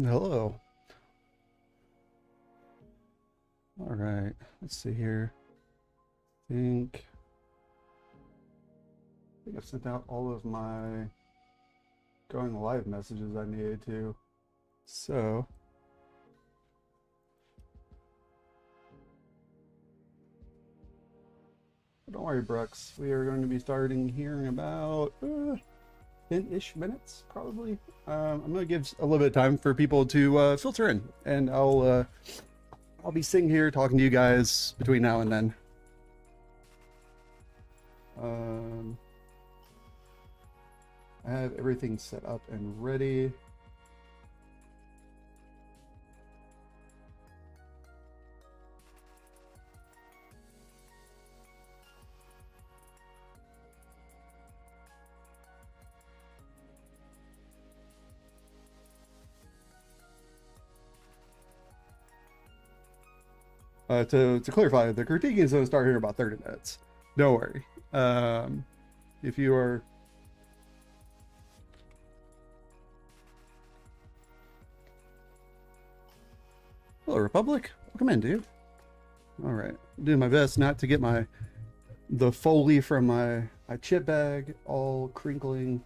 Hello. All right. Let's see here. I think I've sent out all of my going live messages I needed to. So, don't worry, Brooks. We are going to be starting here in about 10-ish minutes, probably. I'm going to give a little bit of time for people to filter in, and I'll be sitting here talking to you guys between now and then. Um, I have everything set up and ready. To clarify, the critiquing is going to start here in about 30 minutes. Don't worry. If you are... Hello, Republic. Welcome in, dude. All right. I'm doing my best not to get the Foley from my chip bag all crinkling.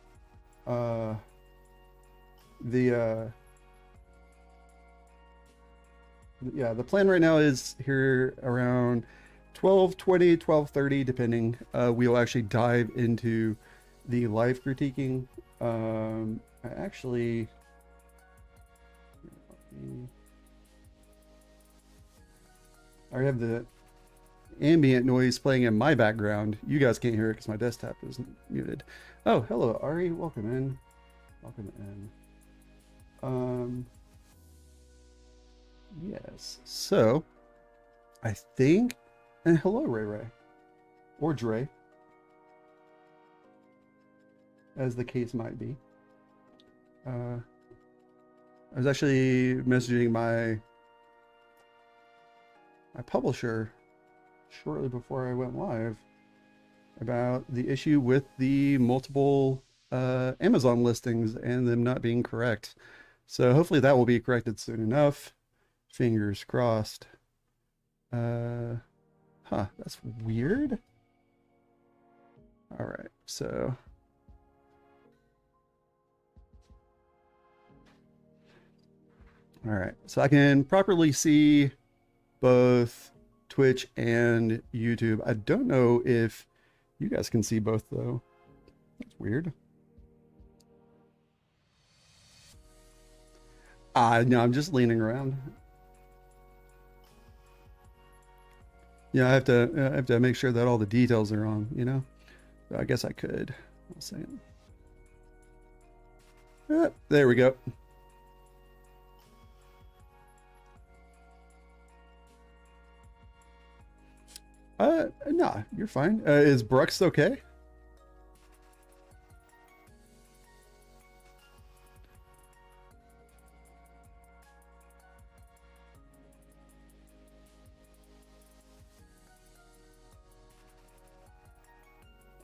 Uh, the yeah, the plan right now is here around 12:20, 12:30, depending. We will actually dive into the live critiquing. I actually... I have the ambient noise playing in my background. You guys can't hear it because my desktop is muted. Oh, hello, Ari. Welcome in. Welcome in. Yes. So, I think... And hello, Ray Ray. Or Dre. As the case might be. I was actually messaging my publisher shortly before I went live about the issue with the multiple Amazon listings and them not being correct. So hopefully that will be corrected soon enough. Fingers crossed. That's weird. All right, so I can properly see both Twitch and YouTube. I don't know if you guys can see both though. That's weird. No, I'm just leaning around. Yeah, I have to make sure that all the details are on, you know? But I guess I could. I'll say it. There we go. Nah, you're fine. Is Brooks okay?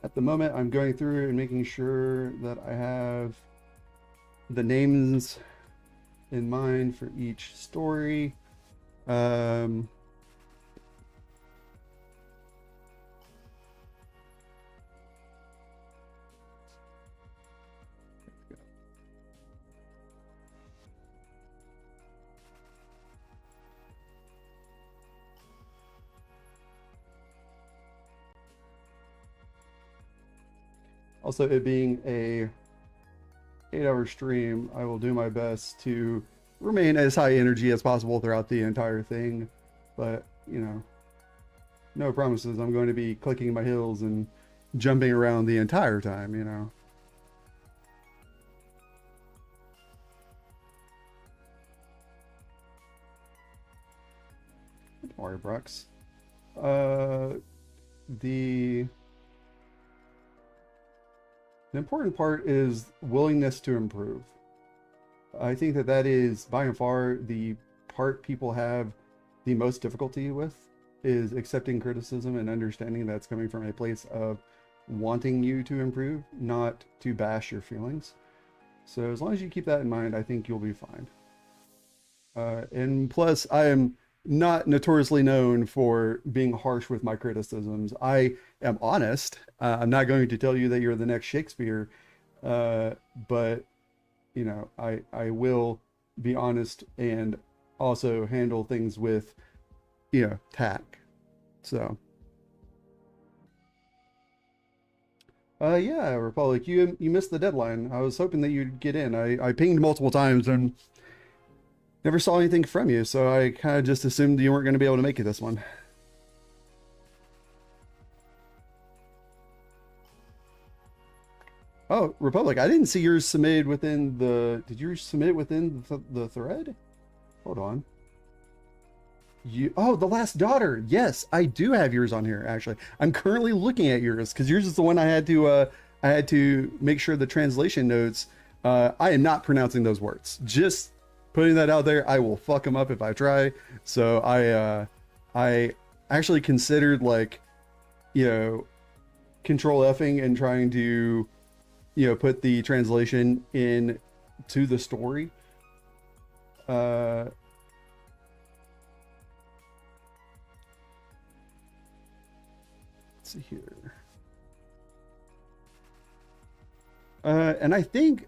At the moment, I'm going through and making sure that I have the names in mind for each story. Also, it being a 8-hour stream, I will do my best to remain as high energy as possible throughout the entire thing. But, you know, no promises. I'm going to be clicking my heels and jumping around the entire time, you know. Don't worry, Brooks. The important part is willingness to improve. I think that is by and far the part people have the most difficulty with, is accepting criticism and understanding that's coming from a place of wanting you to improve, not to bash your feelings. So as long as you keep that in mind, I think you'll be fine. And plus, I am not notoriously known for being harsh with my criticisms. I am honest. I'm not going to tell you that you're the next Shakespeare, uh, but you know, I will be honest and also handle things with, you know, tact. So, yeah, Republic, you missed the deadline. I was hoping that you'd get in. I pinged multiple times and never saw anything from you, so I kind of just assumed you weren't going to be able to make it this one. Oh, Republic, I didn't see yours submitted within the. Did yours submit it within the thread? Hold on. You oh, the last daughter. Yes, I do have yours on here actually. I'm currently looking at yours because yours is the one I had to make sure the translation notes. I am not pronouncing those words. Just putting that out there. I will fuck them up if I try. So I actually considered like, you know, control Fing and trying to, you know, put the translation in to the story. Uh let's see here. And I think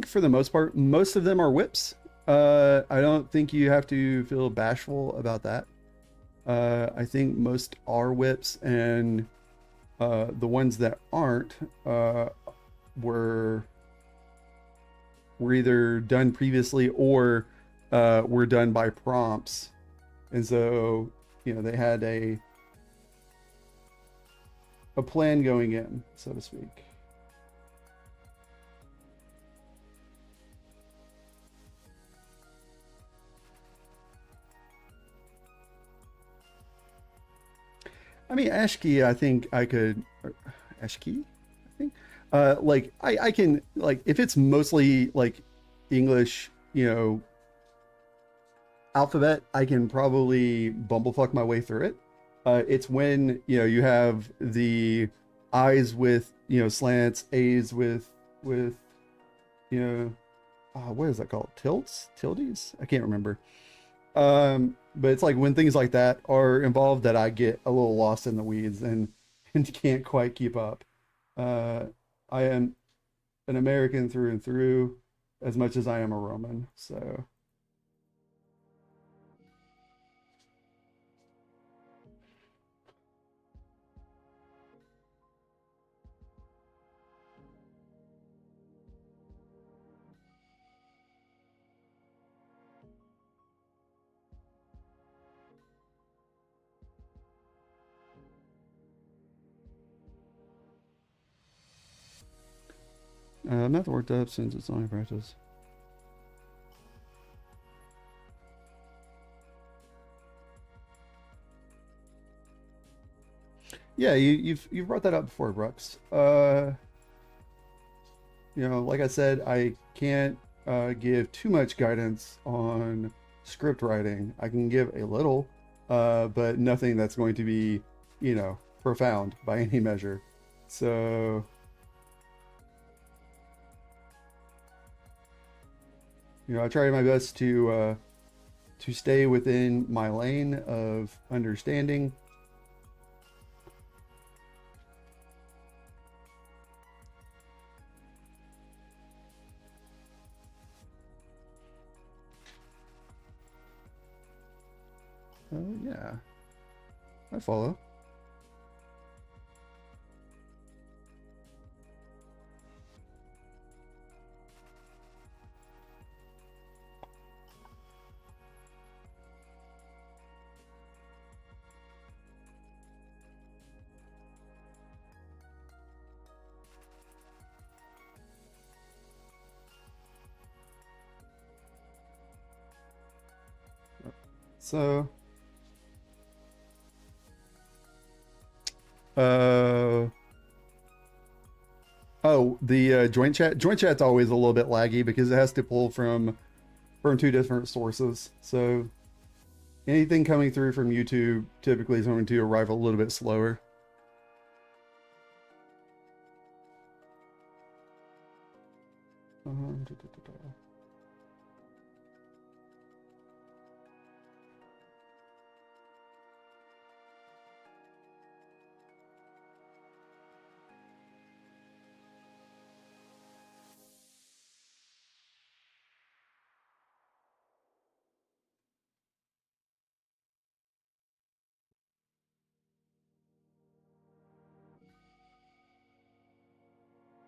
for the most part, most of them are whips. I don't think you have to feel bashful about that. I think most are whips, and the ones that aren't were were either done previously or were done by prompts, and so you know they had a plan going in, so to speak. I mean, Ashkey, I think I could. Ashkey, I think. Like I can like if it's mostly like English, you know, alphabet, I can probably bumblefuck my way through it. It's when you know you have the I's with you know slants, A's with you know what is that called? Tilts, tildes? I can't remember. But it's like when things like that are involved that I get a little lost in the weeds and and can't quite keep up. Uh, I am an American through and through, as much as I am a Roman. So, I'm not worked up since it's only practice. Yeah, you've brought that up before, Brooks. You know, like I said, I can't give too much guidance on script writing. I can give a little, but nothing that's going to be, you know, profound by any measure. So, you know, I try my best to stay within my lane of understanding. Yeah, I follow. So, uh, oh, the joint chat. Joint chat's always a little bit laggy because it has to pull from two different sources. So anything coming through from YouTube typically is going to arrive a little bit slower.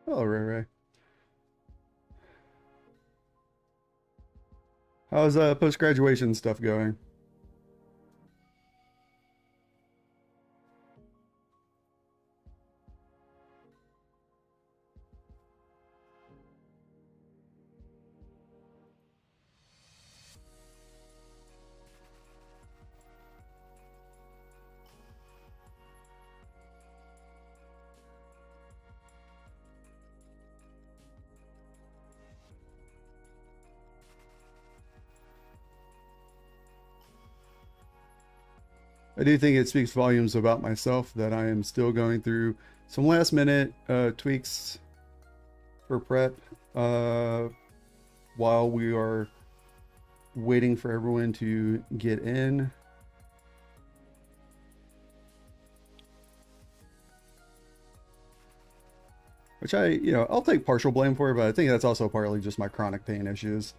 Oh, Ray Ray. How's post-graduation stuff going? I do think it speaks volumes about myself that I am still going through some last minute tweaks for prep while we are waiting for everyone to get in. Which I'll take partial blame for, but I think that's also partly just my chronic pain issues,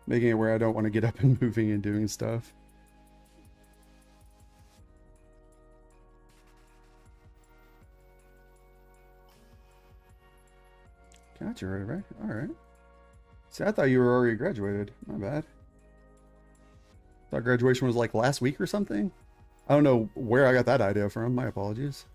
making it where I don't want to get up and moving and doing stuff. Gotcha, right? All right. See, I thought you were already graduated. My bad. Thought graduation was like last week or something. I don't know where I got that idea from. My apologies.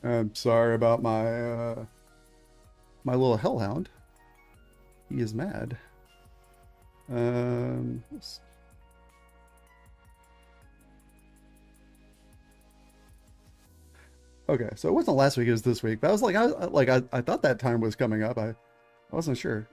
I'm sorry about my little hellhound. He is mad. Um, okay, so it wasn't last week; it was this week. But I was I thought that time was coming up. I wasn't sure.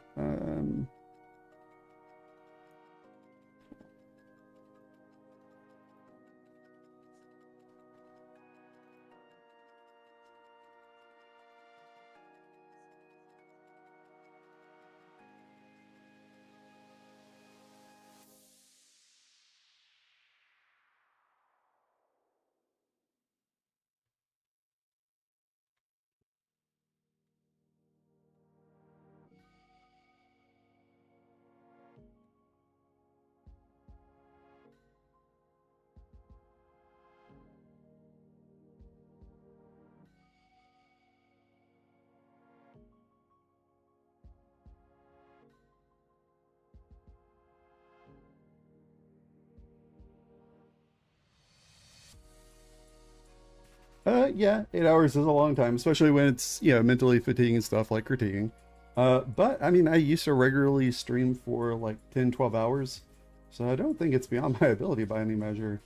Yeah, 8 hours is a long time, especially when it's mentally fatiguing stuff like critiquing. But I mean, I used to regularly stream for like 10, 12 hours, so I don't think it's beyond my ability by any measure.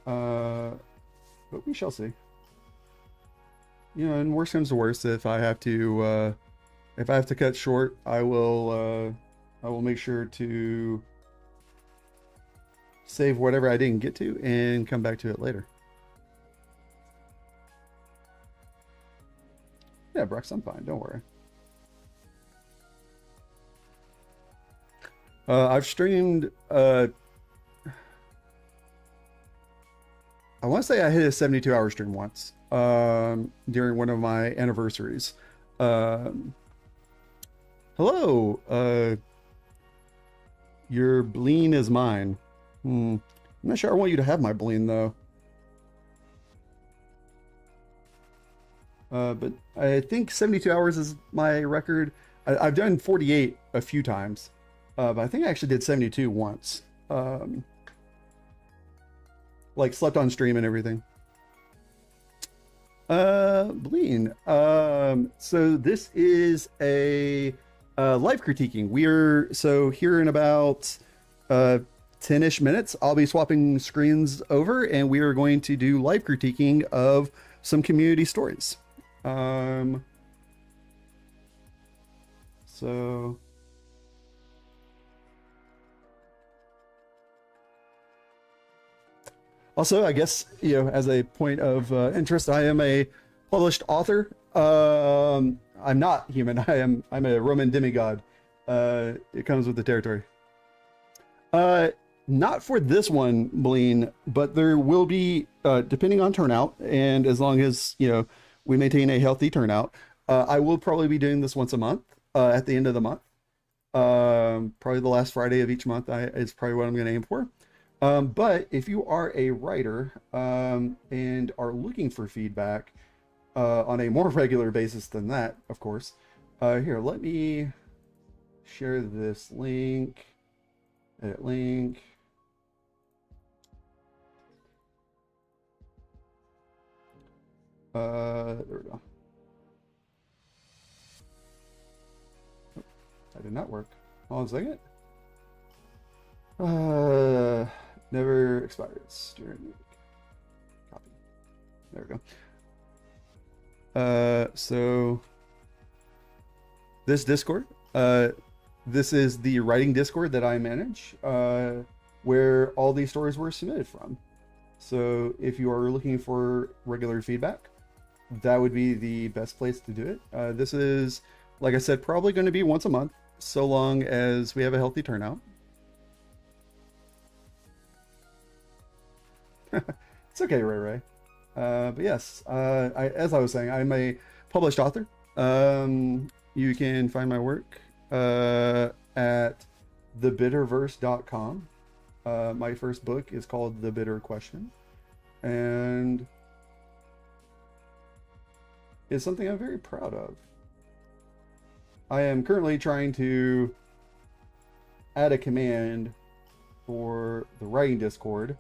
Uh, but we shall see. And worst comes to worst, if I have to cut short, I will make sure to save whatever I didn't get to and come back to it later. Yeah, Brooks, I'm fine. Don't worry. I've streamed. I want to say I hit a 72-hour stream once during one of my anniversaries. Um, Hello. Your bleen is mine. I'm not sure I want you to have my bleen though. But I think 72 hours is my record. I've done 48 a few times, but I think I actually did 72 once. Like slept on stream and everything. Bleen. So this is a live critiquing. So here in about 10-ish minutes, I'll be swapping screens over, and we are going to do live critiquing of some community stories. So also, I guess, as a point of interest, I am a published author. I'm not human. I'm a Roman demigod. It comes with the territory. Not for this one, Bleen, but there will be, depending on turnout, and as long as we maintain a healthy turnout. I will probably be doing this once a month at the end of the month. Probably the last Friday of each month is probably what I'm going to aim for. But if you are a writer and are looking for feedback on a more regular basis than that, of course, here, let me share this link. Edit link. There we go. That did not work. Hold on a second. Never expires during the week. Copy. There we go. So this Discord, this is the writing Discord that I manage, where all these stories were submitted from. So if you are looking for regular feedback, that would be the best place to do it. This is, like I said, probably going to be once a month, so long as we have a healthy turnout. It's okay, Ray Ray. But yes, as I was saying, I'm a published author. You can find my work at thebitterverse.com. My first book is called The Bitter Question, and is something I'm very proud of. I am currently trying to add a command for the writing Discord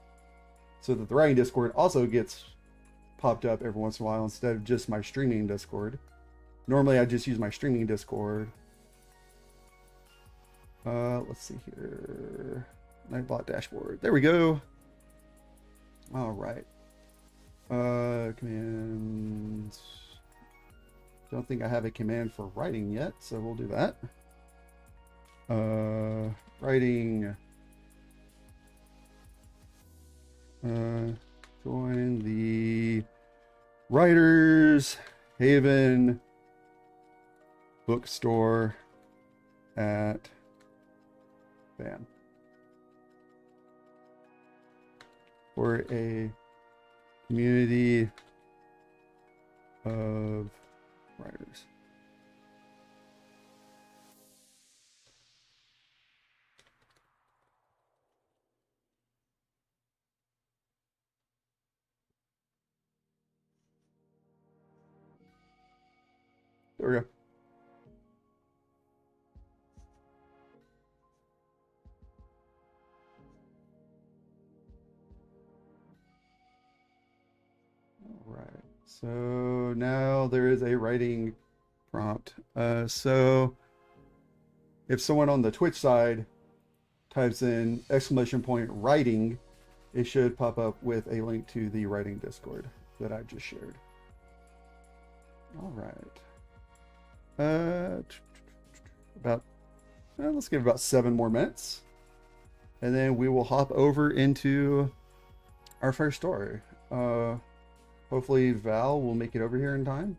so that the writing Discord also gets popped up every once in a while instead of just my streaming Discord. Normally I just use my streaming Discord. Let's see here. Nightbot dashboard. There we go. All right. Commands. Don't think I have a command for writing yet, so we'll do that. Writing. Join the Writers Haven bookstore at BAM for a community of writers. There we go. All right. So now there is a writing prompt. So if someone on the Twitch side types in !writing, it should pop up with a link to the writing Discord that I just shared. All right. Let's give it about 7 more minutes, and then we will hop over into our first story. Hopefully Val will make it over here in time.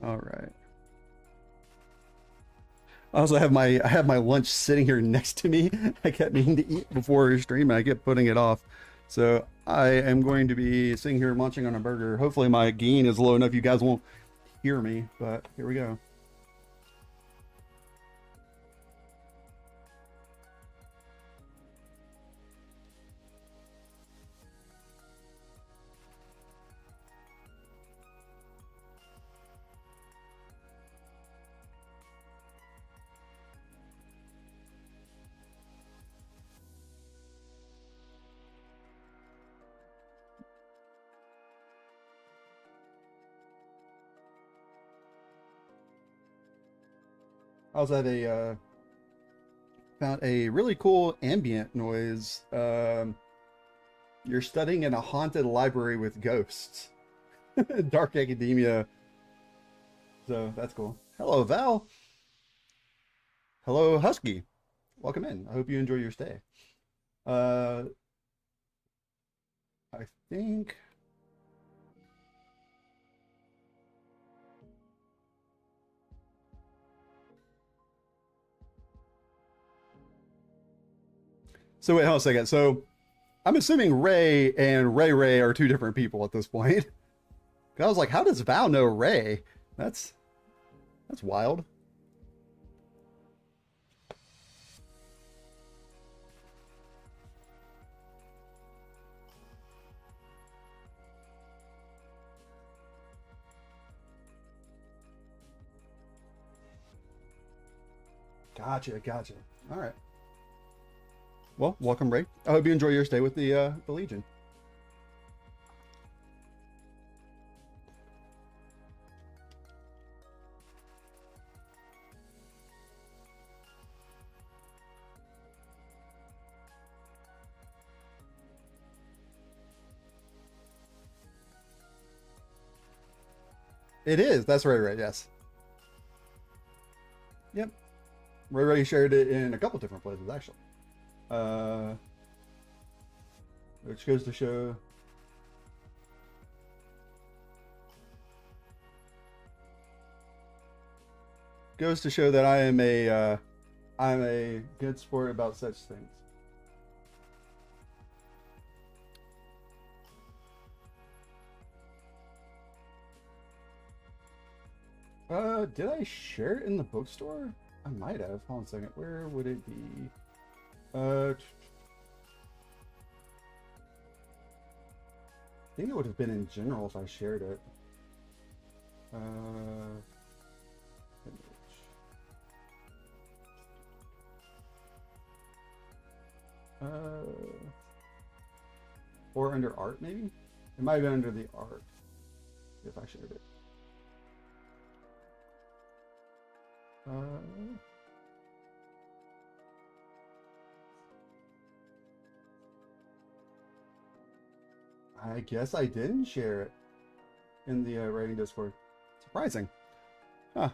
All right. I also have my lunch sitting here next to me. I kept meaning to eat before stream, and I kept putting it off. So I am going to be sitting here munching on a burger. Hopefully my gain is low enough you guys won't hear me, but here we go. I also have a Found a really cool ambient noise. You're studying in a haunted library with ghosts. Dark academia. So that's cool. Hello, Val. Hello, Husky. Welcome in. I hope you enjoy your stay. Uh, I think. So wait, hold on a second. So I'm assuming Ray and Ray are two different people at this point. I was like, how does Val know Ray? That's wild. Gotcha. All right. Well, welcome, Ray. I hope you enjoy your stay with the Legion. It is. That's Ray. Yes. Yep. Ray shared it in a couple different places, actually. Which goes to show. Goes to show that I'm a good sport about such things. Did I share it in the bookstore? I might have. Hold on a second. Where would it be? I think it would have been in general if I shared it. Or under art, maybe? It might have been under the art if I shared it. I guess I didn't share it in the writing Discord. Surprising. Huh.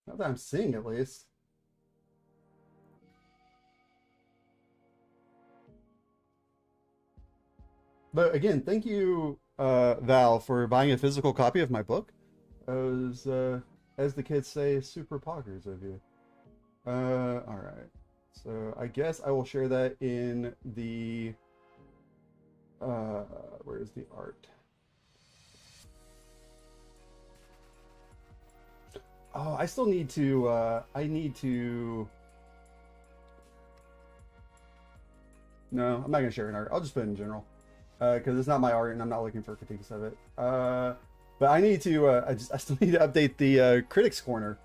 Not that I'm seeing, at least. But again, thank you, Val, for buying a physical copy of my book. It was, as the kids say, super poggers of you. All right. So I guess I will share that in the. Where is the art? Oh, I still need to. I need to. No, I'm not gonna share an art. I'll just put it in general. Because it's not my art and I'm not looking for critiques of it. But I need to. I still need to update the critics corner.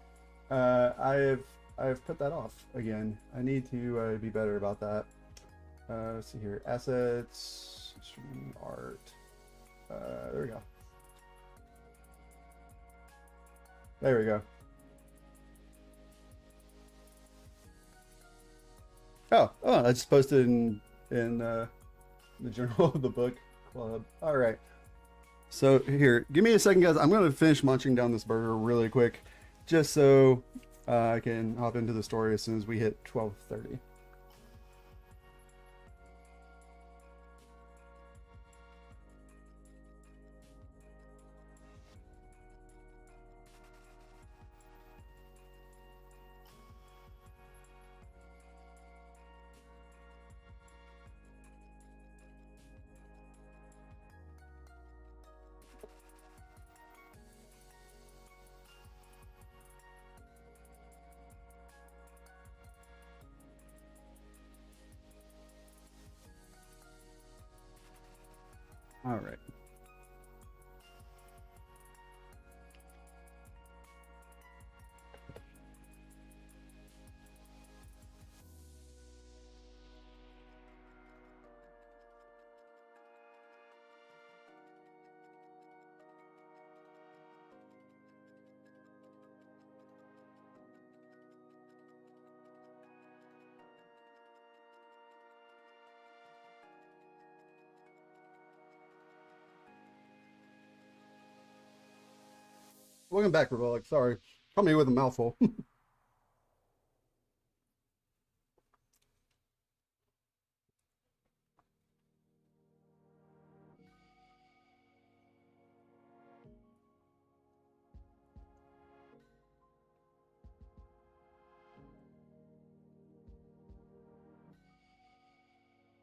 I've put that off again. I need to be better about that. Let's see here. Assets, art. There we go. There we go. Oh, I just posted in the Journal of the Book Club. All right. So here, give me a second, guys. I'm going to finish munching down this burger really quick, just so I can hop into the story as soon as we hit 12:30. All right. Welcome back, Rebellic. Sorry. Caught me with a mouthful.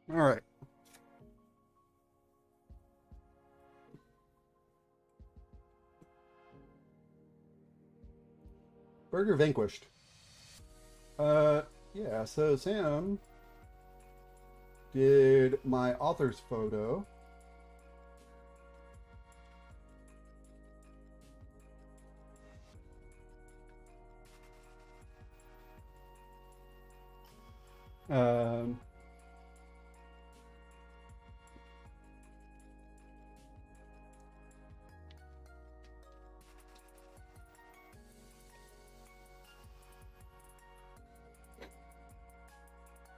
All right. Burger Vanquished. Yeah, so Sam did my author's photo. Um,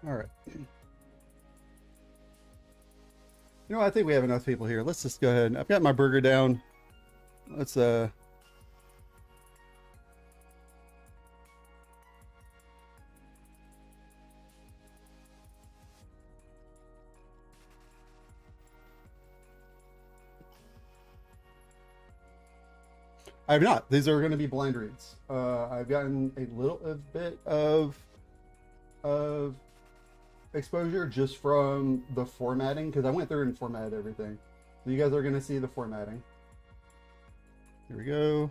all right. You know, I think we have enough people here. Let's just go ahead. I've got my burger down. Let's I have not. These are going to be blind reads. I've gotten a little bit of exposure just from the formatting because I went through and formatted everything. So you guys are going to see the formatting. Here we go.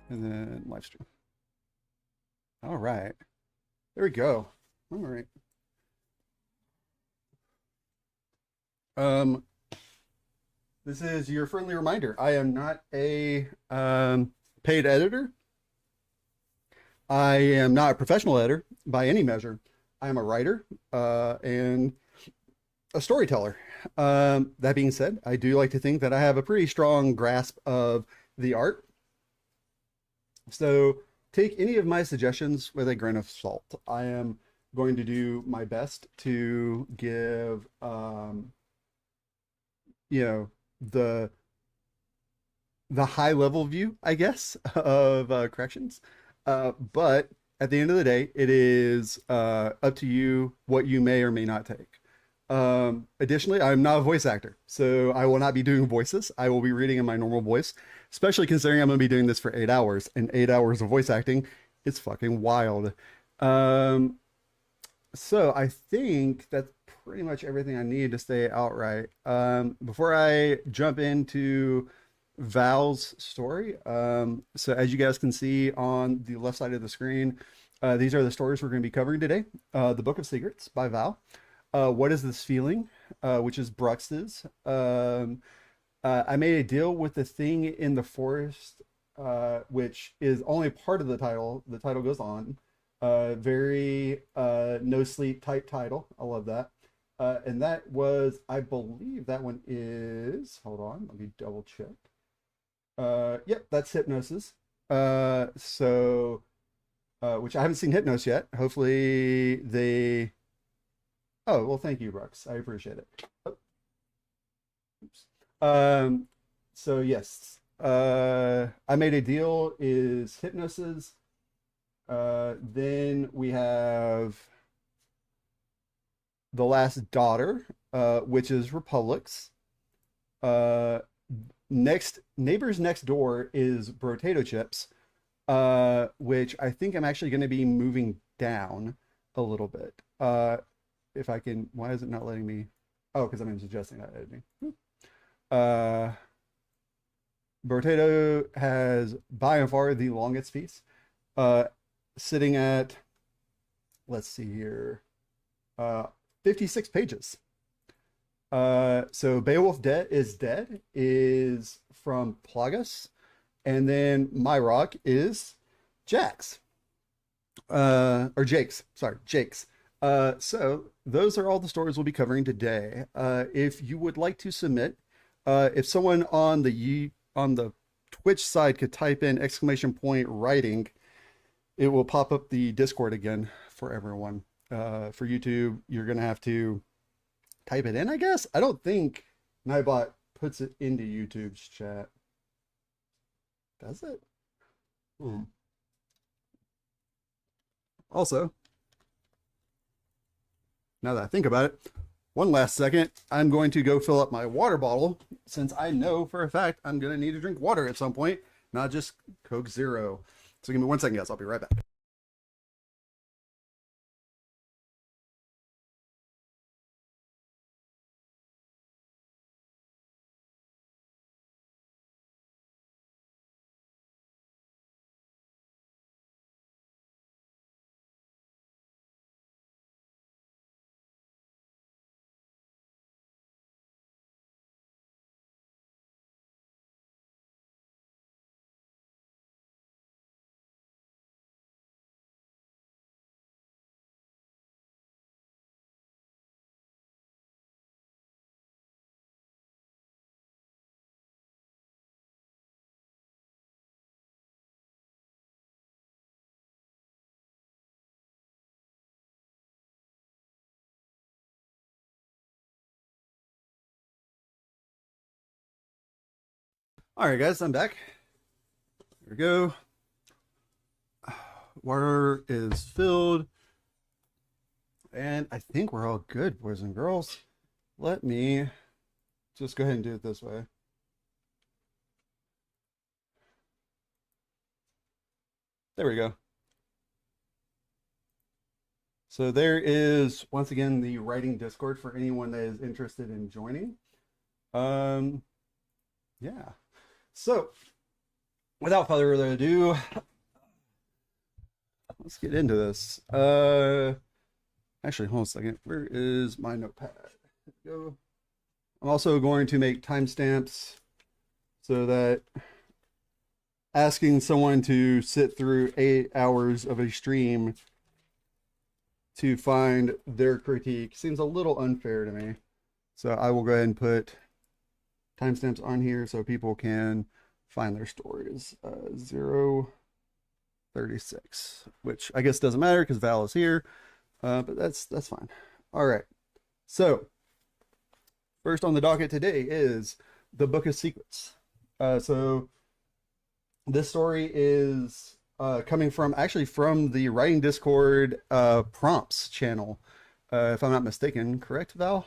And then live stream. All right. There we go. All right. This is your friendly reminder. I am not a paid editor. I am not a professional editor by any measure. I am a writer and a storyteller. That being said, I do like to think that I have a pretty strong grasp of the art. So take any of my suggestions with a grain of salt. I am going to do my best to give, you know, the high level view, I guess, of corrections. But at the end of the day, it is up to you what you may or may not take. Additionally, I'm not a voice actor, so I will not be doing voices. I will be reading in my normal voice, especially considering I'm going to be doing this for 8 hours, and 8 hours of voice acting is fucking wild. Um, so I think that's pretty much everything I need to stay outright. Before I jump into Val's story, so as you guys can see on the left side of the screen, these are the stories we're going to be covering today. The Book of Secrets by Val. What is this feeling? Which is Brux's. I made a deal with the thing in the forest, which is only part of the title. The title goes on. Very no sleep type title. I love that. And that was, I believe that one is, hold on, let me double check. Yep, that's Hypnosis. So, which I haven't seen Hypnos yet. Hopefully they, oh, well, thank you, Brooks. I appreciate it. Oh, oops. So yes, I made a deal is Hypnosis. Then we have The Last Daughter, which is Republics. Uh, Neighbors Next Door is Potato Chips, which I think I'm actually going to be moving down a little bit. If I can, why is it not letting me? Oh, because I'm suggesting that editing. Uh, Potato has by and far the longest piece, uh, sitting at, let's see here, 56 pages. So Beowulf is Dead is from Plagas, and then My Rock is Jack's, or Jake's, sorry, Jake's. So those are all the stories we'll be covering today. If you would like to submit, if someone on the Twitch side could type in !writing, it will pop up the Discord again for everyone. For YouTube, you're gonna have to type it in, I guess. I don't think Nightbot puts it into YouTube's chat. Does it? Hmm. Also, now that I think about it, one last second, I'm going to go fill up my water bottle since I know for a fact I'm going to need to drink water at some point, not just Coke Zero. So give me 1 second, guys. I'll be right back. All right, guys, I'm back. Here we go. Water is filled. And I think we're all good, boys and girls. Let me just go ahead and do it this way. There we go. So there is, once again, the writing Discord for anyone that is interested in joining. Yeah. So, without further ado, let's get into this. Actually, hold on a second. Where is my notepad? There we go. I'm also going to make timestamps so that asking someone to sit through 8 hours of a stream to find their critique seems a little unfair to me. So I will go ahead and put timestamps on here so people can find their stories. 0:36, which I guess doesn't matter because Val is here, but that's fine. All right. So first on the docket today is the Book of Secrets. So this story is coming from the Writing Discord prompts channel, if I'm not mistaken. Correct, Val?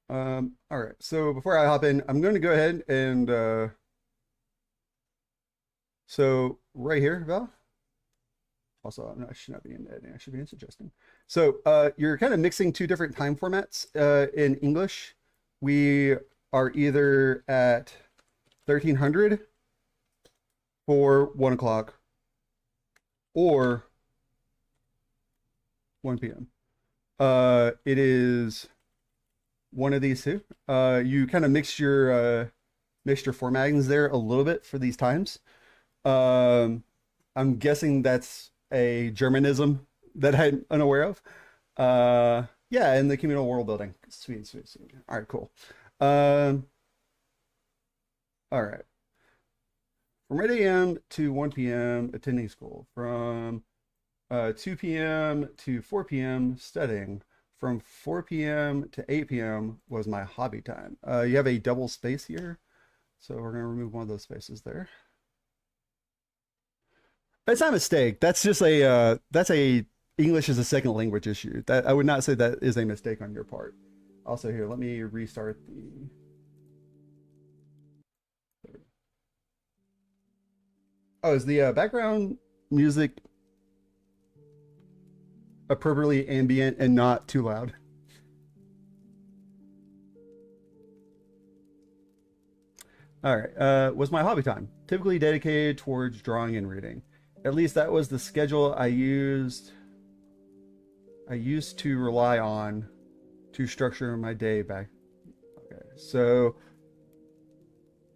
All right. So before I hop in, I'm going to go ahead and so right here, Val. Also, I should not be in editing. I should be in suggesting. So you're kind of mixing two different time formats in English. We are either at 1300 for 1 o'clock or 1 p.m. It is one of these two. You kind of mixed your formattings there a little bit for these times. I'm guessing that's a Germanism that I'm unaware of. Yeah, in the communal world building. Sweet, sweet, sweet. All right, cool. All right. From 8 a.m. to 1 p.m. attending school. From 2 p.m. to 4 p.m. studying. From 4 p.m. to 8 p.m. was my hobby time. You have a double space here, so we're going to remove one of those spaces there. It's not a mistake. That's just that's a English as a second language issue. That I would not say that is a mistake on your part. Also here, let me restart the. Oh, is the background music appropriately ambient and not too loud? All right. Was my hobby time typically dedicated towards drawing and reading? At least that was the schedule I used to rely on to structure my day back. Okay, so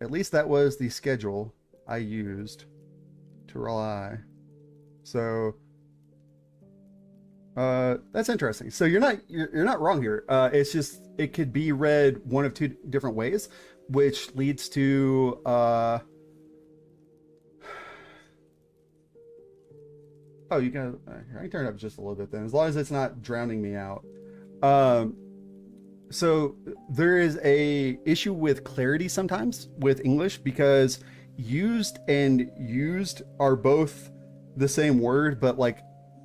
at least that was the schedule I used to rely. So that's interesting. So you're not wrong here. It's just it could be read one of two different ways, which leads to oh, you can I can turn it up just a little bit then, as long as it's not drowning me out. Um, so there is a issue with clarity sometimes with English because used and used are both the same word, but like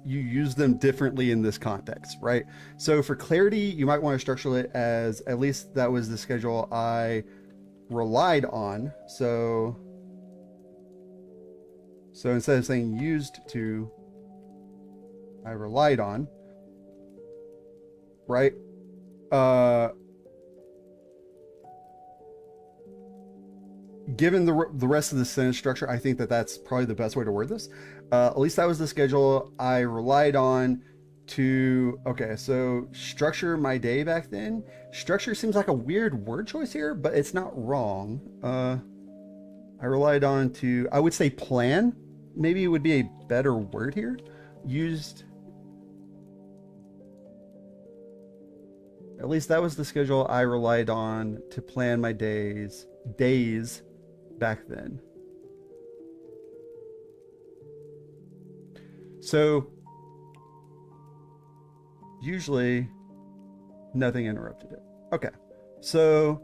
you use them differently in this context, right? So for clarity, you might want to structure it as, at least that was the schedule I relied on. So instead of saying used to, I relied on, right? Uh, Given the rest of the sentence structure, I think that that's probably the best way to word this. At least that was the schedule I relied on to, okay, so structure my day back then. Structure seems like a weird word choice here, but it's not wrong. I relied on to, I would say plan, maybe it would be a better word here. Used, at least that was the schedule I relied on to plan my days back then. So usually nothing interrupted it. Okay, so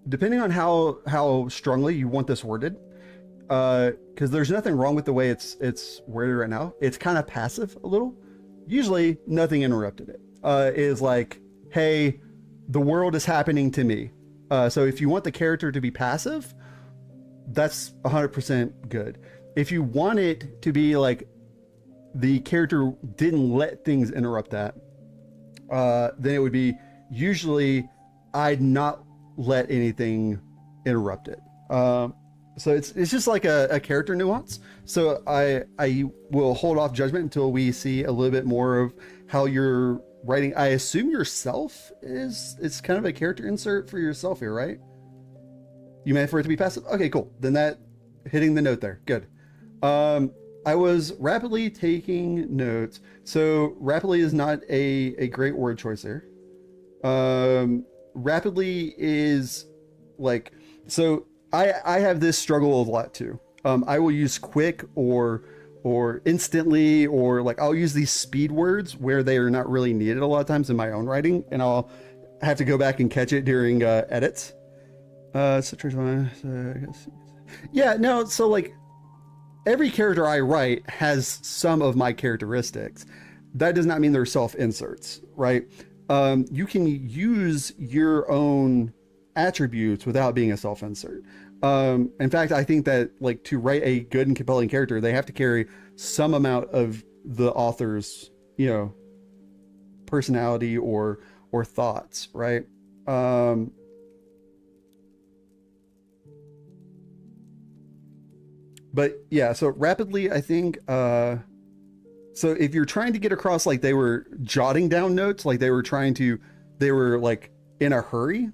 depending on how strongly you want this worded, because there's nothing wrong with the way it's worded right now. It's kind of passive a little. Usually nothing interrupted it. Is like, hey, the world is happening to me. So if you want the character to be passive, that's 100% good. If you want it to be like the character didn't let things interrupt that, then it would be usually I'd not let anything interrupt it. So it's just like a character nuance. So I will hold off judgment until we see a little bit more of how you're writing. I assume yourself it's kind of a character insert for yourself here, right? You meant for it to be passive? Okay, cool. Then that hitting the note there. Good. I was rapidly taking notes. So rapidly is not a great word choice there. Rapidly is like, so I have this struggle a lot too. I will use quick or instantly, or like I'll use these speed words where they are not really needed a lot of times in my own writing, and I'll have to go back and catch it during edits. Yeah, no, so like every character I write has some of my characteristics. That does not mean they're self-inserts, right? You can use your own attributes without being a self-insert. In fact, I think that like to write a good and compelling character, they have to carry some amount of the author's, personality or thoughts, right? But yeah, so rapidly, I think, so if you're trying to get across, like they were jotting down notes, like they were like in a hurry.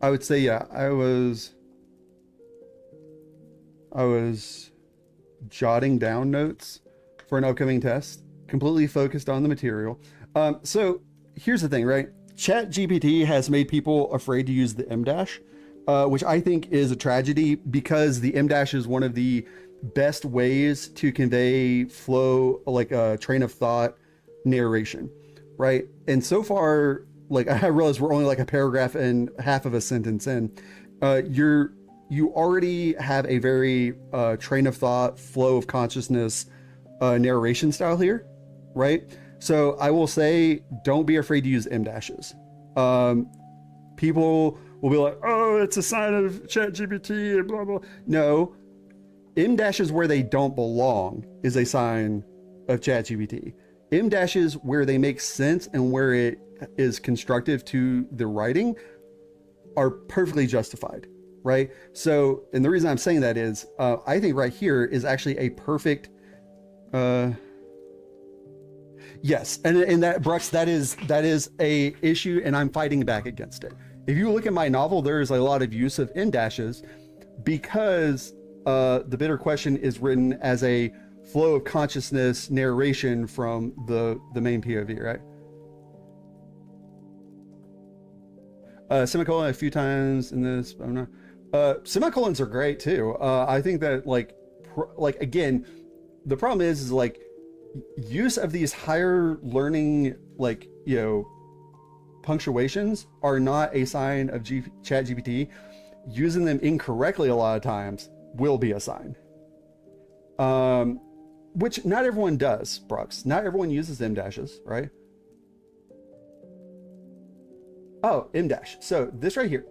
I would say, yeah, I was jotting down notes for an upcoming test, completely focused on the material. So here's the thing, right? ChatGPT has made people afraid to use the M dash, which I think is a tragedy, because the M dash is one of the best ways to convey flow, like a train of thought narration, right? And so far, like I realize we're only like a paragraph and half of a sentence in. You already have a very train of thought, flow of consciousness narration style here, right? So I will say, don't be afraid to use M dashes. People will be like, oh, it's a sign of ChatGPT and blah, blah. No, M dashes where they don't belong is a sign of ChatGPT. M dashes where they make sense and where it is constructive to the writing are perfectly justified, right? So, and the reason I'm saying that is, I think right here is actually a perfect, yes, and that, Brooks, that is a issue, and I'm fighting back against it. If you look at my novel, there is a lot of use of M dashes because the bitter question is written as a flow of consciousness narration from the main POV, right? Semicolon a few times in this. I'm not. Semicolons are great too. I think that like again, the problem is like use of these higher learning like punctuations are not a sign of Chat GPT. Using them incorrectly a lot of times will be a sign. Which not everyone does, Brooks. Not everyone uses M dashes, right? Oh, M dash. So this right here.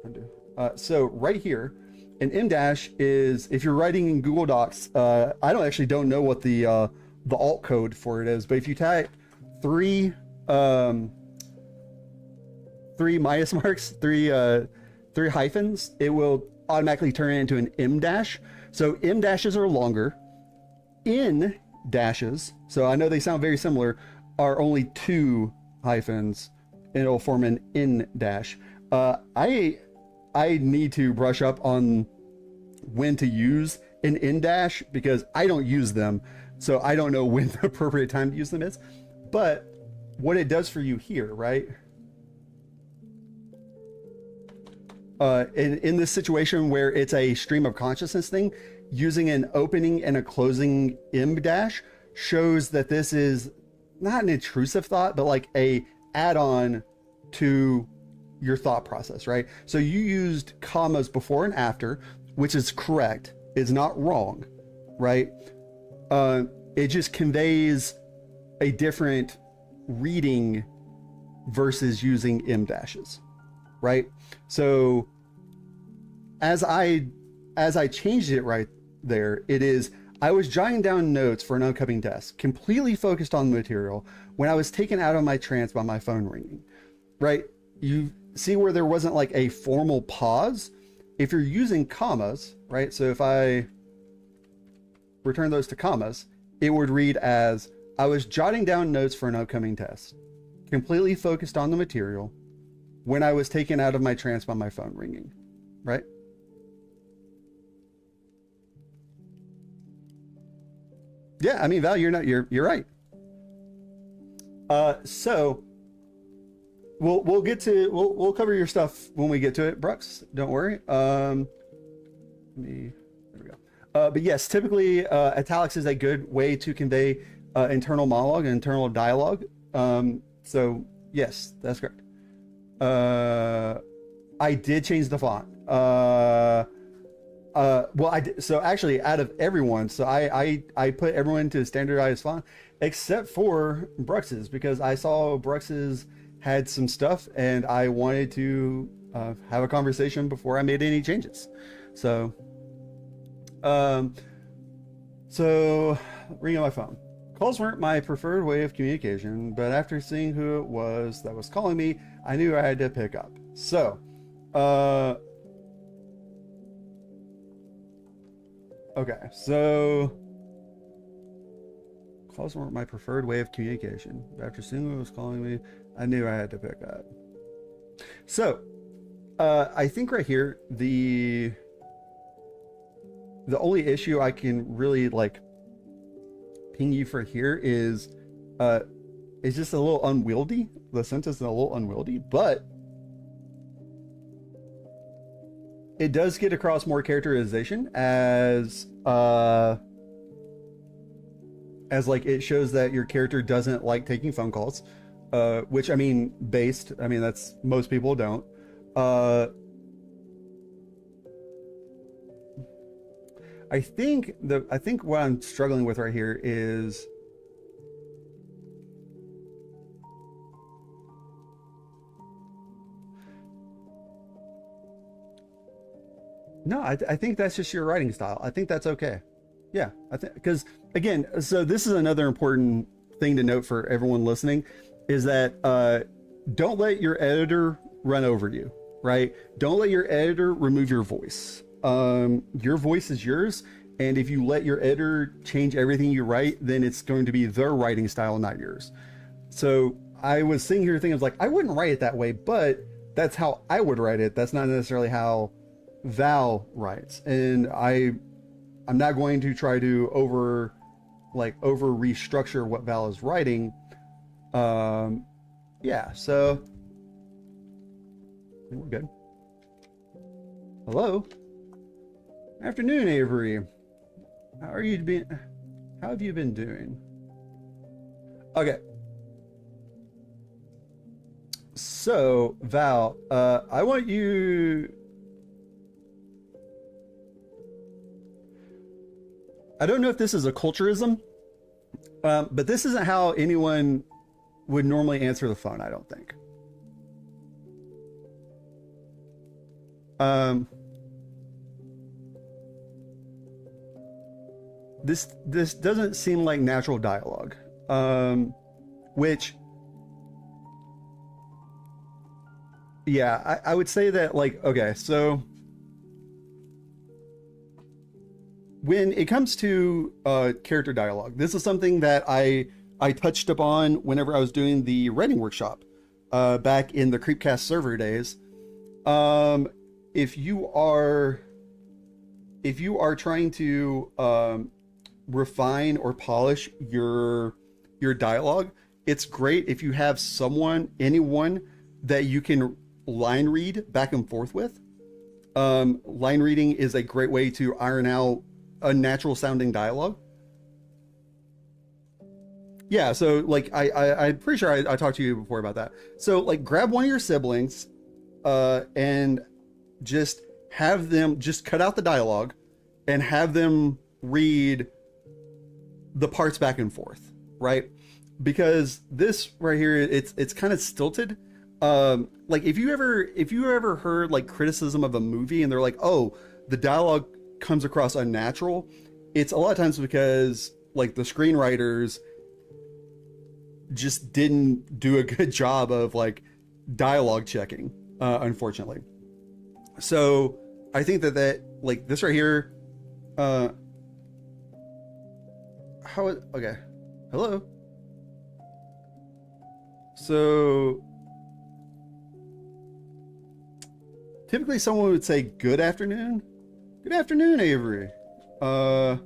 Undo. So right here, an M dash is if you're writing in Google Docs. I don't know what the alt code for it is, but if you type three minus marks, three hyphens, it will automatically turn it into an M dash. So M dashes are longer. N dashes, so I know they sound very similar, are only 2 hyphens, and it'll form an N dash. I need to brush up on when to use an N dash because I don't use them, so I don't know when the appropriate time to use them is. But what it does for you here, right? In this situation where it's a stream of consciousness thing, using an opening and a closing M dash shows that this is not an intrusive thought, but like a add-on to your thought process, right? So you used commas before and after, which is correct. It's not wrong, right? It just conveys a different reading versus using M dashes, right? So as I changed it right there, it is, I was jotting down notes for an upcoming test, completely focused on the material, when I was taken out of my trance by my phone ringing, right? You see where there wasn't like a formal pause? If you're using commas, right? So if I return those to commas, it would read as, I was jotting down notes for an upcoming test, completely focused on the material, when I was taken out of my trance by my phone ringing, right? Yeah, I mean, Val, you're right. So we'll cover your stuff when we get to it, Brooks. Don't worry. There we go. But yes, typically italics is a good way to convey internal monologue and internal dialogue. So yes, that's correct. I did change the font. Well, I did, so actually out of everyone, so I put everyone to standardized font except for Brux's, because I saw Brux's had some stuff and I wanted to have a conversation before I made any changes. So ringing my phone. Calls weren't my preferred way of communication, but after seeing who it was that was calling me, I knew I had to pick up. So, okay, so calls weren't my preferred way of communication, but after seeing who was calling me, I knew I had to pick up. So, I think right here, the only issue I can really like ping you for here is it's just a little unwieldy. The sentence is a little unwieldy, but it does get across more characterization as like it shows that your character doesn't like taking phone calls, which I mean, that's most people don't. I think what I'm struggling with right here is no, I think that's just your writing style. I think that's okay. Yeah, I think, because again, so this is another important thing to note for everyone listening is that don't let your editor run over you, right? Don't let your editor remove your voice. Your voice is yours, and if you let your editor change everything you write, then it's going to be their writing style, not yours. So I was sitting here thinking, I was like, I wouldn't write it that way, but that's how I would write it. That's not necessarily how Val writes, and I'm not going to try to over restructure what Val is writing. Yeah, so We're good. Hello. Afternoon, Avery. How are you been? How have you been doing? Okay. So, Val, I want you. I don't know if this is a culturism, but this isn't how anyone would normally answer the phone, I don't think. Um, this doesn't seem like natural dialogue, which, yeah, I would say that, like, okay, so when it comes to character dialogue, this is something that I touched upon whenever I was doing the writing workshop back in the Creepcast server days. If you are trying to refine or polish your dialogue, it's great if you have anyone that you can line read back and forth with. Line reading is a great way to iron out unnatural sounding dialogue. Yeah, so like I'm pretty sure I talked to you before about that. So like grab one of your siblings and just have them just cut out the dialogue and have them read the parts back and forth, right? Because this right here, it's kind of stilted. Like if you ever heard like criticism of a movie and they're like, oh, the dialogue comes across unnatural, it's a lot of times because like the screenwriters just didn't do a good job of like dialogue checking, unfortunately. So I think that like this right here, okay, hello. So typically someone would say good afternoon. Good afternoon, Avery. Right?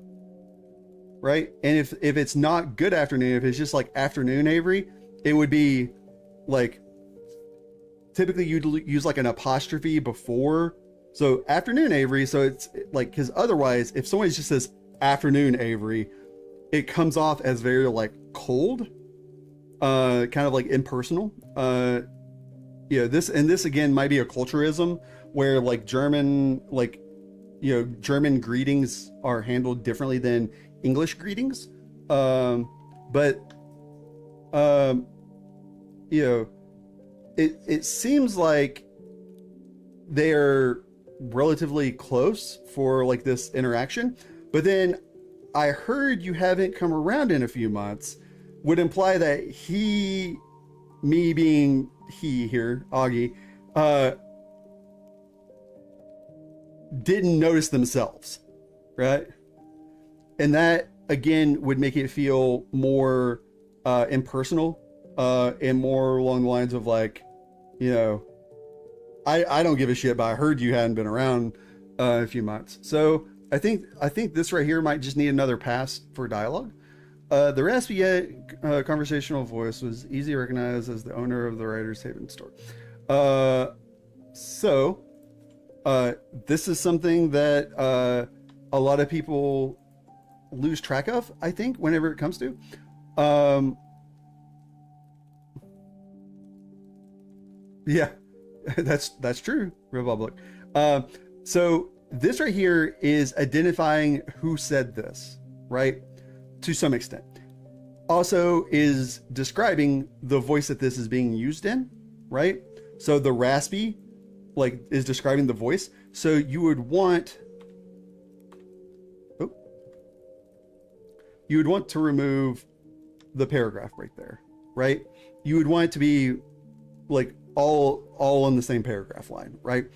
And if it's not good afternoon, if it's just like afternoon, Avery, it would be like, typically you'd use like an apostrophe before. So afternoon, Avery. So it's like, because otherwise, if someone just says afternoon, Avery, it comes off as very like cold, kind of like impersonal. Yeah, this again might be a culturism where like German, like, you know, German greetings are handled differently than English greetings. But you know, it seems like they're relatively close for like this interaction, but then I heard you haven't come around in a few months would imply that me being he here, Augie, didn't notice themselves, right? And that again would make it feel more impersonal, and more along the lines of like, you know, I don't give a shit, but I heard you hadn't been around a few months. So I think this right here might just need another pass for dialogue. The raspy yet conversational voice was easy to recognize as the owner of the Writer's Haven store. So this is something that a lot of people lose track of, I think, whenever it comes to. Yeah, that's true, Republic. So this right here is identifying who said this, right? To some extent. Also is describing the voice that this is being used in, right? So the raspy, like, is describing the voice. So you would want, you would want to remove the paragraph right there, right? You would want it to be like all on the same paragraph line, right?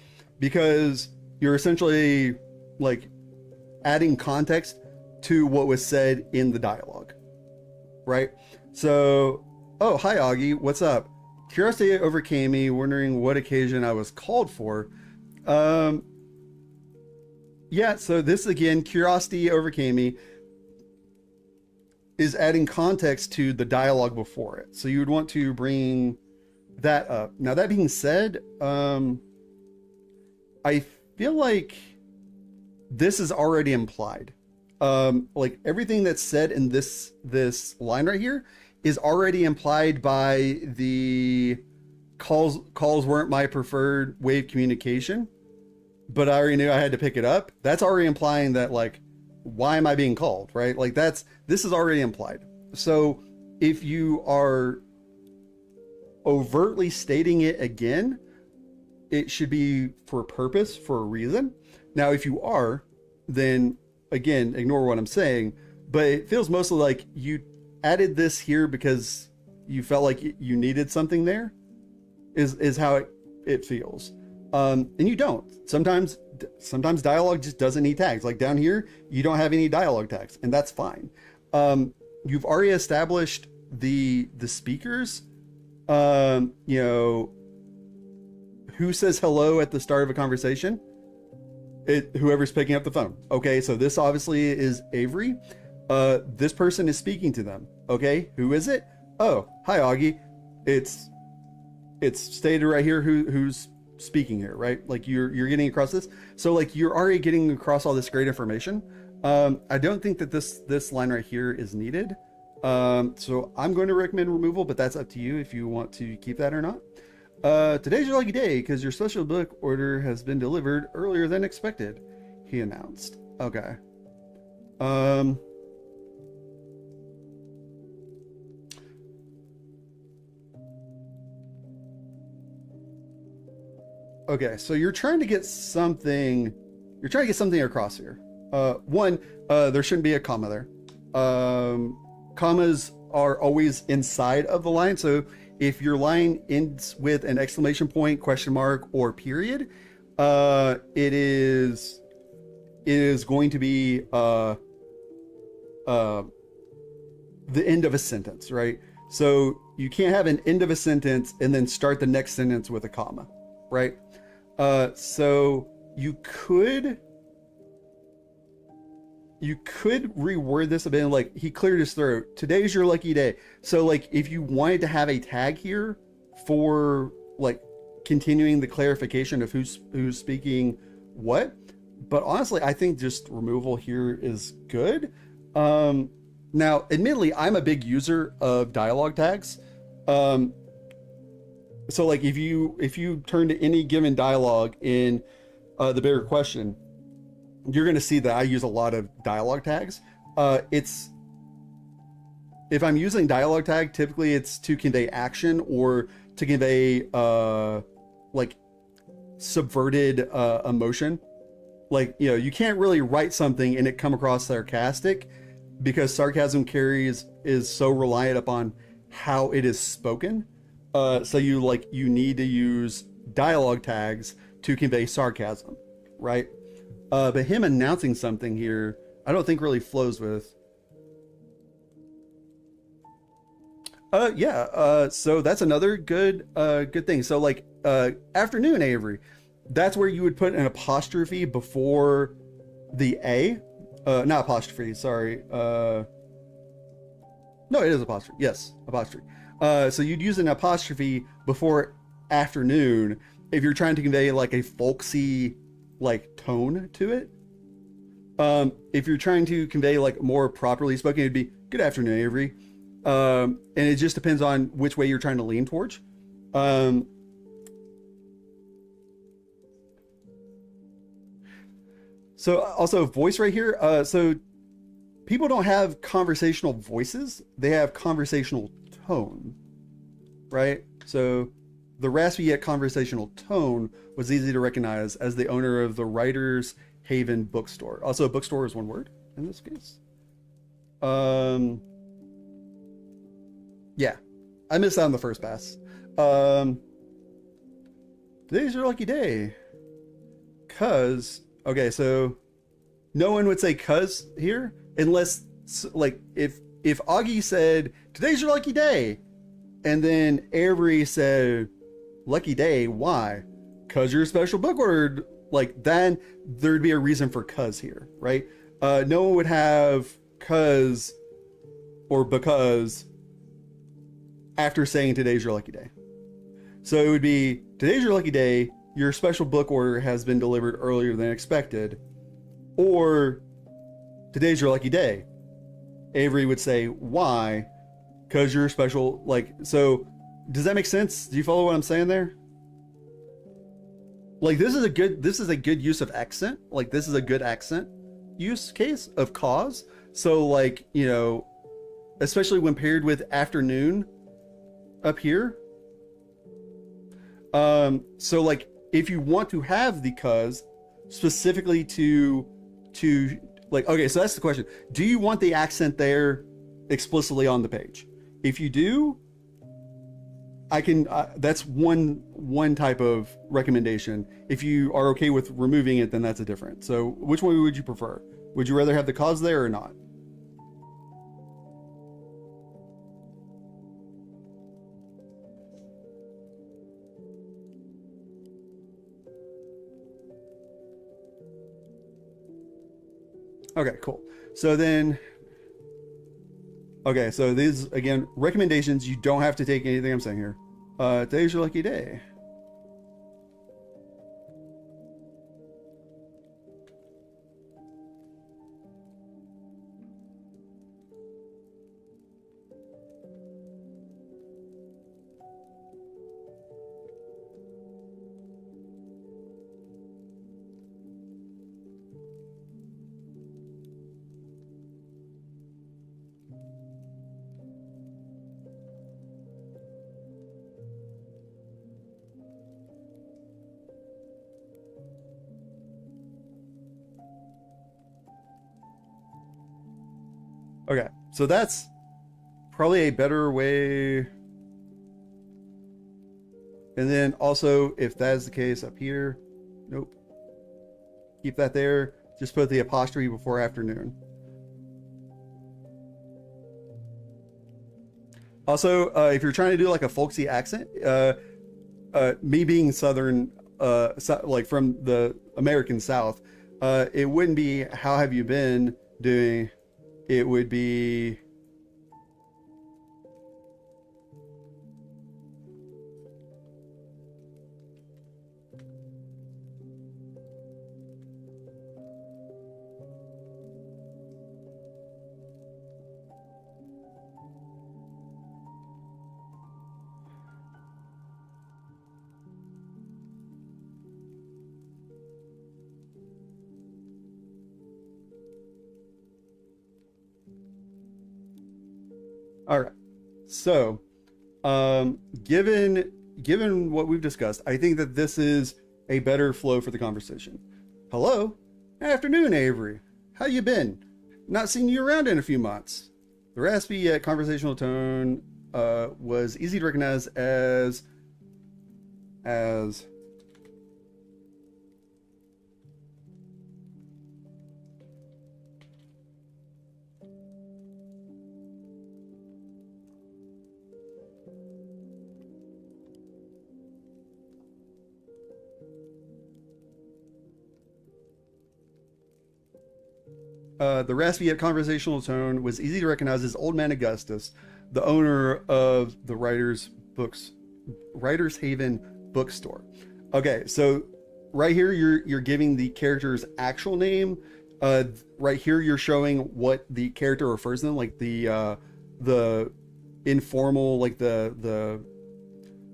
Because you're essentially like adding context to what was said in the dialogue, right? So, oh, hi, Augie, what's up? Curiosity overcame me, wondering what occasion I was called for. Yeah, so this again, curiosity overcame me, is adding context to the dialogue before it. So you would want to bring that up. Now, that being said, I feel like this is already implied. Like everything that's said in this line right here is already implied by the calls weren't my preferred way of communication, but I already knew I had to pick it up. That's already implying that, like, why am I being called, right? Like this is already implied. So if you are overtly stating it again, it should be for a purpose, for a reason. Now, if you are, then again, ignore what I'm saying, but it feels mostly like you added this here because you felt like you needed something there, is how it feels. And you don't. Sometimes dialogue just doesn't need tags. Like down here, you don't have any dialogue tags, and that's fine. You've already established the speakers. You know, who says hello at the start of a conversation? Whoever's picking up the phone. Okay, so this obviously is Avery. This person is speaking to them. Okay, who is it? Oh, hi Augie. It's stated right here who's speaking here, right? Like you're getting across this. So like you're already getting across all this great information. I don't think that this line right here is needed. So I'm going to recommend removal, but that's up to you if you want to keep that or not. Today's your lucky day because your special book order has been delivered earlier than expected, he announced. Okay. Okay, so you're trying to get something across here. One, there shouldn't be a comma there. Commas are always inside of the line, so if your line ends with an exclamation point, question mark, or period, it is going to be the end of a sentence, right? So you can't have an end of a sentence and then start the next sentence with a comma, right? So you could reword this a bit, like he cleared his throat. Today's your lucky day. So like if you wanted to have a tag here for like continuing the clarification of who's speaking what, but honestly, I think just removal here is good. Now, admittedly, I'm a big user of dialogue tags. So like if you turn to any given dialogue in the bigger question, you're going to see that I use a lot of dialogue tags. If I'm using dialogue tag, typically it's to convey action or to convey like subverted emotion. Like, you know, you can't really write something and it come across sarcastic because sarcasm is so reliant upon how it is spoken. So you need to use dialogue tags to convey sarcasm, right? But him announcing something here, I don't think really flows with. So that's another good thing. So like afternoon, Avery, that's where you would put an apostrophe before the A. Not apostrophe, sorry. No, it is apostrophe. Yes, apostrophe. So you'd use an apostrophe before afternoon if you're trying to convey like a folksy like tone to it. If you're trying to convey like more properly spoken, it'd be good afternoon, Avery. And it just depends on which way you're trying to lean towards. So also voice right here. So people don't have conversational voices. They have conversational tone, right? So the raspy yet conversational tone was easy to recognize as the owner of the Writer's Haven bookstore. Also, bookstore is one word in this case. Yeah, I missed out on the first pass. Today's your lucky day. Cause, okay, so no one would say cuz here unless like if Augie said today's your lucky day and then Avery said lucky day, why? Cause you're a special book ordered, like then there'd be a reason for cuz here, right? No one would have cuz or because after saying today's your lucky day. So it would be today's your lucky day your special book order has been delivered earlier than expected, or today's your lucky day. Avery would say, why? Because you're special. Like, so does that make sense? Do you follow what I'm saying there? Like, this is a good use of accent. Like, this is a good accent use case of cause. So, like, you know, especially when paired with afternoon up here. So like, if you want to have the cause specifically to like, okay, so that's the question. Do you want the accent there explicitly on the page? If you do, I can, that's one type of recommendation. If you are okay with removing it, then that's a different. So which one would you prefer? Would you rather have the cause there or not? Okay, cool. So then, okay, so these, again, recommendations. You don't have to take anything I'm saying here. Today's your lucky day. Okay, so that's probably a better way. And then also, if that is the case up here, nope, keep that there. Just put the apostrophe before afternoon. Also, if you're trying to do like a folksy accent, me being Southern, like from the American South, it wouldn't be "How have you been doing?" It would be all right. So, given what we've discussed, I think that this is a better flow for the conversation. Hello, afternoon, Avery. How you been? Not seen you around in a few months. The raspy yet conversational tone was easy to recognize as the raspy yet conversational tone was easy to recognize as Old Man Augustus, the owner of the Writers Haven bookstore. Okay, so right here you're giving the character's actual name. Right here you're showing what the character refers to them, like the informal, like the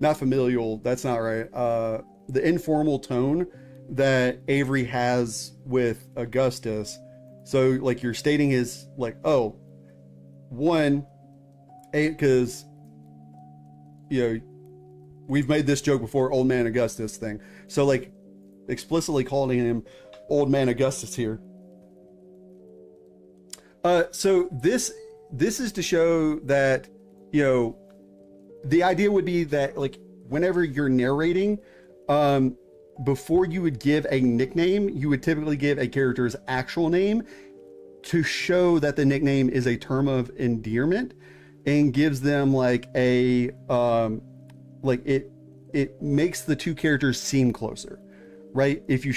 not familial. That's not right. The informal tone that Avery has with Augustus. So like you're stating his like, oh, one, because you know we've made this joke before, Old Man Augustus thing. So like explicitly calling him Old Man Augustus here. So this is to show that, you know, the idea would be that like whenever you're narrating, before you would give a nickname, you would typically give a character's actual name to show that the nickname is a term of endearment and gives them like a like it makes the two characters seem closer, right? If you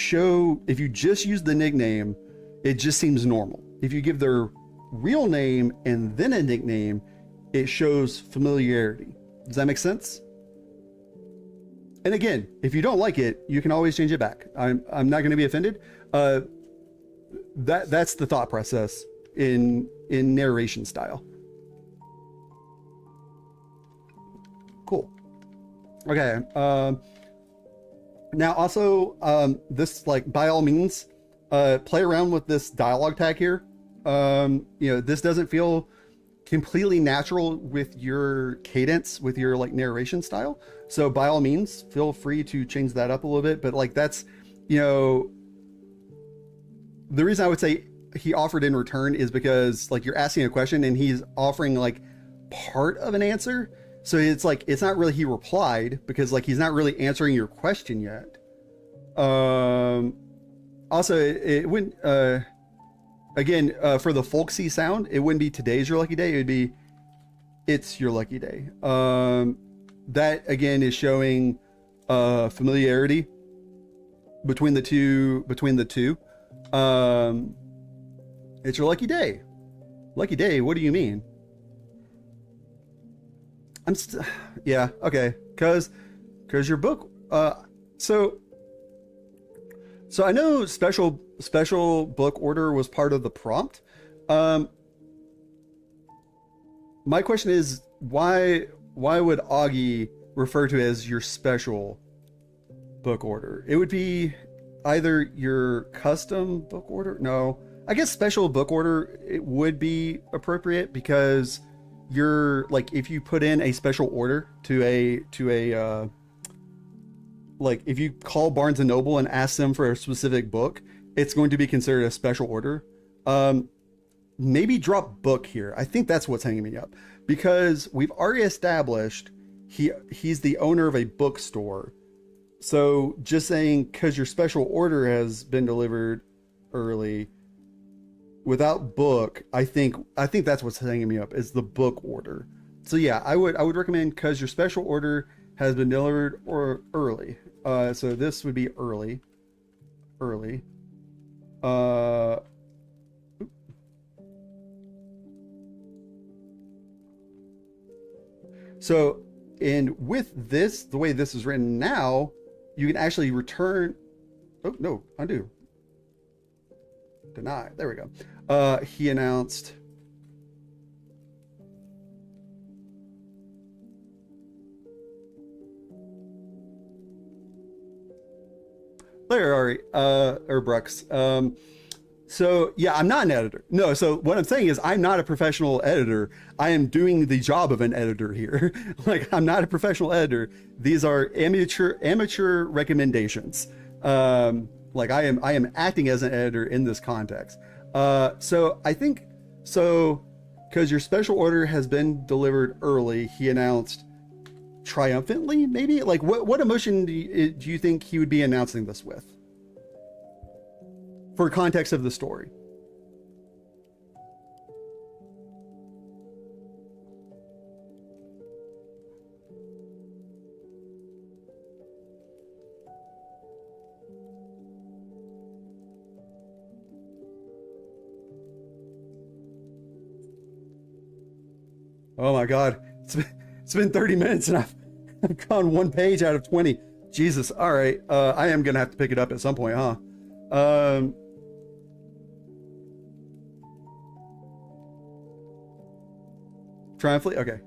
just use the nickname, it just seems normal. If you give their real name and then a nickname, it shows familiarity. Does that make sense? And again, if you don't like it, you can always change it back. I'm not going to be offended. That's the thought process in narration style. Cool. Okay. Now also, this, like, by all means, play around with this dialogue tag here. This doesn't feel completely natural with your cadence, with your, like, narration style. So by all means, feel free to change that up a little bit. But, like, that's, the reason I would say he offered in return is because, like, you're asking a question and he's offering, like, part of an answer. So it's like, it's not really he replied, because, like, he's not really answering your question yet. Also, it wouldn't, again, for the folksy sound, it wouldn't be today's your lucky day. It would be it's your lucky day. That again is showing familiarity between the two. It's your lucky day. Lucky day. What do you mean? Yeah. Okay. Cause your book. So I know special book order was part of the prompt. My question is, why would Augie refer to it as your special book order? It would be either your custom book order. No, I guess special book order, it would be appropriate, because you're, like, if you put in a special order to a like, if you call Barnes and Noble and ask them for a specific book, it's going to be considered a special order. Maybe drop book here. I think that's what's hanging me up, because we've already established he's the owner of a bookstore. So just saying, because your special order has been delivered early without book, I think that's what's hanging me up, is the book order. So yeah, I would recommend, because your special order has been delivered or early. So this would be early. So, and with this, the way this is written now, you can actually return. Oh no, undo. Deny. There we go. He announced. There are Brooks. So yeah, I'm not an editor. No, so what I'm saying is I'm not a professional editor. I am doing the job of an editor here. Like, I'm not a professional editor. These are amateur recommendations. Like, I am acting as an editor in this context. So I think, because your special order has been delivered early, he announced triumphantly, maybe? Like, what emotion do you think he would be announcing this with? For context of the story. Oh my God, it's been 30 minutes and I've gone one page out of 20. Jesus. All right. I am gonna have to pick it up at some point, huh? Triumphantly. Okay.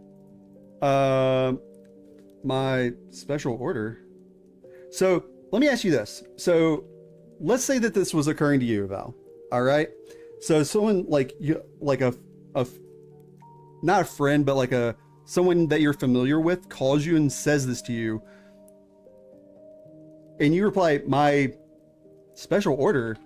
My special order. So let me ask you this. So let's say that this was occurring to you, Val. All right. So someone like you, like a not a friend, but like someone that you're familiar with calls you and says this to you, and you reply, my special order.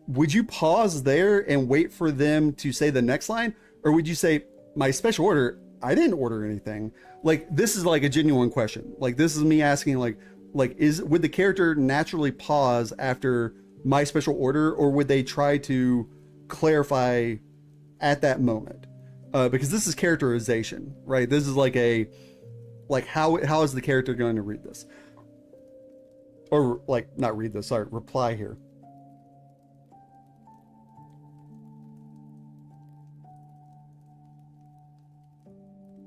Would you pause there and wait for them to say the next line? Or would you say, my special order, I didn't order anything? Like, this is like a genuine question. Like, this is me asking, like would the character naturally pause after my special order, or would they try to clarify at that moment? Because this is characterization, right? This is like how is the character going to read this? Or, like, not read this, sorry, reply here.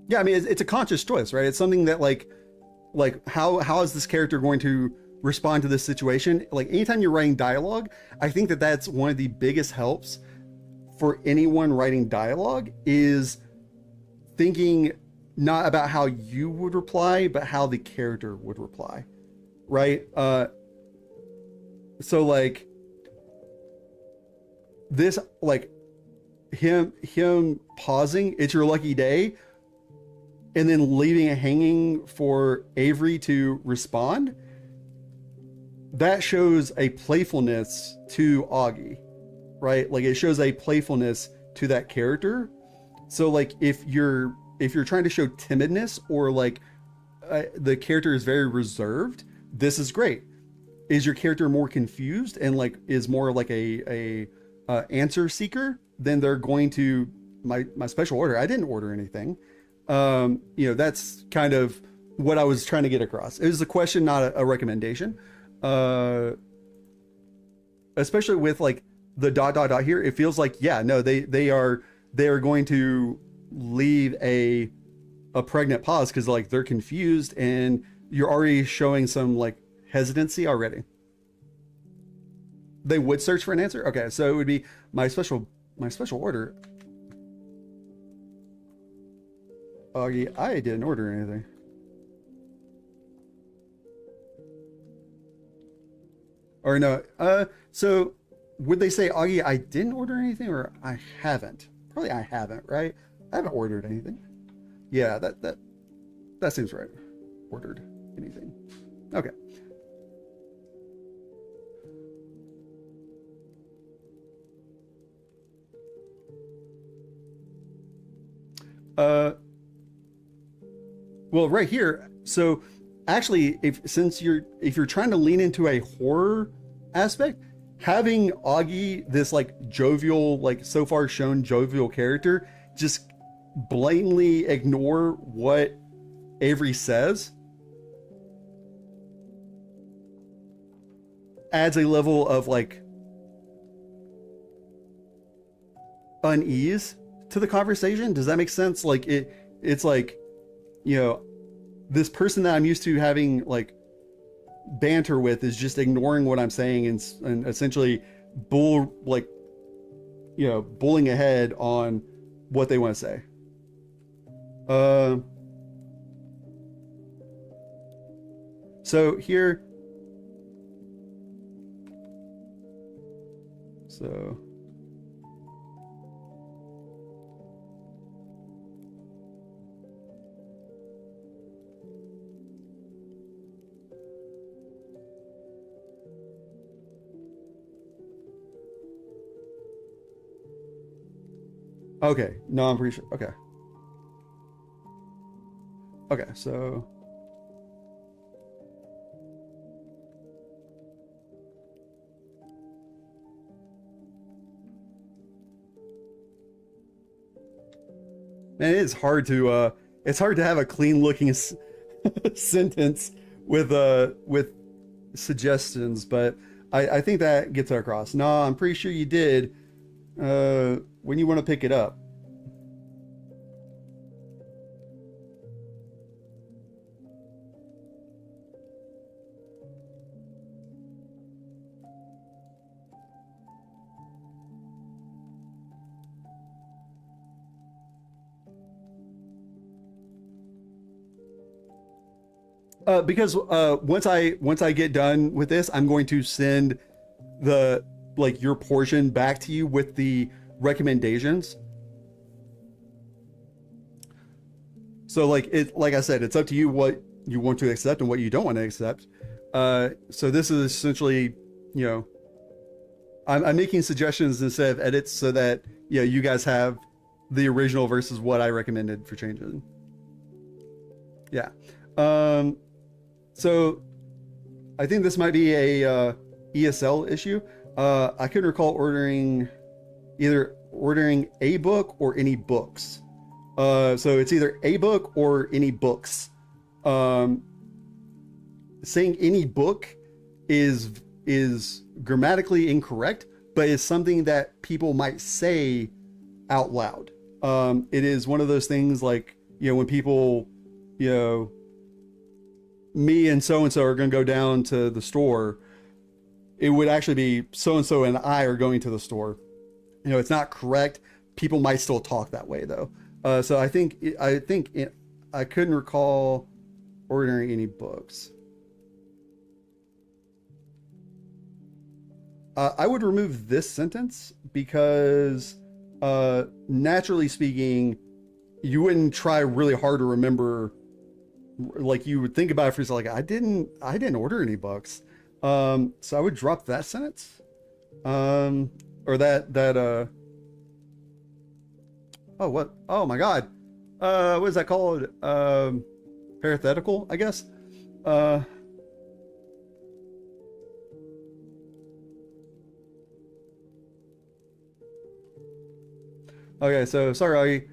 Yeah, I mean, it's a conscious choice, right? It's something that, like, like how is this character going to respond to this situation? Like anytime you're writing dialogue, I think that that's one of the biggest helps for anyone writing dialogue, is thinking not about how you would reply, but how the character would reply, right? So like this, like him pausing, "It's your lucky day," and then leaving it hanging for Avery to respond, that shows a playfulness to Augie, right? Like it shows a playfulness to that character. So like if you're trying to show timidness, or like the character is very reserved, this is great. Is your character more confused and like is more like a answer seeker, then they're going to my special order. I didn't order anything. You know, that's kind of what I was trying to get across. It was a question, not a recommendation. Especially with like the ... here, it feels like, yeah, no, they are going to leave a pregnant pause because like they're confused, and you're already showing some like hesitancy already. They would search for an answer. Okay, so it would be my special order. Augie, I didn't order anything. Or no, so would they say, Augie, I didn't order anything, or I haven't? Probably I haven't, right? I haven't ordered anything. Yeah, that seems right. Ordered anything. Okay. Well, right here, so actually, if you're trying to lean into a horror aspect, having Augie, this like jovial, like so far shown jovial character, just blatantly ignore what Avery says, adds a level of like unease to the conversation. Does that make sense? Like it's like, you know, this person that I'm used to having like banter with is just ignoring what I'm saying and essentially bullying ahead on what they want to say. So here, so okay, no, I'm pretty sure. Okay, so man, it's hard to have a clean looking sentence with suggestions, but I think that gets across. No, I'm pretty sure you did when you want to pick it up. Because once I get done with this, I'm going to send your portion back to you with the recommendations. So like I said, it's up to you what you want to accept and what you don't want to accept. So this is essentially, you know, I'm making suggestions instead of edits so that, you know, you guys have the original versus what I recommended for changing. Yeah. So I think this might be a ESL issue. I couldn't recall either ordering a book or any books. So it's either a book or any books. Saying any book is grammatically incorrect, but is something that people might say out loud. It is one of those things like, you know, when people, you know, me and so are going to go down to the store, it would actually be so and I are going to the store. You know, it's not correct. People might still talk that way though. So I couldn't recall ordering any books. I would remove this sentence because, naturally speaking, you wouldn't try really hard to remember. Like you would think about it for yourself, like I didn't order any books. So I would drop that sentence, or that. Oh, what? Oh my God. What is that called? Parenthetical, I guess. Okay, so sorry,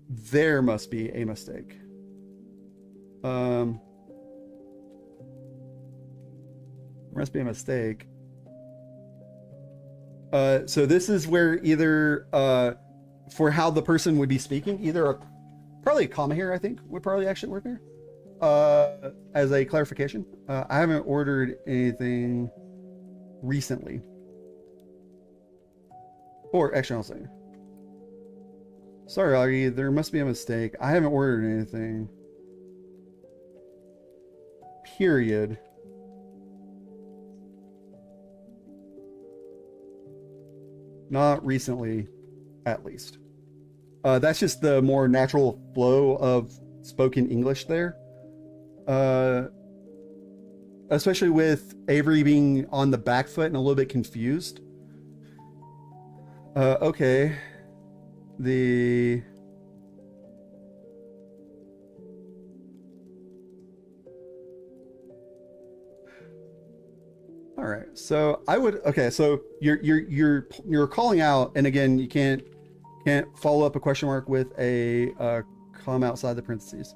there must be a mistake. There must be a mistake. So this is where either for how the person would be speaking, either probably a comma here, I think, would probably actually work there. As a clarification, I haven't ordered anything recently. Or actually, I'll say, sorry, Augie, there must be a mistake. I haven't ordered anything. Period. Not recently, at least. That's just the more natural flow of spoken English there. Especially with Avery being on the back foot and a little bit confused. Okay. All right. So I would, okay, so you're calling out, and again, you can't follow up a question mark with a comma outside the parentheses.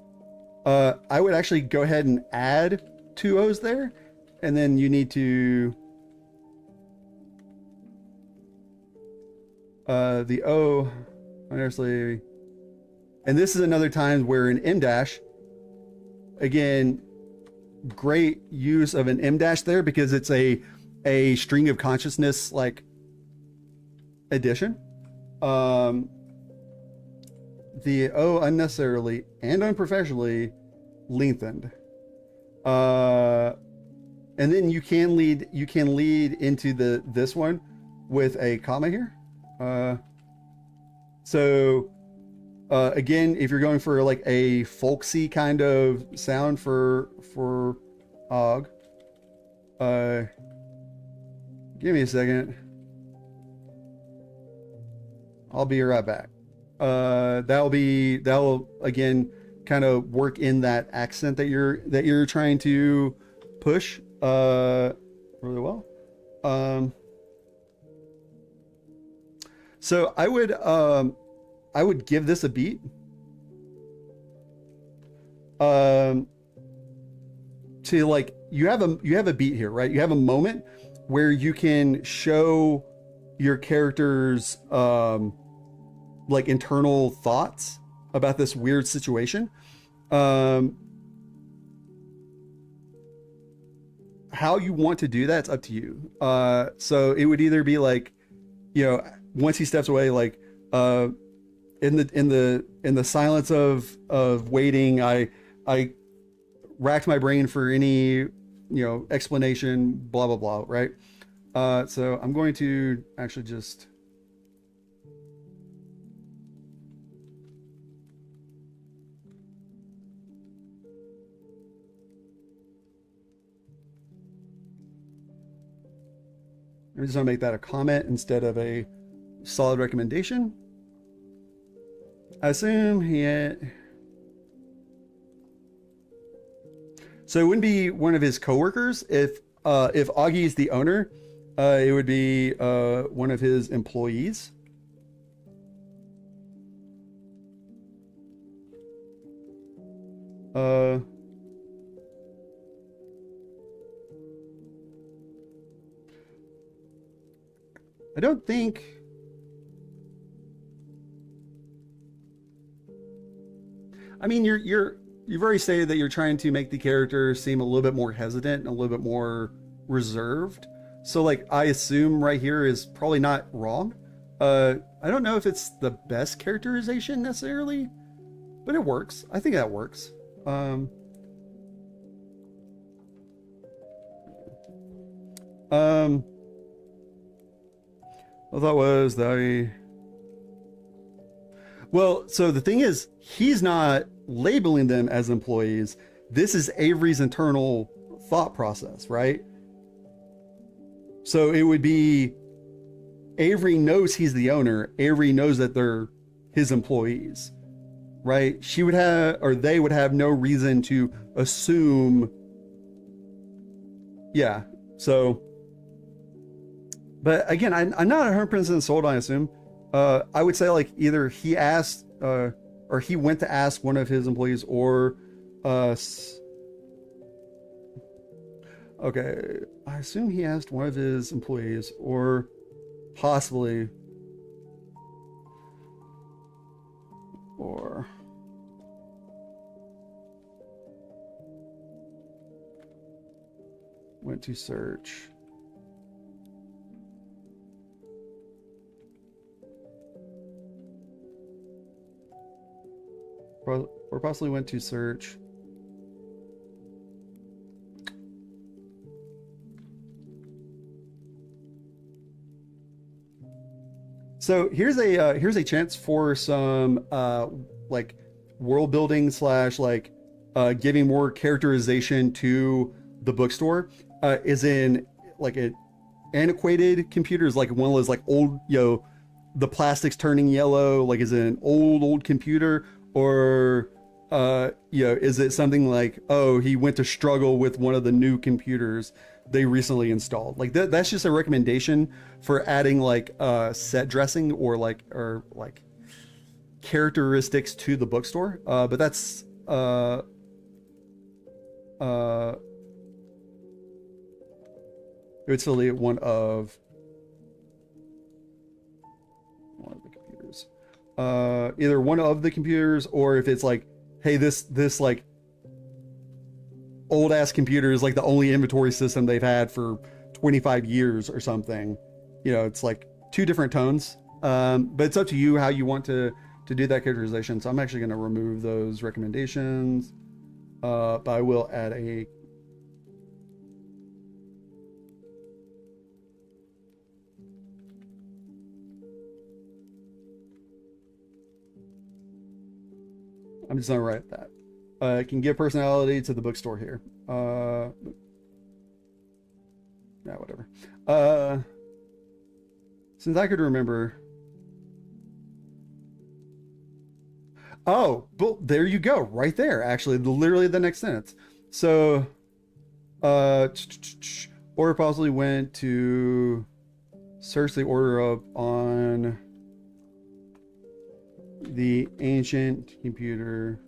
I would actually go ahead and add 2 O's there, and then you need to the O, honestly, and this is another time where an M dash, again, great use of an M dash there because it's a string of consciousness like addition. The O unnecessarily and unprofessionally lengthened. And then you can lead into this one with a comma here. Again, if you're going for like a folksy kind of sound for Og, give me a second. I'll be right back. That'll again kind of work in that accent that you're trying to push really well. So I would give this a beat. To like you have a beat here, right? You have a moment where you can show your character's like internal thoughts about this weird situation. How you want to do that's up to you. So it would either be like, you know, once he steps away, like in the silence of waiting, I racked my brain for any, you know, explanation, blah blah blah, right? So I'm going to actually just I'm just gonna make that a comment instead of a solid recommendation. I assume he had... So it wouldn't be one of his coworkers. If Augie is the owner, it would be one of his employees. I don't think... I mean, you're you've already stated that you're trying to make the character seem a little bit more hesitant and a little bit more reserved. So like I assume right here is probably not wrong. I don't know if it's the best characterization necessarily, but it works. I think that works. Um, um, I thought was that well, so the thing is, he's not labeling them as employees. This is Avery's internal thought process, right? So it would be Avery knows he's the owner. Avery knows that they're his employees, right? She would have, or they would have no reason to assume. Yeah. So, but again, I'm not 100% sold on assume. I would say like either he asked, or he went to ask one of his employees, or, okay, I assume he asked one of his employees, or possibly, or went to search. Or possibly went to search. So here's a chance for some like world building slash like giving more characterization to the bookstore. Is in like an antiquated computers, like one of those like old, the plastic's turning yellow, like is it an old computer, or is it something like, oh, he went to struggle with one of the new computers they recently installed? Like that's just a recommendation for adding like set dressing or like characteristics to the bookstore. But that's it would still be one of the computers. Either one of the computers, or if it's like, hey, this like old ass computer is like the only inventory system they've had for 25 years or something. It's like two different tones. But it's up to you how you want to do that characterization. So I'm actually going to remove those recommendations. But I will add a I'm just gonna write that. It can give personality to the bookstore here. Yeah, whatever. Since I could remember. Oh, but there you go, right there. Actually, literally the next sentence. So, or possibly went to search the order up on the ancient computer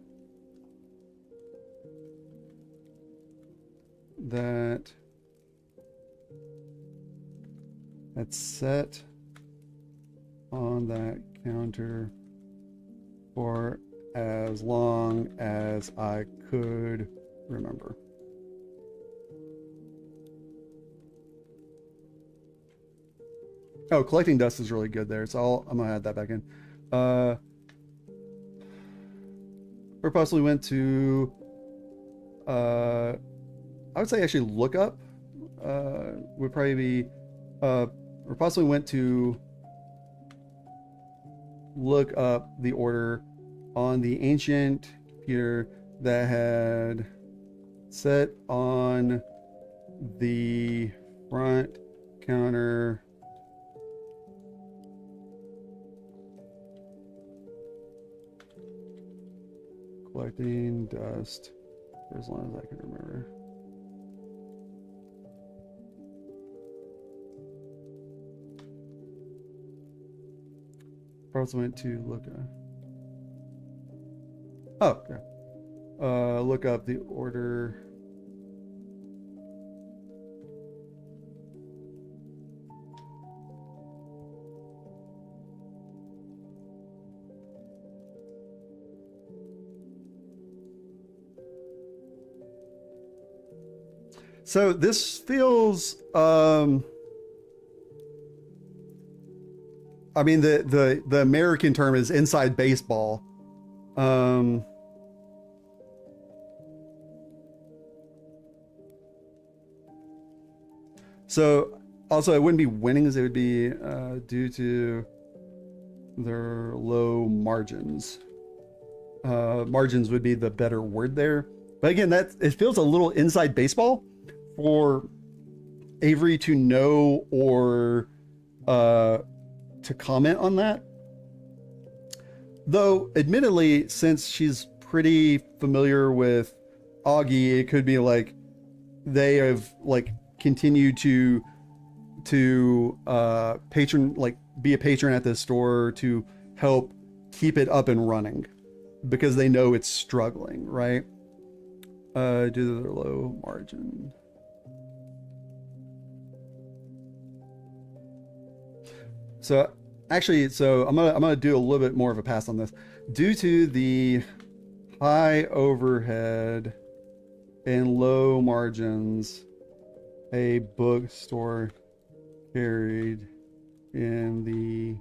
that had set on that counter for as long as I could remember. Oh, collecting dust is really good there, so I'm gonna add that back in. Or possibly went to I would say actually look up would probably be or possibly went to look up the order on the ancient computer that had set on the front counter collecting dust for as long as I can remember. Also went to look look up the order So this feels, I mean, the American term is inside baseball. So also it wouldn't be winnings, it would be due to their low margins. Margins would be the better word there. But again, that it feels a little inside baseball for Avery to know or to comment on that. Though, admittedly, since she's pretty familiar with Augie, it could be like they have like continued to patron, like be a patron at this store to help keep it up and running because they know it's struggling, right? Due to their low margin. So actually, so I'm gonna do a little bit more of a pass on this. Due to the high overhead and low margins, a bookstore carried in the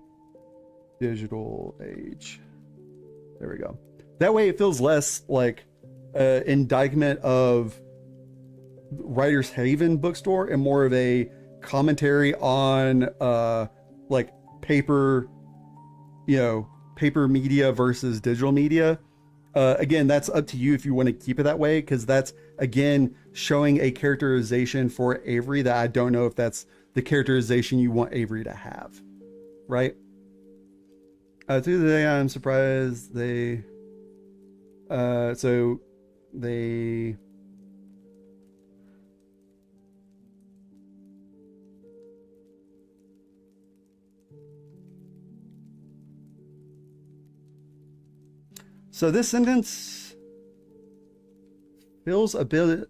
digital age. There we go. That way it feels less like indictment of Writer's Haven bookstore and more of a commentary on like paper, you know, paper media versus digital media. Again, that's up to you if you want to keep it that way, because that's again showing a characterization for Avery that I don't know if that's the characterization you want Avery to have, right? Today I'm surprised they so they so this sentence feels a bit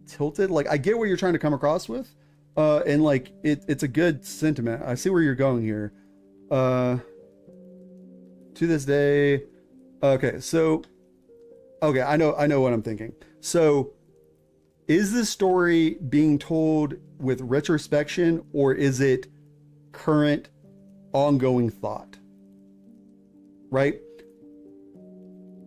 tilted. Like I get what you're trying to come across with, and like it's a good sentiment. I see where you're going here. To this day, okay, so okay, I know what I'm thinking. So is this story being told with retrospection, or is it current ongoing thought? Right?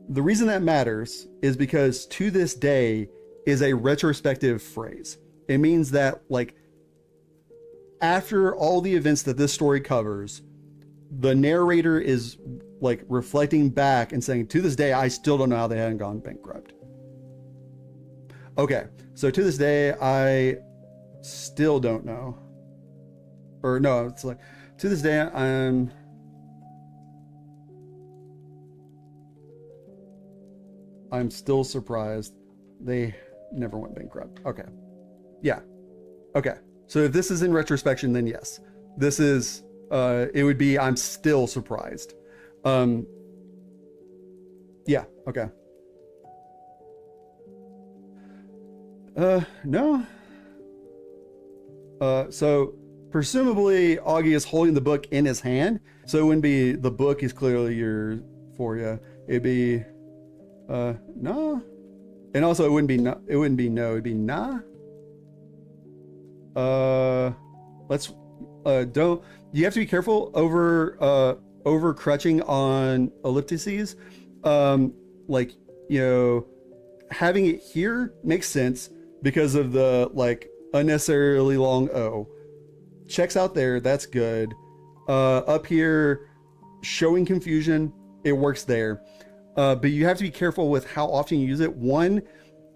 The reason that matters is because to this day is a retrospective phrase. It means that like after all the events that this story covers, the narrator is like reflecting back and saying, to this day, I still don't know how they hadn't gone bankrupt. Okay, so to this day, I still don't know. Or no, it's like, to this day, I'm still surprised they never went bankrupt. Okay. Yeah. Okay. So if this is in retrospection, then yes. This is, it would be, I'm still surprised. Yeah. Okay. No. So presumably Augie is holding the book in his hand. So it wouldn't be, the book is clearly yours for you. It'd be, no. And also it wouldn't be no, it'd be nah. Let's, don't, you have to be careful over crutching on elliptices. Like, you know, having it here makes sense because of the like unnecessarily long O. Checks out there, that's good. Up here, showing confusion, it works there. But you have to be careful with how often you use it. One,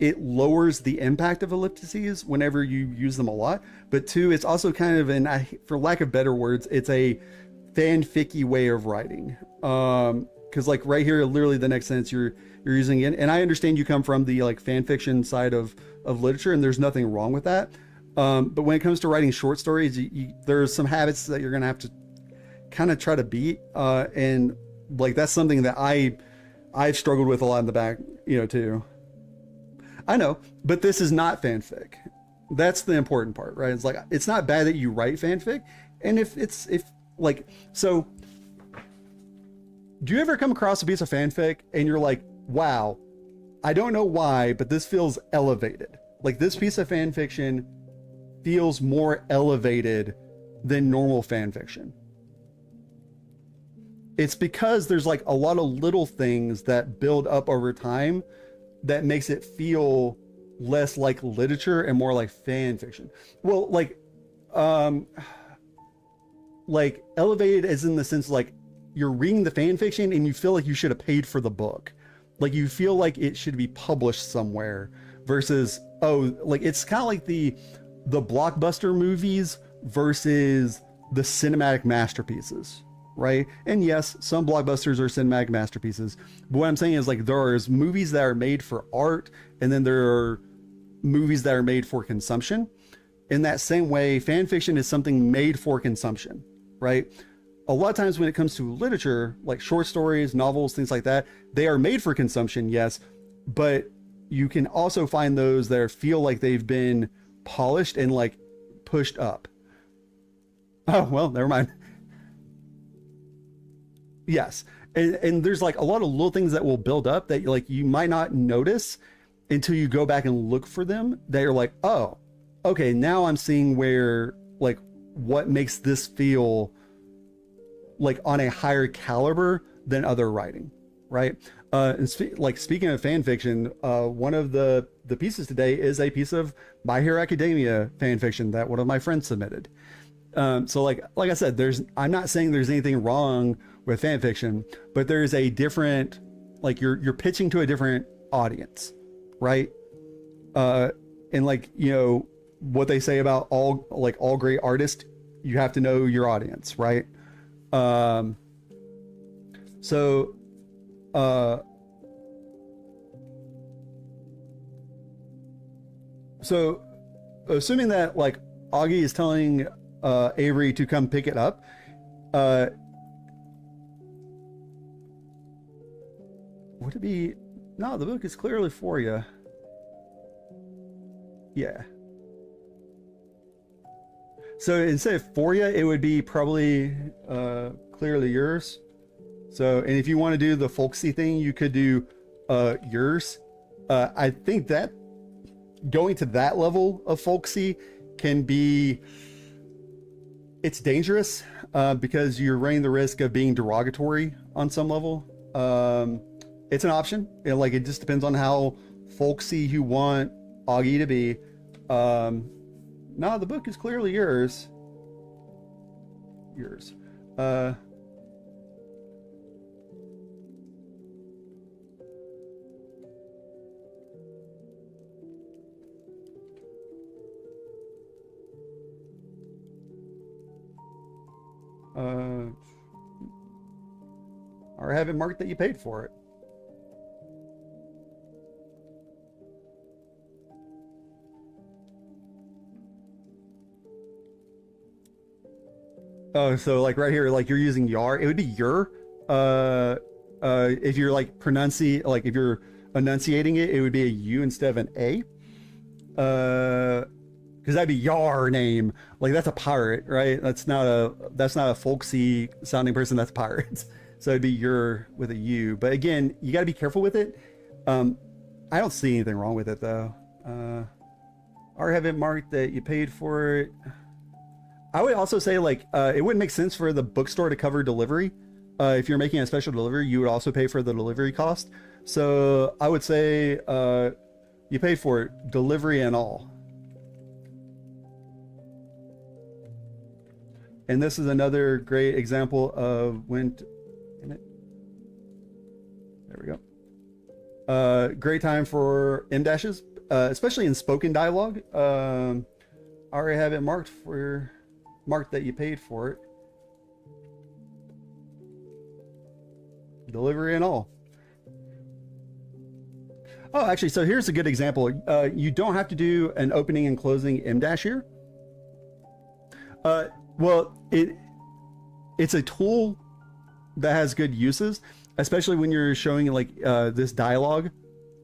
it lowers the impact of elliptices whenever you use them a lot. But two, it's also kind of an, for lack of better words, it's a fanficky way of writing. Because like right here, literally the next sentence you're using it. And I understand you come from the like fan fiction side of literature, and there's nothing wrong with that. But when it comes to writing short stories, there's some habits that you're gonna have to kind of try to beat. And like that's something that I've struggled with a lot in the back, you know, too. I know, but this is not fanfic. That's the important part, right? It's like, it's not bad that you write fanfic. And if like, so do you ever come across a piece of fanfic and you're like, wow, I don't know why, but this feels elevated. Like this piece of fan fiction feels more elevated than normal fan fiction. It's because there's like a lot of little things that build up over time that makes it feel less like literature and more like fan fiction. Well, like elevated as in the sense like you're reading the fan fiction and you feel like you should have paid for the book. Like you feel like it should be published somewhere versus, oh, like it's kind of like the blockbuster movies versus the cinematic masterpieces, right? And yes, some blockbusters are cinematic masterpieces, but what I'm saying is like there's movies that are made for art and then there are movies that are made for consumption. In that same way, fan fiction is something made for consumption, right? A lot of times when it comes to literature, like short stories, novels, things like that, they are made for consumption, yes, but you can also find those that feel like they've been polished and like pushed up. Oh, well, never mind. Yes. And there's like a lot of little things that will build up that like you might not notice until you go back and look for them, that you're like, oh, okay, now I'm seeing where like what makes this feel like on a higher caliber than other writing, right? And speaking of fan fiction, one of the pieces today is a piece of My Hero Academia fan fiction that one of my friends submitted. So like I said, I'm not saying there's anything wrong with fan fiction, but there's a different, like you're pitching to a different audience, right? And like, you know, what they say about all great artists, you have to know your audience, right? So assuming that like Augie is telling Avery to come pick it up, would it be, no, the book is clearly for you. Yeah. So instead of for you, it would be probably clearly yours. So, and if you want to do the folksy thing, you could do yours. I think that going to that level of folksy can be, it's dangerous because you're running the risk of being derogatory on some level. It's an option. You know, like it just depends on how folksy you want Augie to be. No, the book is clearly yours. Yours. Or have it marked that you paid for it. Oh, so like right here, like you're using yar, it would be your. If you're like if you're enunciating it, it would be a U instead of an A. Because that'd be your name. Like that's a pirate, right? That's not a folksy sounding person. That's pirates. So it'd be your with a U. But again, you got to be careful with it. I don't see anything wrong with it though. Or have it marked that you paid for it. I would also say like it wouldn't make sense for the bookstore to cover delivery. If you're making a special delivery, you would also pay for the delivery cost. So I would say you paid for it, delivery and all. And this is another great example of when, there we go. Great time for M dashes, especially in spoken dialogue. I already have it marked that you paid for it. Delivery and all. Oh, actually, so here's a good example. You don't have to do an opening and closing M dash here. Well, it's a tool that has good uses, especially when you're showing like this dialogue,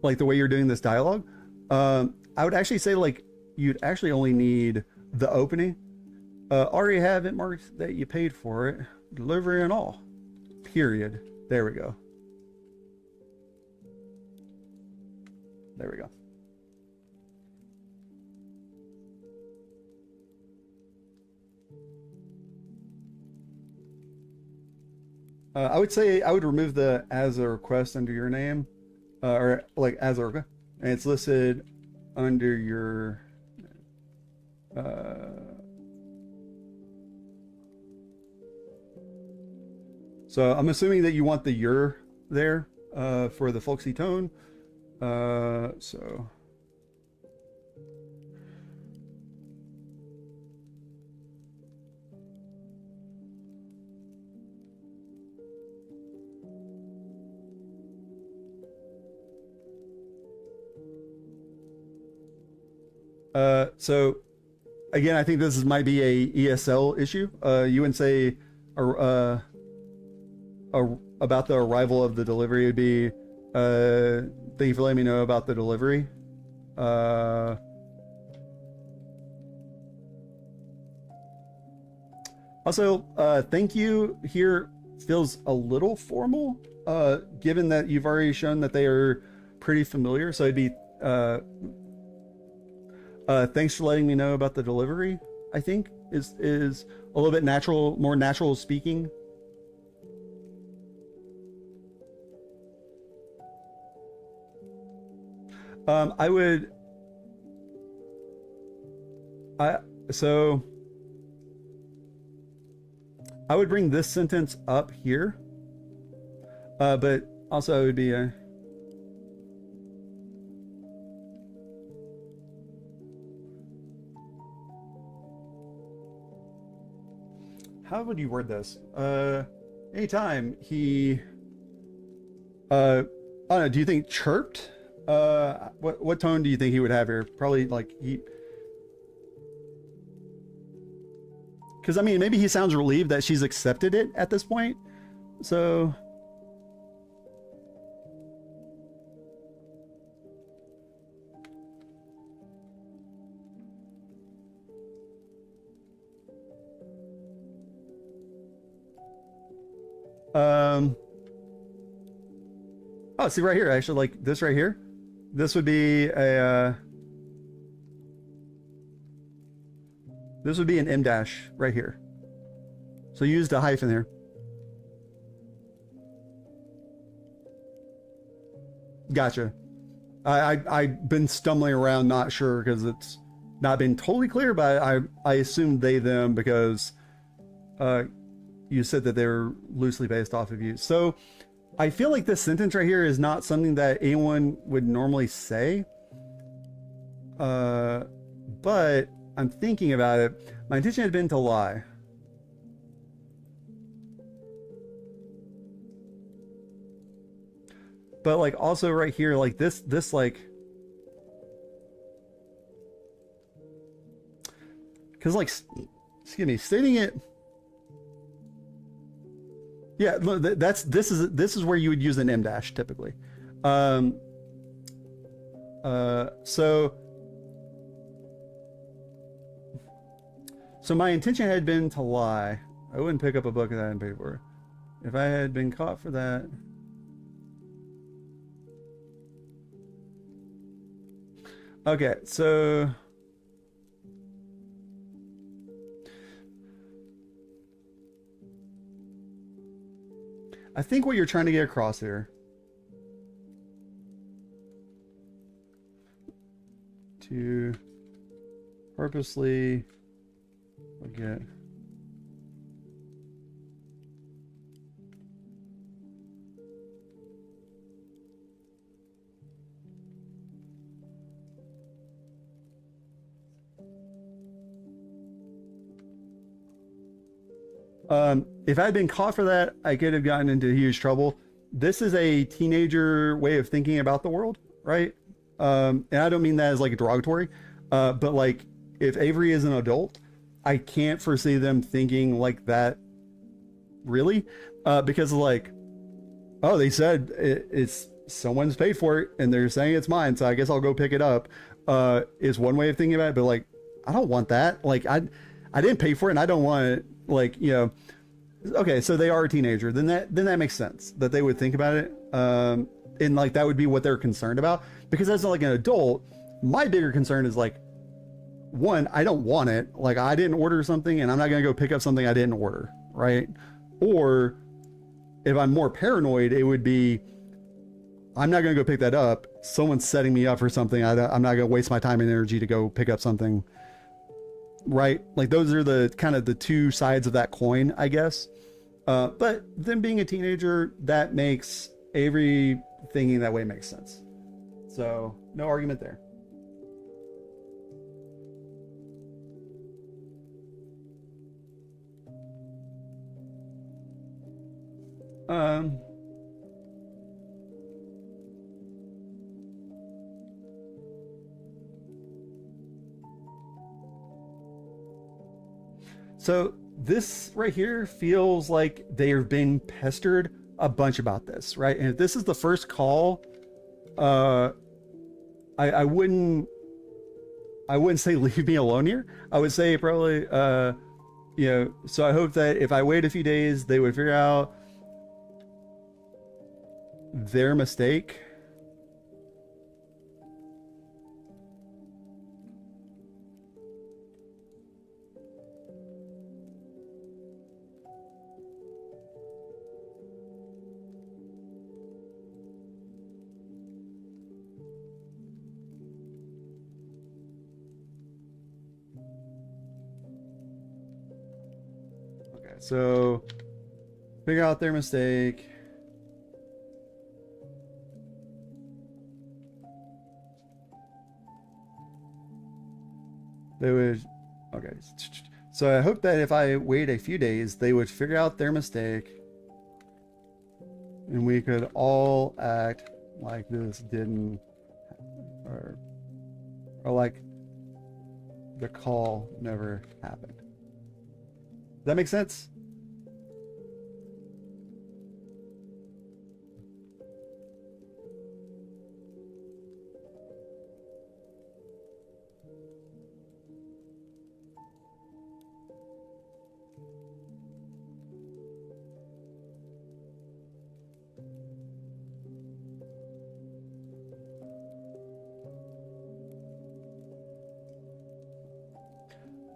like the way you're doing this dialogue. I would actually say like you'd actually only need the opening. Already have it marked that you paid for it, delivery and all. Period. There we go. There we go. I would say I would remove the as a request under your name, or like as a request, and it's listed under your. Uh, so I'm assuming that you want the your there for the folksy tone. So. So again, I think might be a ESL issue. You wouldn't say about the arrival of the delivery. It would be thank you for letting me know about the delivery. Also, thank you here feels a little formal, given that you've already shown that they are pretty familiar. So it'd be thanks for letting me know about the delivery. I think is a little bit natural, more natural speaking. I would. So I would bring this sentence up here, but also it would be a. How would you word this? Anytime he, I don't know. Do you think chirped? What tone do you think he would have here? Probably like he. Because I mean, maybe he sounds relieved that she's accepted it at this point. So. Oh, see right here, actually, like this right here. This would be a. This would be an M dash right here. So you used a hyphen there. Gotcha. I've been stumbling around, not sure because it's not been totally clear, but I assumed they them because you said that they're loosely based off of you. So I feel like this sentence right here is not something that anyone would normally say. But I'm thinking about it. My intention had been to lie. But like also right here, like this like, because like, excuse me, stating it. Yeah, this is where you would use an M dash typically. So my intention had been to lie. I wouldn't pick up a book that I hadn't paid for. If I had been caught for that. Okay, so I think what you're trying to get across here to purposely forget. If I had been caught for that, I could have gotten into huge trouble. This is a teenager way of thinking about the world, right? And I don't mean that as like a derogatory, but like if Avery is an adult, I can't foresee them thinking like that, really, because like, oh, they said it's someone's paid for it and they're saying it's mine, so I guess I'll go pick it up. Is one way of thinking about it, but like, I don't want that. Like, I didn't pay for it, and I don't want it. Like, you know, okay, so they are a teenager. Then that makes sense that they would think about it, and like that would be what they're concerned about. Because as like an adult, my bigger concern is like, one, I don't want it. Like, I didn't order something, and I'm not gonna go pick up something I didn't order, right? Or if I'm more paranoid, it would be, I'm not going to go pick that up. Someone's setting me up for something. I'm not going to waste my time and energy to go pick up something. Right? Like those are the kind of the two sides of that coin, I guess. But then being a teenager, that makes Avery thinking that way makes sense. So no argument there. So this right here feels like they are being pestered a bunch about this, right? And if this is the first call, I wouldn't say leave me alone here. I would say probably, so I hope that if I wait a few days, they would figure out their mistake. Okay, so figure out their mistake. They would, okay. So I hope that if I wait a few days, they would figure out their mistake and we could all act like this didn't, or like the call never happened. Does that make sense?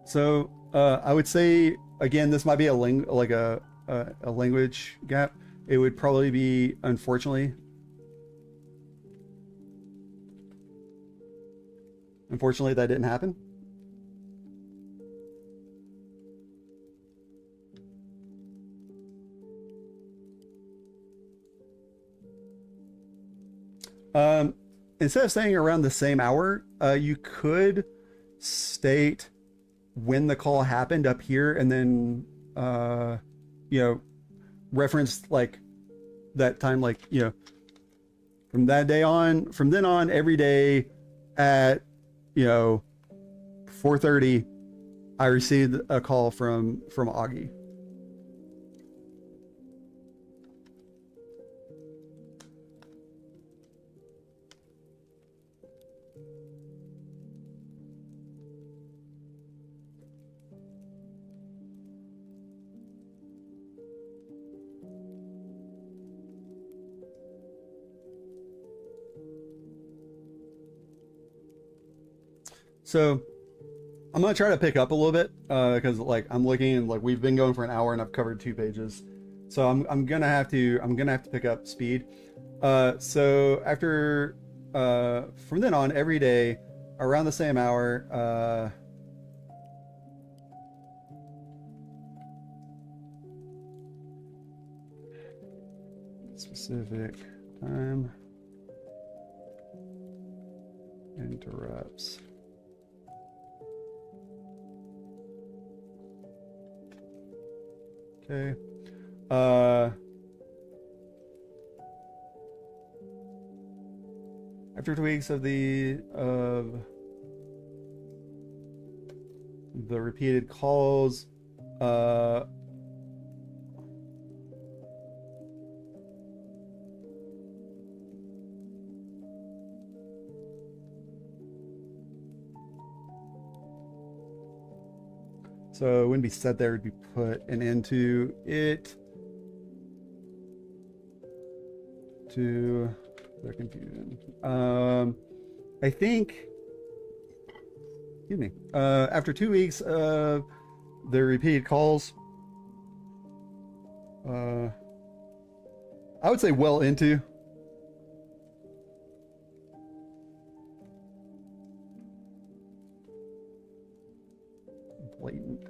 So I would say again, this might be a language gap. It would probably be unfortunately. Unfortunately, that didn't happen. Instead of saying around the same hour, you could state when the call happened up here and then reference like that time, like from that day on, from then on, every day at 4:30 I received a call from Augie. So I'm gonna try to pick up a little bit because like I'm looking and like we've been going for an hour and I've covered 2 pages, so I'm gonna have to pick up speed. So after from then on, every day around the same hour, specific time interrupts. Okay. After 2 weeks of the repeated calls, so it wouldn't be said there, would be put an end to it to the confusion. I think, excuse me, after 2 weeks of the repeated calls, I would say well into. Blatant.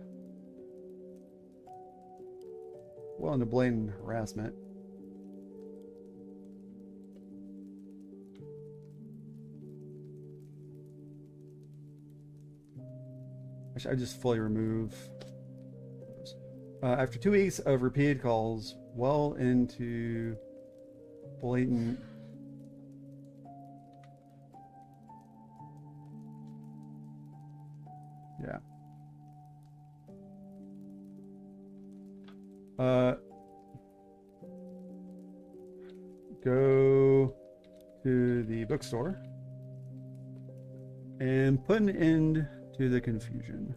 Well into blatant harassment. Actually, I just fully remove. After 2 weeks of repeated calls, well into blatant. Yeah. Go to the bookstore and put an end to the confusion.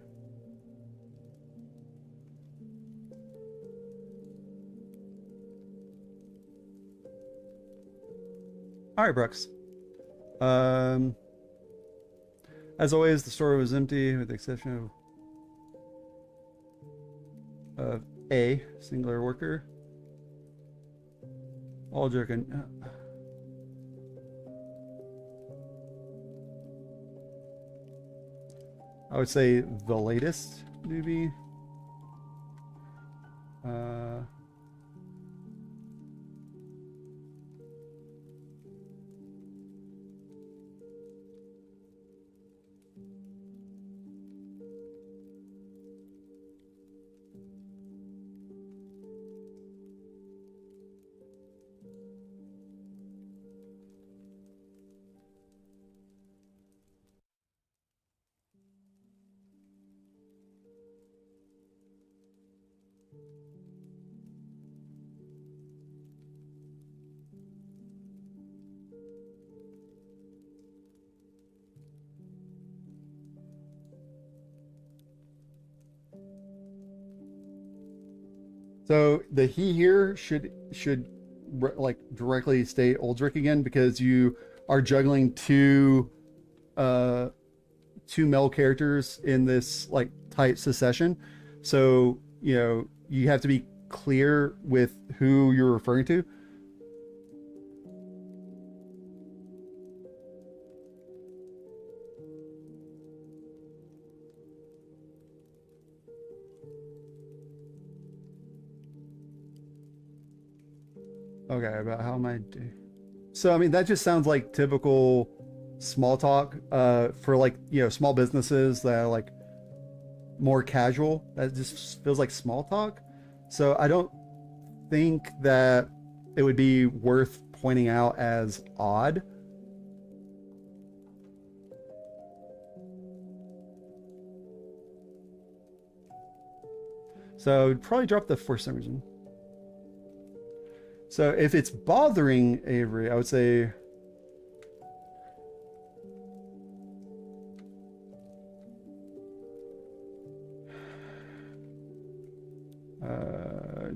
All right, Brooks. As always, the store was empty with the exception of a singular worker. All joking. I would say the latest newbie. So the he here should like directly state Uldrick again because you are juggling uh two male characters in this like tight succession. So, you know, you have to be clear with who you're referring to. Okay, about how am I doing? So, I mean, that just sounds like typical small talk for like, you know, small businesses that are like more casual. That just feels like small talk. So I don't think that it would be worth pointing out as odd. So I'd probably drop the for some reason. So if it's bothering Avery, I would say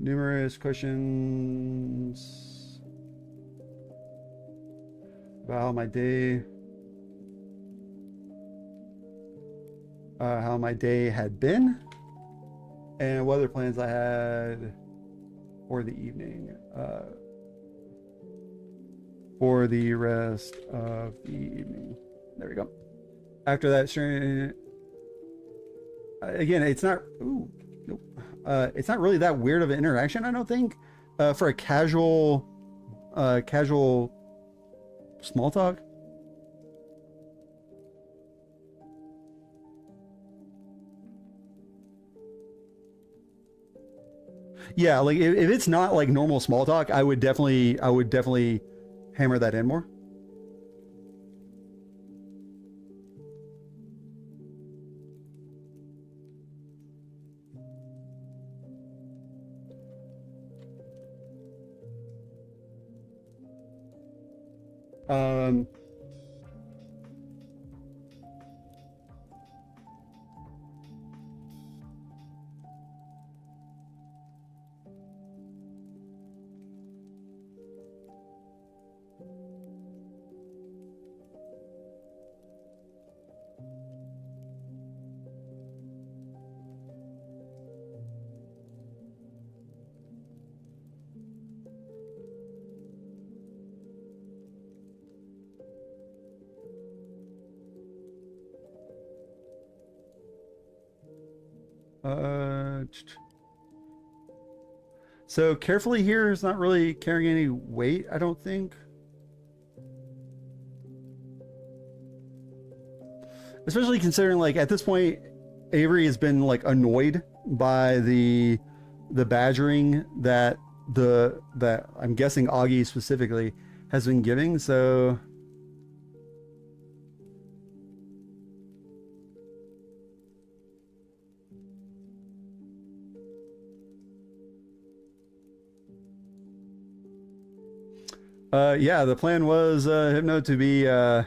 numerous questions about how my day had been, and what other plans I had for the evening, for the rest of the evening. There we go. After that, sharing again, it's not. Ooh, nope. It's not really that weird of an interaction, I don't think, for a casual small talk. Yeah, like if it's not like normal small talk, I would definitely hammer that in more. Um, Uh, so carefully here is not really carrying any weight, I don't think. Especially considering, like, at this point, Avery has been like annoyed by the badgering that I'm guessing Augie specifically has been giving. So yeah, the plan was Hypno to be an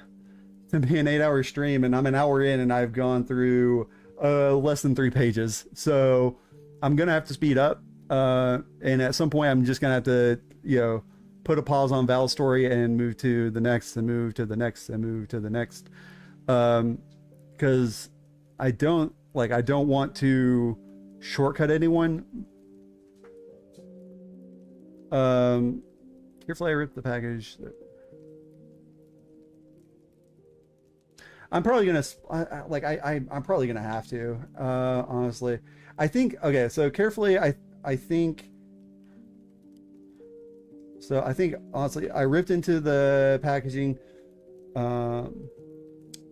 8-hour stream, and I'm an hour in and I've gone through less than 3 pages. So I'm gonna have to speed up, and at some point I'm just gonna have to, you know, put a pause on Val's story and move to the next and move to the next and move to the next, because I don't want to shortcut anyone. Carefully I rip the package. I'm probably gonna I'm probably gonna have to, honestly. I think, okay, so carefully I think honestly I ripped into the packaging,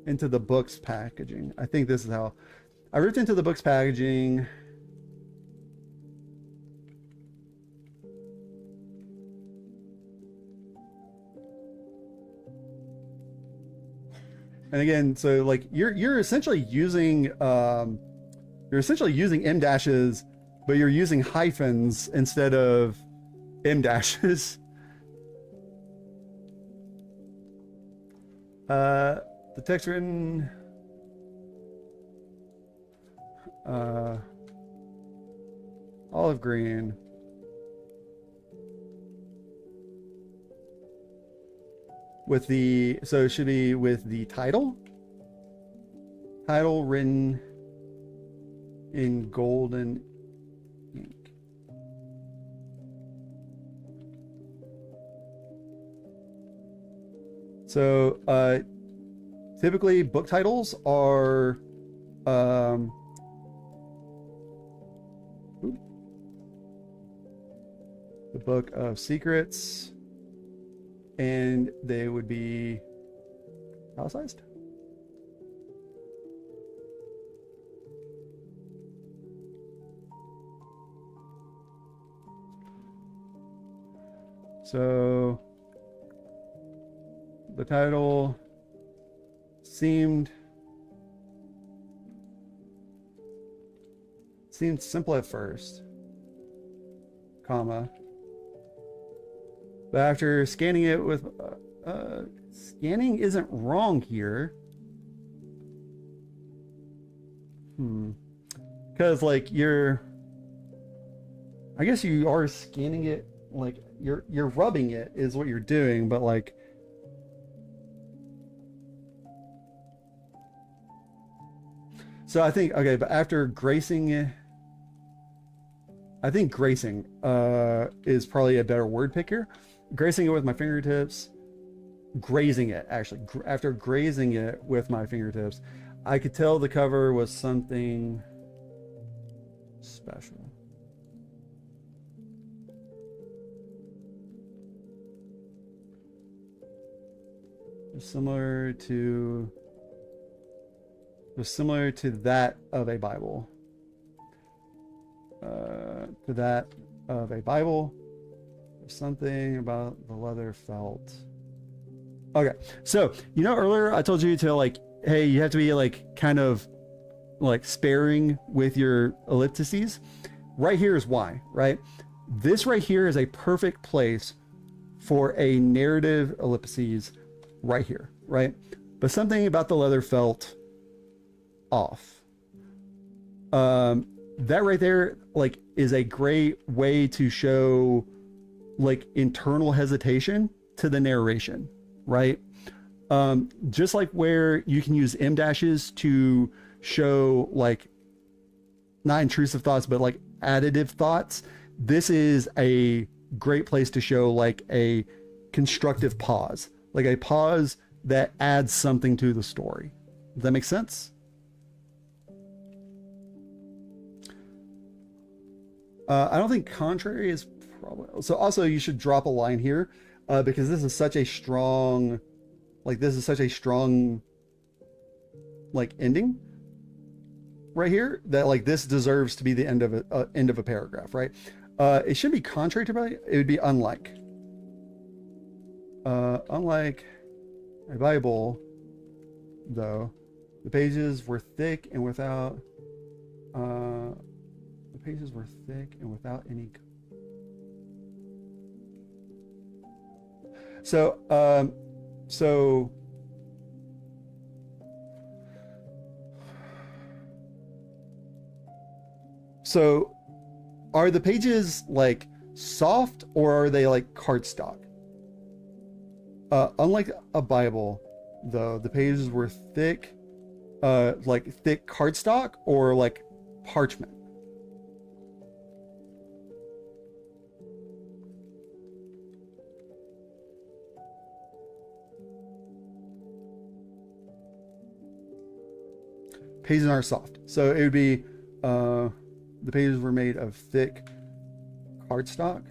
into the book's packaging. I think this is how I ripped into the book's packaging. And again, so like you're essentially using M dashes, but you're using hyphens instead of M dashes. The text written, olive green. With the, so it should be with the title written in golden ink. So typically book titles are the Book of Secrets, and they would be italicized. So the title seemed simple at first, comma, but after scanning it with scanning isn't wrong here, because like I guess you are scanning it, like you're rubbing it is what you're doing, but like so I think, okay, but after gracing it, I think gracing is probably a better word pick here. Gracing it with my fingertips, grazing it actually, after grazing it with my fingertips, I could tell the cover was something special. Similar to that of a Bible. To that of a Bible. There's something about the leather felt. Okay, so you know earlier I told you to like, hey, you have to be like kind of like sparing with your elliptices. Right here is why, right? This right here is a perfect place for a narrative ellipses right here, right? But something about the leather felt off. That right there, like, is a great way to show like internal hesitation to the narration, right? Just like where you can use M dashes to show like not intrusive thoughts, but like additive thoughts. This is a great place to show like a constructive pause, like a pause that adds something to the story. Does that make sense? I don't think contrary is probably so. Also, you should drop a line here because this is such a strong, this is such a strong ending right here that this deserves to be the end of a paragraph, right? It shouldn't be contrary to, it would be unlike. Unlike a Bible, though, the pages were thick and without. The pages were thick and without any. So, so. So, are the pages soft or are they cardstock? Unlike a Bible, though, the pages were thick, thick cardstock or parchment. Pages are soft, so it would be the pages were made of thick cardstock.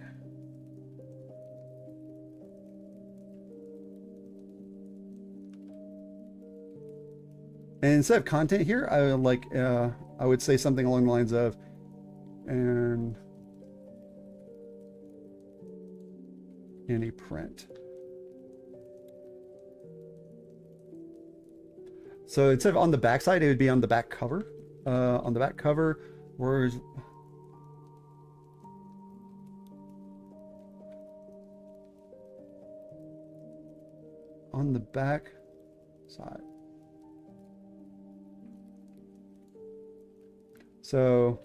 And instead of content here, I would say something along the lines of, and any print. So instead of on the back side, it would be on the back cover. On the back cover, whereas on the back side. So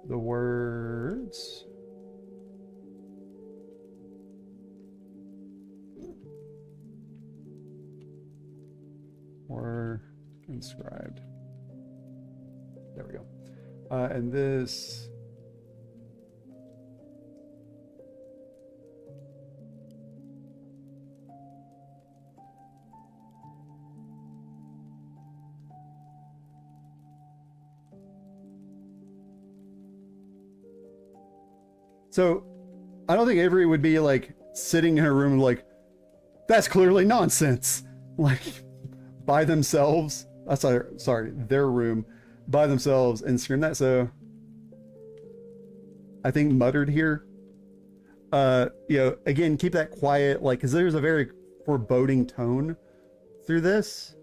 the words were inscribed. There we go. And this So I don't think Avery would be sitting in a room that's clearly nonsense. By themselves. Sorry, their room by themselves and scream that. So I think muttered here. Again, keep that quiet, because there's a very foreboding tone through this.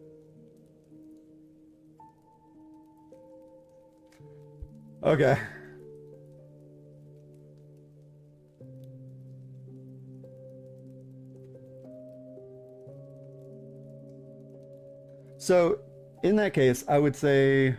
Okay. So in that case, I would say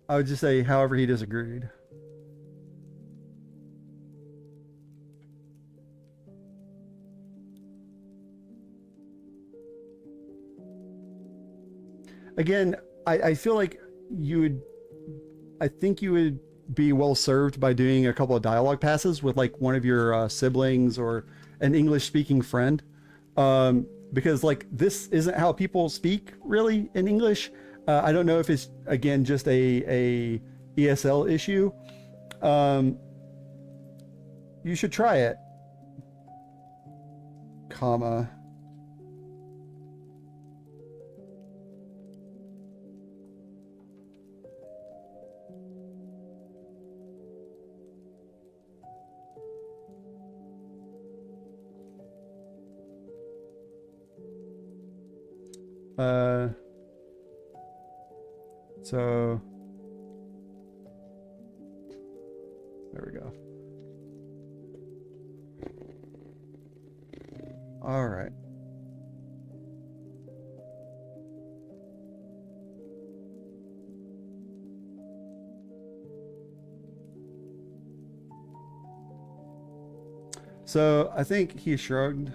I would just say however he disagreed. Again, I feel like I think you would be well served by doing a couple of dialogue passes with one of your siblings or an English speaking friend. Because this isn't how people speak really in English. I don't know if it's again just a ESL issue. You should try it. Comma. Uh, so there we go. All right. So I think he shrugged.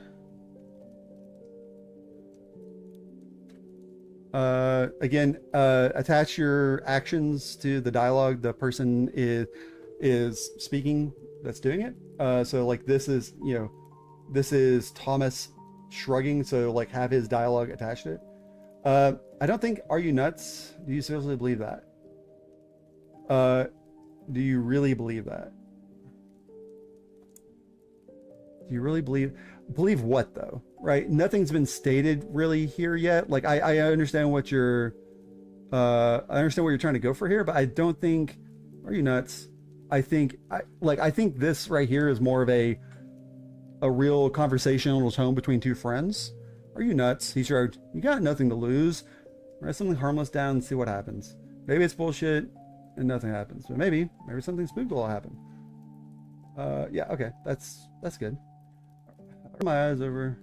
Again, attach your actions to the dialogue the person is speaking that's doing it. So like this is, you know, this is Thomas shrugging, so like have his dialogue attached to it. I don't think, are you nuts? Do you seriously believe that? Do you really believe that? Do you really believe what though? Right? Nothing's been stated really here yet. Like I understand what you're I understand what you're trying to go for here, but I don't think, are you nuts? I think I think this right here is more of a real conversational tone between two friends. Are you nuts? He shrugged. You got nothing to lose. Write something harmless down and see what happens. Maybe it's bullshit and nothing happens, but maybe something spooky will happen. Yeah, okay, that's good. Put my eyes over.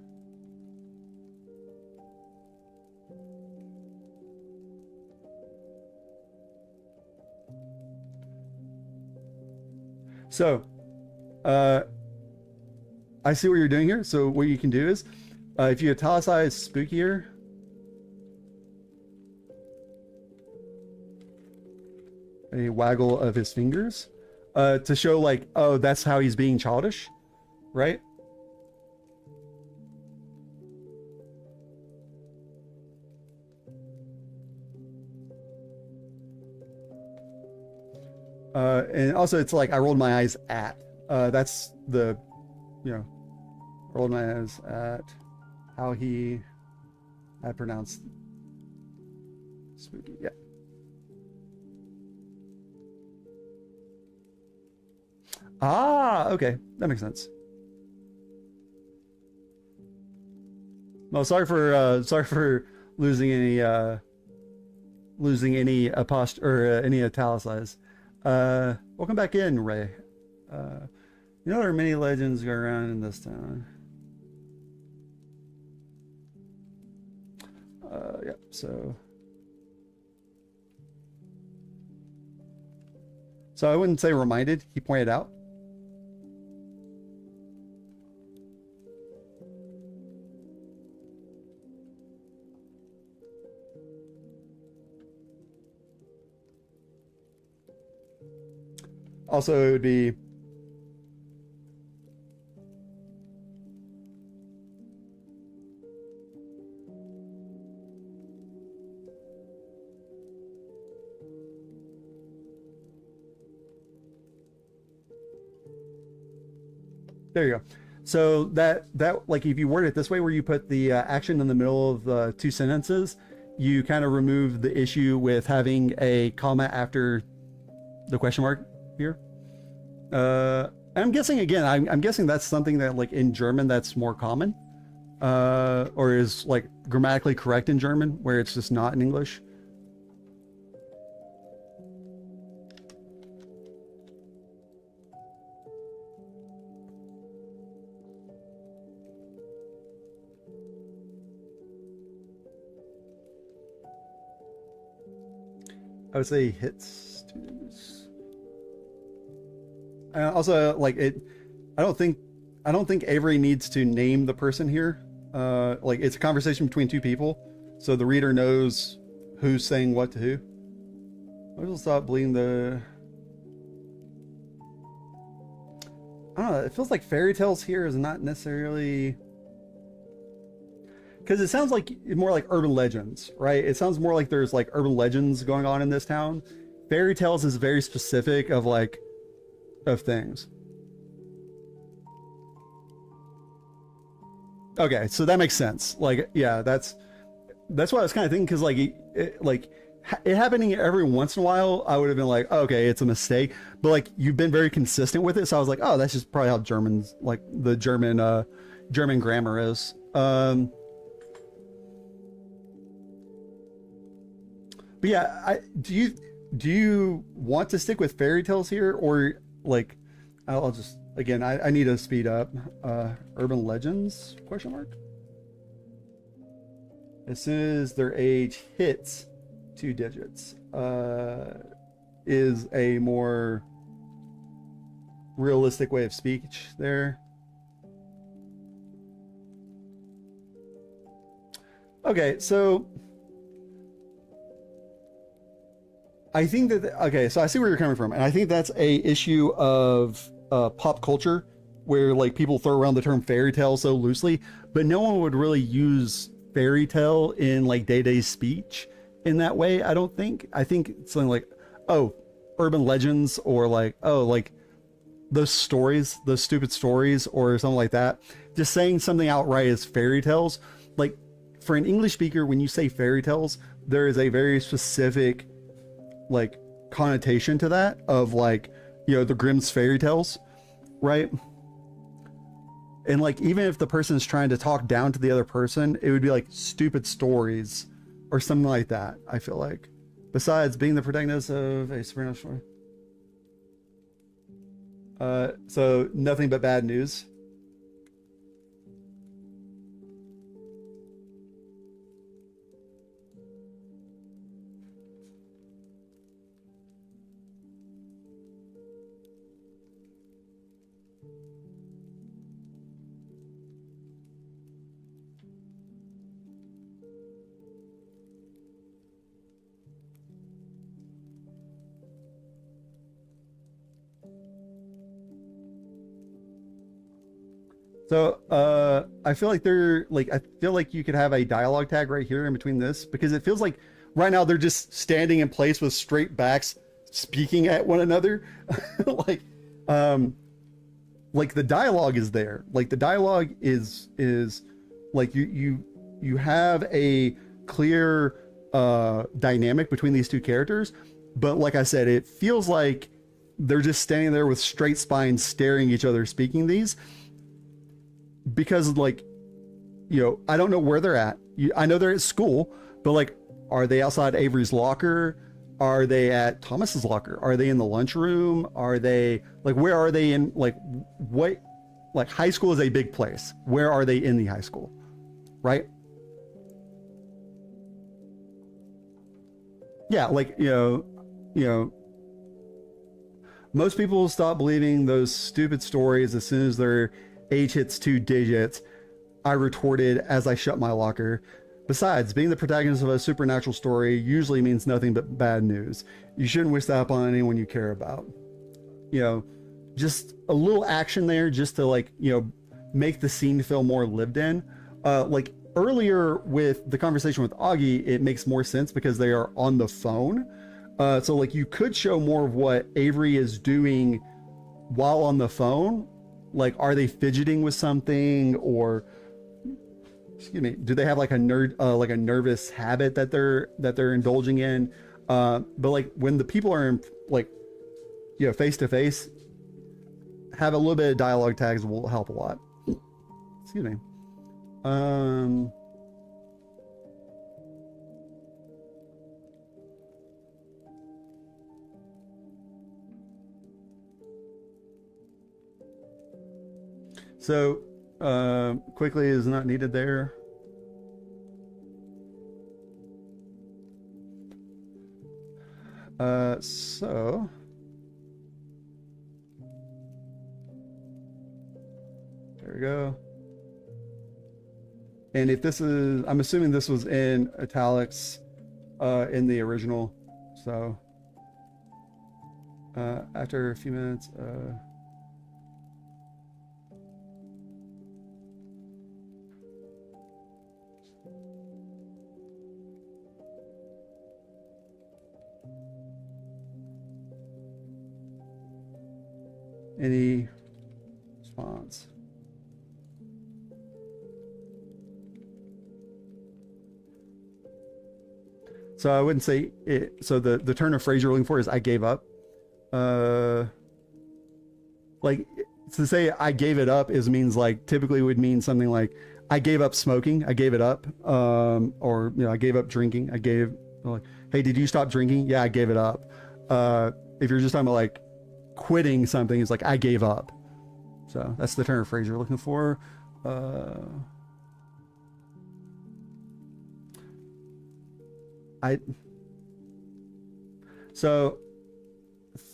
So, I see what you're doing here. So what you can do is, if you italicize spookier, a waggle of his fingers, to show like, oh, that's how he's being childish, right? And also it's like I rolled my eyes at. That's the, you know, rolled my eyes at how he had pronounced spooky. Yeah. Ah, okay, that makes sense. Well, sorry for losing any apost or any italicize. Welcome back in, Ray. You know there are many legends go around in this town. Yeah, so I wouldn't say reminded, he pointed out. Also, it would be there you go. So that like if you word it this way, where you put the action in the middle of the two sentences, you kind of remove the issue with having a comma after the question mark here. I'm guessing again. I'm guessing that's something that like in German that's more common, or is like grammatically correct in German, where it's just not in English. I would say hits. Also, like it, I don't think Avery needs to name the person here. Like it's a conversation between two people, so the reader knows who's saying what to who. I will stop bleeding the. I don't know. It feels like fairy tales here is not necessarily. Because it sounds like more like urban legends, right? It sounds more like there's like urban legends going on in this town. Fairy tales is very specific of like, of things. Okay, so that makes sense. Like, yeah, that's what I was kind of thinking. Because like, it happening every once in a while, I would have been like, oh, okay, it's a mistake. But like, you've been very consistent with it, so I was like, oh, that's just probably how Germans, like the German grammar is. But yeah, do you want to stick with fairy tales here, or like I'll just again I need to speed up. Urban legends question mark. As soon as their age hits 2 digits, is a more realistic way of speech there. Okay, so I think that okay, so I see where you're coming from, and I think that's a issue of pop culture, where like people throw around the term fairy tale so loosely, but no one would really use fairy tale in like day-to-day speech in that way. I don't think. I think something like, oh, urban legends, or like, oh, like those stories, those stupid stories, or something like that. Just saying something outright as fairy tales, like for an English speaker, when you say fairy tales, there is a very specific like connotation to that of like, you know, the Grimm's fairy tales, right? And like, even if the person's trying to talk down to the other person, it would be like stupid stories or something like that, I feel like. Besides being the protagonist of a supernatural story. So nothing but bad news. So I feel like I feel like you could have a dialogue tag right here in between this, because it feels like right now they're just standing in place with straight backs speaking at one another. like like the dialogue is there. Like the dialogue is like you have a clear dynamic between these two characters, but like I said, it feels like they're just standing there with straight spines staring at each other speaking these. Because like, you know, I don't know where they're at. I know they're at school, but like, are they outside Avery's locker? Are they at Thomas's locker? Are they in the lunchroom? Are they like, where are they in like what? Like high school is a big place. Where are they in the high school? Right? Yeah, like, you know, most people stop believing those stupid stories as soon as their age hits 2 digits. I retorted as I shut my locker. Besides, being the protagonist of a supernatural story usually means nothing but bad news. You shouldn't wish that upon anyone you care about. You know, just a little action there just to like, you know, make the scene feel more lived in. Like earlier with the conversation with Augie, it makes more sense because they are on the phone. So like you could show more of what Avery is doing while on the phone. Like, are they fidgeting with something, or excuse me, do they have like a nervous habit that they're indulging in? But like when the people are in like, you know, face to face, have a little bit of dialogue tags will help a lot. Excuse me. So, quickly is not needed there. So there we go. And if this is, I'm assuming this was in italics in the original. So after a few minutes, any response? So I wouldn't say it. So the turn of phrase you're looking for is I gave up. Like to say I gave it up is means like typically would mean something like I gave up smoking. I gave it up. Or, you know, I gave up drinking. I gave like, hey, did you stop drinking? Yeah, I gave it up. If you're just talking about like quitting something, it's like, I gave up. So that's the turn of phrase you're looking for. I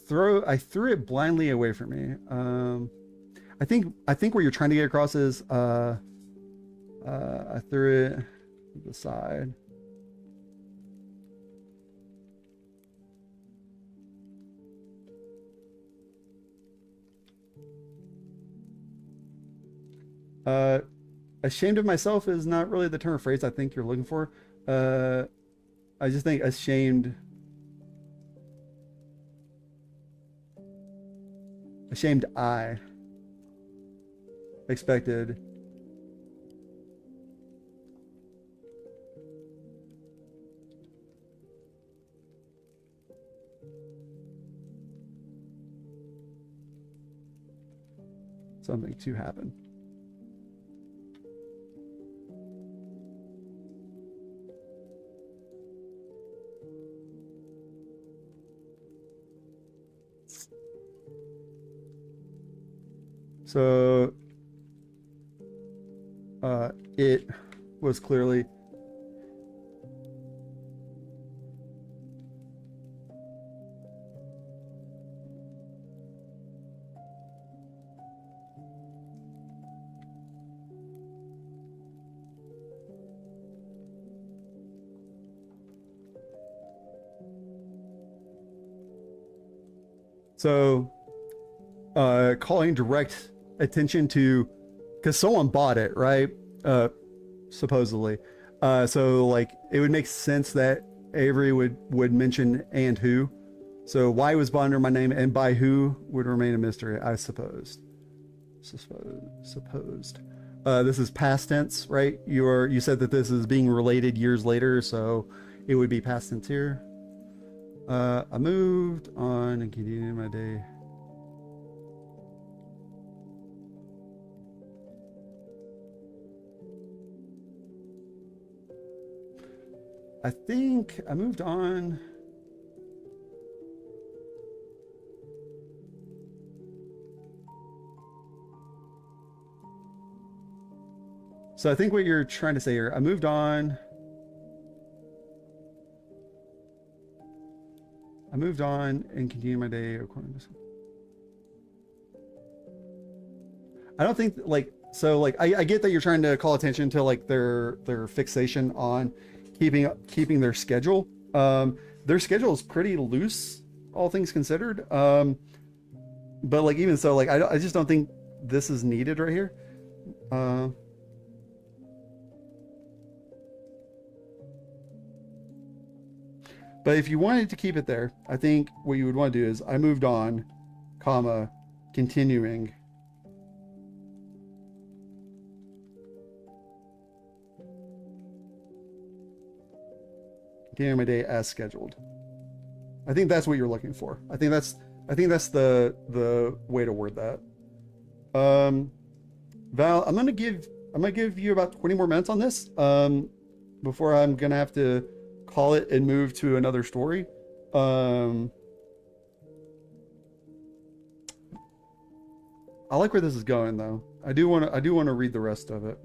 threw it blindly away from me. I think what you're trying to get across is I threw it to the side. Ashamed of myself is not really the term of phrase I think you're looking for. I just think ashamed I expected something to happen. So it was clearly calling direct attention to, because someone bought it, right? Supposedly. So like it would make sense that Avery would mention and who. So why it was bought under my name and by who would remain a mystery, I supposed. This is past tense, right? You said that this is being related years later, so it would be past tense here. I moved on and continued my day. I think I moved on. So I think what you're trying to say here, I moved on. And continued my day according to. I don't think like, so like, I get that you're trying to call attention to like their fixation on keeping their schedule. Their schedule is pretty loose, all things considered. But like, even so, like, I just don't think this is needed right here. But if you wanted to keep it there, I think what you would want to do is I moved on, comma, continuing. Continuing my day as scheduled. I think that's what you're looking for. I think that's the way to word that. Val, I'm gonna give you about 20 more minutes on this before I'm gonna have to call it and move to another story. I like where this is going though. I do want to read the rest of it.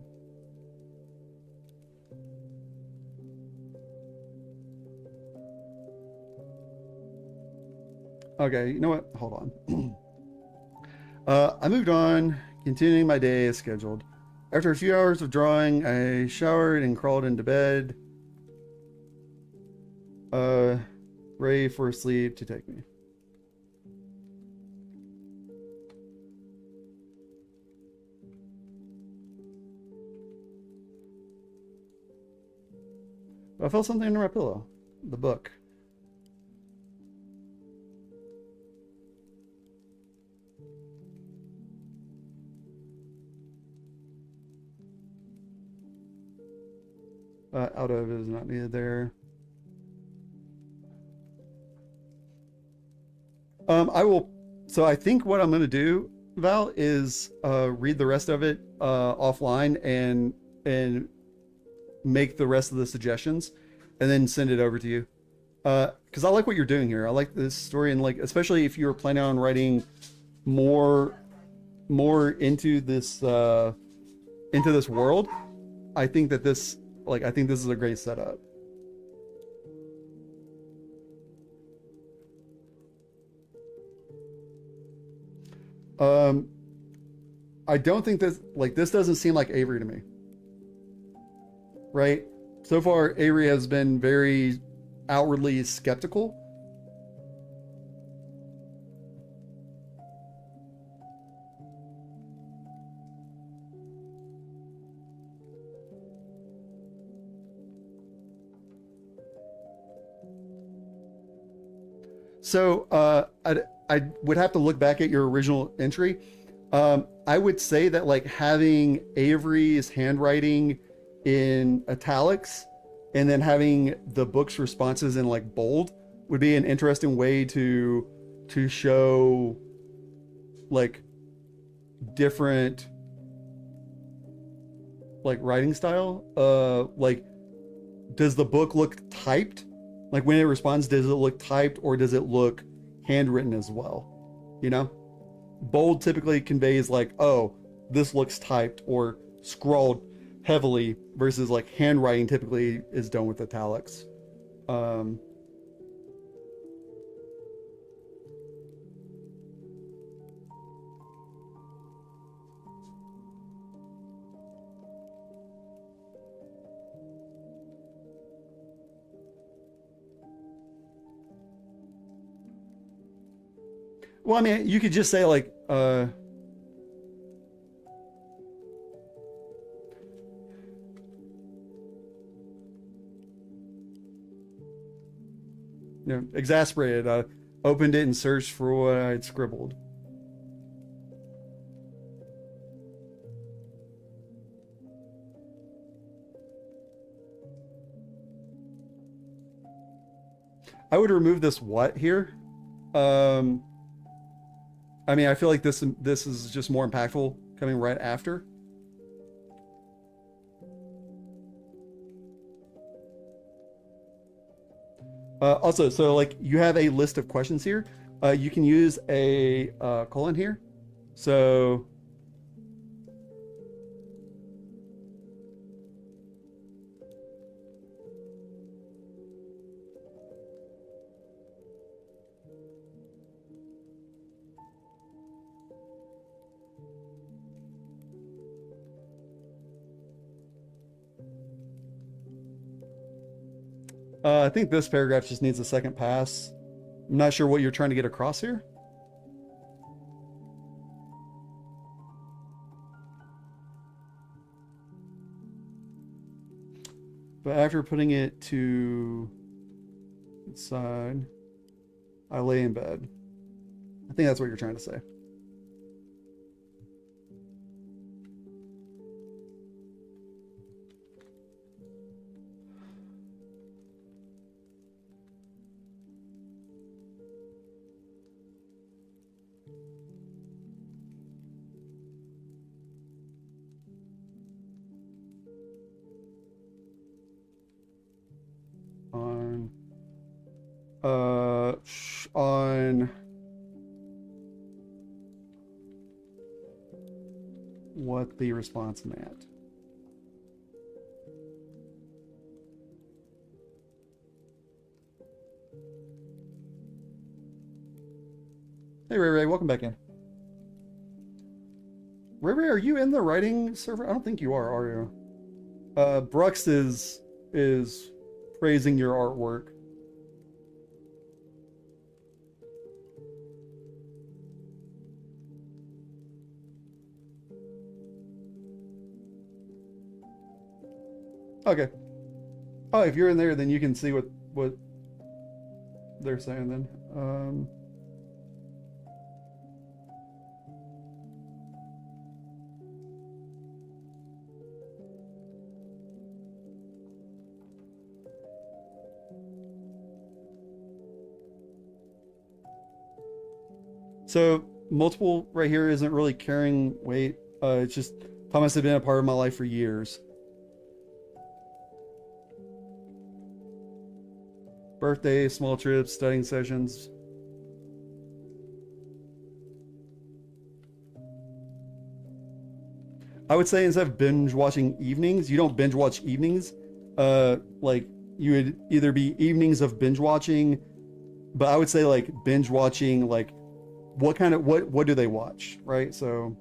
Okay, you know what? Hold on. I moved on, continuing my day as scheduled. After a few hours of drawing, I showered and crawled into bed, ready for sleep to take me. I felt something under my pillow. The book. Out of is not needed there. I will. So I think what I'm going to do, Val, is read the rest of it offline and make the rest of the suggestions, and then send it over to you. Because I like what you're doing here. I like this story, and like especially if you're planning on writing more more into this world. I think that this I think this is a great setup. Um, I don't think this this doesn't seem like Avery to me, right? So far, Avery has been very outwardly skeptical. So I would have to look back at your original entry. I would say that like having Avery's handwriting in italics and then having the book's responses in like bold would be an interesting way to show like different like writing style. Like does the book look typed? Like when it responds, does it look typed or does it look handwritten as well? You know? Bold typically conveys like, oh, this looks typed or scrawled heavily versus like handwriting typically is done with italics. Um, well, I mean, you could just say like, exasperated. Opened it and searched for what I had scribbled. I would remove this what here. Um, I mean, I feel like this is just more impactful coming right after. Also, so like you have a list of questions here. You can use a colon here. So I think this paragraph just needs a second pass. I'm not sure what you're trying to get across here. But after putting it to inside, I lay in bed. I think that's what you're trying to say. On on what the response meant. Hey Ray Ray, welcome back in. Ray Ray, are you in the writing server? I don't think you are you? Brux is praising your artwork. Okay. Oh, if you're in there, then you can see what they're saying then. So multiple right here isn't really carrying weight. It's just Thomas had been a part of my life for years. Birthday, small trips, studying sessions. I would say instead of binge watching evenings, you don't binge watch evenings. Like you would either be evenings of binge watching, but I would say like binge watching, like what do they watch, right? So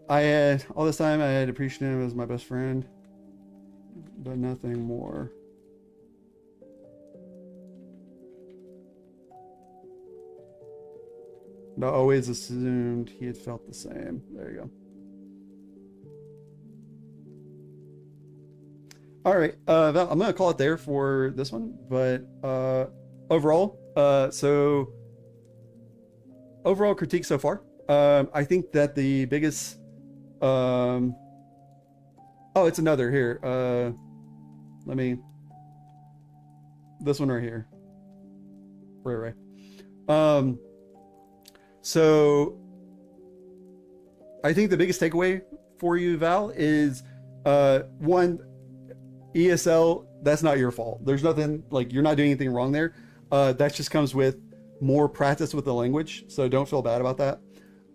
I had all this time I had appreciated him as my best friend, but nothing more. But I always assumed he had felt the same. There you go. All right, I'm gonna call it there for this one. But overall, so overall critique so far. I think that the biggest, um, oh, it's another here. Let me, this one right here. Right. So I think the biggest takeaway for you, Val, is one, ESL, that's not your fault. There's nothing, like, you're not doing anything wrong there. That just comes with more practice with the language, so don't feel bad about that.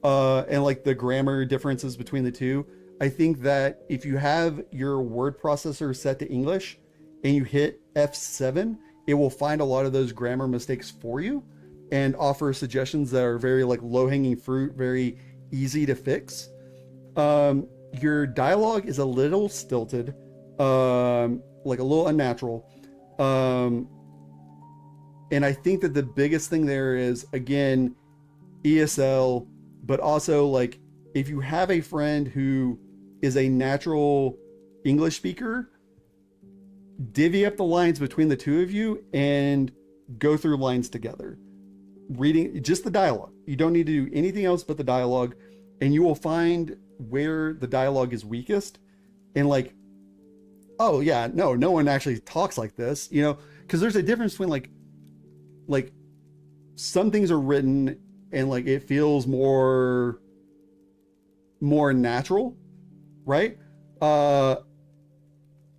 And like the grammar differences between the two, I think that if you have your word processor set to English and you hit F7, it will find a lot of those grammar mistakes for you and offer suggestions that are very like low-hanging fruit, very easy to fix. Your dialogue is a little stilted, like a little unnatural. And I think that the biggest thing there is, again, ESL, but also like if you have a friend who is a natural English speaker, divvy up the lines between the two of you and go through lines together. Reading just the dialogue. You don't need to do anything else but the dialogue, and you will find where the dialogue is weakest. And like, oh yeah, no one actually talks like this, you know, because there's a difference between like some things are written and like it feels more natural, right?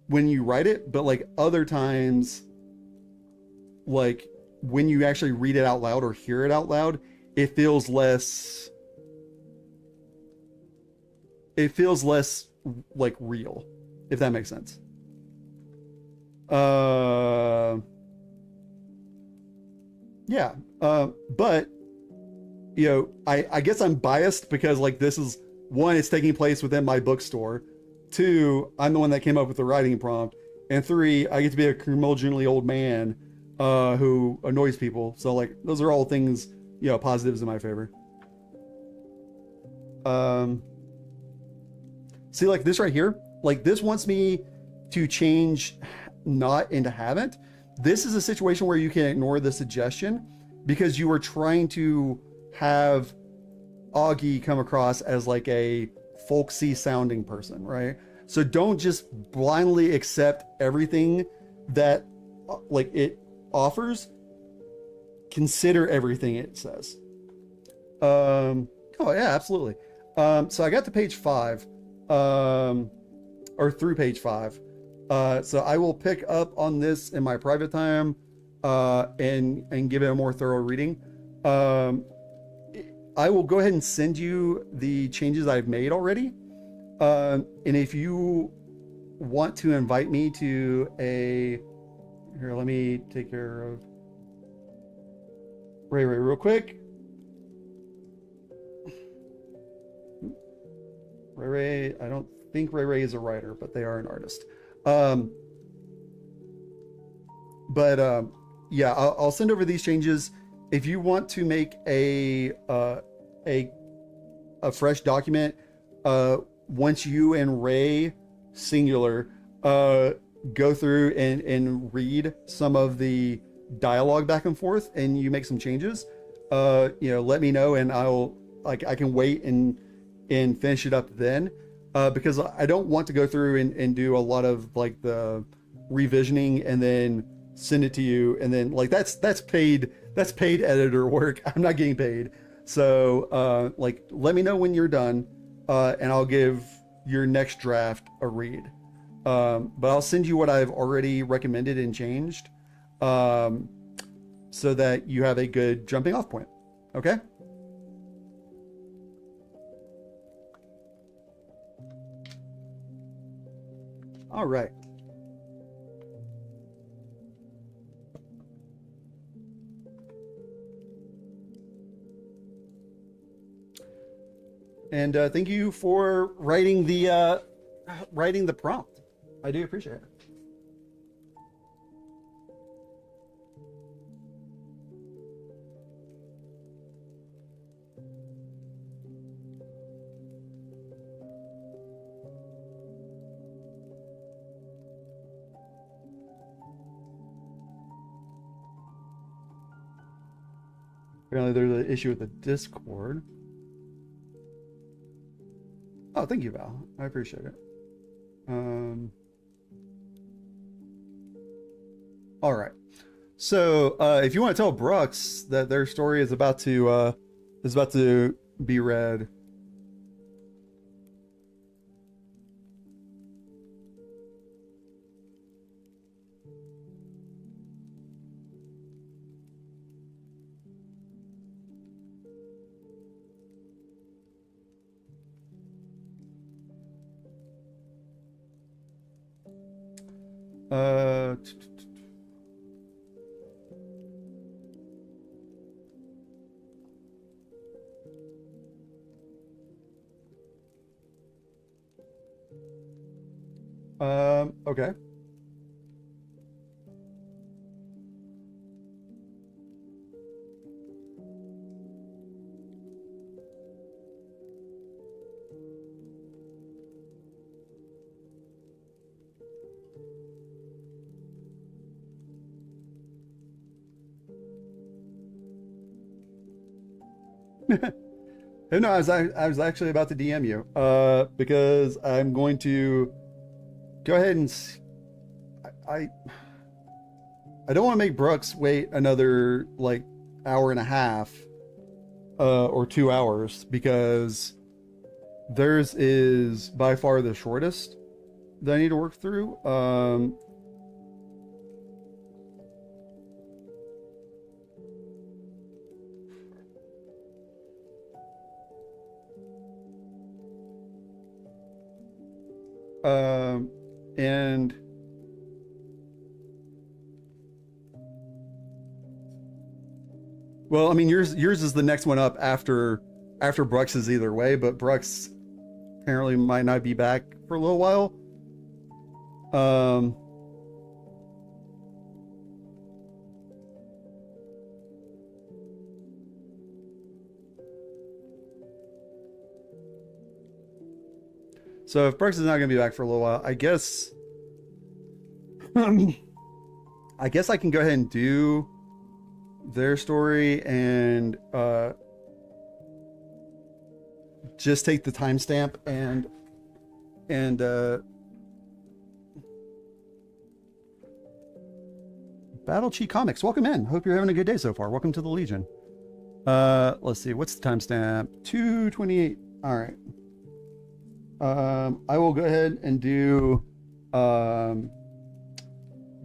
When you write it, but like other times, like when you actually read it out loud or hear it out loud, it feels less like real, if that makes sense. Yeah. But you know, I guess I'm biased because like this is one, it's taking place within my bookstore. Two, I'm the one that came up with the writing prompt. And three, I get to be a curmudgeonly old man who annoys people. So like those are all things, you know, positives in my favor. See, like this right here, like this wants me to change not into haven't. This is a situation where you can ignore the suggestion because you are trying to have Augie come across as like a folksy sounding person, right? So don't just blindly accept everything that like it offers. Consider everything it says. Oh yeah, absolutely. So I got to page 5, or through page 5. So I will pick up on this in my private time, and give it a more thorough reading. I will go ahead and send you the changes I've made already. And if you want to invite me to here, let me take care of Ray real quick. Ray, I don't think Ray is a writer, but they are an artist. Yeah, I'll send over these changes. If you want to make a fresh document, once you and Ray singular go through and read some of the dialogue back and forth, and you make some changes, you know, let me know, and I can wait and finish it up then. because I don't want to go through and do a lot of like the revisioning and then send it to you, and then like that's paid editor work. I'm not getting paid. So like let me know when you're done, and I'll give your next draft a read. But I'll send you what I've already recommended and changed, so that you have a good jumping off point. Okay? All right. And thank you for writing the prompt. I do appreciate it. Apparently there's an issue with the Discord. Oh, thank you, Val. I appreciate it. All right. So if you want to tell Brooks that their story is about to be read. Uh, okay. No, I was actually about to DM you, because I'm going to go ahead and I I don't want to make Brooks wait another like hour and a half, or 2 hours, because theirs is by far the shortest that I need to work through. And well, I mean, yours is the next one up after Brooks is either way, but Brooks apparently might not be back for a little while. So if Brooks is not going to be back for a little while, I guess I guess I can go ahead and do their story and just take the timestamp and Battle Chi Comics, welcome in. Hope you're having a good day so far. Welcome to the Legion. Let's see, what's the timestamp? 2:28. All right. I will go ahead and do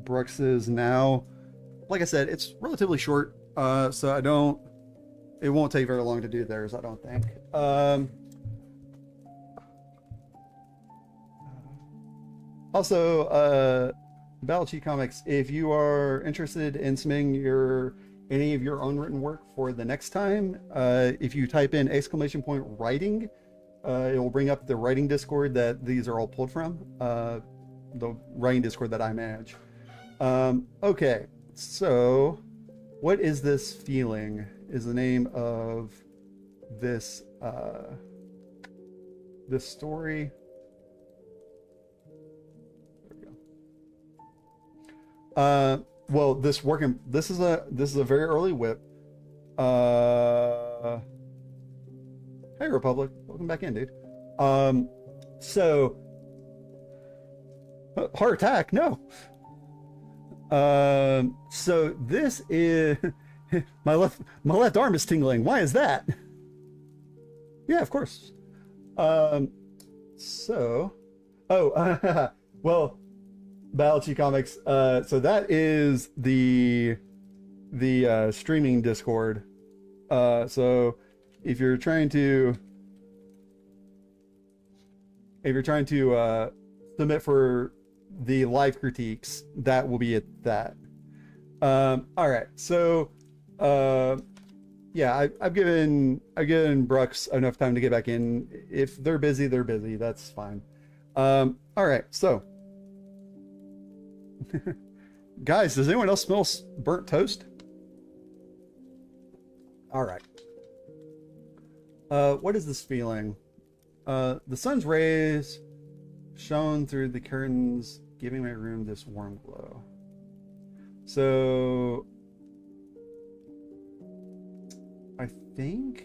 Brooks's now. Like I said, it's relatively short, so it won't take very long to do theirs, I don't think. Also, Battle Chi Comics, if you are interested in submitting any of your own written work for the next time, if you type in !writing, it will bring up the writing Discord that these are all pulled from, the writing Discord that I manage. Okay, so what is this feeling is the name of this this story. There we go. Well, this is a very early whip. Hey Republic, welcome back in, dude. So, heart attack? No. So this is my left arm is tingling. Why is that? Yeah, of course. So, oh, well, Biology Comics. So that is the streaming Discord. So if you're trying to submit for the live critiques, that will be at that. All right, so yeah, I've given Brooks enough time to get back in. If they're busy, they're busy. That's fine. All right, so guys, does anyone else smell burnt toast? All right. What is this feeling? The sun's rays shone through the curtains, giving my room this warm glow. So I think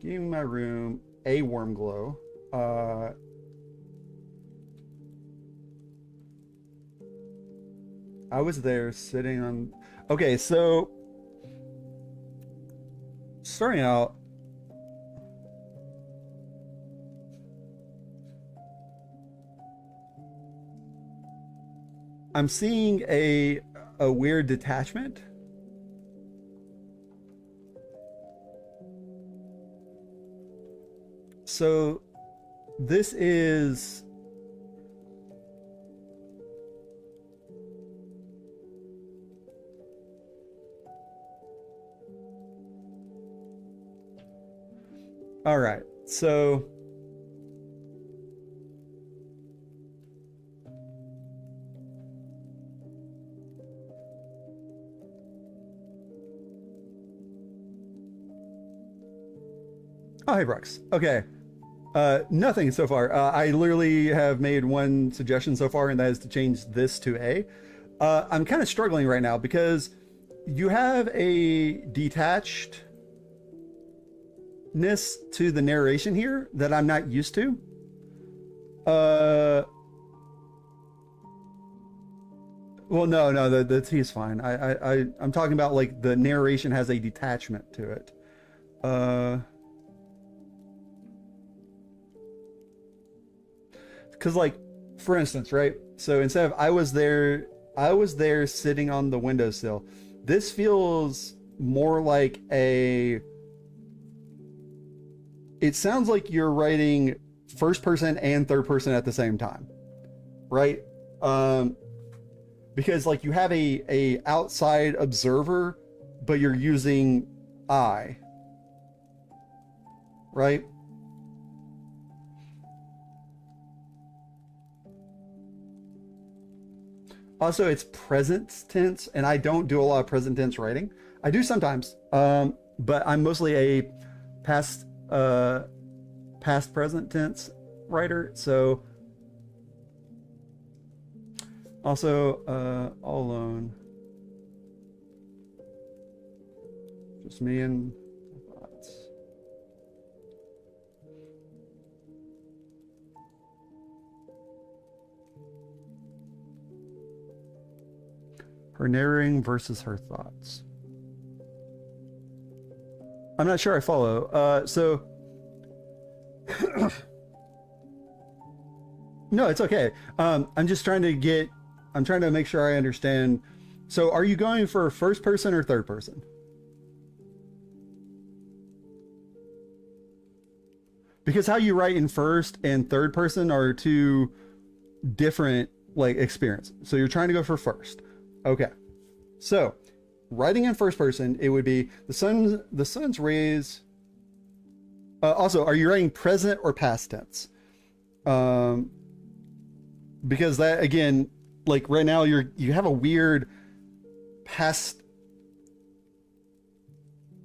giving my room a warm glow. I was there sitting on. Okay, so starting out, I'm seeing a weird detachment. So this is all right. So oh, hey, Brooks. Okay. Nothing so far. I literally have made one suggestion so far, and that is to change this to A. I'm kind of struggling right now because you have a detachedness to the narration here that I'm not used to. Well, no, the T is fine. I'm talking about like the narration has a detachment to it. Because like, for instance, right? So instead of I was there sitting on the windowsill. This feels more like it sounds like you're writing first person and third person at the same time, right? Because like you have a outside observer, but you're using I, right? Also, it's present tense, and I don't do a lot of present tense writing. I do sometimes, but I'm mostly a past present tense writer. So also all alone, just me and my thoughts. Her narrating versus her thoughts. I'm not sure I follow. So no, it's okay. I'm just trying to make sure I understand. So are you going for first person or third person? Because how you write in first and third person are two different like experiences. So you're trying to go for first. Okay. So writing in first person, it would be the sun's rays. Also, are you writing present or past tense? Because that again, like right now you have a weird past.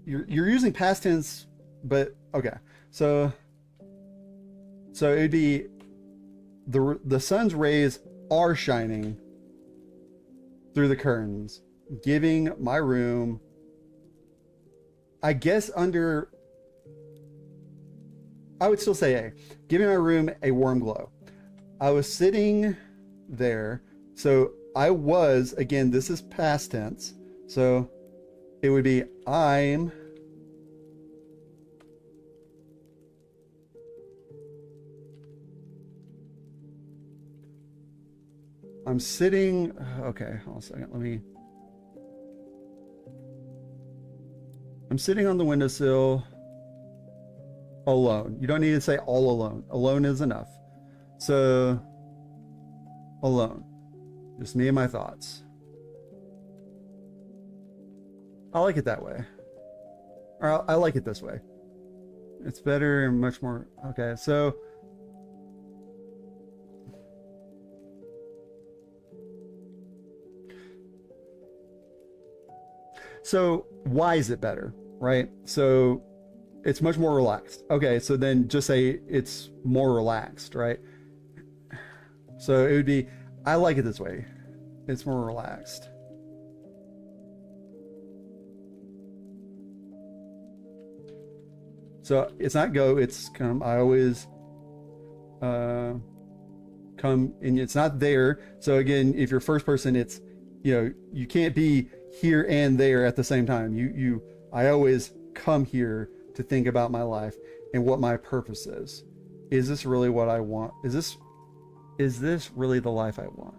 You're using past tense, but okay. So it'd be the sun's rays are shining through the curtains, giving my room, I guess, under I would still say A, giving my room a warm glow. I was sitting there. So I was, again, this is past tense. So it would be I'm sitting, okay, hold on a second. I'm sitting on the windowsill alone. You don't need to say all alone. Alone is enough. So, alone. Just me and my thoughts. I like it that way. Or I like it this way. It's better and much more, okay, so. So why is it better, right? So it's much more relaxed. Okay, so then just say it's more relaxed, right? So it would be, I like it this way. It's more relaxed. So it's not go, it's come. I always come, and it's not there. So again, if you're first person, it's, you can't be here and there at the same time. I always come here to think about my life and what my purpose is. Is this really what I want? Is this really the life I want?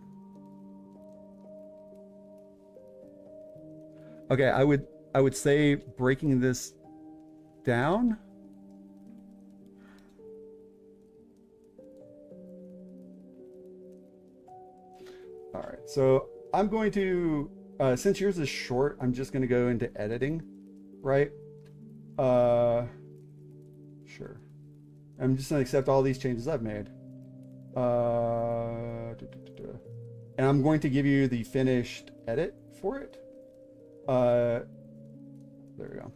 Okay, I would say breaking this down. All right, so I'm going to, since yours is short, I'm just going to go into editing, right? Sure. I'm just going to accept all these changes I've made. And I'm going to give you the finished edit for it. There we go.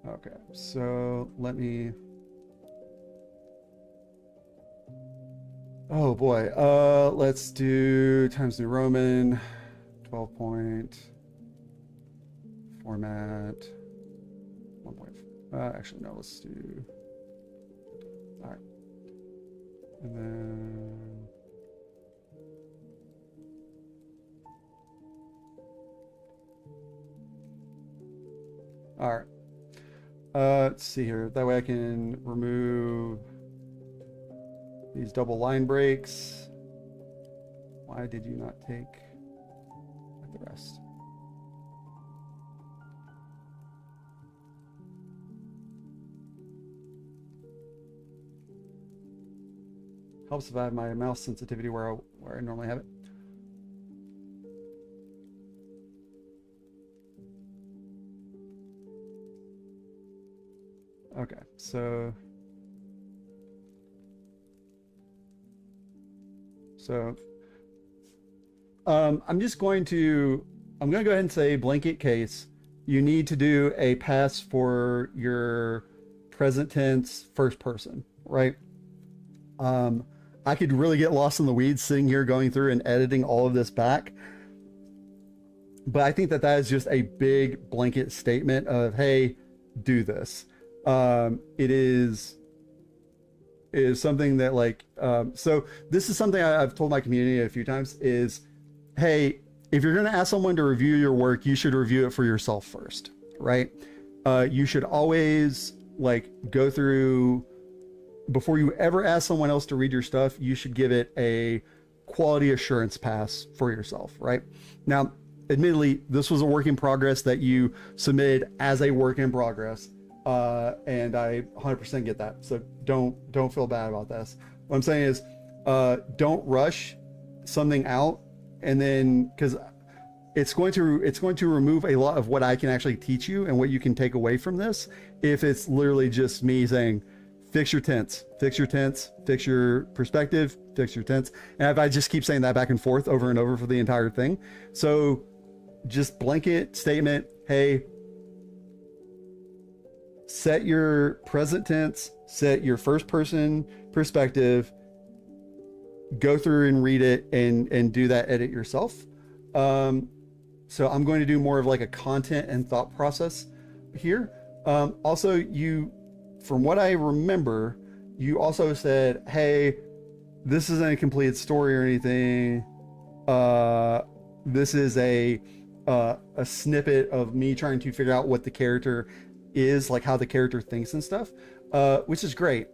Okay, so let me, oh boy, let's do Times New Roman, 12 point, format, 1 point, actually no, let's do, all right, and then, all right. Let's see here. That way I can remove these double line breaks. Why did you not take the rest? Helps if I have my mouse sensitivity where I normally have it. Okay, so I'm going to go ahead and say blanket case. You need to do a pass for your present tense first person, right? I could really get lost in the weeds sitting here going through and editing all of this back. But I think that is just a big blanket statement of, hey, do this. It is something that like, so this is something I've told my community a few times is, hey, if you're going to ask someone to review your work, you should review it for yourself first, right? You should always like go through, before you ever ask someone else to read your stuff, you should give it a quality assurance pass for yourself, right? Now, admittedly, this was a work in progress that you submitted as a work in progress. And I 100% get that. So don't feel bad about this. What I'm saying is, don't rush something out, and then, because it's going to remove a lot of what I can actually teach you and what you can take away from this. If it's literally just me saying, fix your tense, fix your tense, fix your perspective, fix your tense. And if I just keep saying that back and forth over and over for the entire thing. So just blanket statement, hey, set your present tense, set your first person perspective, go through and read it and do that edit yourself. So I'm going to do more of like a content and thought process here. Also, from what I remember, you also said, hey, this isn't a complete story or anything. This is a snippet of me trying to figure out what the character is, like how the character thinks and stuff, which is great.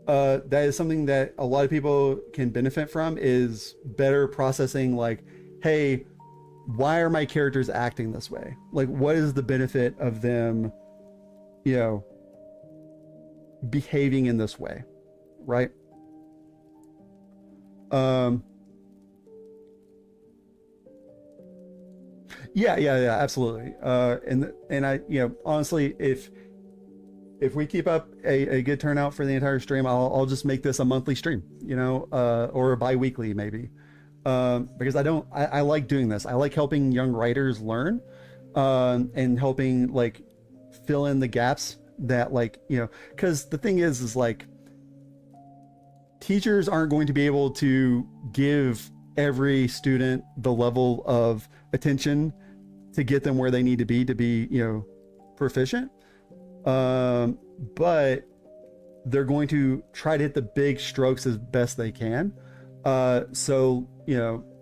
That is something that a lot of people can benefit from, is better processing, like, hey, why are my characters acting this way? Like, what is the benefit of them, behaving in this way, right? Yeah, absolutely. And I, honestly, if we keep up a good turnout for the entire stream, I'll just make this a monthly stream, or a bi-weekly maybe. Because I like doing this. I like helping young writers learn, and helping like fill in the gaps that, like, because the thing is like, teachers aren't going to be able to give every student the level of attention to get them where they need to be, proficient. But they're going to try to hit the big strokes as best they can. So,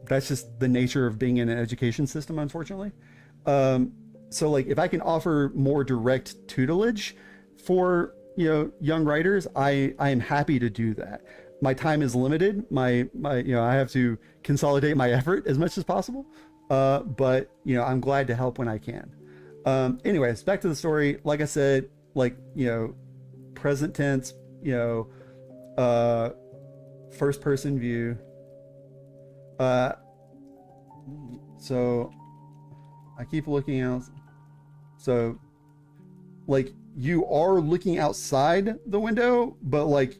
that's just the nature of being in an education system, unfortunately. So like, if I can offer more direct tutelage for, young writers, I am happy to do that. My time is limited. I have to consolidate my effort as much as possible. But I'm glad to help when I can. Anyways, back to the story. Like I said, like, present tense, first person view. So I keep looking out. So like, you are looking outside the window, but like,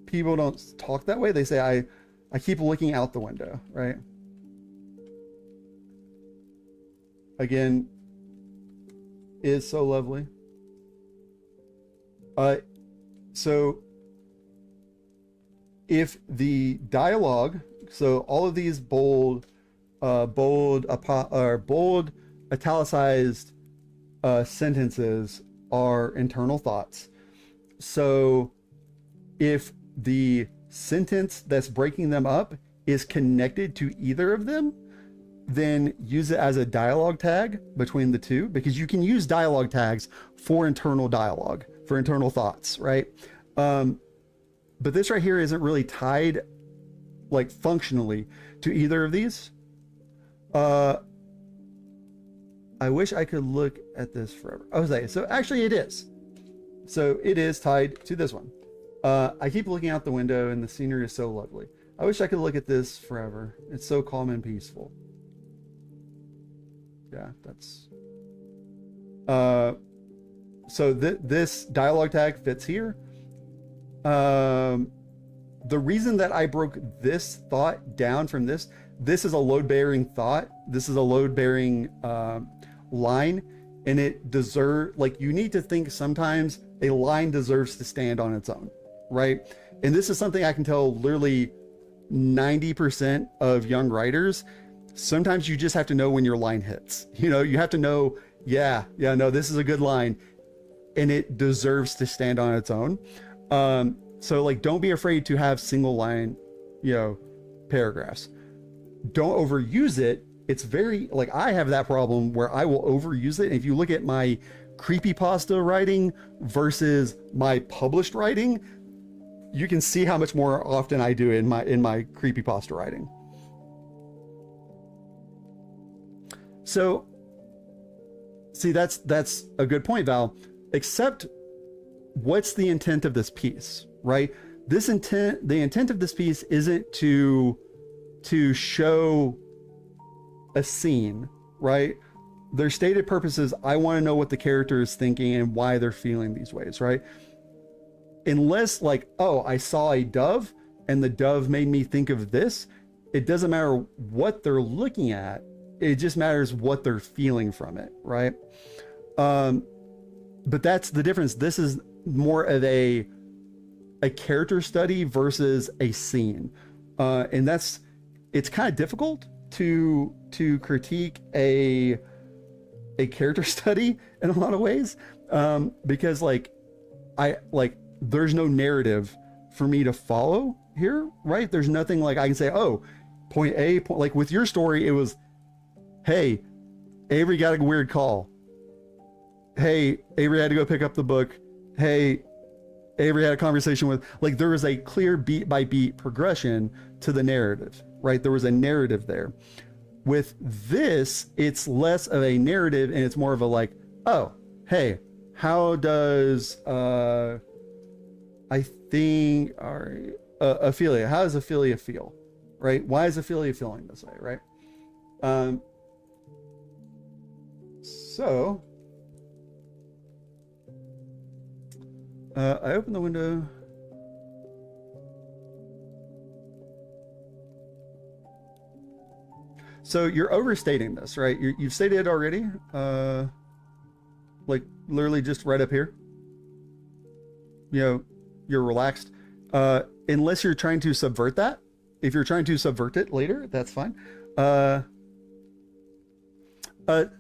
people don't talk that way. They say, I keep looking out the window, right? Again, is so lovely. So if the dialogue, so all of these bold italicized sentences are internal thoughts. So if the sentence that's breaking them up is connected to either of them, then use it as a dialogue tag between the two, because you can use dialogue tags for internal dialogue, for internal thoughts, right? But this right here isn't really tied, like, functionally to either of these. I wish I could look at this forever. Okay, so actually it is. So it is tied to this one. I keep looking out the window and the scenery is so lovely. I wish I could look at this forever. It's so calm and peaceful. Yeah, that's... so this dialogue tag fits here. The reason that I broke this thought down from this is a load-bearing thought. This is a load-bearing line, and it deserves, like, you need to think sometimes a line deserves to stand on its own, right? And this is something I can tell literally 90% of young writers. Sometimes you just have to know when your line hits. You have to know, no, this is a good line, and it deserves to stand on its own. So like, don't be afraid to have single line, paragraphs. Don't overuse it. It's very, like, I have that problem where I will overuse it. And if you look at my creepypasta writing versus my published writing, you can see how much more often I do in my creepypasta writing. So, see, that's a good point, Val. Except, what's the intent of this piece, right? The intent of this piece isn't to show a scene, right? Their stated purpose is, I want to know what the character is thinking and why they're feeling these ways, right? Unless, like, oh, I saw a dove and the dove made me think of this, it doesn't matter what they're looking at. It just matters what they're feeling from it, right? But that's the difference. This is more of a character study versus a scene. And it's kind of difficult to critique a character study in a lot of ways, because like there's no narrative for me to follow here, right? There's nothing like I can say, oh, point A, like with your story, it was, hey, Avery got a weird call. Hey, Avery had to go pick up the book. Hey, Avery had a conversation with, like, there was a clear beat by beat progression to the narrative, right? There was a narrative there. With this, it's less of a narrative and it's more of a like, oh, hey, how does, I think, Ophelia, how does Ophelia feel, right? Why is Ophelia feeling this way, right? So, I open the window. So you're overstating this, right? You've stated it already, like literally just right up here. You know, you're relaxed, unless you're trying to subvert that. If you're trying to subvert it later, that's fine.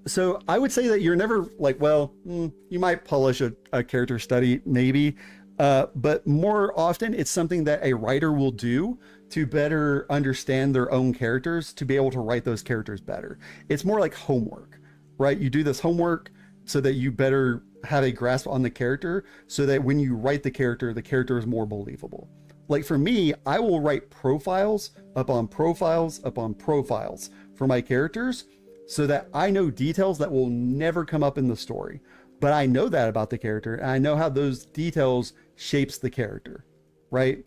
So I would say that you're never like, well, you might publish a character study, maybe, but more often it's something that a writer will do to better understand their own characters, to be able to write those characters better. It's more like homework, right? You do this homework so that you better have a grasp on the character, so that when you write the character is more believable. Like for me, I will write profiles upon profiles upon profiles for my characters, so that I know details that will never come up in the story. But I know that about the character, and I know how those details shapes the character, right?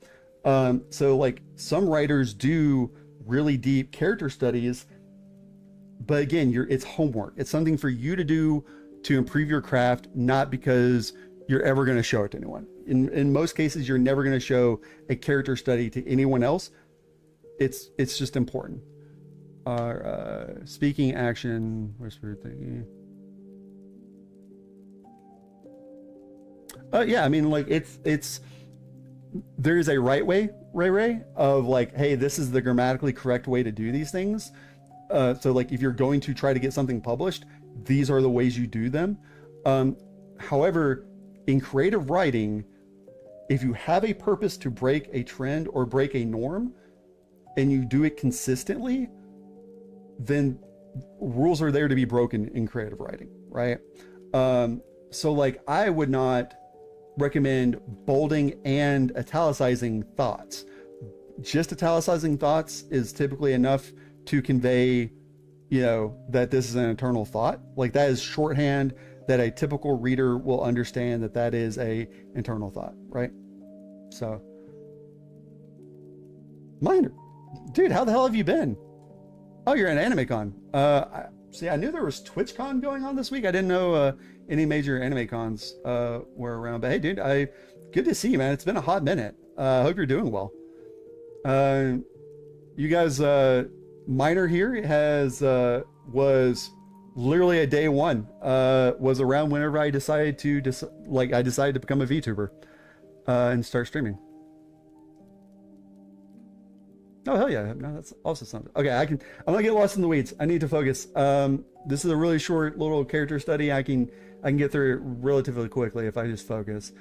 So like some writers do really deep character studies, but again, it's homework. It's something for you to do to improve your craft, not because you're ever going to show it to anyone. In most cases, you're never going to show a character study to anyone else. It's just important. Speaking action, whisper thingy. Yeah, I mean, like there's a right way, Ray, of like, hey, this is the grammatically correct way to do these things. So like if you're going to try to get something published, these are the ways you do them. However, in creative writing, if you have a purpose to break a trend or break a norm, and you do it consistently, then rules are there to be broken in creative writing, right? So like I would not recommend bolding and italicizing thoughts. Just italicizing thoughts is typically enough to convey, you know, that this is an internal thought. Like that is shorthand that a typical reader will understand that that is a internal thought, right? So, Miner, dude, how the hell have you been? Oh, you're at AnimeCon. I knew there was TwitchCon going on this week. I didn't know any major anime cons were around. But hey, dude, good to see you, man. It's been a hot minute. I hope you're doing well. You guys, Miner here was literally a day one. Was around whenever I decided to become a VTuber and start streaming. Oh, hell yeah. No, that's also something. Okay, I'm gonna get lost in the weeds. I need to focus. This is a really short little character study. I can get through it relatively quickly if I just focus.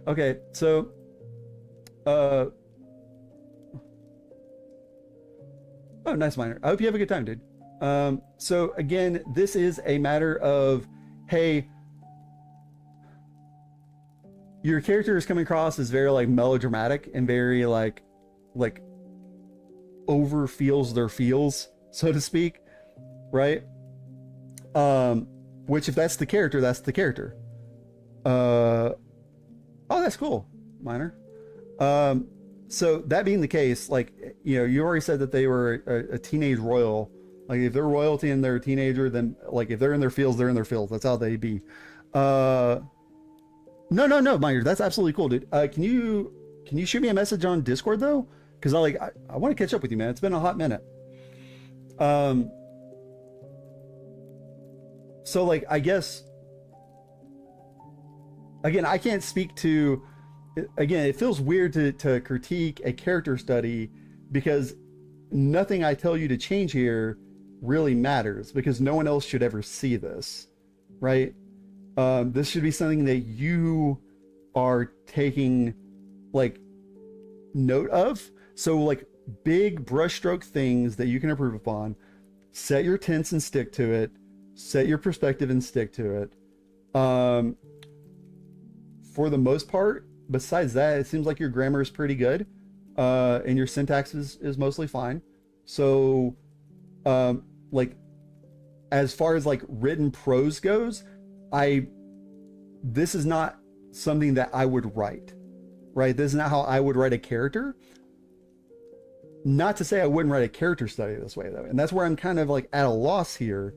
Okay, so oh, nice, Miner. I hope you have a good time, dude. So again, this is a matter of, hey, your character is coming across as very like melodramatic and very like over feels their feels, so to speak, right? Which if that's the character, that's the character. Oh, that's cool, Miner. So that being the case, like, you know, you already said that they were a teenage royal. Like if they're royalty and they're a teenager, then like if they're in their fields, they're in their fields. That's how they be. No, Miner, that's absolutely cool, dude. Can you shoot me a message on Discord though? Because I want to catch up with you, man. It's been a hot minute. So like I guess again, I can't speak to, again, it feels weird to critique a character study because nothing I tell you to change here really matters because no one else should ever see this, right? This should be something that you are taking like note of. So like big brushstroke things that you can improve upon, set your tense and stick to it, set your perspective and stick to it. For the most part, besides that, it seems like your grammar is pretty good, and your syntax is mostly fine. So, like, as far as like written prose goes, this is not something that I would write, right? This is not how I would write a character. Not to say I wouldn't write a character study this way though. And that's where I'm kind of like at a loss here,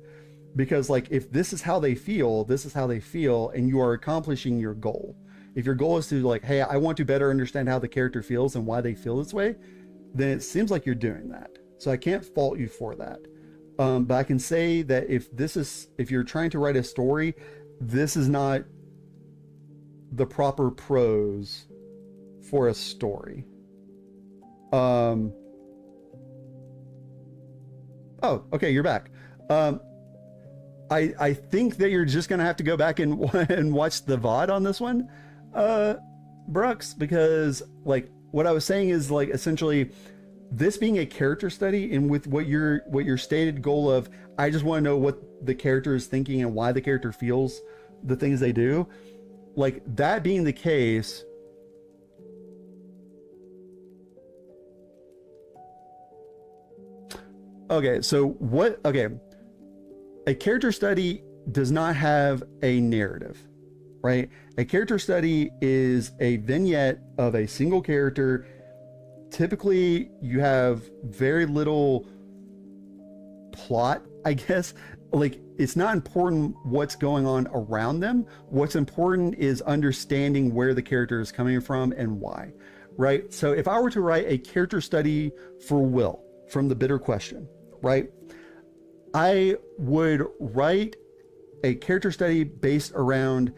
because like if this is how they feel, this is how they feel, and you are accomplishing your goal. If your goal is to like, hey, I want to better understand how the character feels and why they feel this way, then it seems like you're doing that. So I can't fault you for that. But I can say that if you're trying to write a story, this is not the proper prose for a story. Oh, okay, you're back. I think that you're just gonna have to go back and watch the VOD on this one, Brooks, because like what I was saying is like essentially this being a character study, and with what your stated goal of, I just want to know what the character is thinking and why the character feels the things they do. Like that being the case, okay, so what, okay, a character study does not have a narrative, right? A character study is a vignette of a single character. Typically, you have very little plot, I guess. Like, it's not important what's going on around them. What's important is understanding where the character is coming from and why, right? So if I were to write a character study for Will from The Bitter Question, right? I would write a character study based around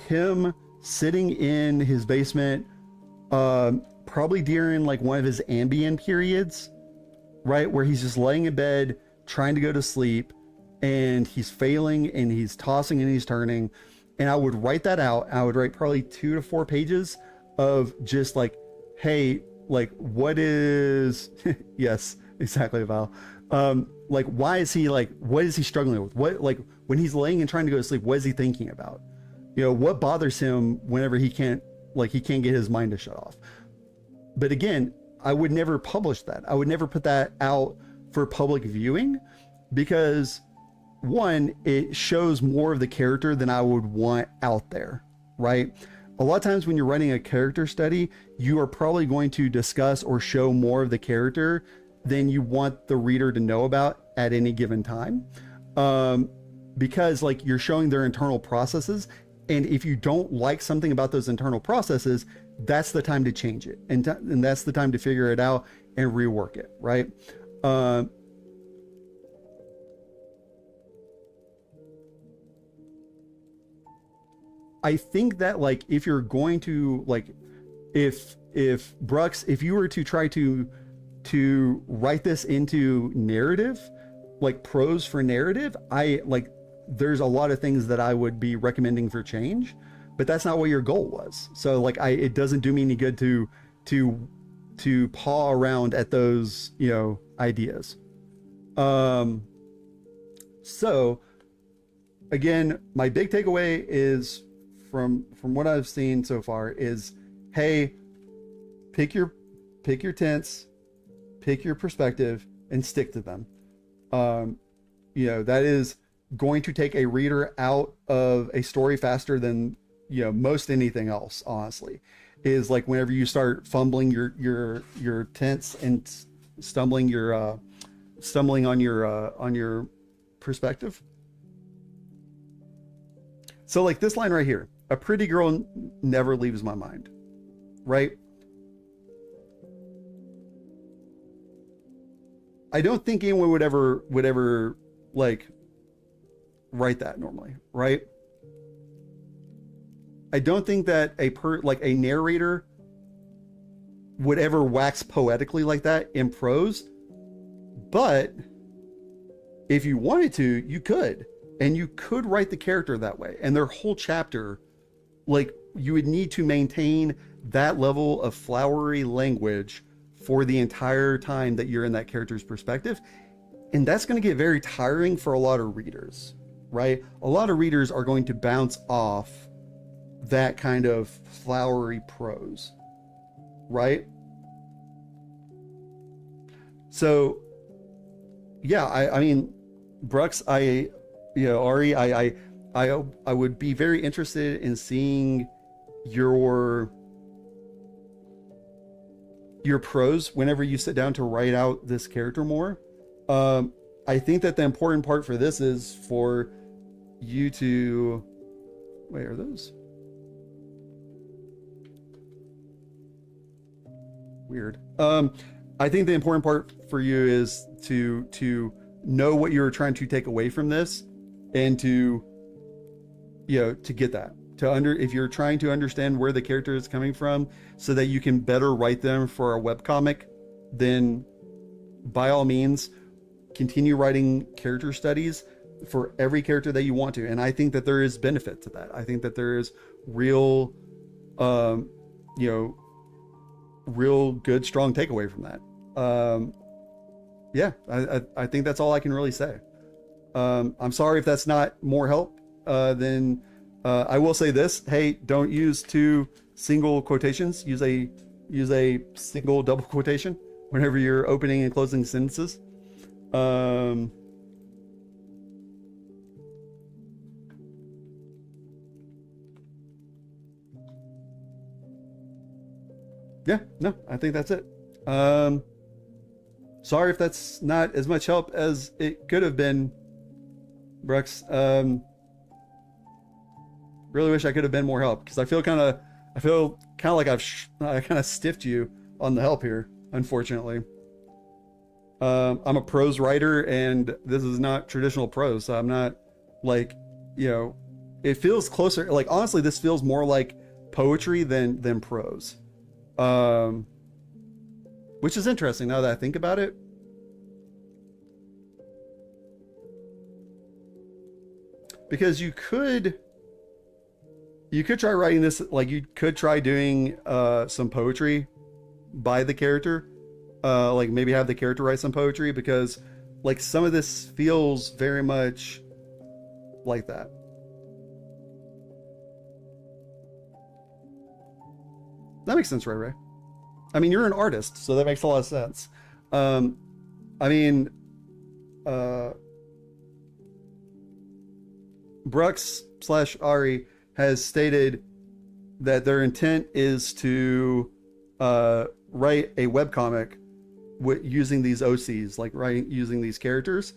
him sitting in his basement, probably during like one of his Ambien periods, right? Where he's just laying in bed, trying to go to sleep, and he's failing and he's tossing and he's turning. And I would write that out. I would write probably 2 to 4 pages of just like, hey, like what is, yes, exactly, Val. Like, why is he like, what is he struggling with? What, like when he's laying and trying to go to sleep, what is he thinking about? You know, what bothers him whenever he can't get his mind to shut off. But again, I would never publish that. I would never put that out for public viewing because one, it shows more of the character than I would want out there, right? A lot of times when you're writing a character study, you are probably going to discuss or show more of the character than you want the reader to know about at any given time. Because like you're showing their internal processes. And if you don't like something about those internal processes, that's the time to change it. And that's the time to figure it out and rework it, right? I think that like if you're going to like, if Brooks, if you were to try to write this into narrative, like prose for narrative, there's a lot of things that I would be recommending for change, but that's not what your goal was. So like it doesn't do me any good to paw around at those, you know, ideas. So again, my big takeaway is from what I've seen so far is, hey, pick your tense, pick your perspective and stick to them. You know, that is going to take a reader out of a story faster than, you know, most anything else, honestly. Is like whenever you start fumbling your tense and stumbling on your perspective. So like this line right here, a pretty girl never leaves my mind, right? I don't think anyone would ever like write that normally, right? I don't think that like a narrator would ever wax poetically like that in prose, but if you wanted to, you could. And you could write the character that way. And their whole chapter, like, you would need to maintain that level of flowery language for the entire time that you're in that character's perspective. And that's going to get very tiring for a lot of readers, right? A lot of readers are going to bounce off that kind of flowery prose, right? So, yeah, I mean, Brooks, Ari, I would be very interested in seeing your prose whenever you sit down to write out this character more. I think that the important part for this is for you to, wait, are those weird? I think the important part for you is to know what you're trying to take away from this, and to get that, if you're trying to understand where the character is coming from so that you can better write them for a webcomic, then by all means continue writing character studies for every character that you want to. And I think that there is benefit to that. I think that there is real real good strong takeaway from that. I think that's all I can really say. I'm sorry if that's not more help than I will say this. Hey, don't use 2 single quotations. Use a single double quotation whenever you're opening and closing sentences. Yeah, no, I think that's it. Sorry if that's not as much help as it could have been, Brooks. Really wish I could have been more help, because I feel kind of like I kind of stiffed you on the help here, unfortunately. I'm a prose writer, and this is not traditional prose, so I'm not like, it feels closer. Like, honestly, this feels more like poetry than prose. Which is interesting now that I think about it. Because you could try writing this, like, you could try doing some poetry by the character. Like, maybe have the character write some poetry, because like some of this feels very much like that. That makes sense, Ray. I mean, you're an artist, so that makes a lot of sense. I mean, Brooks / Ari has stated that their intent is to write a webcomic using these OCs, like using these characters.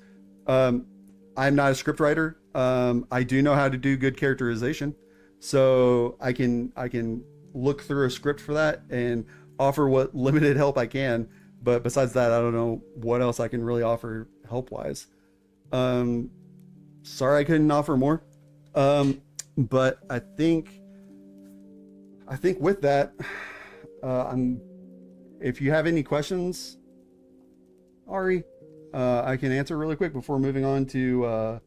I'm not a script writer. I do know how to do good characterization, so I can look through a script for that and offer what limited help I can. But besides that, I don't know what else I can really offer help wise. Sorry I couldn't offer more. But I think with that, if you have any questions, Ari, I can answer really quick before moving on to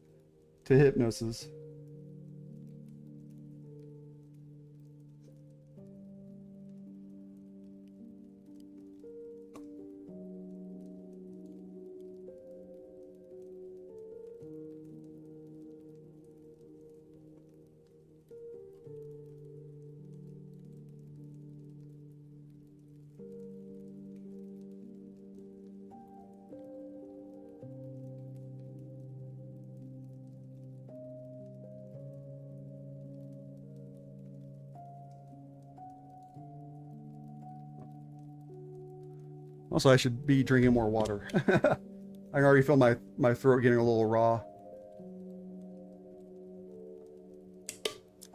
hypnosis. Also, I should be drinking more water. I can already feel my throat getting a little raw.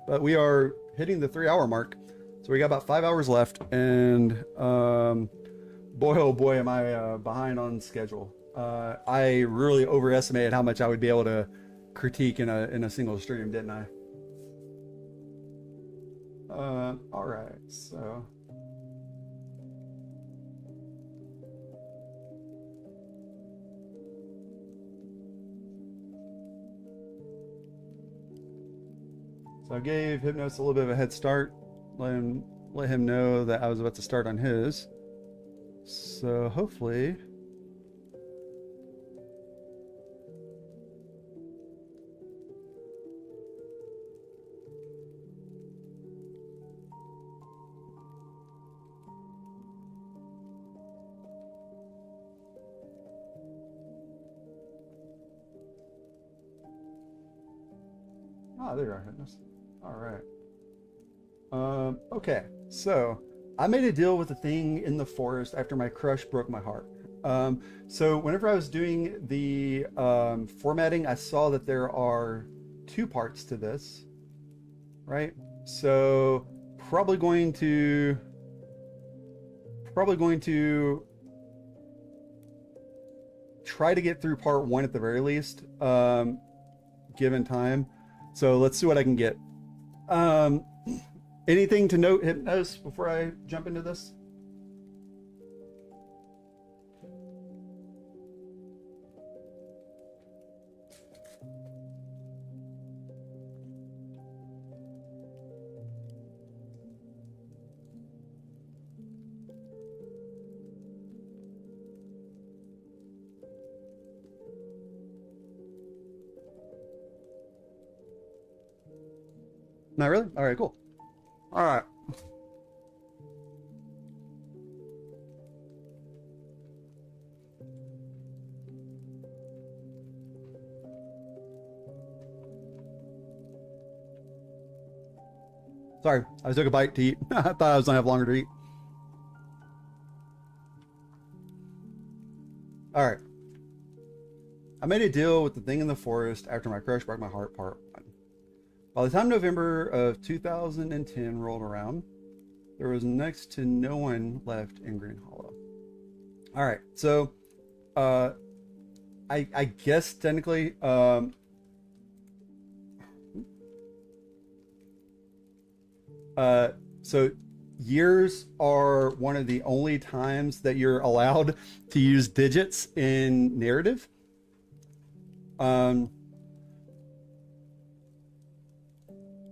But we are hitting the 3-hour mark. So we got about 5 hours left. And boy, oh boy, am I behind on schedule. I really overestimated how much I would be able to critique in a single stream, didn't I? All right, so I gave Hypnos a little bit of a head start, let him know that I was about to start on his. So hopefully, there you are, Hypnos. All right. Okay, so I made a deal with the thing in the forest after my crush broke my heart. So whenever I was doing the formatting, I saw that there are two parts to this, right? So probably going to try to get through part one at the very least, given time. So let's see what I can get. Anything to note, Hypnos, before I jump into this? Not really? All right, cool. All right. Sorry, I took a bite to eat. I thought I was gonna have longer to eat. All right. I made a deal with the thing in the forest after my crush broke my heart, part one. By the time November of 2010 rolled around, there was next to no one left in Green Hollow. All right, so I guess technically, so years are one of the only times that you're allowed to use digits in narrative.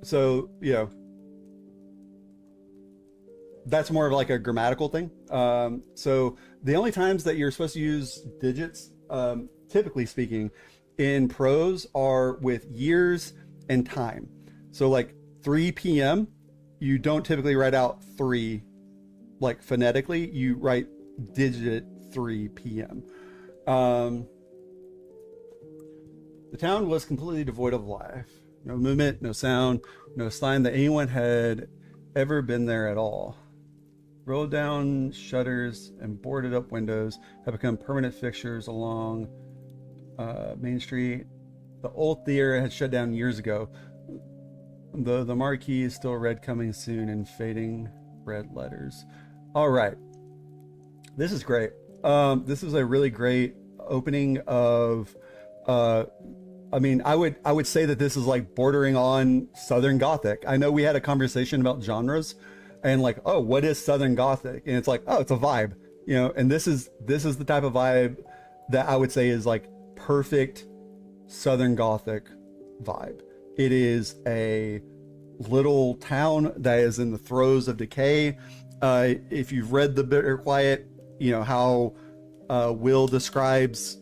So, you know, that's more of like a grammatical thing. So the only times that you're supposed to use digits, typically speaking, in prose are with years and time. So like 3 p.m., you don't typically write out 3 like phonetically, you write digit 3 p.m. The town was completely devoid of life. No movement, no sound, no sign that anyone had ever been there at all. Rolled down shutters and boarded up windows have become permanent fixtures along Main Street. The old theater had shut down years ago. The marquee is still read coming soon in fading red letters. All right. This is great. This is a really great opening of I mean, I would say that this is like bordering on Southern Gothic. I know we had a conversation about genres and like, oh, what is Southern Gothic? And it's like, oh, it's a vibe, you know, and this is the type of vibe that I would say is like perfect Southern Gothic vibe. It is a little town that is in the throes of decay. If you've read The Bitter Quiet, you know how Will describes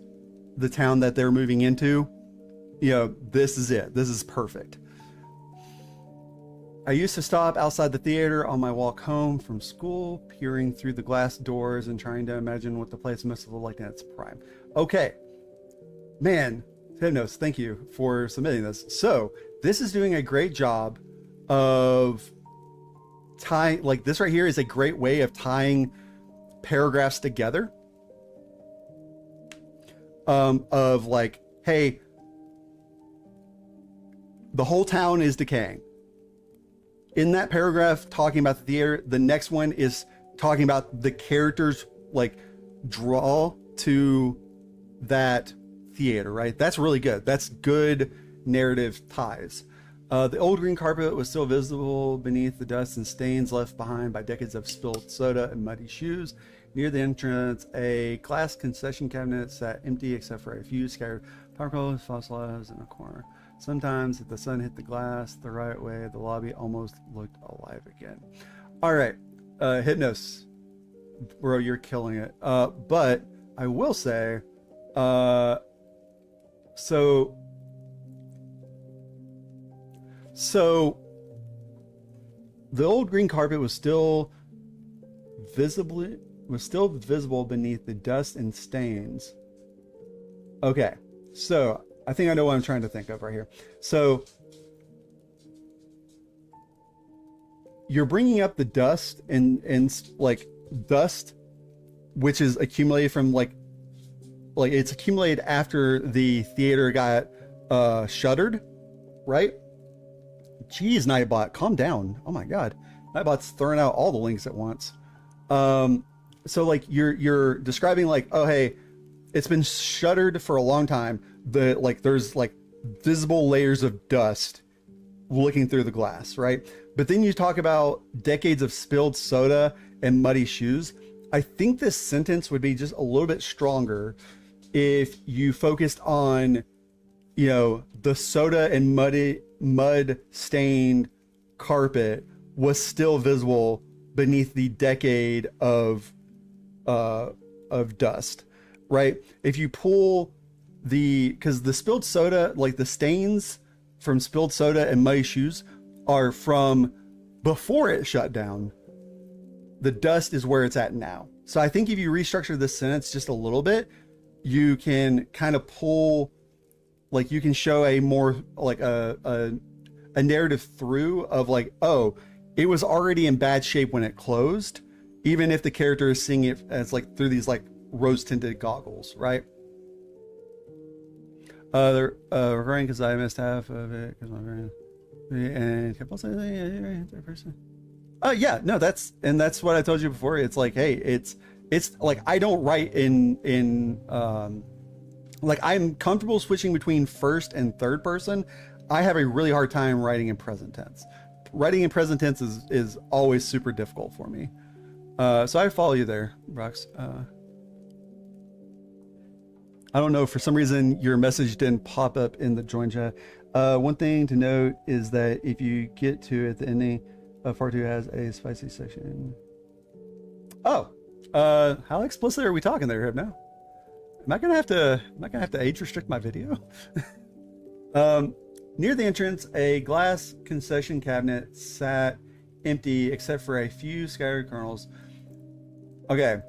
the town that they're moving into. You know, this is it. This is perfect. I used to stop outside the theater on my walk home from school, peering through the glass doors and trying to imagine what the place must have looked like in its prime. Okay, man, Hypnos, thank you for submitting this. So this is doing a great job of tying, like this right here is a great way of tying paragraphs together. Of like, hey, the whole town is decaying. In that paragraph talking about the theater, the next one is talking about the characters like draw to that theater, right? That's really good. That's good narrative ties. The old green carpet was still visible beneath the dust and stains left behind by decades of spilled soda and muddy shoes. Near the entrance, a glass concession cabinet sat empty except for a few scattered popcorn fossilized in a corner. Sometimes, if the sun hit the glass the right way, the lobby almost looked alive again. All right, Hypnos, bro, you're killing it. But I will say, so the old green carpet was still visible beneath the dust and stains. Okay, so I think I know what I'm trying to think of right here. So you're bringing up the dust and like dust, which is accumulated from like it's accumulated after the theater got shuttered, right? Jeez, Nightbot, calm down. Oh my God, Nightbot's throwing out all the links at once. So like you're describing like, oh hey, it's been shuttered for a long time. There's like visible layers of dust looking through the glass, right? But then you talk about decades of spilled soda and muddy shoes. I think this sentence would be just a little bit stronger if you focused on, you know, the soda and mud stained carpet was still visible beneath the decade of dust, right? If you pull because the spilled soda, like the stains from spilled soda and muddy shoes are from before it shut down. The dust is where it's at now. So I think if you restructure this sentence just a little bit, you can kind of pull, like you can show a more like a narrative through of like, oh, it was already in bad shape when it closed, even if the character is seeing it as like through these like rose tinted goggles, right? They're recording because I missed half of it because my brain and kept on saying third person. Yeah, no, that's what I told you before. It's like, hey, it's like I don't write in like I'm comfortable switching between first and third person. I have a really hard time writing in present tense. Writing in present tense is always super difficult for me. So I follow you there, Rox. I don't know, for some reason your message didn't pop up in the join chat. One thing to note is that if you get to it, the ending of part 2 has a spicy section. Oh, how explicit are we talking there, Hypno? Am I gonna have to age restrict my video? Near the entrance, a glass concession cabinet sat empty except for a few scattered kernels. Okay.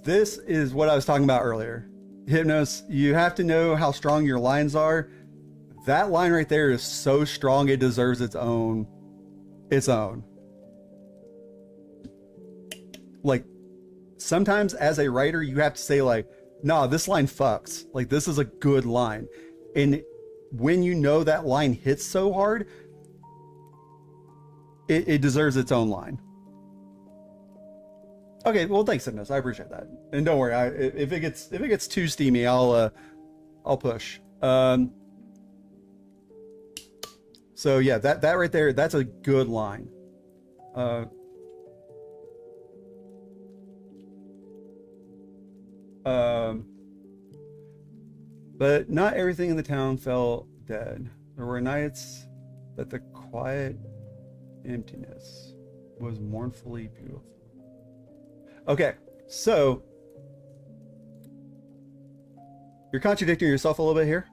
This is what I was talking about earlier. Hypnos, you have to know how strong your lines are. That line right there is so strong it deserves its own. Like, sometimes as a writer, you have to say like, nah, this line fucks. Like, this is a good line. And when you know that line hits so hard, it deserves its own line. Okay, well, thanks, Hypnos. I appreciate that. And don't worry, if it gets too steamy, I'll push. So yeah, that right there, that's a good line. But not everything in the town felt dead. There were nights that the quiet emptiness was mournfully beautiful. Okay, so you're contradicting yourself a little bit here.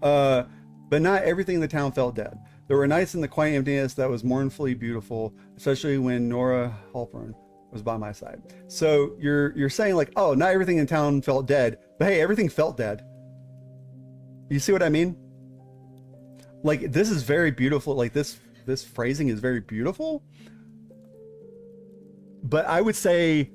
But not everything in the town felt dead. There were nights in the quiet emptiness that was mournfully beautiful, especially when Nora Halpern was by my side. So you're saying like, oh, not everything in town felt dead, but hey, everything felt dead. You see what I mean? Like, this is very beautiful. Like this phrasing is very beautiful. But I would say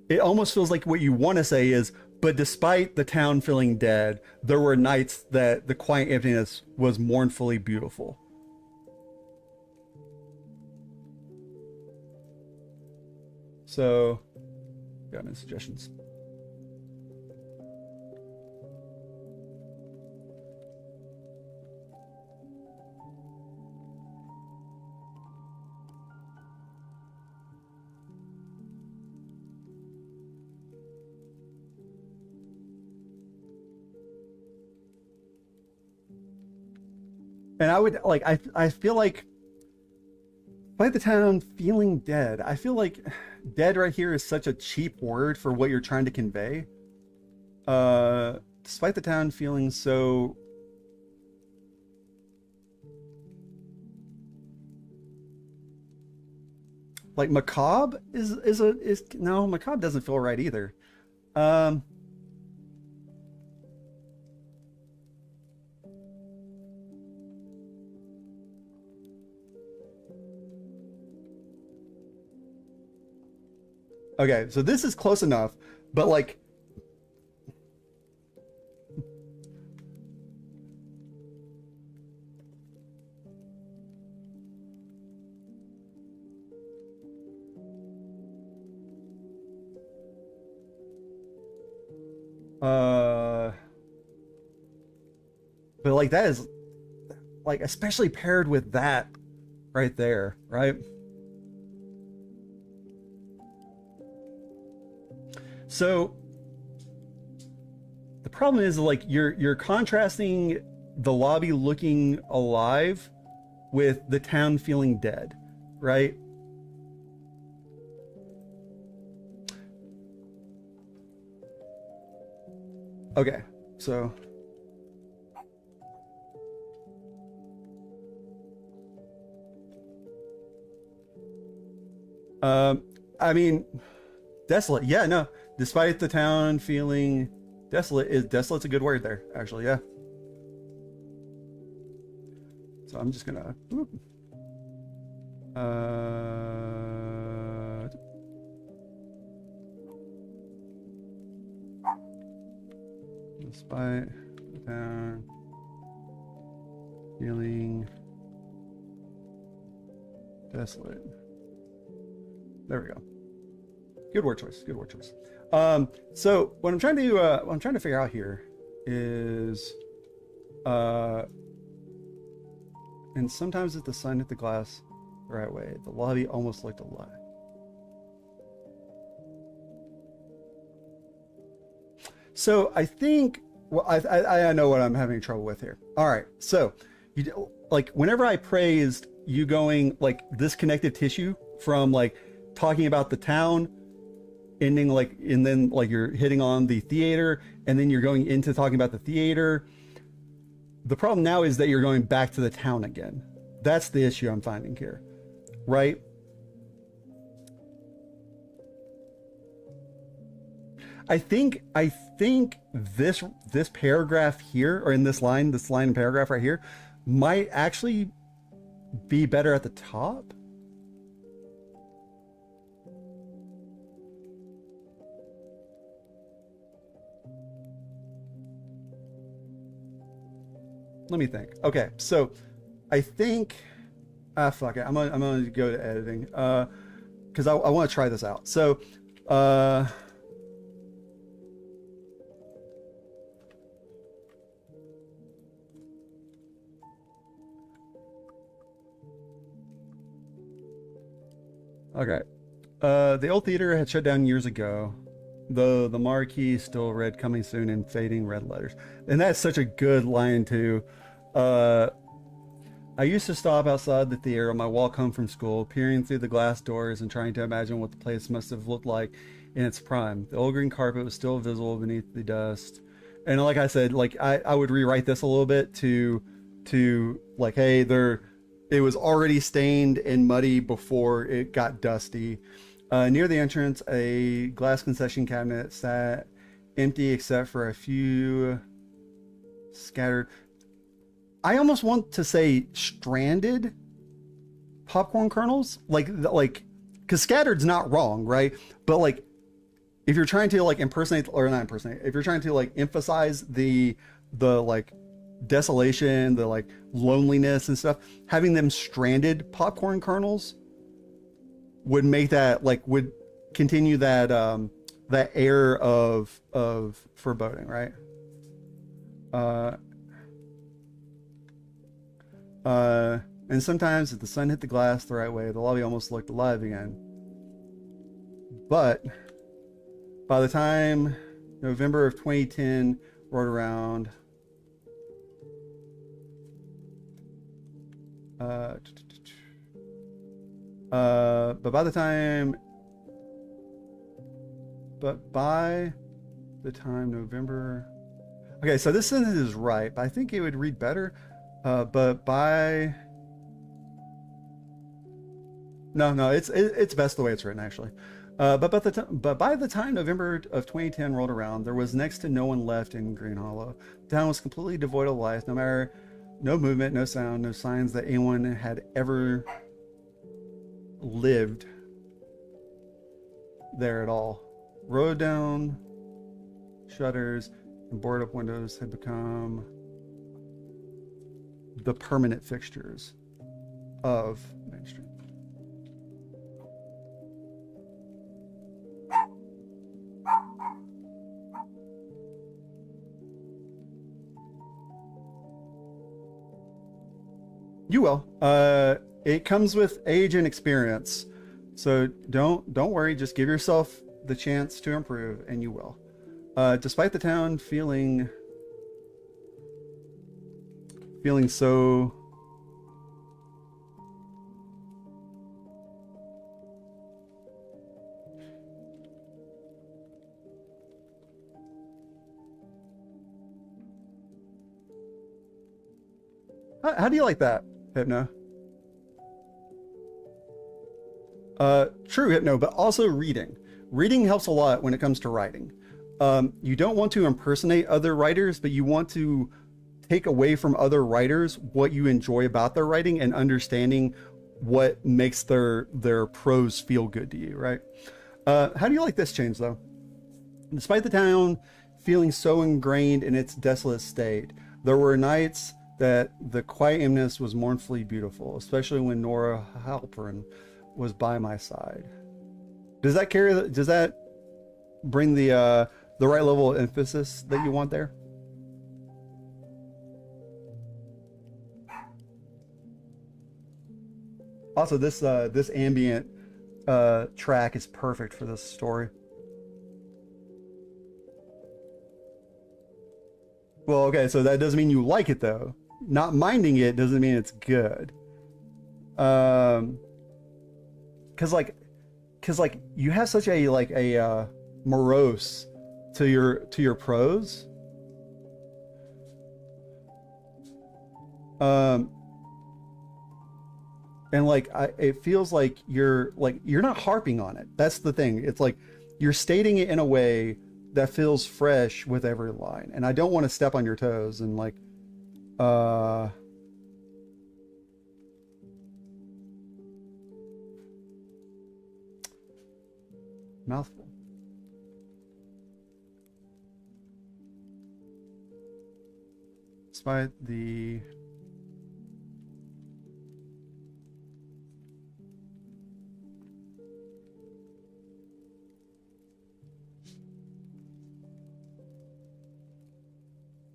it almost feels like what you want to say is, but despite the town feeling dead, there were nights that the quiet emptiness was mournfully beautiful. So, got any suggestions? And I would like, I feel like by the town feeling dead, I feel like dead right here is such a cheap word for what you're trying to convey. Despite the town feeling so like macabre is no, macabre doesn't feel right either. Um, okay, so this is close enough, but like, uh, but like that is like especially paired with that right there, right? So the problem is like you're contrasting the lobby looking alive with the town feeling dead, right? Okay, so um, I mean, desolate. Yeah, no. Despite the town feeling desolate, is desolate's a good word there, actually. Yeah. So I'm just gonna. Whoop. Uh, despite the town feeling desolate. There we go. Good word choice. Good word choice. So what I'm trying to figure out here is, uh, and sometimes if the sun hit the glass the right way, the lobby almost looked alive. So I think, well, I know what I'm having trouble with here. All right, so you like whenever I praised you going like this connective tissue from like talking about the town ending like and then like you're hitting on the theater and then you're going into talking about the theater. The problem now is that you're going back to the town again. That's the issue I'm finding here, right? I think this paragraph here, or in this line and paragraph right here, might actually be better at the top. Let me think. Okay, so I think fuck it. I'm gonna go to editing. Because I want to try this out. So okay. The old theater had shut down years ago, though the marquee still read "coming soon" in fading red letters. And that's such a good line too. Uh, I used to stop outside the theater on my walk home from school, peering through the glass doors and trying to imagine what the place must have looked like in its prime. The old green carpet was still visible beneath the dust. And like I said, like I would rewrite this a little bit to like, hey, there it was already stained and muddy before it got dusty. Near the entrance, a glass concession cabinet sat empty except for a few scattered. I almost want to say stranded popcorn kernels, like, because scattered's not wrong, right? But like, if you're trying to like impersonate or not impersonate, if you're trying to like emphasize the like desolation, the like loneliness and stuff, having them stranded popcorn kernels would make that like would continue that air of foreboding, right? Uh, and sometimes if the sun hit the glass the right way, the lobby almost looked alive again. But by the time November of 2010 rolled around, Uh, but by the time, November. Okay, so this sentence is right, but I think it would read better. But by no, it's best the way it's written actually. But by the time November of 2010 rolled around, there was next to no one left in Green Hollow. The town was completely devoid of life. No movement, no sound, no signs that anyone had ever lived there at all. Road down shutters and boarded up windows had become the permanent fixtures of Main Street. You will. It comes with age and experience, so don't worry. Just give yourself the chance to improve, and you will. Despite the town feeling so how do you like that, Hypno? True, Hypno, but also reading. Reading helps a lot when it comes to writing. You don't want to impersonate other writers, but you want to take away from other writers what you enjoy about their writing and understanding what makes their prose feel good to you, right? How do you like this change, though? Despite the town feeling so ingrained in its desolate state, there were nights that the quiet emptiness was mournfully beautiful, especially when Nora Halpern was by my side. Does that bring the right level of emphasis that you want there? Also, this ambient track is perfect for this story. Well, okay, so that doesn't mean you like it though. Not minding it doesn't mean it's good. Um, cause like you have such a morose to your prose. Um, and it feels like you're not harping on it. That's the thing. It's like you're stating it in a way that feels fresh with every line, and I don't want to step on your toes and uh mouthful. Despite the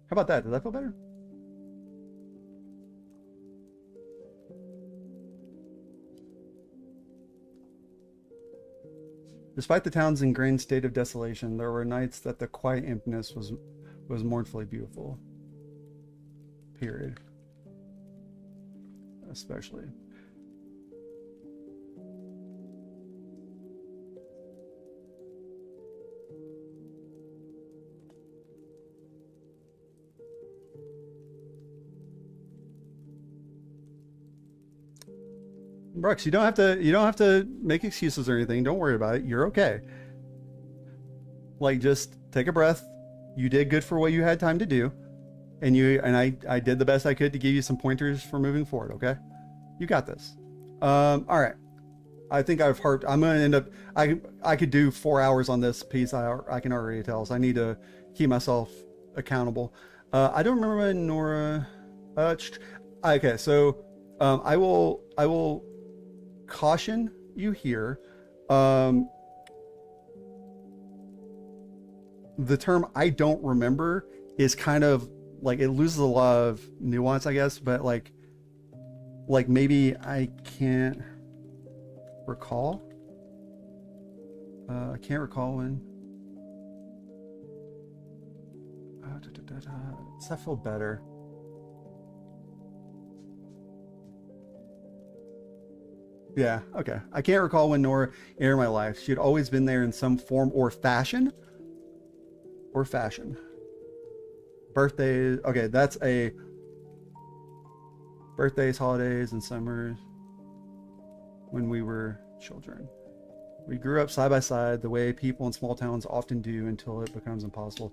How about that? Does that feel better? Despite the town's ingrained state of desolation, there were nights that the quiet emptiness was mournfully beautiful. Period. Especially. Brooks, you don't have to make excuses or anything. Don't worry about it. You're okay. Like, just take a breath. You did good for what you had time to do, and I did the best I could to give you some pointers for moving forward. Okay, you got this. All right. I think I've harped. I'm gonna end up. I could do 4 hours on this piece. I can already tell. So I need to keep myself accountable. I don't remember when Nora. Okay, so I will caution you here. The term "I don't remember" is kind of like it loses a lot of nuance, I guess. But like maybe I can't recall. I can't recall when. Does that feel better? Yeah, okay. I can't recall when Nora entered my life. She had always been there in some form or fashion. Or fashion. Birthdays. Okay, that's a birthdays, holidays, and summers when we were children. We grew up side by side the way people in small towns often do until it becomes impossible,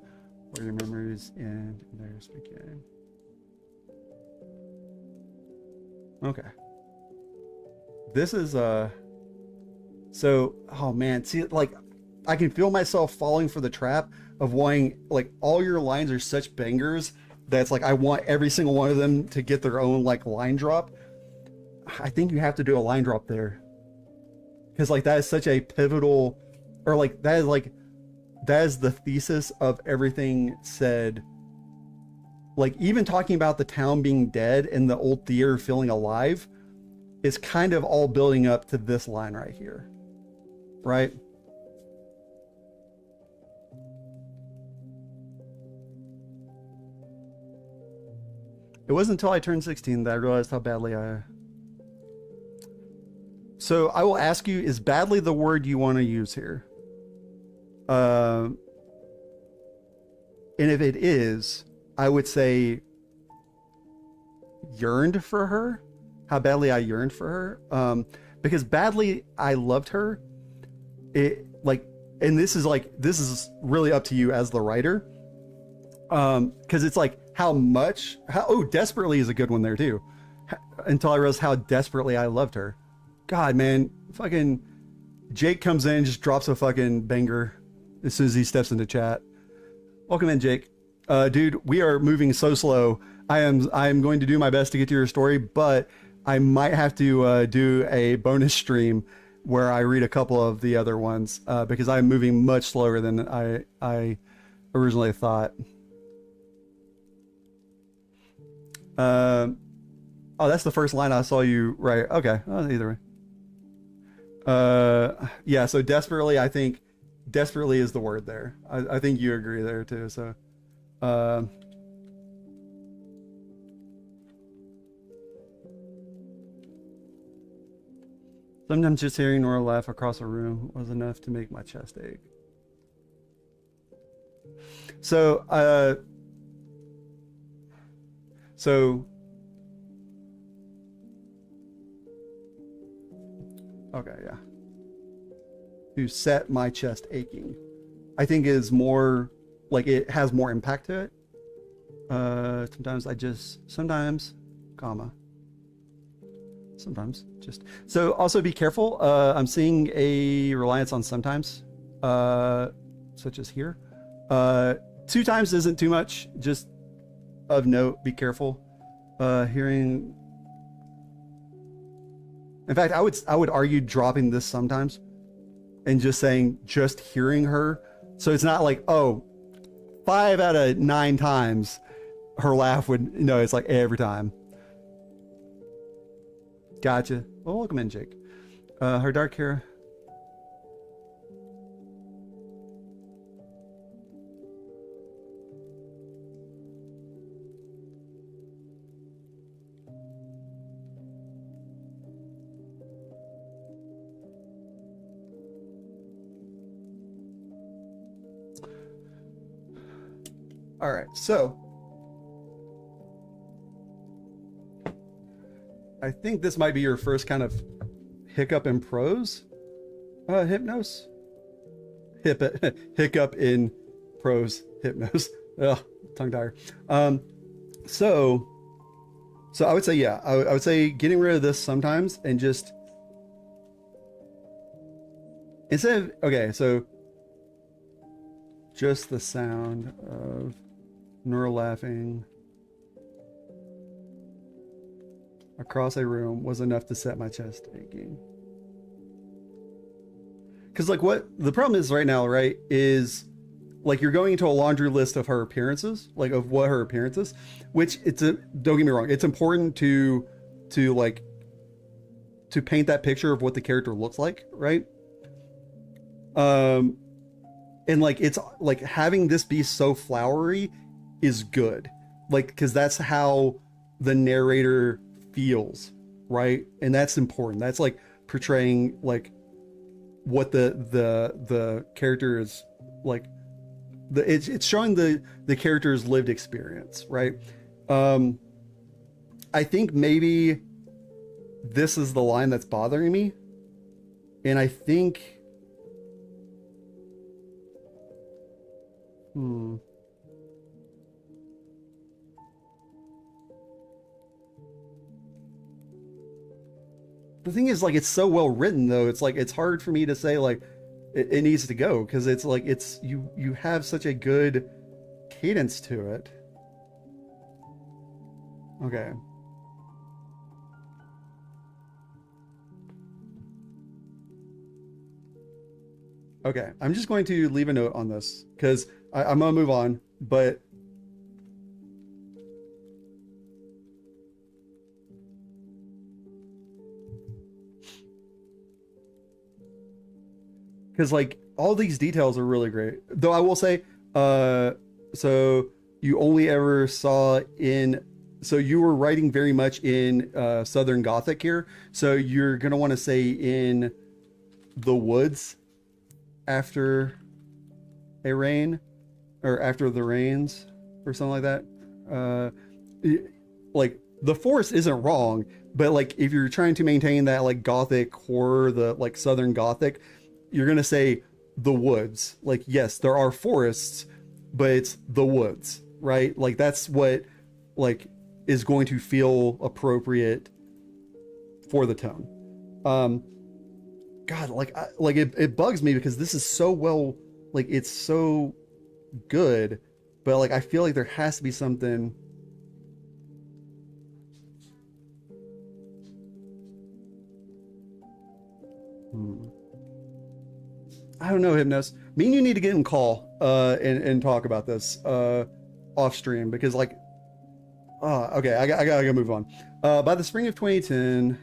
where your memories end and theirs begin. Okay. This is so, oh man, see, like, I can feel myself falling for the trap of wanting, like, all your lines are such bangers that's like I want every single one of them to get their own like line drop. I think you have to do a line drop there, because like that is such a pivotal, or like that is the thesis of everything said. Like, even talking about the town being dead and the old theater feeling alive is kind of all building up to this line right here, right? It wasn't until I turned 16 that I realized how badly I... So I will ask you, is badly the word you want to use here? And if it is, I would say yearned for her. How badly I yearned for her. Because badly I loved her. It like, and this is really up to you as the writer. Because it's like oh, desperately is a good one there too. Until I realized how desperately I loved her. God, man, fucking Jake comes in and just drops a fucking banger as soon as he steps into chat. Welcome in, Jake. Dude, we are moving so slow. I am going to do my best to get to your story, but I might have to do a bonus stream where I read a couple of the other ones because I'm moving much slower than I originally thought. Oh, that's the first line I saw you write. Okay, either way. Yeah, so desperately, I think desperately is the word there. I think you agree there too. So, sometimes just hearing Nora laugh across a room was enough to make my chest ache. So, okay, yeah. To set my chest aching, I think is more like it has more impact to it. Sometimes, comma. Sometimes just, so also be careful. I'm seeing a reliance on sometimes, such as here. 2 times isn't too much, just of note, be careful. Hearing, in fact, I would argue dropping this sometimes and just saying just hearing her. So it's not like, oh, 5 out of 9 times her laugh would, it's like every time. Gotcha. Well, welcome in, Jake. Her dark hair. All right, so I think this might be your first kind of hiccup in prose. Hypnos? Hiccup in prose. Hypnos. Ugh, tongue tire. So I would say, yeah, I would say getting rid of this sometimes and just instead of, okay, so just the sound of Nora laughing across a room was enough to set my chest aching. Because like what the problem is right now, right, is like you're going into a laundry list of her appearances, like of what her appearance is, which don't get me wrong, it's important to paint that picture of what the character looks like, right? And like it's like having this be so flowery is good, like, because that's how the narrator feels, right? And that's important. That's like portraying like what the character is like. It's showing the character's lived experience, right? I think maybe this is the line that's bothering me, and I think the thing is, like, it's so well written though, it's like it's hard for me to say like it needs to go, because it's like it's you have such a good cadence to it. Okay. Okay, I'm just going to leave a note on this because I'm gonna move on, but because like all these details are really great. Though I will say, so you only ever saw in, so you were writing very much in Southern Gothic here, so you're gonna want to say in the woods after a rain, or after the rains, or something like that. Like the forest isn't wrong, but like if you're trying to maintain that like Gothic horror, the like Southern Gothic, you're gonna say the woods. Like, yes, there are forests, but it's the woods, right? Like that's what like is going to feel appropriate for the tone. God, like it bugs me because this is so well, like it's so good, but like I feel like there has to be something. I don't know, Hypnos. Me and you need to get in call and talk about this off stream, because like okay, I gotta move on. By the spring of 2010,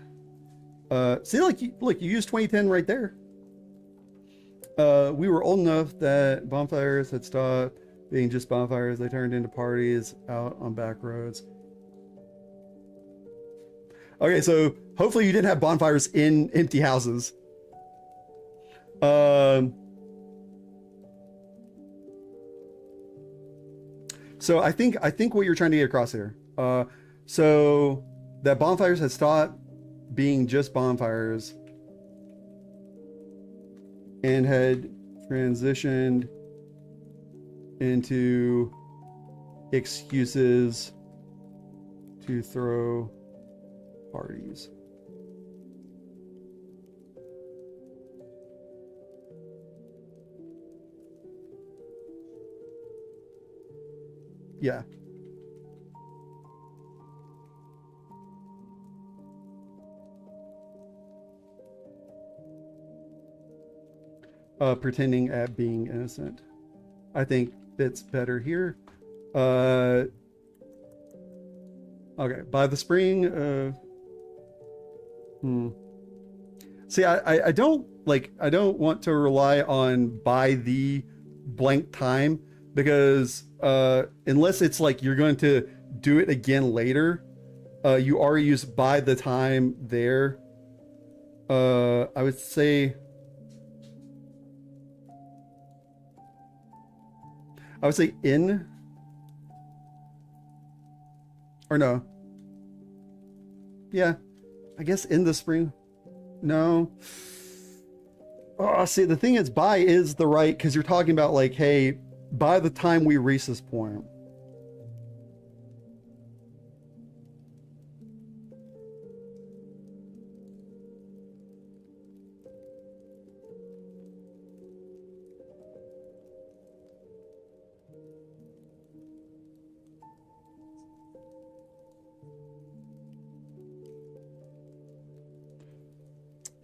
see, like you used 2010 right there. We were old enough that bonfires had stopped being just bonfires. They turned into parties out on back roads. Okay, so hopefully you didn't have bonfires in empty houses. So I think what you're trying to get across here, so that bonfires had stopped being just bonfires and had transitioned into excuses to throw parties. Yeah. Pretending at being innocent. I think it's better here. Okay, by the spring, see, I don't want to rely on by the blank time, because unless it's like you're going to do it again later, you already used by the time there. I would say in, or no. Yeah, I guess in the spring. No. Oh, see, the thing is, by is the right, because you're talking about like, hey, by the time we reach this point.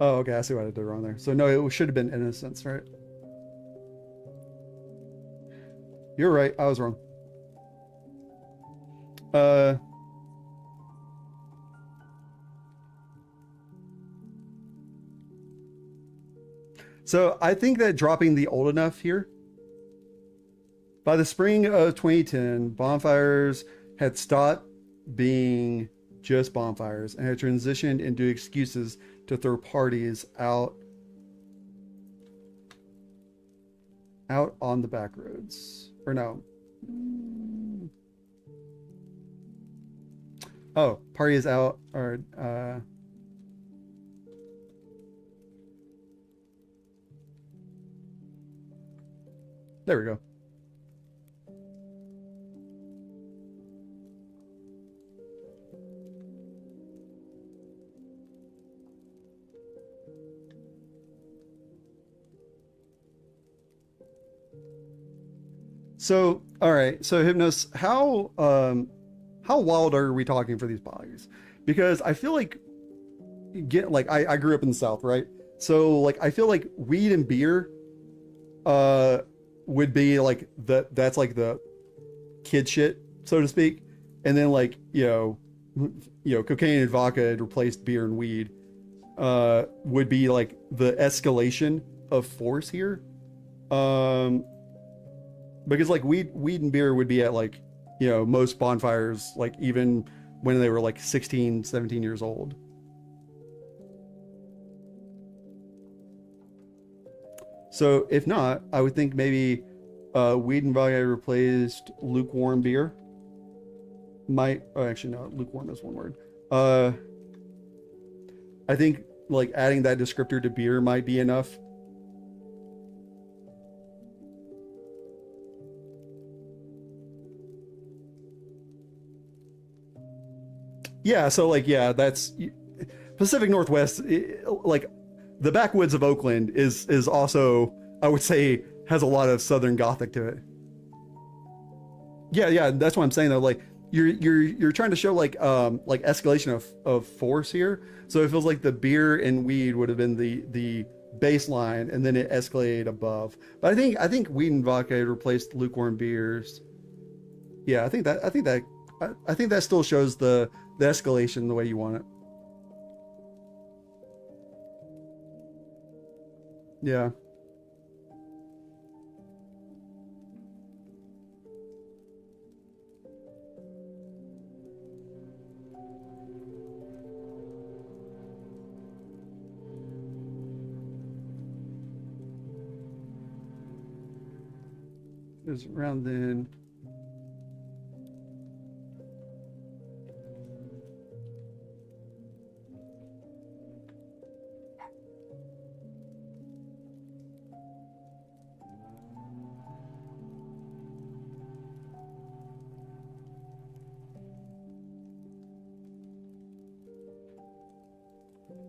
Oh, okay, I see what I did wrong there. So no, it should have been innocence, right? You're right, I was wrong. So I think that dropping the old enough here, by the spring of 2010, bonfires had stopped being just bonfires, and had transitioned into excuses to throw parties out on the back roads. Or no. Oh, party is out, or there we go. So, all right. So, Hypnos, how wild are we talking for these parties? Because I feel like I grew up in the South, right? So like I feel like weed and beer uh would be like that's like the kid shit, so to speak. And then like, cocaine and vodka had replaced beer and weed, would be like the escalation of force here. Um because like weed and beer would be at like, most bonfires, like even when they were like 16, 17 years old. So if not, I would think maybe weed and vodka replaced lukewarm beer. Might, oh, actually no, lukewarm is one word. Uh, I think like adding that descriptor to beer might be enough. Yeah, so like yeah, that's Pacific Northwest. Like the backwoods of Oakland is also, I would say, has a lot of Southern Gothic to it. Yeah, yeah, that's what I'm saying though. Like you're trying to show like escalation of force here. So it feels like the beer and weed would have been the baseline, and then it escalated above. But I think weed and vodka replaced lukewarm beers. Yeah, I think that still shows the escalation the way you want it. Yeah. It was around then.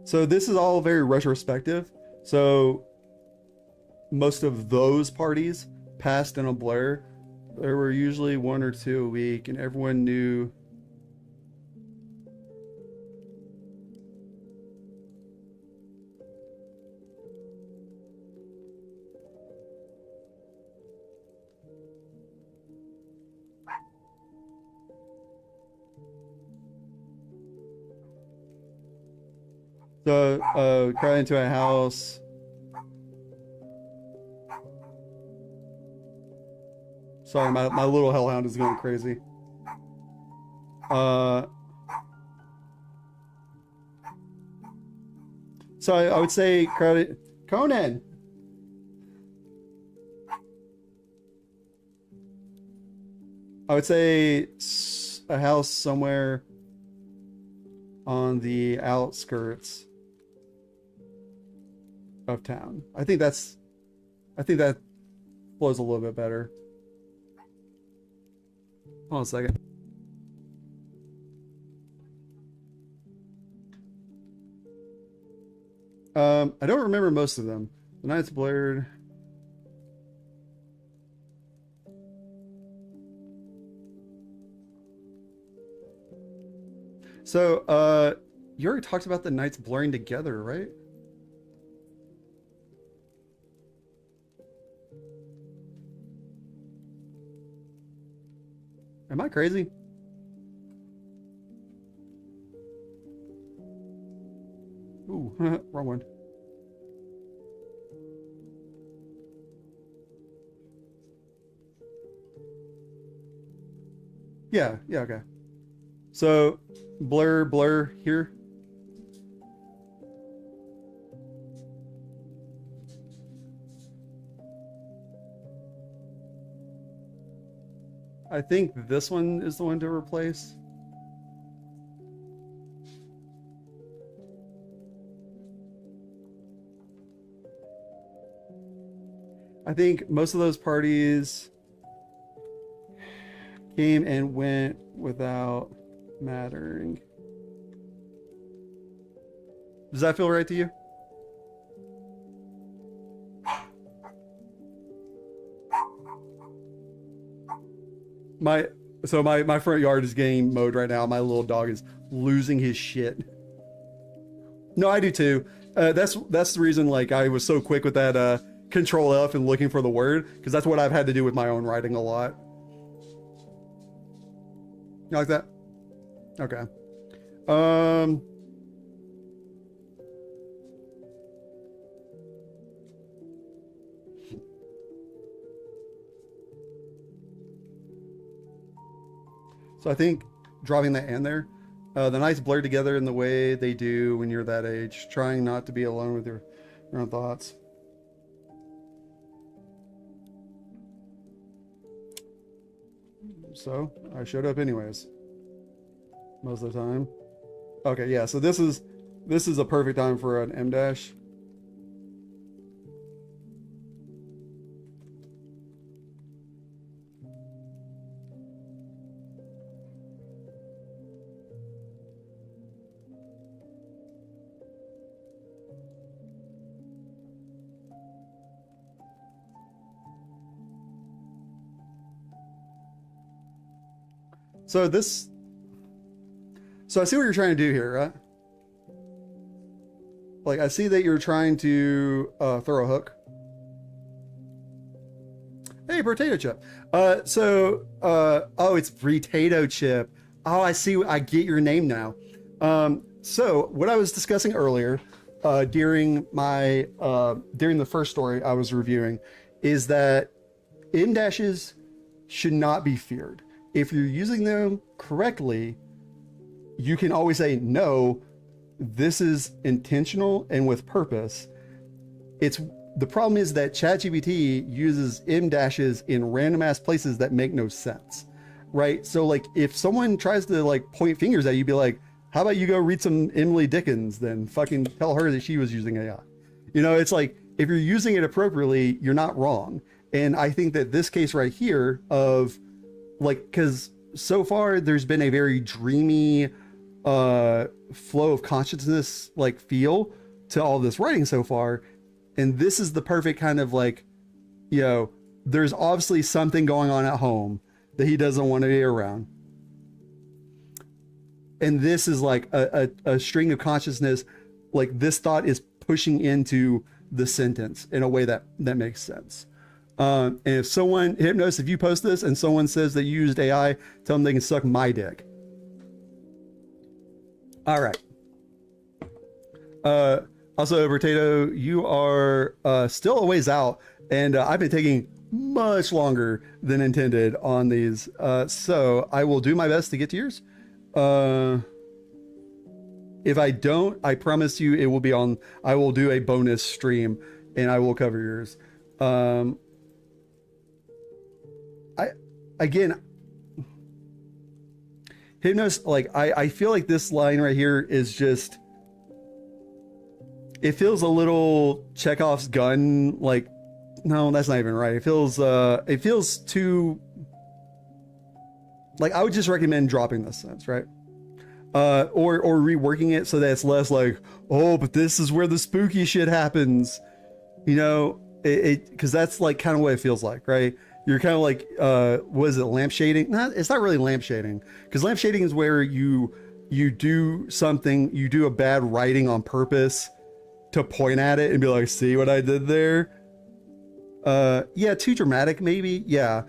So this is all very retrospective. So most of those parties passed in a blur. There were usually one or two a week, and everyone knew. So, crowd into a house. Sorry, my little hellhound is going crazy. Uh, so I would say crowd. Conan. I would say a house somewhere on the outskirts of town. I think that flows a little bit better. Hold on a second. I don't remember most of them. The night's blurred. So, you already talked about the nights blurring together, right? Am I crazy? Ooh, wrong one. Yeah, yeah, okay. So blur here. I think this one is the one to replace. I think most of those parties came and went without mattering. Does that feel right to you? My front yard is getting mowed right now. My little dog is losing his shit. No, I do too. That's the reason like I was so quick with that Control F and looking for the word, because that's what I've had to do with my own writing a lot. You like that? Okay. So I think dropping that in there, the nights blur together in the way they do when you're that age, trying not to be alone with your own thoughts. So I showed up anyways, most of the time. Okay, yeah. So this is a perfect time for an M dash. So I see what you're trying to do here, right? Like, I see that you're trying to throw a hook. Hey, potato chip. Oh, it's potato chip. Oh, I see. I get your name now. So what I was discussing earlier, during the first story I was reviewing, is that M dashes should not be feared. If you're using them correctly, you can always say, no, this is intentional and with purpose. The problem is that ChatGPT uses M dashes in random ass places that make no sense, right? So like if someone tries to like point fingers at you, be like, how about you go read some Emily Dickens, then fucking tell her that she was using AI. You know, it's like, if you're using it appropriately, you're not wrong. And I think that this case right here of like, because so far there's been a very dreamy flow of consciousness like feel to all this writing so far, and this is the perfect kind of like, you know, there's obviously something going on at home that he doesn't want to be around, and this is like a string of consciousness, like this thought is pushing into the sentence in a way that makes sense. And if someone, Hypnos, if you post this and someone says that you used AI, tell them they can suck my dick. All right. Also, Potato, you are still a ways out, and I've been taking much longer than intended on these. So I will do my best to get to yours. If I don't, I promise you it will be on, I will do a bonus stream and I will cover yours. Again, Hypnos, like I feel like this line right here is just, it feels a little Chekhov's gun, like, no, that's not even right. It feels too, like, I would just recommend dropping this sentence, right? Or reworking it so that it's less like, oh, but this is where the spooky shit happens, you know, because that's like kind of what it feels like, right? You're kind of like, was it lampshading? It's not really lampshading, because lampshading is where you do something, you do a bad writing on purpose to point at it and be like, see what I did there? Yeah, too dramatic, maybe. Yeah.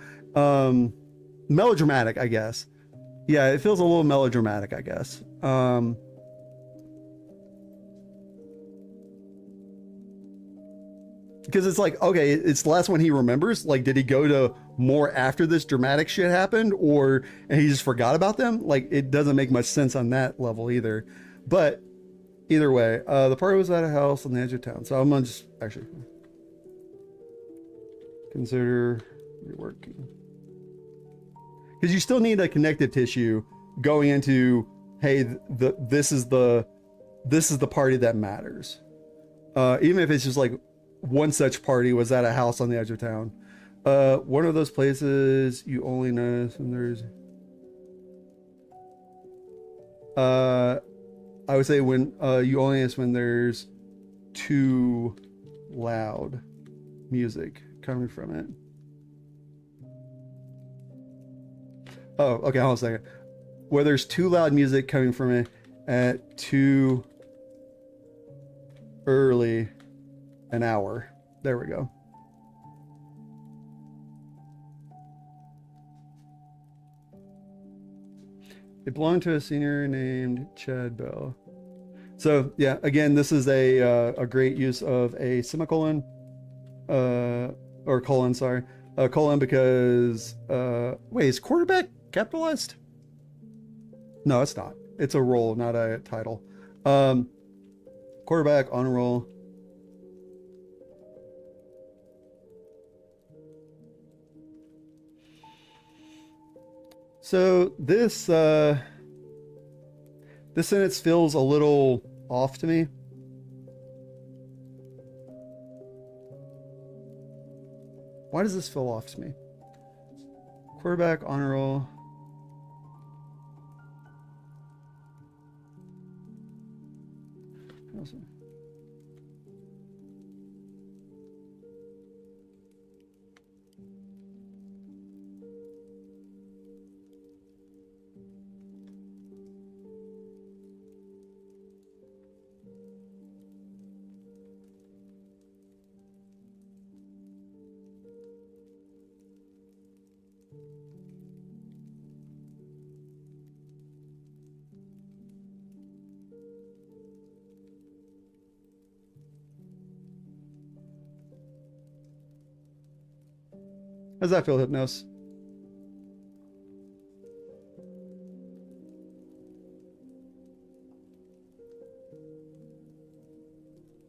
Melodramatic, I guess. Yeah, it feels a little melodramatic, I guess. because it's like, okay, it's the last one he remembers. Like, did he go to more after this dramatic shit happened, or and he just forgot about them? Like, it doesn't make much sense on that level either. But either way, the party was at a house on the edge of town. So I'm gonna just actually consider reworking, because you still need a connective tissue going into, hey, this is the party that matters. Even if it's just like one such party was at a house on the edge of town. One of those places you only notice when there's I would say when you only notice when there's too loud music coming from it. Oh, okay, hold on a second. Where there's too loud music coming from it at too early an hour. There we go. It belonged to a senior named Chad Bell. So yeah, again, this is a great use of a semicolon, or colon, sorry, colon, because wait, is quarterback capitalized? No, it's not. It's a role, not a title. Quarterback on a roll. So this sentence feels a little off to me. Why does this feel off to me? Quarterback honor roll. Awesome. How's that feel, Hypnos?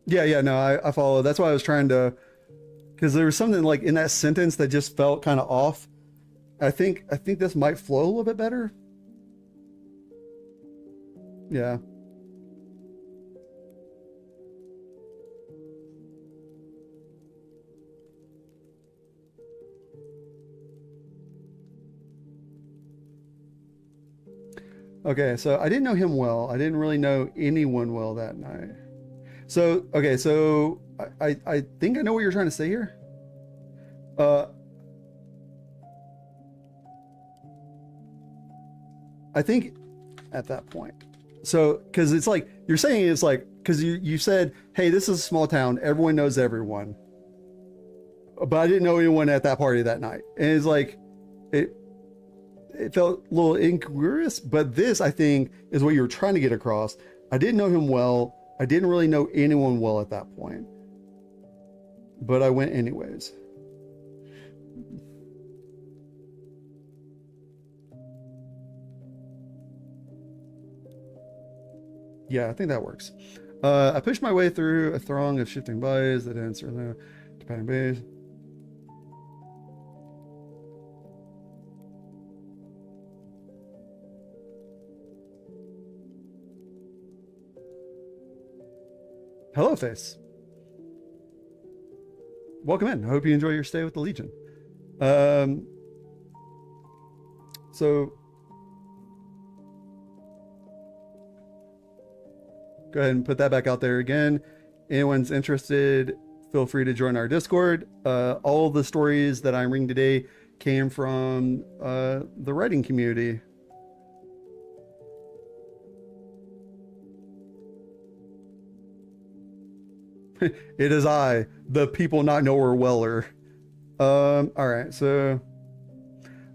Yeah, no, I follow. That's why I was trying to, because there was something like in that sentence that just felt kind of off. I think this might flow a little bit better. Yeah. Okay, so I didn't know him well. I didn't really know anyone well that night. So, okay, so I think I know what you're trying to say here. I think at that point. So, because it's like, you're saying it's like, because you said, hey, this is a small town. Everyone knows everyone. But I didn't know anyone at that party that night. And it's like, it felt a little incongruous, but this, I think, is what you were trying to get across. I didn't know him well. I didn't really know anyone well at that point. But I went anyways. Yeah, I think that works. I pushed my way through a throng of shifting bodies that answer to pattern base. Hello, Face. Welcome in. I hope you enjoy your stay with the Legion. So go ahead and put that back out there again. Anyone's interested, feel free to join our Discord. All the stories that I'm reading today came from the writing community. It is I, the people not knower weller. All right, so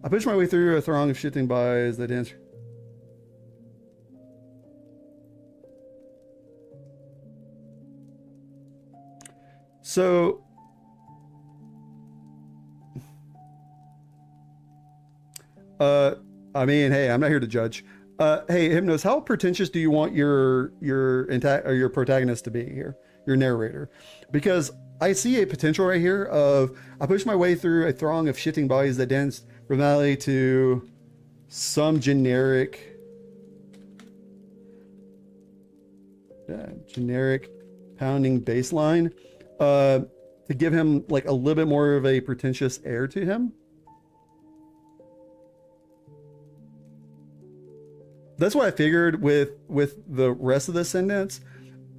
I pushed my way through a throng of shifting bodies that answer. So I mean, hey, I'm not here to judge. Hey, Hypnos, how pretentious do you want your protagonist to be here, your narrator? Because I see a potential right here of I push my way through a throng of shifting bodies that dance from alley to some generic, generic pounding bass line, to give him like a little bit more of a pretentious air to him. That's what I figured with the rest of the sentence.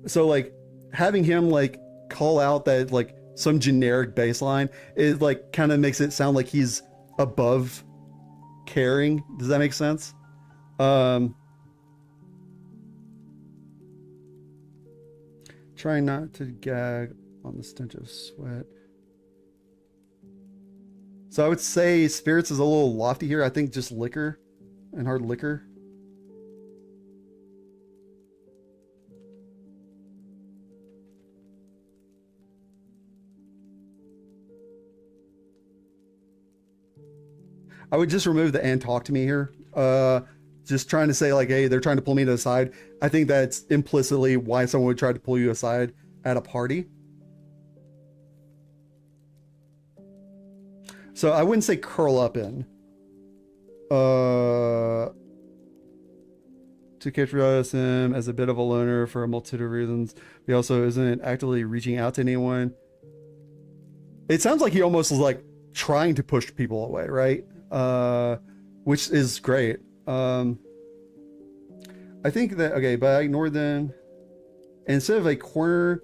So like having him like call out that like some generic bass line is like kind of makes it sound like he's above caring. Does that make sense? Trying not to gag on the stench of sweat. So I would say spirits is a little lofty here. I think just liquor and hard liquor. I would just remove the "and talk to me" here. Just trying to say like, hey, they're trying to pull me to the side. I think that's implicitly why someone would try to pull you aside at a party. So I wouldn't say curl up in. To characterize him as a bit of a loner for a multitude of reasons. He also isn't actively reaching out to anyone. It sounds like he almost was like trying to push people away, right? Which is great. I think that, okay, but I ignored them. Instead of a corner,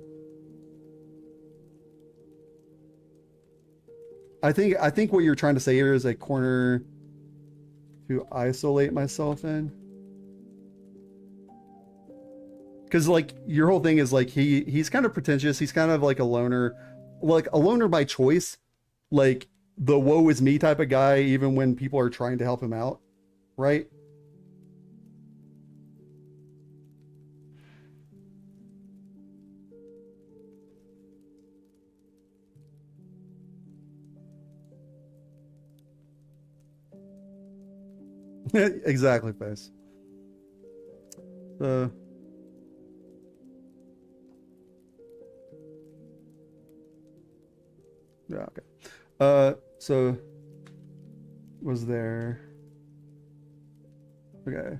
I think what you're trying to say here is a corner to isolate myself in. Because like your whole thing is like he's kind of pretentious. He's kind of like a loner by choice, like the woe is me type of guy, even when people are trying to help him out, right? Exactly, face. Yeah, okay. So was there. Okay.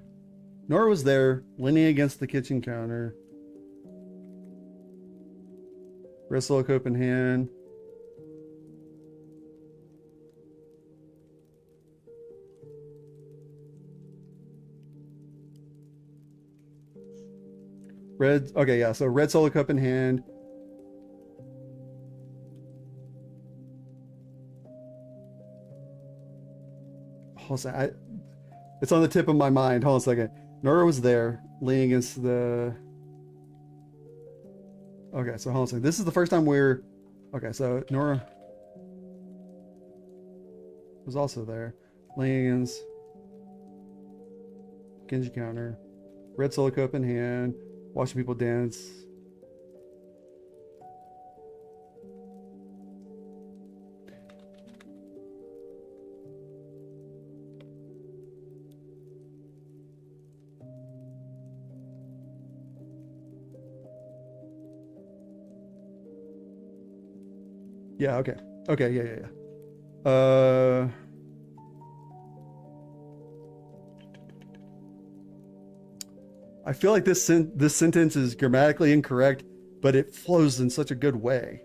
Nora was there, leaning against the kitchen counter. Wrestle cup in hand. Red, okay, yeah, so red solo cup in hand. Hold on a second. It's on the tip of my mind. Hold on a second. Nora was there, leaning against the... Okay, so hold on a second. This is the first time we're... Okay, so Nora was also there, leaning against Genji counter. Red solo cup in hand. Watching people dance. Yeah, okay. Okay, yeah. I feel like this sentence is grammatically incorrect, but it flows in such a good way.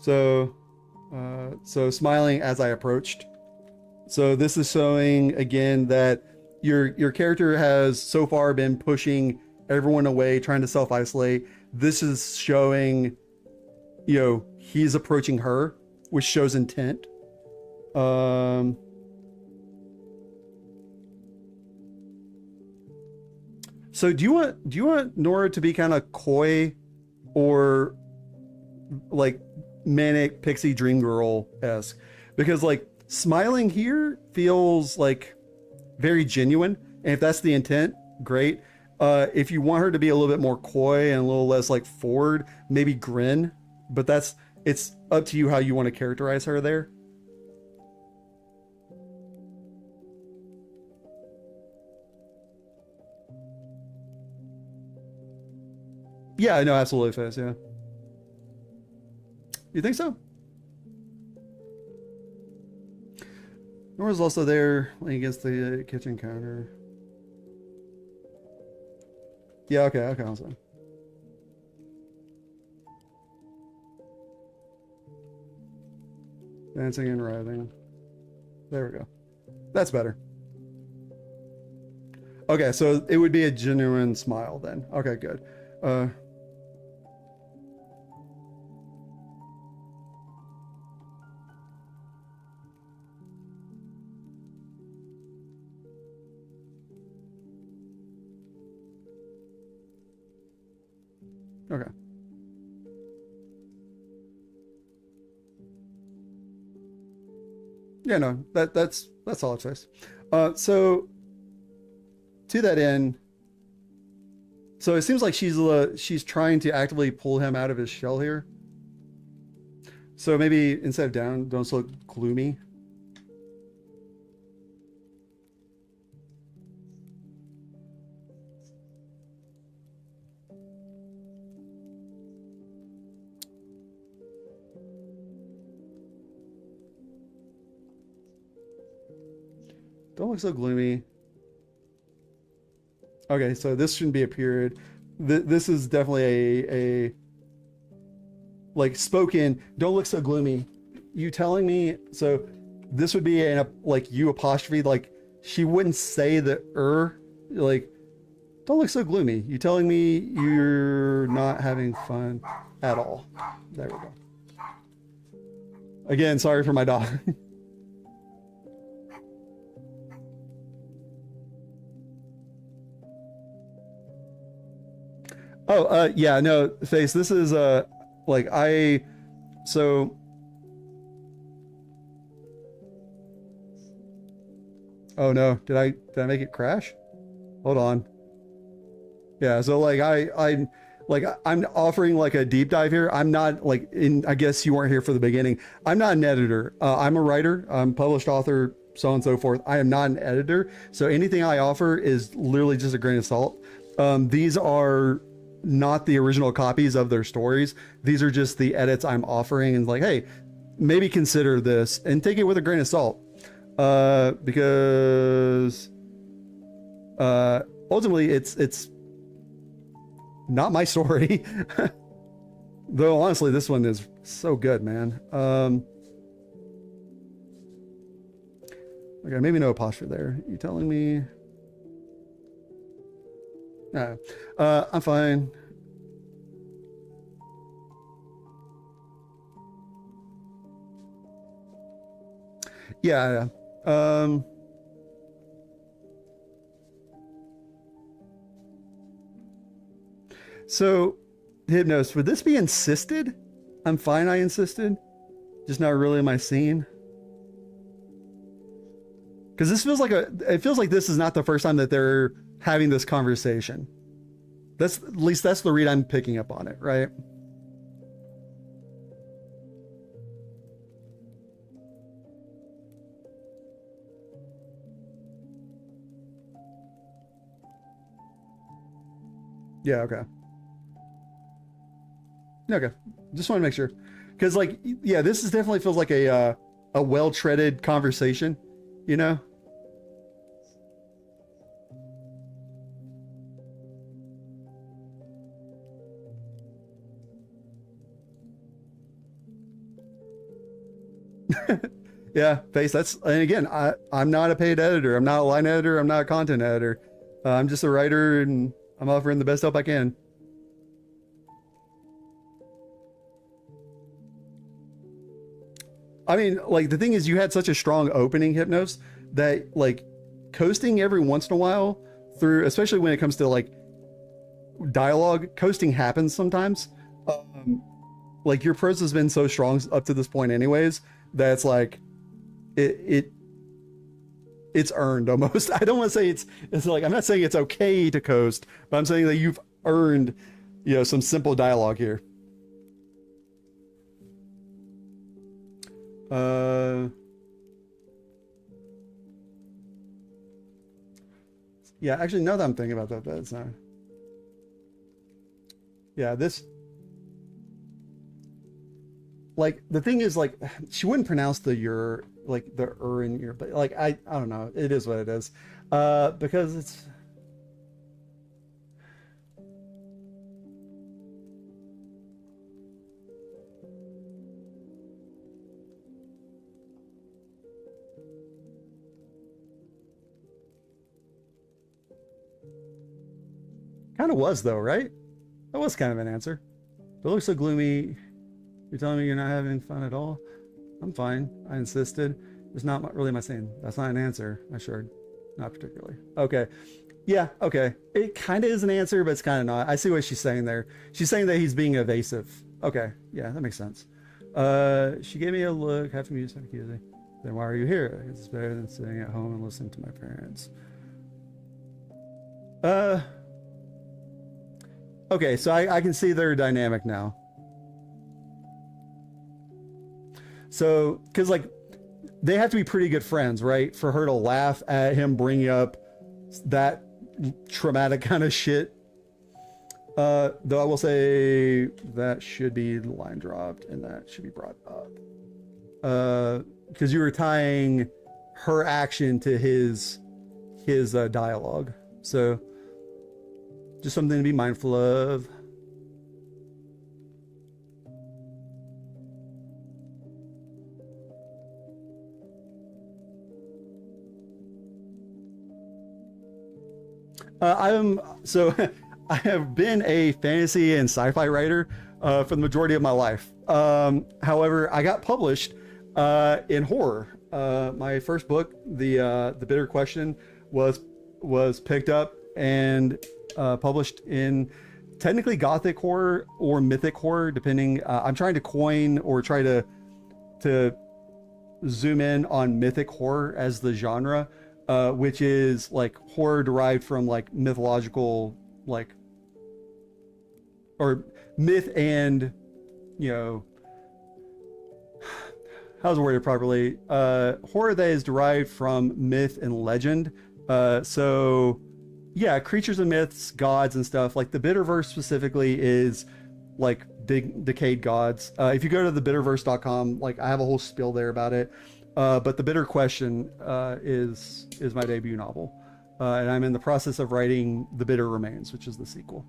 So smiling as I approached. So this is showing again that your character has so far been pushing everyone away, trying to self-isolate. This is showing, he's approaching her, which shows intent. So do you want Nora to be kind of coy or like manic pixie dream girl-esque? Because like smiling here feels like very genuine, and if that's the intent, great. If you want her to be a little bit more coy and a little less like forward, maybe grin. But it's up to you how you want to characterize her there. Yeah, no, absolutely, Face. Yeah. You think so? Nora's also there laying against the kitchen counter. Yeah, okay, awesome. Dancing and writhing. There we go. That's better. Okay, so it would be a genuine smile then. Okay, good. Okay. Yeah, no, that's solid choice. So to that end, so it seems like she's trying to actively pull him out of his shell here. So maybe instead of down, don't look gloomy. Don't look so gloomy. Okay, so this shouldn't be a period. This is definitely a like spoken. Don't look so gloomy. You telling me? So this would be an like you apostrophe. Like she wouldn't say the like. Don't look so gloomy. You telling me you're not having fun at all? There we go. Again, sorry for my dog. Oh, yeah, no, Face, this is, like, so, oh no, did I make it crash? Hold on. Yeah, so, like, I'm offering, like, a deep dive here. I'm not, like, I guess you weren't here for the beginning. I'm not an editor. I'm a writer. I'm published author, so on and so forth. I am not an editor, so anything I offer is literally just a grain of salt. These are not the original copies of their stories. These are just the edits I'm offering and like, hey, maybe consider this and take it with a grain of salt. Because ultimately it's not my story. Though honestly, this one is so good, man. Okay, maybe no apostrophe there. You telling me? No, I'm fine. Yeah. So, Hypnos, would this be insisted? I'm fine, I insisted. Just not really my scene. Because this feels like it feels like this is not the first time that they're having this conversation. At least that's the read I'm picking up on it, right? Yeah, okay. Okay. Just want to make sure. Because like, yeah, this is definitely feels like a well-treaded conversation, you know? Yeah, Face. And again, I'm not a paid editor. I'm not a line editor. I'm not a content editor. I'm just a writer, and I'm offering the best help I can. I mean, like the thing is, you had such a strong opening, Hypnos, that like coasting every once in a while through, especially when it comes to like dialogue, coasting happens sometimes. Like your prose has been so strong up to this point, anyways, that it's like it it's earned almost. I don't want to say it's like, I'm not saying it's okay to coast, but I'm saying that you've earned, some simple dialogue here. Yeah, actually, now that I'm thinking about that, that's not. Yeah, this. Like the thing is, like she wouldn't pronounce the your like the in your, but like I don't know. It is what it is. Because it's kind of was though, right? That was kind of an answer. But it looks so gloomy. You're telling me you're not having fun at all? I'm fine. I insisted. It's not really my saying. That's not an answer. I assured. Not particularly. Okay. Yeah, okay. It kind of is an answer, but it's kind of not. I see what she's saying there. She's saying that he's being evasive. Okay. Yeah, that makes sense. She gave me a look, half amused, half accusing. Then why are you here? It's better than sitting at home and listening to my parents. Okay, so I can see their dynamic now. So, because like they have to be pretty good friends, right? For her to laugh at him bringing up that traumatic kind of shit. Though I will say that should be the line dropped and that should be brought up. Because you were tying her action to his dialogue. So just something to be mindful of. I have been a fantasy and sci-fi writer for the majority of my life. However, I got published in horror. My first book, the Bitter Question, was picked up and published in technically gothic horror or mythic horror, depending. I'm trying to coin or try to zoom in on mythic horror as the genre. Which is like horror derived from like mythological, like, or myth and, how's it worded properly? Horror that is derived from myth and legend. So yeah, creatures and myths, gods and stuff. Like the Bitterverse specifically is like decayed gods. If you go to thebitterverse.com, like I have a whole spiel there about it. But The Bitter Question is my debut novel. And I'm in the process of writing The Bitter Remains, which is the sequel.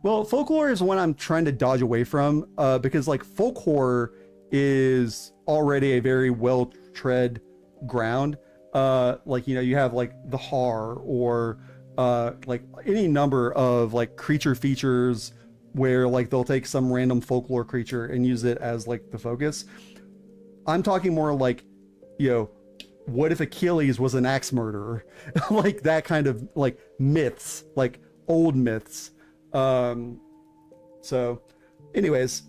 Well, folklore is one I'm trying to dodge away from because like folk horror is already a very well-tread ground. Like, you have like the horror or like any number of like creature features where like they'll take some random folklore creature and use it as like the focus. I'm talking more like, what if Achilles was an axe murderer? Like that kind of like myths, like old myths. So anyways,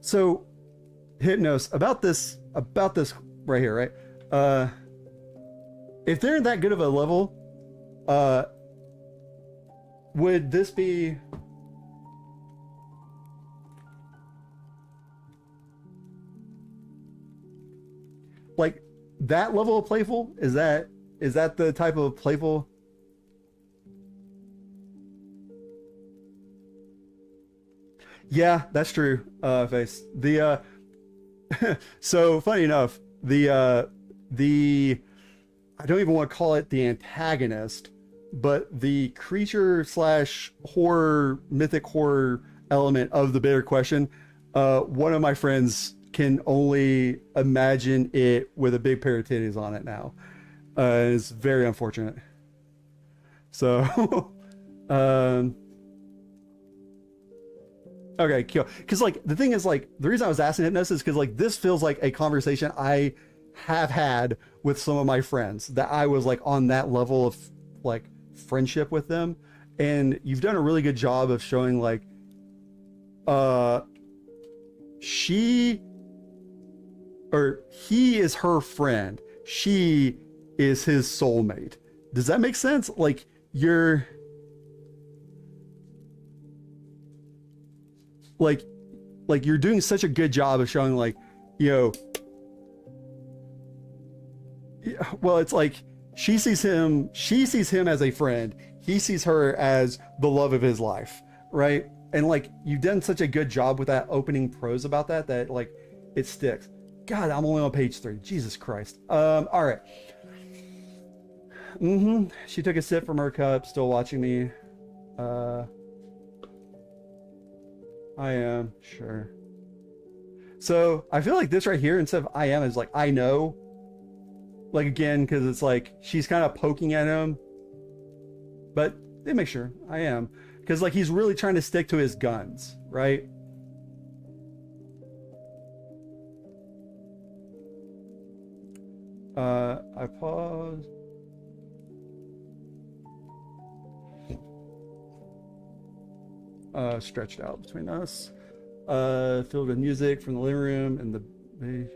so Hypnos, about this right here, right? If they're in that good of a level, would this be... like that level of playful? Is that the type of playful? Yeah, that's true. Face the so funny enough, the I don't even want to call it the antagonist, but the creature slash horror, mythic horror element of the Bitter Question. One of my friends can only imagine it with a big pair of titties on it now. It's very unfortunate. So, okay, cool. Because like the thing is, like the reason I was asking Hypnosis is because like this feels like a conversation I have had with some of my friends that I was like on that level of like friendship with them, and you've done a really good job of showing like, she or he is her friend. she is his soulmate. Does that make sense? Like you're like you're doing such a good job of showing like, you know, well, it's like she sees him as a friend. He sees her as the love of his life, right? And like you've done such a good job with that opening prose about that like it sticks. God, I'm only on page 3. Jesus Christ. All right. She took a sip from her cup, still watching me. I am sure. So I feel like this right here, instead of I am, is like I know. Like again, because it's like she's kind of poking at him, but they make sure I am, because like he's really trying to stick to his guns, right? I pause. Stretched out between us. Filled with music from the living room and the beige.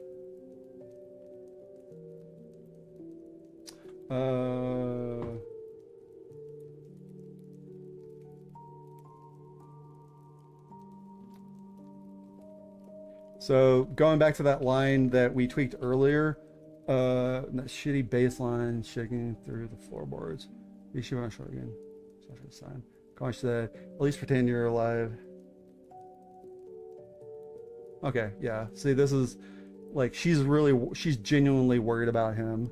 So going back to that line that we tweaked earlier, that shitty bass line shaking through the floorboards. You should want to show again. Such a sign. Gosh, said, at least pretend you're alive. Okay, yeah. See, this is like she's genuinely worried about him.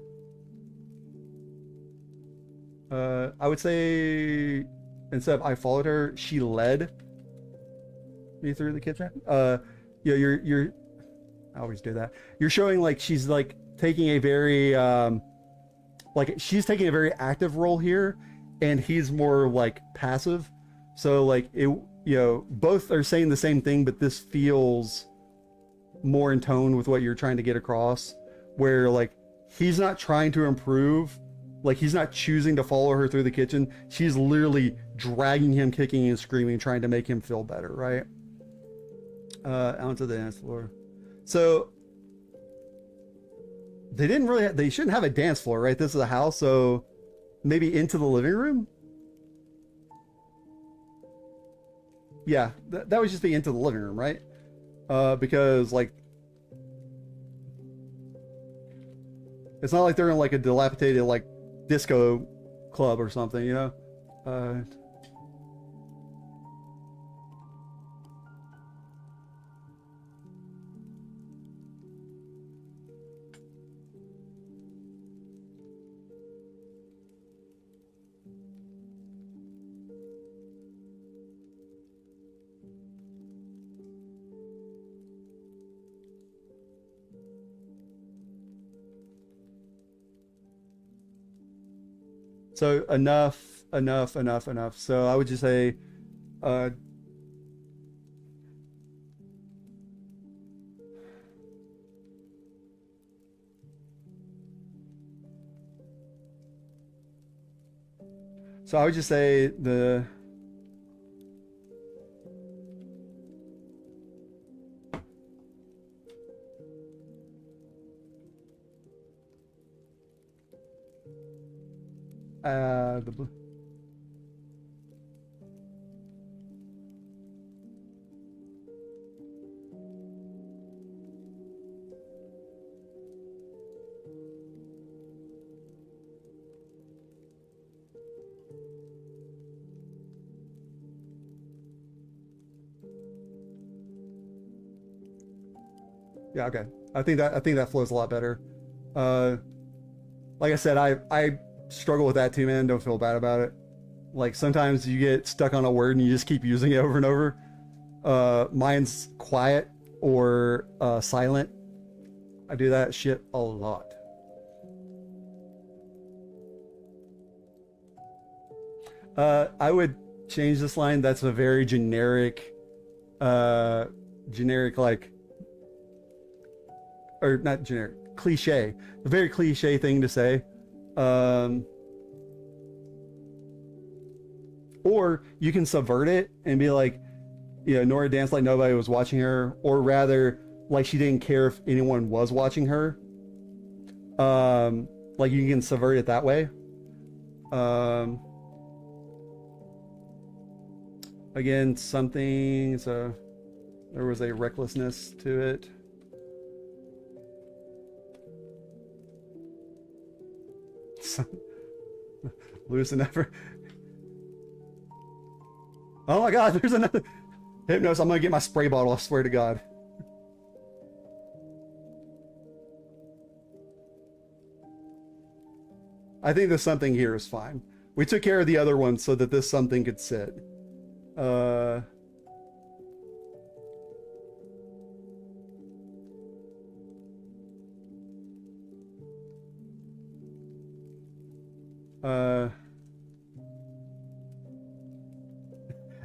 I would say instead of I followed her, she led me through the kitchen. Yeah, you're I always do that. You're showing like she's like taking a very like she's taking a very active role here, and he's more like passive. So like it, you know, both are saying the same thing, but this feels more in tone with what you're trying to get across, where like he's not trying to improve, like he's not choosing to follow her through the kitchen. She's literally dragging him, kicking and screaming, trying to make him feel better, right? Onto the dance floor. So they shouldn't have a dance floor, right? This is a house, so maybe into the living room. Yeah, that would just be into the living room, right? Because like it's not like they're in like a dilapidated like disco club or something, you know. So enough. So I would just say, the blue. Yeah, okay. I think that flows a lot better. Like I said, I struggle with that too, man. Don't feel bad about it. Like sometimes you get stuck on a word and you just keep using it over and over. Mine's quiet or silent. I do that shit a lot. I would change this line. That's a very generic like, or not generic, cliche. A very cliche thing to say. Or you can subvert it and be like, you know, Nora danced like nobody was watching her, or rather like she didn't care if anyone was watching her. Like you can subvert it that way. Um, Again, something, so there was a recklessness to it. Loose enough. Oh my God, there's another. Hypnos, I'm gonna get my spray bottle, I swear to God. I think this something here is fine. We took care of the other one so that this something could sit. Uh,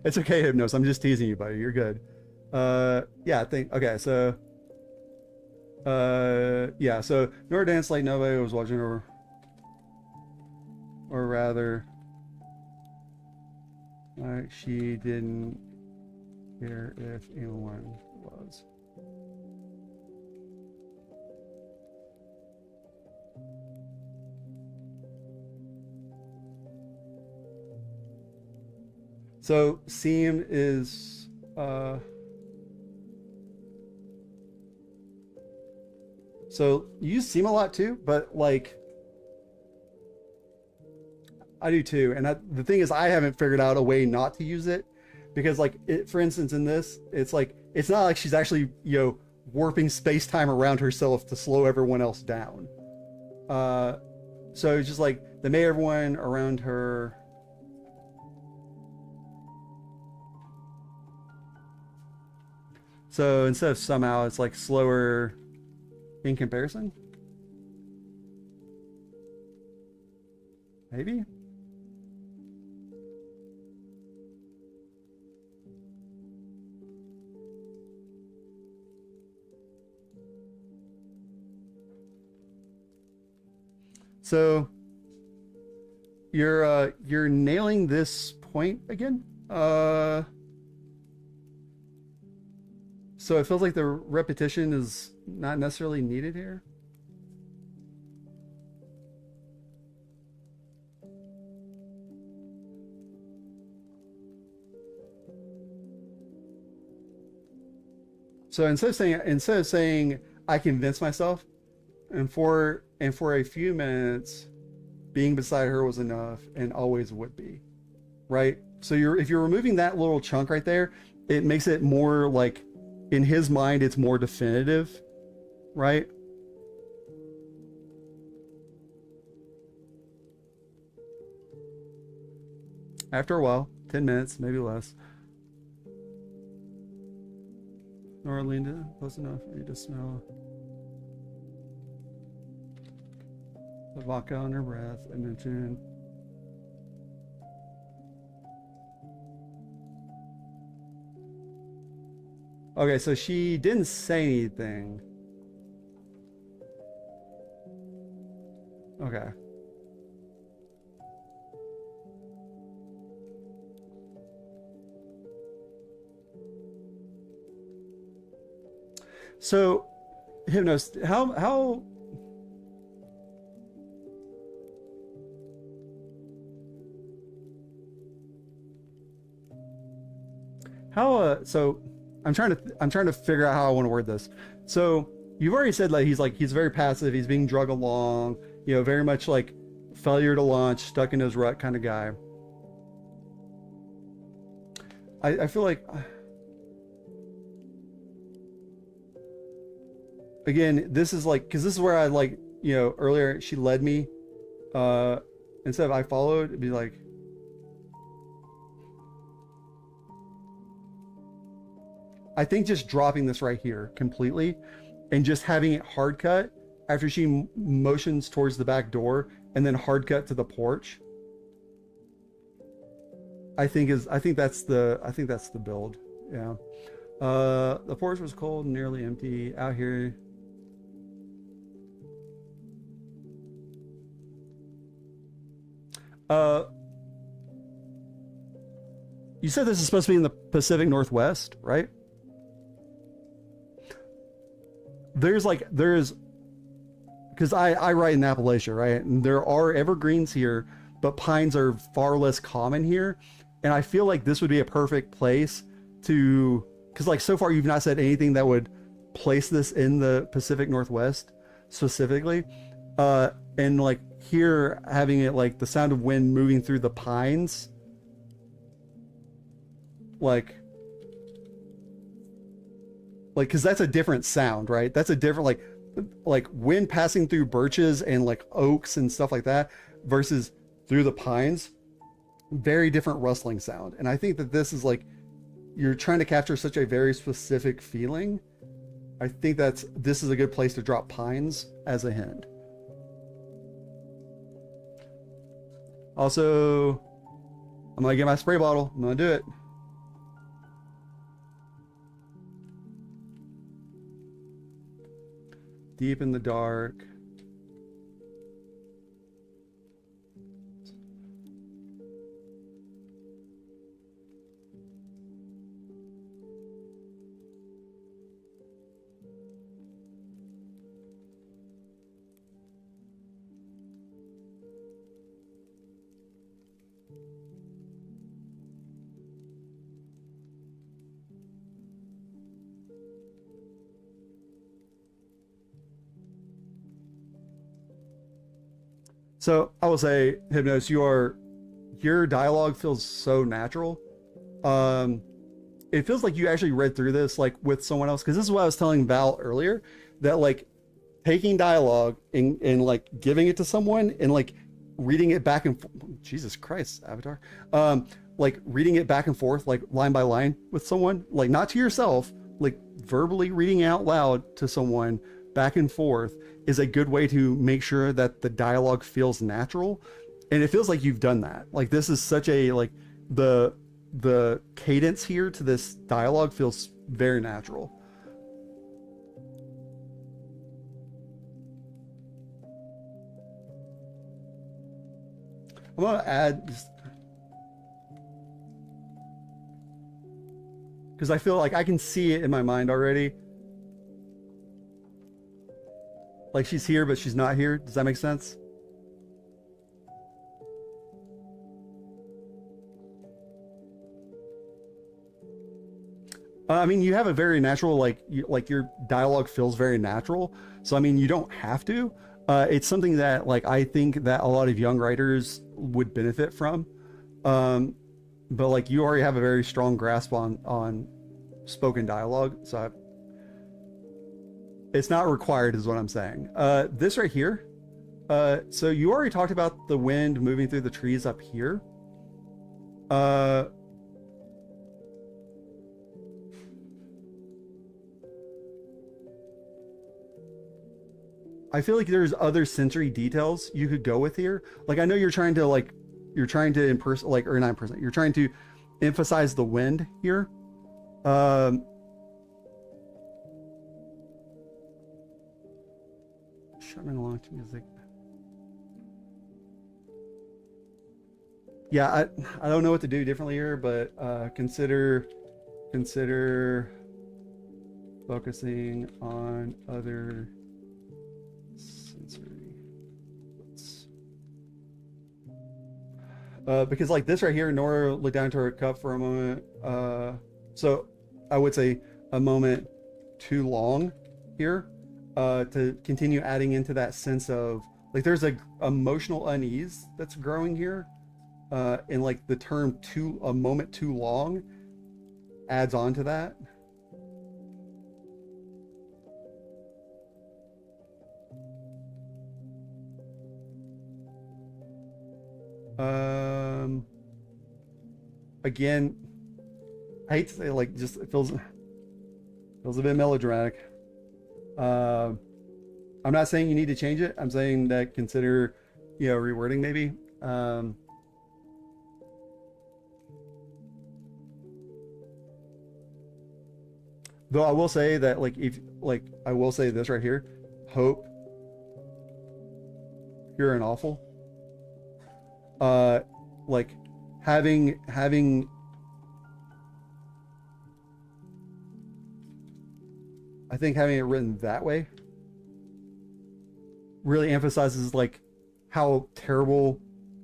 it's okay, Hypnos. I'm just teasing you, buddy. You're good. Yeah, I think, okay, so, yeah, so Nora danced like nobody was watching her, or rather, like she didn't care if anyone was. So seem is so you use seem a lot too, but like I do too. And the thing is, I haven't figured out a way not to use it because, like, for instance, in this, it's like it's not like she's actually warping space time around herself to slow everyone else down. So it's just like they made everyone around her. So instead of somehow, it's like slower in comparison. Maybe. So you're nailing this point again. So it feels like the repetition is not necessarily needed here. So instead of saying I convinced myself, and for a few minutes, being beside her was enough and always would be, right? So if you're removing that little chunk right there, it makes it more like, in his mind, it's more definitive, right? After a while, 10 minutes, maybe less. Nora leaned in close enough for you to smell the vodka on her breath and mentioned okay, so she didn't say anything. Okay. So, Hypnos, how so I'm trying to figure out how I want to word this. So you've already said like he's very passive, he's being drug along, very much like failure to launch, stuck in his rut kind of guy. I feel like, again, this is like, because this is where I like, earlier she led me, instead of I followed, it'd be like, I think just dropping this right here completely and just having it hard cut after she motions towards the back door and then hard cut to the porch. I think that's the build. Yeah. The porch was cold and nearly empty out here. You said this is supposed to be in the Pacific Northwest, right? There's because I write in Appalachia, right? And there are evergreens here, but pines are far less common here. And I feel like this would be a perfect place to, because like so far you've not said anything that would place this in the Pacific Northwest specifically. And like here having it like the sound of wind moving through the pines, like because that's a different sound, right? That's a different like wind passing through birches and like oaks and stuff like that versus through the pines, very different rustling sound. And I think that this is like, you're trying to capture such a very specific feeling. I think this is a good place to drop pines as a hint. Also, I'm gonna get my spray bottle. I'm gonna do it. Deep in the dark. So I will say, Hypnos, your dialogue feels so natural. It feels like you actually read through this like with someone else, because this is what I was telling Val earlier, that like taking dialogue and like giving it to someone and like reading it back and Jesus Christ, Avatar. Like reading it back and forth, like line by line with someone, like not to yourself, like verbally reading out loud to someone back and forth is a good way to make sure that the dialogue feels natural. And it feels like you've done that. Like this is such a, like the cadence here to this dialogue feels very natural. I'm gonna add just because I feel like I can see it in my mind already. Like she's here, but she's not here. Does that make sense? I mean, you have a very natural, like, like your dialogue feels very natural. So, I mean, you don't have to. It's something that, like, I think that a lot of young writers would benefit from. But like, you already have a very strong grasp on spoken dialogue, so it's not required, is what I'm saying. This right here. So you already talked about the wind moving through the trees up here. I feel like there's other sensory details you could go with here. Like I know you're trying to or not impersonate. You're trying to emphasize the wind here. Strumming along to music. Yeah, I don't know what to do differently here, but consider focusing on other sensory. Because like this right here, Nora looked down to her cup for a moment. So I would say a moment too long here to continue adding into that sense of like there's a emotional unease that's growing here. And like the term a moment too long adds on to that. Again, I hate to say, like, just it feels a bit melodramatic. I'm not saying you need to change it. I'm saying that consider, rewording maybe. Though I will say that, like, I will say this right here, hope, pure and awful. Like having I think having it written that way really emphasizes like how terrible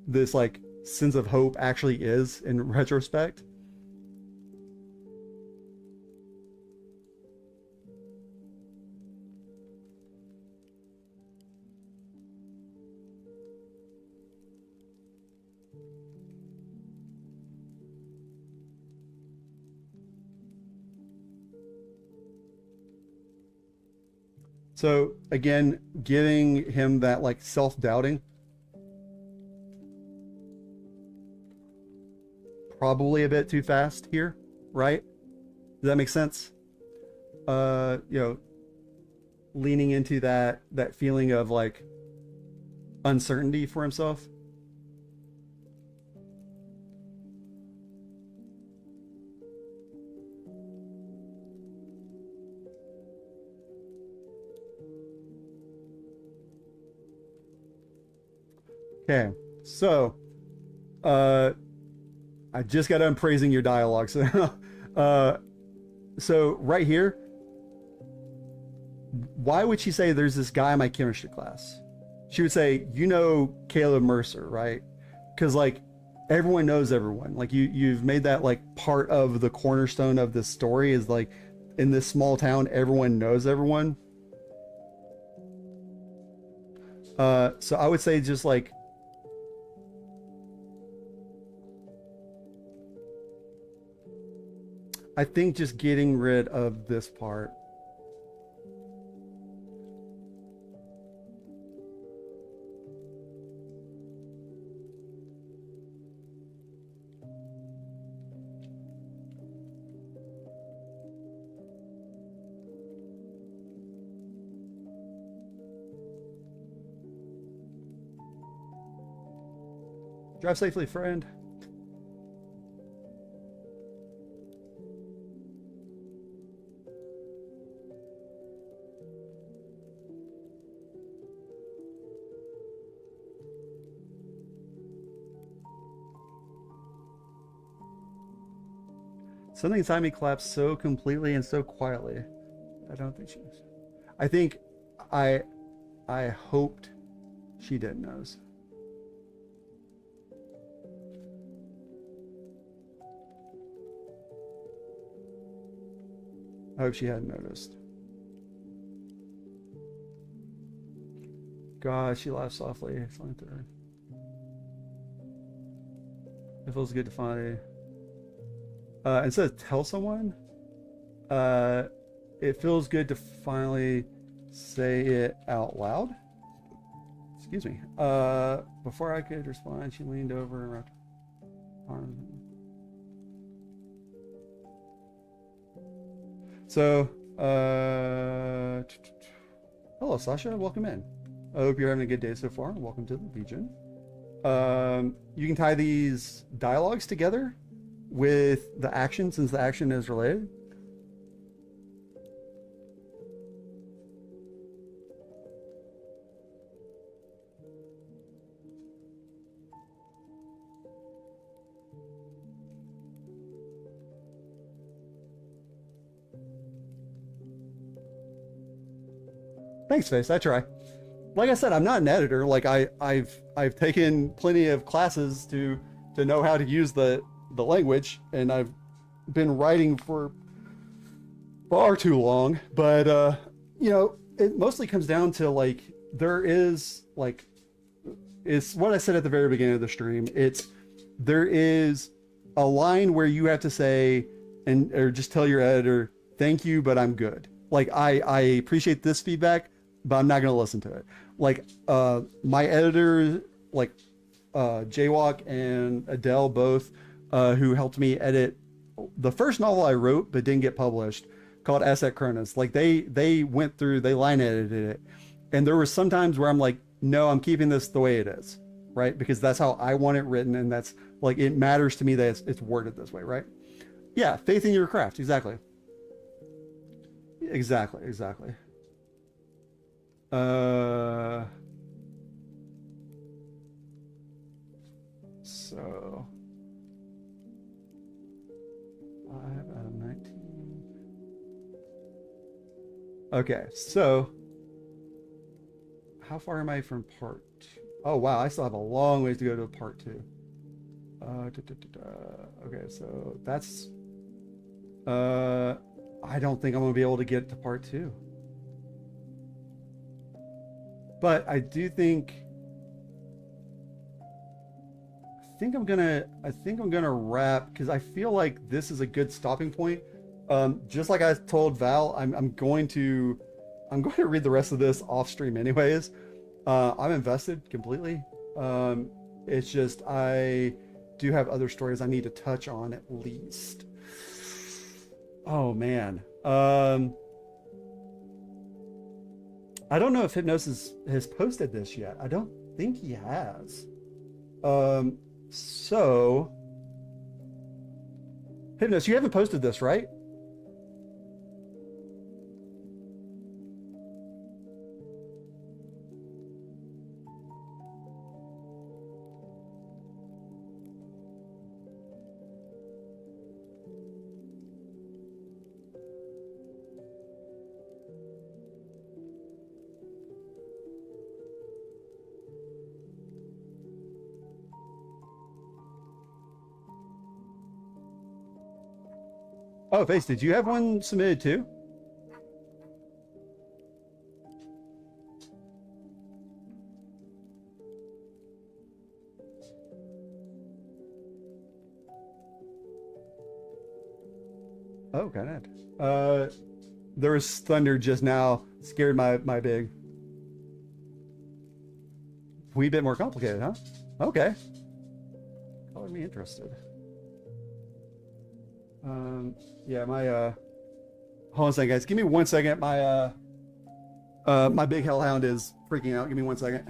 this like sense of hope actually is in retrospect. So again, giving him that like self-doubting, probably a bit too fast here, right? Does that make sense? You know, leaning into that feeling of like uncertainty for himself. Okay, so I just got done praising your dialogue. So, so right here, why would she say there's this guy in my chemistry class? She would say, you know, Caleb Mercer, right? Because like everyone knows everyone. Like you've made that like part of the cornerstone of this story is like in this small town, everyone knows everyone. So I would say just like I think just getting rid of this part. Drive safely, friend. Something inside me collapsed so completely and so quietly. I don't think she was. I think I I hoped she didn't notice. I hope she hadn't noticed. God, she laughed softly. Flying through her. It feels good to finally. Instead of tell someone, uh, it feels good to finally say it out loud. Excuse me. Before I could respond, she leaned over and wrapped her arms. So, hello, Sasha. Welcome in. I hope you're having a good day so far. Welcome to the Legion. You can tie these dialogues together with the action, since the action is related. Thanks, Face. I try. Like I said, I'm not an editor. Like I've taken plenty of classes to know how to use the language, and I've been writing for far too long. But you know, it mostly comes down to like there is like it's what I said at the very beginning of the stream. There is a line where you have to say or just tell your editor, thank you, but I'm good. Like I appreciate this feedback, but I'm not going to listen to it. Like my editor, like Jaywalk and Adele both, who helped me edit the first novel I wrote but didn't get published, called Asset Cronus. Like they went through, they line edited it, and there were some times where I'm like, no, I'm keeping this the way it is, right? Because that's how I want it written, and that's like it matters to me that it's worded this way, right? Yeah, faith in your craft, exactly. Exactly. So 5 out of 19. Okay, so how far am I from part two? Oh wow, I still have a long ways to go to part two. Okay, so that's I don't think I'm gonna be able to get to part two. But I do think I think I'm gonna wrap because I feel like this is a good stopping point. Just like I told Val, I'm going to read the rest of this off stream anyways. I'm invested completely. It's just I do have other stories I need to touch on at least. Oh man. I don't know if Hypnosis has posted this yet. I don't think he has. So Hypnos, you haven't posted this, right? Oh, Face, did you have one submitted too? Oh, kind of. There was thunder just now. Scared my big. Wee bit more complicated, huh? Okay. Calling me interested. Yeah, hold on a second, guys. Give me 1 second. My big hellhound is freaking out. Give me 1 second.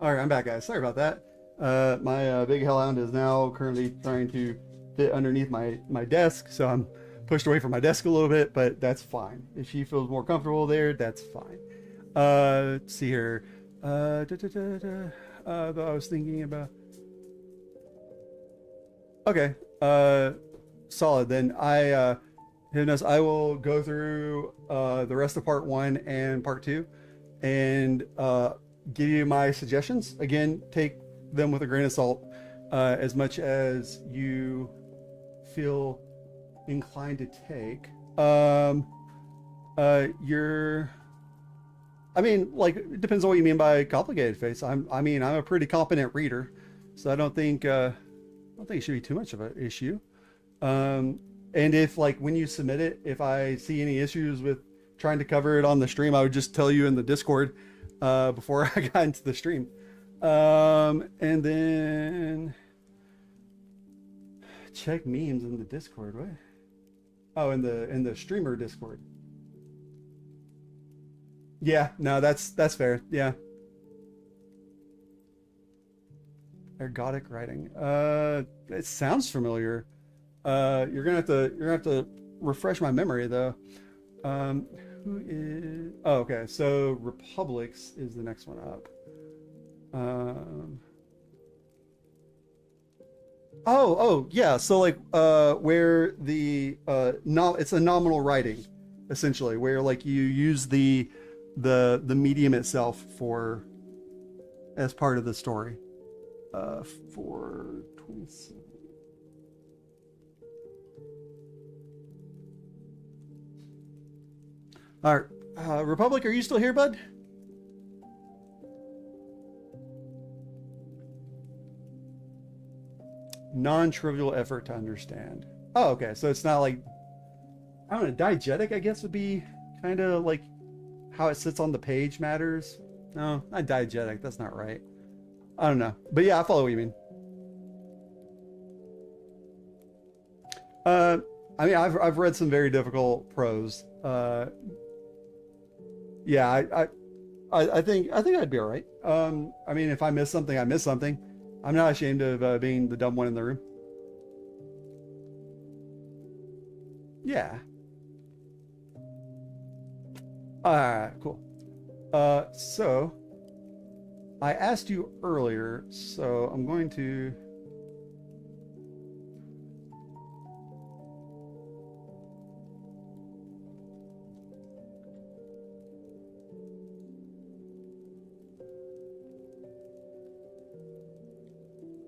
All right, I'm back, guys. Sorry about that. My big hellhound is now currently trying to fit underneath my desk, so I'm pushed away from my desk a little bit, but that's fine. If she feels more comfortable there, that's fine. Let's see here. Though I was thinking about. Okay. Solid. Then Hypnos, I will go through the rest of part one and part two, and give you my suggestions. Again, take them with a grain of salt, as much as you feel inclined to take. You're. I mean, like, it depends on what you mean by complicated face. I mean, I'm a pretty competent reader, so I don't think it should be too much of an issue. And if, like, when you submit it, if I see any issues with trying to cover it on the stream, I would just tell you in the Discord before I got into the stream. And then check memes in the Discord. What? Oh, in the streamer Discord. Yeah, no, that's fair. Yeah. Ergodic writing. It sounds familiar. You're gonna have to refresh my memory though. Who is? Oh, okay. So Republics is the next one up. Oh, yeah. So like, where the no, it's a nominal writing, essentially, where like you use the medium itself for as part of the story. For 27. All right, Republic, are you still here, bud? Non-trivial effort to understand. Oh, okay. So it's not like, I don't know, diegetic, I guess, would be kind of like how it sits on the page matters. No, not diegetic. That's not right. I don't know. But yeah, I follow what you mean. I mean, I've read some very difficult prose. Yeah, I think I'd be all right. I mean, if I miss something, I miss something. I'm not ashamed of being the dumb one in the room. Yeah. All right, cool. So I asked you earlier, so I'm going to.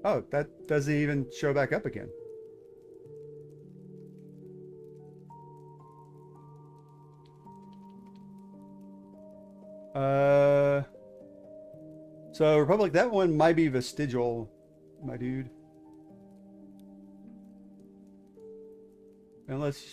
Oh, that doesn't even show back up again. So Republic, that one might be vestigial, my dude. Unless.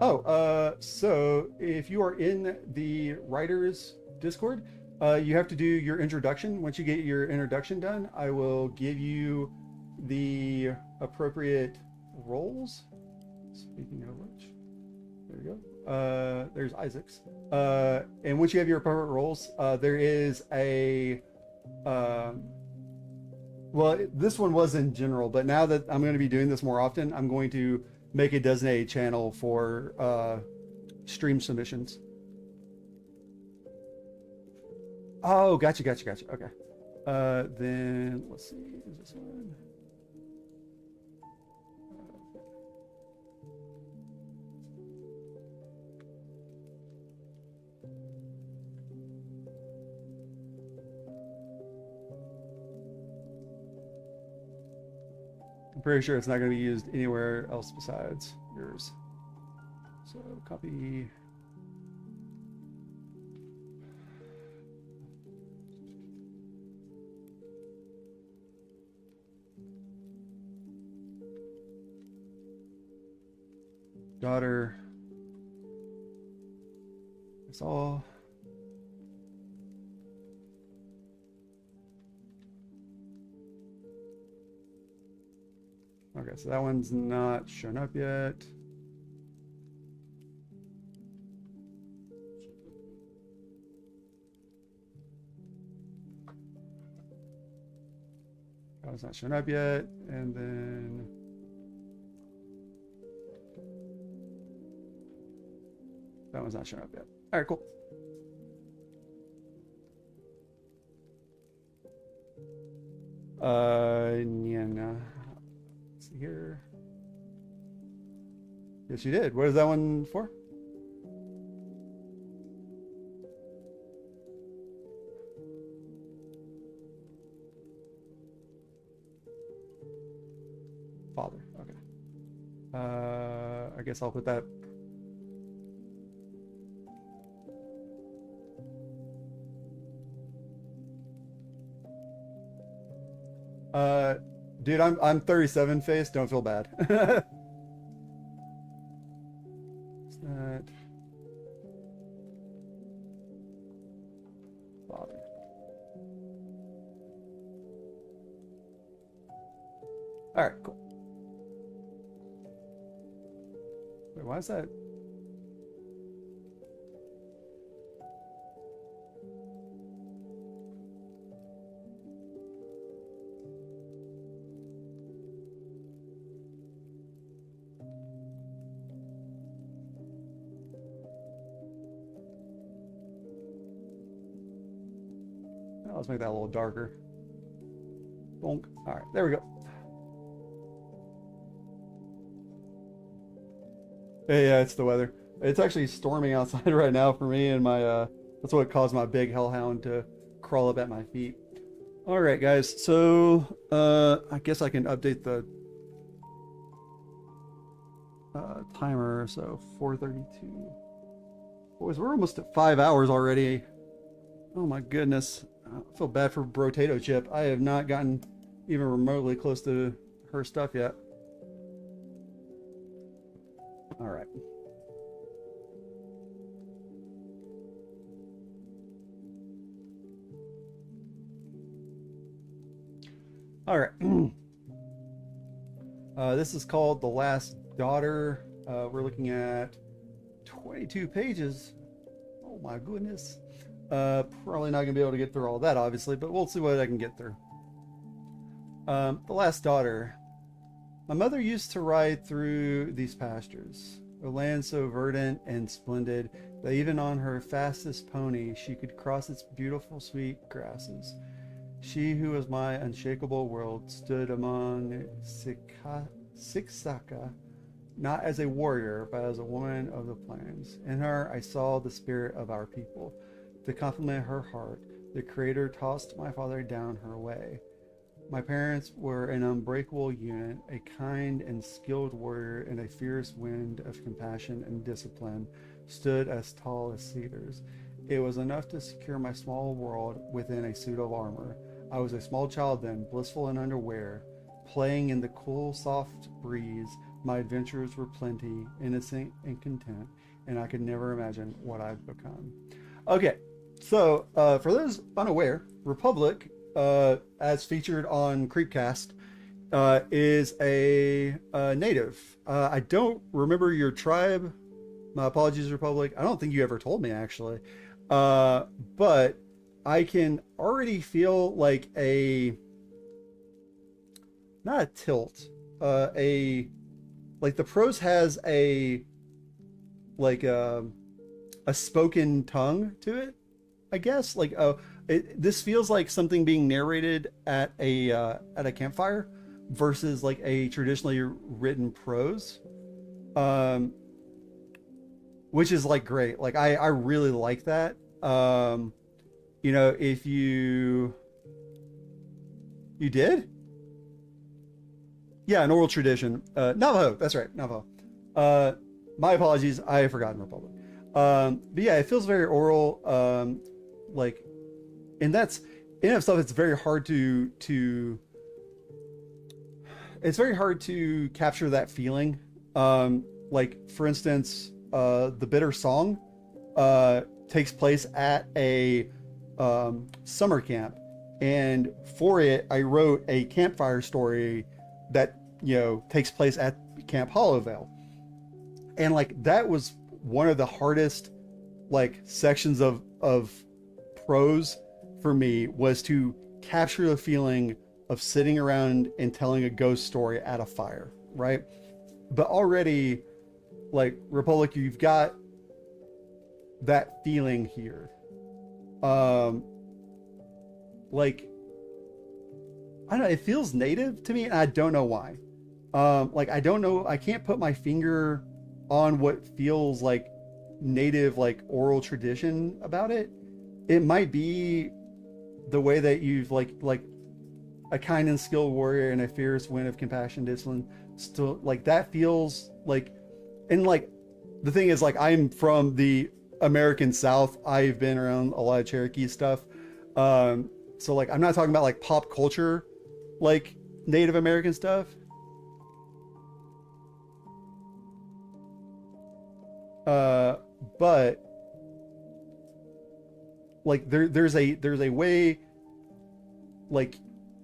Oh, so if you are in the writers Discord, you have to do your introduction. Once you get your introduction done, I will give you the appropriate roles. Speaking of which, there you go. There's Isaac's. And once you have your appropriate roles, there is a well, this one was in general, but now that I'm going to be doing this more often, I'm going to make a designated channel for stream submissions. Oh, gotcha. Okay. Then let's see. Is this one? I'm pretty sure it's not going to be used anywhere else besides yours. So copy. Daughter. It's all. Okay, so that one's not shown up yet. That one's not shown up yet. And then that one's not shown up yet. All right, cool. Yeah, no. Let's see here. Yes, you did. What is that one for? Father. Okay. I guess I'll put that. Dude, I'm 37 face. Don't feel bad. It's not father. All right, cool. Wait, why is that? Let's make that a little darker. Bonk. All right, there we go. Yeah, it's the weather. It's actually storming outside right now for me, and my that's what caused my big hellhound to crawl up at my feet. All right, guys. So I guess I can update the timer. So 4:32. Boys, we're almost at 5 hours already. Oh my goodness. I feel bad for Brotato Chip. I have not gotten even remotely close to her stuff yet. All right. All right. This is called The Last Daughter. We're looking at 22 pages. Oh my goodness. Probably not gonna be able to get through all that, obviously, but we'll see what I can get through. The Last Daughter. My mother used to ride through these pastures, a land so verdant and splendid that even on her fastest pony she could cross its beautiful sweet grasses. She who was my unshakable world stood among Siksaka, not as a warrior, but as a woman of the plains. In her I saw the spirit of our people. To compliment her heart, the Creator tossed my father down her way. My parents were an unbreakable unit, a kind and skilled warrior, and a fierce wind of compassion and discipline stood as tall as cedars. It was enough to secure my small world within a suit of armor. I was a small child then, blissful and unaware, playing in the cool, soft breeze. My adventures were plenty, innocent and content, and I could never imagine what I've become. Okay. So, for those unaware, Republic, as featured on Creepcast, is a native. I don't remember your tribe. My apologies, Republic. I don't think you ever told me, actually. But I can already feel like not a tilt, like the prose has a spoken tongue to it. I guess this feels like something being narrated at a campfire versus like a traditionally written prose, which is like great. Like I really like that. You know, if you did, yeah, an oral tradition, Navajo. That's right, Navajo. My apologies, I have forgotten Republic. But yeah, it feels very oral. Like, and that's in itself, it's very hard to capture that feeling. Like for instance, the Bitter Song takes place at a summer camp, and for it I wrote a campfire story that takes place at Camp Hollowvale. And like that was one of the hardest like sections of prose for me, was to capture the feeling of sitting around and telling a ghost story at a fire, right? But already, like Republic, you've got that feeling here. Like I don't know, it feels native to me, and I don't know why. Like I don't know, I can't put my finger on what feels like native, like oral tradition about it. It might be the way that you've like a kind and skilled warrior and a fierce wind of compassion, discipline, still like that feels like. And like the thing is, like I'm from the American South. I've been around a lot of Cherokee stuff. So like I'm not talking about like pop culture, like Native American stuff. But like there's a way like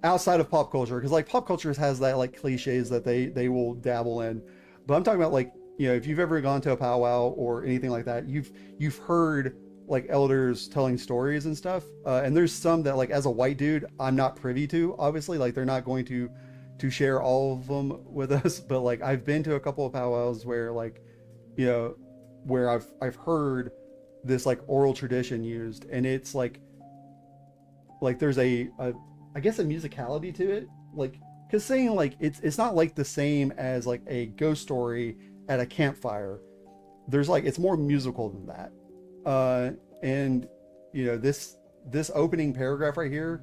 outside of pop culture, because like pop culture has that like cliches that they will dabble in, but I'm talking about like, if you've ever gone to a powwow or anything like that, you've heard like elders telling stories and stuff, and there's some that like as a white dude I'm not privy to, obviously, like they're not going to share all of them with us, but like I've been to a couple of powwows where like where I've heard this like oral tradition used, and it's like there's a I guess a musicality to it, like because saying like it's not like the same as like a ghost story at a campfire. There's like it's more musical than that. And this opening paragraph right here,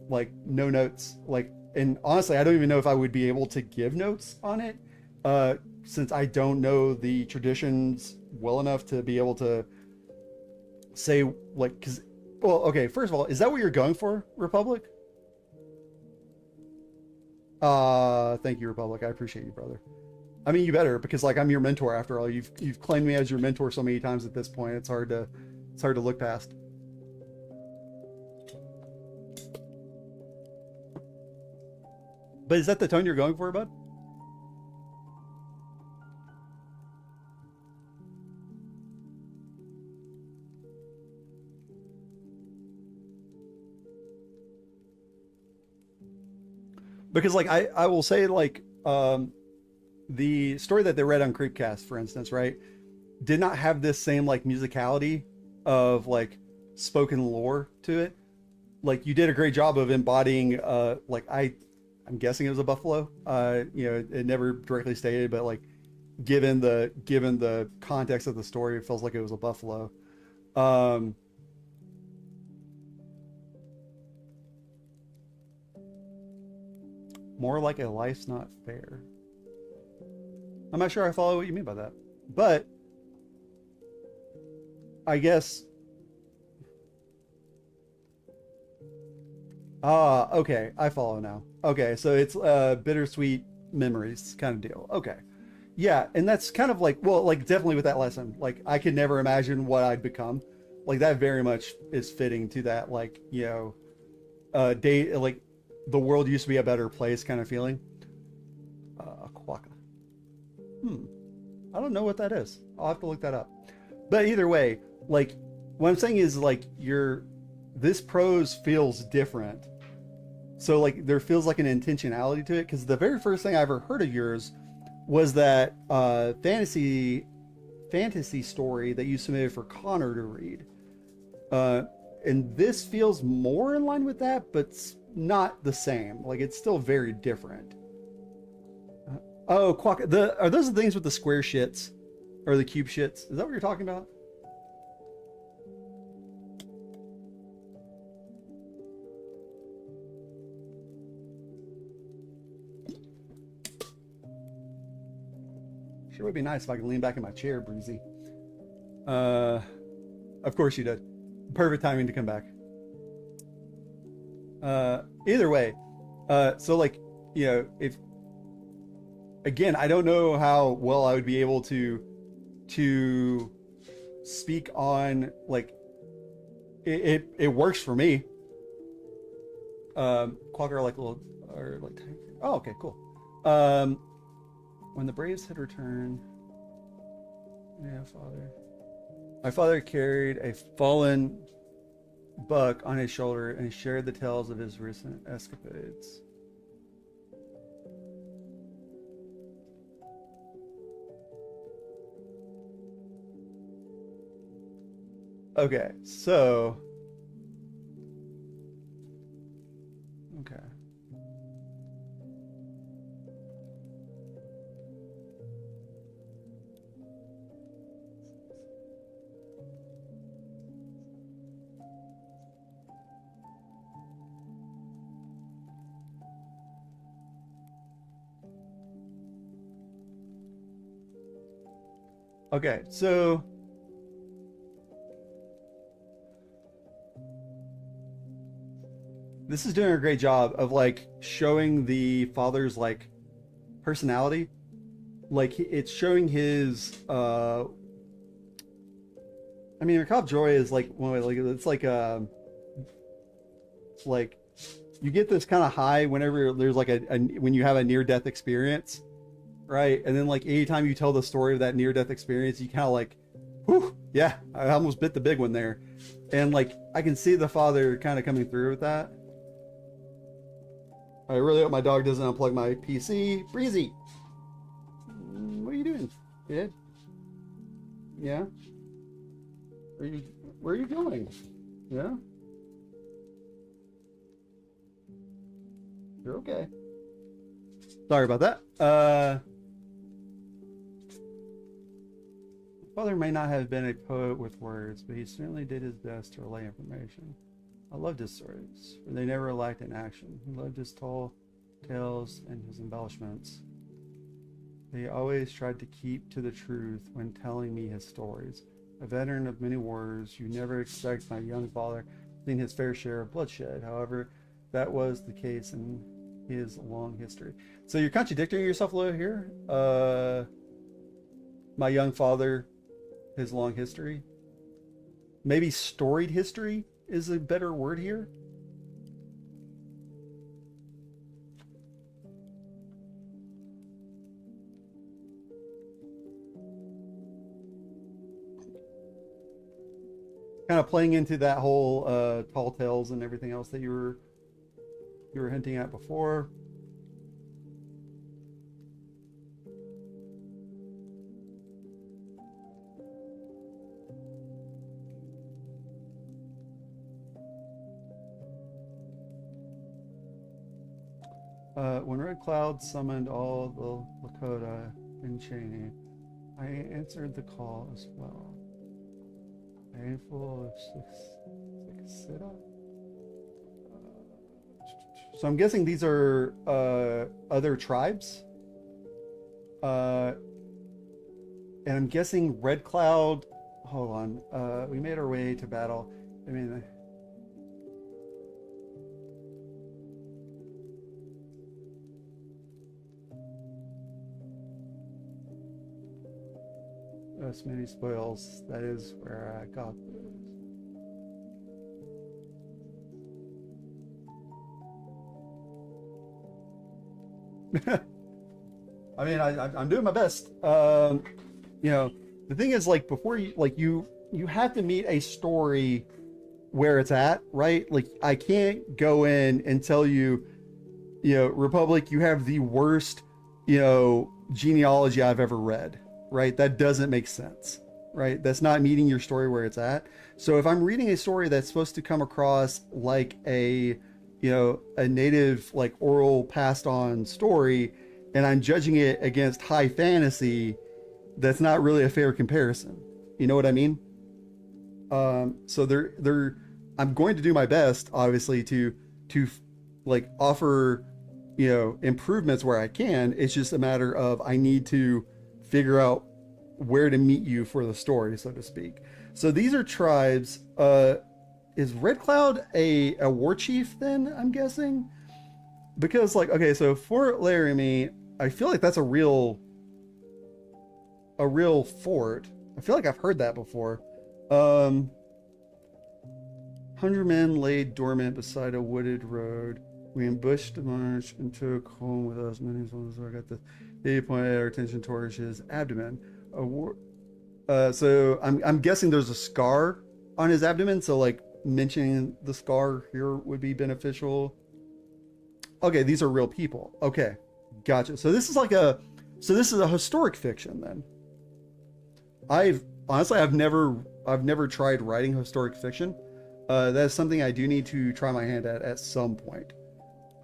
like no notes, like, and honestly I don't even know if I would be able to give notes on it, since I don't know the traditions well enough to be able to say like, because, well, okay, first of all, is that what you're going for, Republic? Thank you, Republic, I appreciate you, brother. I mean, you better, because like I'm your mentor after all. You've claimed me as your mentor so many times at this point. It's hard to look past. But is that the tone you're going for, bud? Because like I will say like the story that they read on Creepcast, for instance, right, did not have this same like musicality of like spoken lore to it. Like you did a great job of embodying like I'm guessing it was a buffalo. It never directly stated, but like given the context of the story, it feels like it was a buffalo. More like a life's not fair. I'm not sure I follow what you mean by that, but I guess. Okay, I follow now. Okay, so it's bittersweet memories kind of deal. Okay, yeah, and that's kind of like, well, like definitely with that lesson, like I could never imagine what I'd become. Like that very much is fitting to that, like day, like the world used to be a better place kind of feeling. Quokka. I don't know what that is. I'll have to look that up. But either way, like what I'm saying is like this prose feels different. So like there feels like an intentionality to it, because the very first thing I ever heard of yours was that fantasy story that you submitted for Connor to read. And this feels more in line with that, but not the same. Like it's still very different. Oh, Quack, are those the things with the square shits or the cube shits? Is that what you're talking about? Sure would be nice if I could lean back in my chair, Breezy. Of course you did. Perfect timing to come back. Either way, so like, if, again, I don't know how well I would be able to speak on, like, it works for me. Quagga are like little, or like, oh, okay, cool. Um, when the Braves had returned, yeah, father. My father carried a fallen buck on his shoulder and shared the tales of his recent escapades. Okay, so okay. Okay, so this is doing a great job of like showing the father's like personality. Like it's showing his I mean, Macabre Joy is like one way, like it's like you get this kind of high whenever there's like a when you have a near death experience, right? And then like anytime you tell the story of that near death experience, you kind of like, whew, yeah, I almost bit the big one there. And like I can see the father kind of coming through with that. I really hope my dog doesn't unplug my PC. Breezy, what are you doing? Yeah, yeah. Are you? Where are you going? Yeah, you're okay. Sorry about that. Father may not have been a poet with words, but he certainly did his best to relay information. I loved his stories, for they never lacked in action. He loved his tall tales and his embellishments. He always tried to keep to the truth when telling me his stories. A veteran of many wars, you never expect my young father seen his fair share of bloodshed. However, that was the case in his long history. So you're contradicting yourself a little here. My young father, his long history. Maybe storied history is a better word here. Kind of playing into that whole tall tales and everything else that you were hinting at before. When Red Cloud summoned all the Lakota in Cheney, I answered the call as well. A handful of six sit up. So I'm guessing these are other tribes. And I'm guessing Red Cloud. Hold on. We made our way to battle. I mean. Us many spoils. That is where I got those. I mean, I'm doing my best. You know, the thing is, like, before you have to meet a story where it's at, right? Like, I can't go in and tell you, Republic, you have the worst, genealogy I've ever read. Right? That doesn't make sense, right? That's not meeting your story where it's at. So if I'm reading a story that's supposed to come across like a native, like oral passed on story, and I'm judging it against high fantasy, that's not really a fair comparison. You know what I mean? So I'm going to do my best, obviously, to like offer, improvements where I can. It's just a matter of, I need to figure out where to meet you for the story, so to speak. So these are tribes. Is Red Cloud a war chief then, I'm guessing? Because, like, okay, so Fort Laramie, I feel like that's a real fort. I feel like I've heard that before. 100 men laid dormant beside a wooded road. We ambushed the march and took home with us many soldiers. I got the. He pointed our attention towards his abdomen. So I'm guessing there's a scar on his abdomen. So like mentioning the scar here would be beneficial. Okay, these are real people. Okay, gotcha. So this is a historic fiction then. I've never tried writing historic fiction. That's something I do need to try my hand at some point.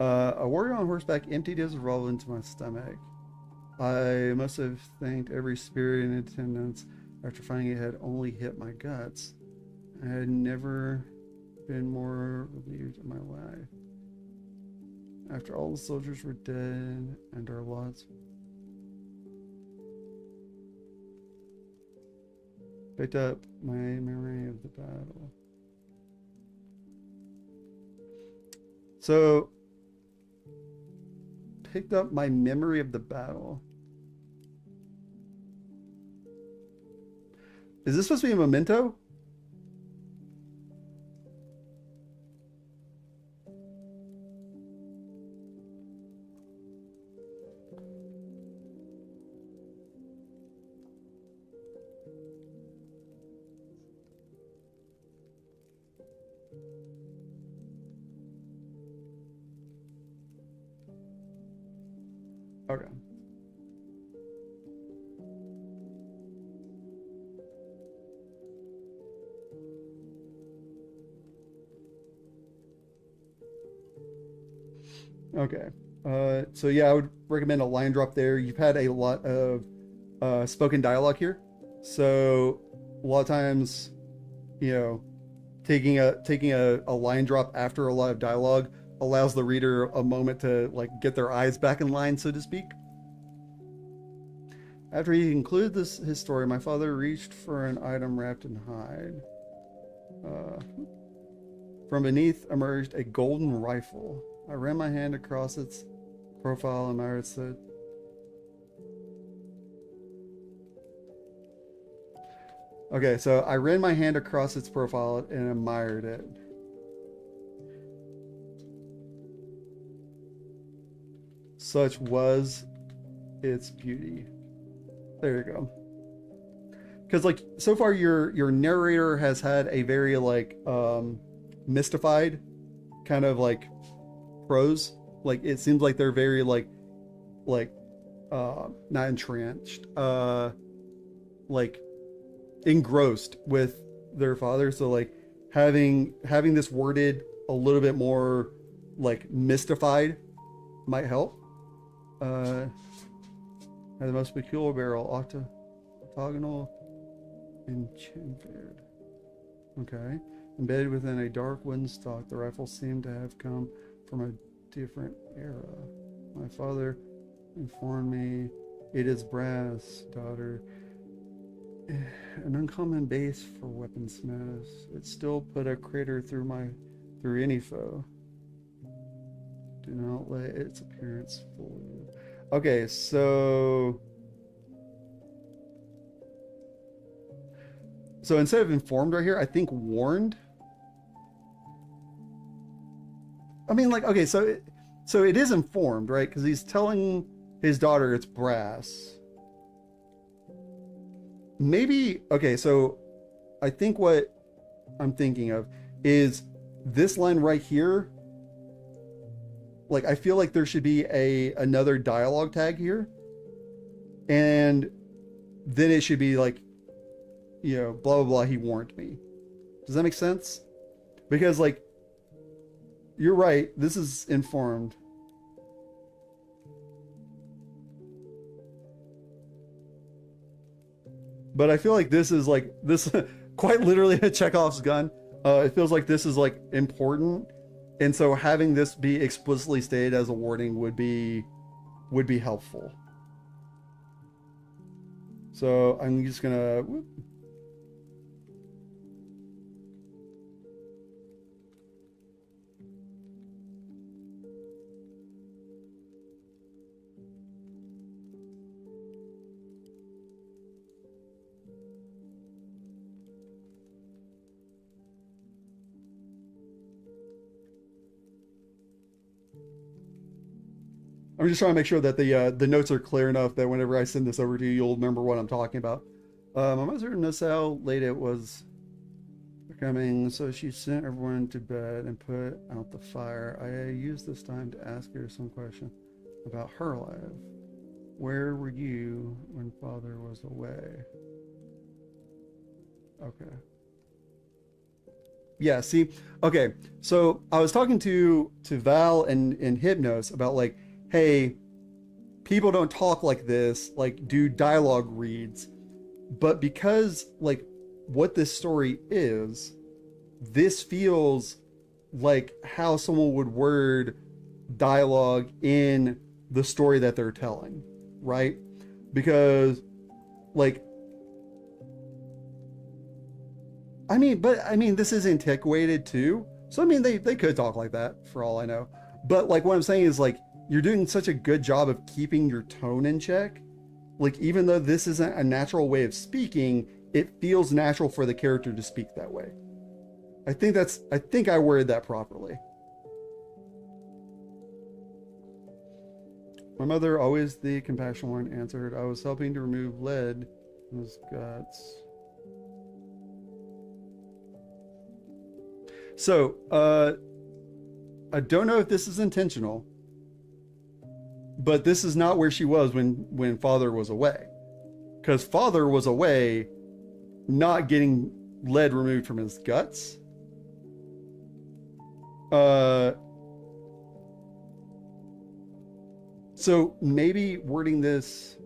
A warrior on horseback emptied his revolver into my stomach. I must have thanked every spirit in attendance after finding it had only hit my guts. I had never been more relieved in my life. After all the soldiers were dead and our lots picked up my memory of the battle. So, picked up my memory of the battle. Is this supposed to be a memento? Okay. Okay. So yeah, I would recommend a line drop there. You've had a lot of spoken dialogue here, so a lot of times, you know, taking a line drop after a lot of dialogue allows the reader a moment to like get their eyes back in line, so to speak. After he concluded his story, my father reached for an item wrapped in hide. From beneath emerged a golden rifle. I ran my hand across its profile and admired it. Okay, so I ran my hand across its profile and admired it. Such was its beauty. There you go. Because like so far your narrator has had a very like mystified kind of like prose. Like it seems like they're very like not entrenched, like engrossed with their father. So like having this worded a little bit more like mystified might help. Had the most peculiar barrel, octagonal and chamfered. Okay. Embedded within a dark wooden stock, the rifle seemed to have come from a different era. My father informed me it is brass, daughter. An uncommon base for weaponsmiths. It still put a crater through any foe. Do not let its appearance fool you. Okay, so instead of informed right here, I think warned. I mean, like, okay, so it is informed, right? Because he's telling his daughter it's brass. Maybe, okay, so I think what I'm thinking of is this line right here. Like, I feel like there should be another dialogue tag here. And then it should be like, you know, blah, blah, blah, he warned me. Does that make sense? Because, like, you're right, this is informed. But I feel like this is like, this quite literally a Chekhov's gun. It feels like this is like important. And so having this be explicitly stated as a warning would be helpful. So I'm just gonna whoop. I'm just trying to make sure that the notes are clear enough that whenever I send this over to you, you'll remember what I'm talking about. My mother noticed how late it was becoming, so she sent everyone to bed and put out the fire. I used this time to ask her some question about her life. Where were you when father was away? Okay. Yeah, see, okay, so I was talking to Val and Hypnos about like, hey, people don't talk like this, like do dialogue reads, but because like what this story is, this feels like how someone would word dialogue in the story that they're telling, right? Because like I mean, this is antiquated too. So I mean, they could talk like that for all I know. But like what I'm saying is like you're doing such a good job of keeping your tone in check. Like even though this isn't a natural way of speaking, it feels natural for the character to speak that way. I think I worded that properly. My mother, always the compassionate one, answered, I was helping to remove lead from his guts. So, I don't know if this is intentional, but this is not where she was when father was away. Because father was away not getting lead removed from his guts. So maybe wording this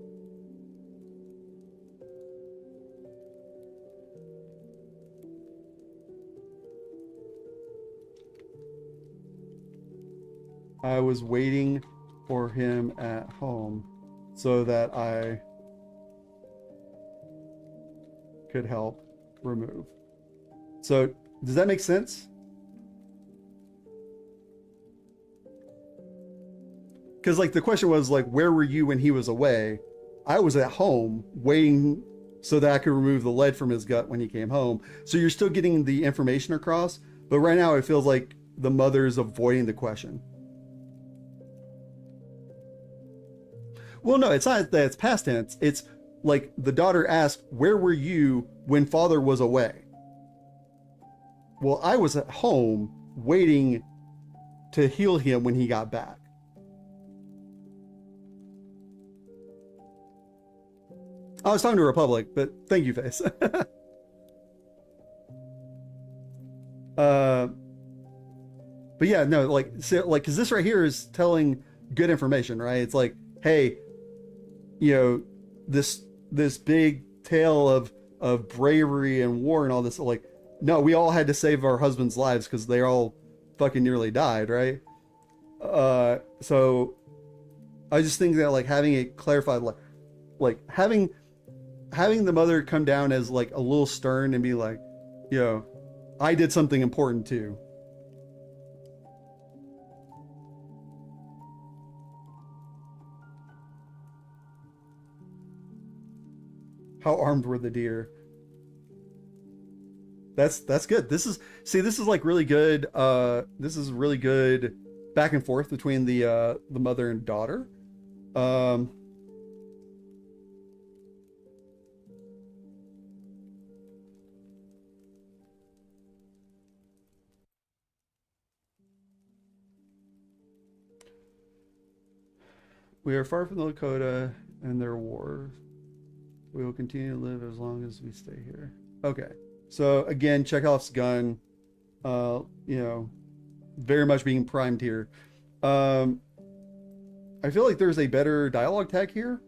I was waiting for him at home so that I could help remove. So does that make sense? Because like the question was like, where were you when he was away? I was at home waiting so that I could remove the lead from his gut when he came home. So you're still getting the information across, but right now it feels like the mother is avoiding the question. Well, no, it's not that it's past tense. It's like the daughter asked, where were you when father was away? Well, I was at home waiting to heal him when he got back. I was talking to Republic, but thank you, Face. But yeah, no, like, so, like, because this right here is telling good information, right? It's like, hey, you know, this big tale of bravery and war and all this. Like, no, we all had to save our husbands' lives because they all fucking nearly died, right? So I just think that like having it clarified, like having the mother come down as like a little stern and be like, you know, I did something important too. How armed were the deer? That's good. This is this is like really good. This is really good back and forth between the mother and daughter. Um, we are far from the Lakota and their wars. We will continue to live as long as we stay here. Okay. So again, Chekhov's gun, you know, very much being primed here. Um, I feel like there's a better dialogue tag here.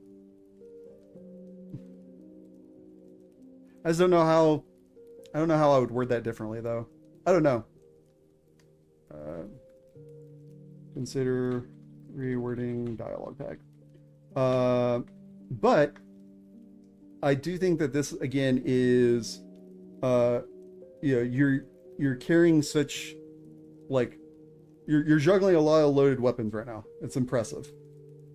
I just don't know how. I don't know how I would word that differently, though. I don't know. Uh, consider rewording dialogue tag. But I do think that this again is, you know, you're carrying such, like, you're juggling a lot of loaded weapons right now. It's impressive.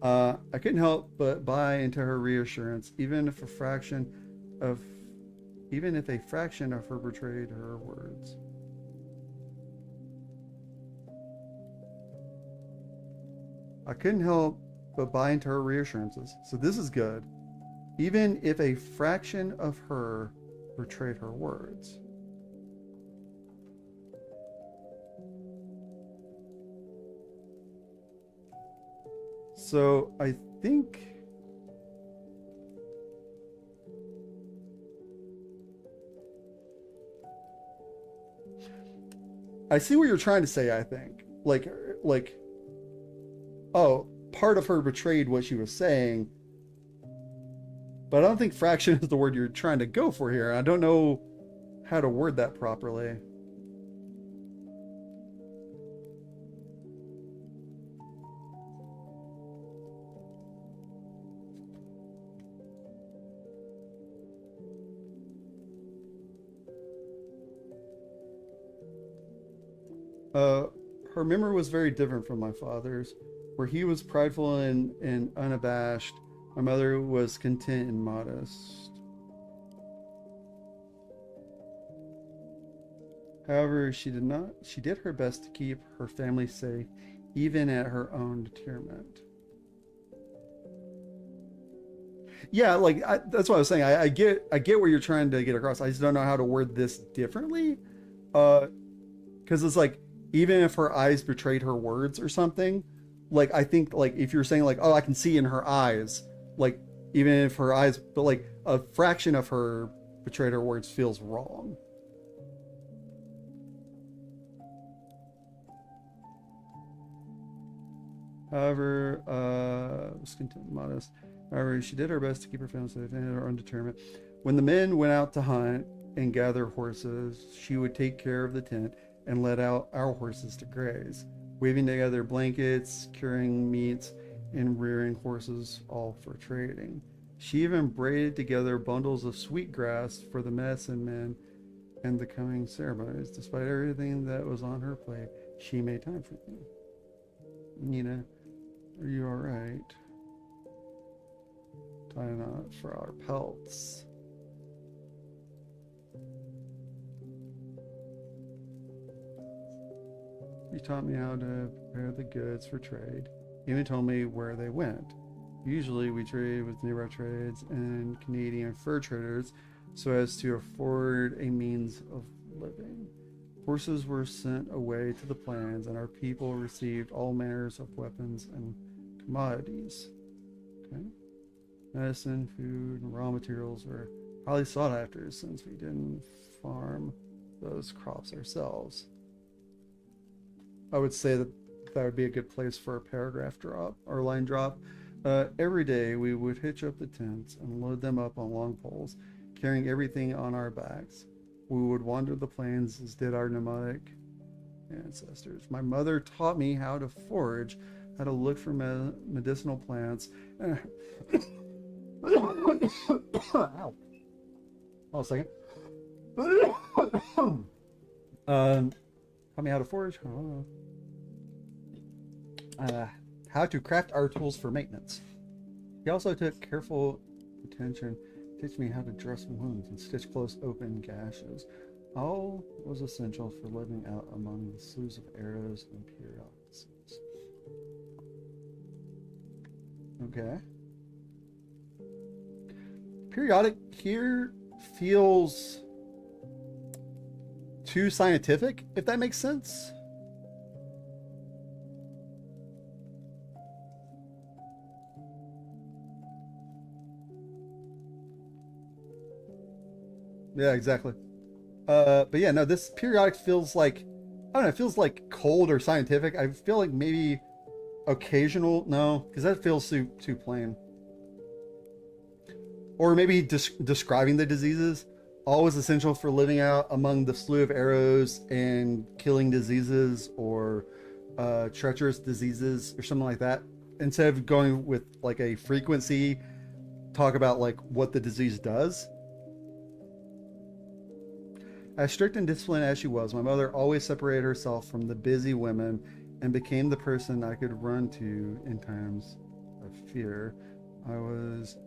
I couldn't help but buy into her reassurance, even if a fraction of her betrayed her words. I couldn't help but buy into her reassurances. So this is good. Even if a fraction of her betrayed her words. So I think I see what you're trying to say, I think. Like oh, part of her betrayed what she was saying, but I don't think fraction is the word you're trying to go for here. I don't know how to word that properly. Uh, Her memory was very different from my father's, where he was prideful and unabashed. My mother was content and modest. However, she did her best to keep her family safe, even at her own detriment. Yeah, that's what I was saying. I get where you're trying to get across. I just don't know how to word this differently. Because it's like, even if her eyes betrayed her words or something, like I think like if you're saying like, oh, I can see in her eyes, like even if her eyes, but like a fraction of her betrayed her words feels wrong. However, was content and modest. However, she did her best to keep her family safe and her own determined. When the men went out to hunt and gather horses, she would take care of the tent and let out our horses to graze, weaving together blankets, curing meats, and rearing horses, all for trading. She even braided together bundles of sweet grass for the medicine men and the coming ceremonies. Despite everything that was on her plate, she made time for me. Nina, are you alright? Tie a knot for our pelts. He taught me how to prepare the goods for trade. He even told me where they went. Usually we trade with nearby trades and Canadian fur traders so as to afford a means of living. Horses were sent away to the plains, and our people received all manners of weapons and commodities. Okay. Medicine, food, and raw materials were highly sought after since we didn't farm those crops ourselves. I would say that that would be a good place for a paragraph drop or line drop. Every day we would hitch up the tents and load them up on long poles, carrying everything on our backs. We would wander the plains as did our nomadic ancestors. My mother taught me how to forage, how to look for medicinal plants. Ow. Hold a second. Taught me how to forage. How to craft our tools for maintenance. He also took careful attention to teach me how to dress wounds and stitch close open gashes. All was essential for living out among the slews of arrows and periodics. Okay. Periodic here feels too scientific, if that makes sense. Yeah, exactly. But yeah, no, this periodic feels like, I don't know, it feels like cold or scientific. I feel like maybe occasional, no, because that feels too plain. Or maybe describing the diseases. Always essential for living out among the slew of arrows and killing diseases or treacherous diseases or something like that. Instead of going with like a frequency, talk about like what the disease does. As strict and disciplined as she was, my mother always separated herself from the busy women and became the person I could run to in times of fear. I was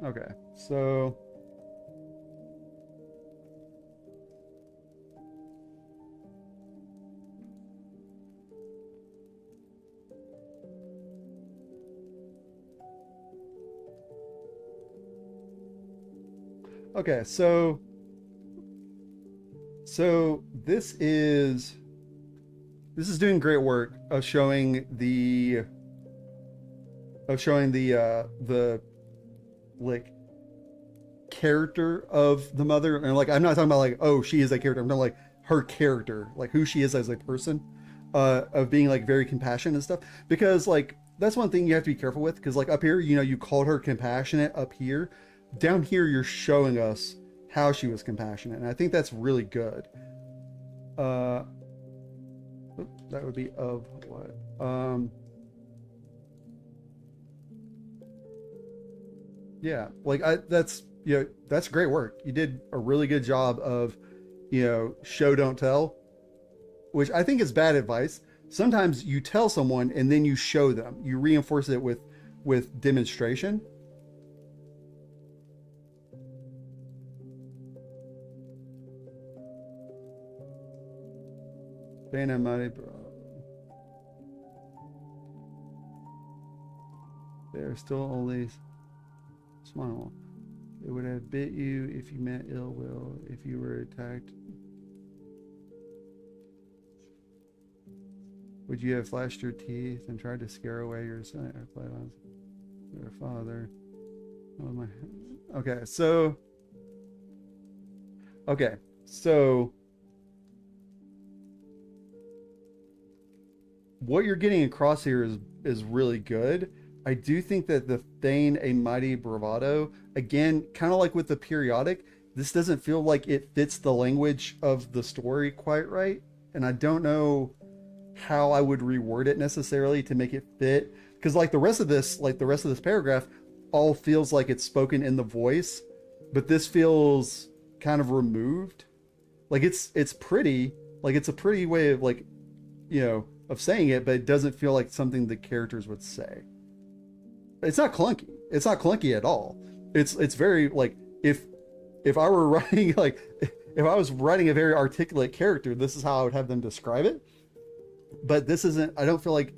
Okay, so okay, so this is doing great work of showing the like character of the mother, and like I'm not talking about like, oh, she is a character. I'm talking like her character, like who she is as a person, of being like very compassionate and stuff. Because like that's one thing you have to be careful with, because like up here, you know, you called her compassionate up here. Down here, you're showing us how she was compassionate, and I think that's really good. Uh, that would be of what? Yeah, like that's, you know, that's great work. You did a really good job of, you know, show don't tell, which I think is bad advice. Sometimes you tell someone and then you show them. You reinforce it with demonstration. Dynamite, bro. They're still only small. It would have bit you if you meant ill will, if you were attacked. Would you have flashed your teeth and tried to scare away your son or your father? Oh my. Okay, so okay, so what you're getting across here is really good. I do think that the Thane a mighty bravado, again, kind of like with the periodic, this doesn't feel like it fits the language of the story quite right. And I don't know how I would reword it necessarily to make it fit. Because like the rest of this paragraph all feels like it's spoken in the voice, but this feels kind of removed. Like it's pretty, like it's a pretty way of like, you know, of saying it, but it doesn't feel like something the characters would say. It's not clunky. It's not clunky at all. It's very like, if I were writing like, if I was writing a very articulate character, this is how I would have them describe it. But this isn't. I don't feel like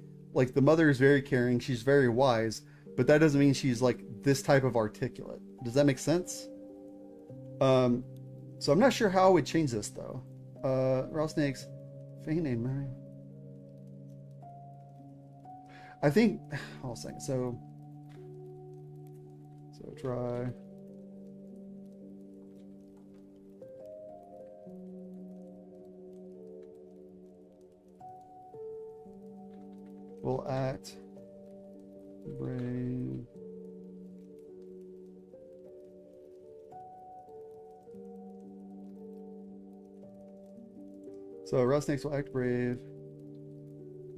the mother is very caring. She's very wise, but that doesn't mean she's like this type of articulate. Does that make sense? So I'm not sure how I would change this though. Rattlesnakes, feigning Mary. I think. Hold on a second. So try. Will act brave. So rattlesnakes will act brave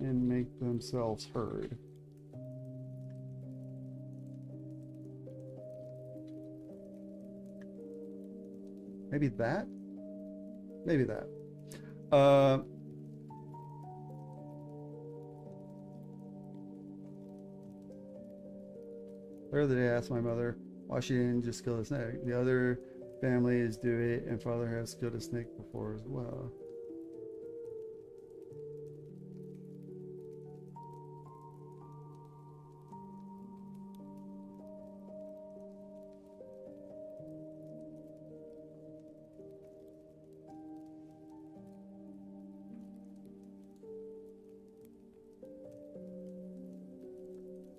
and make themselves heard. Maybe that? Maybe that. The other day I asked my mother why she didn't just kill a snake. The other families do it, and father has killed a snake before as well.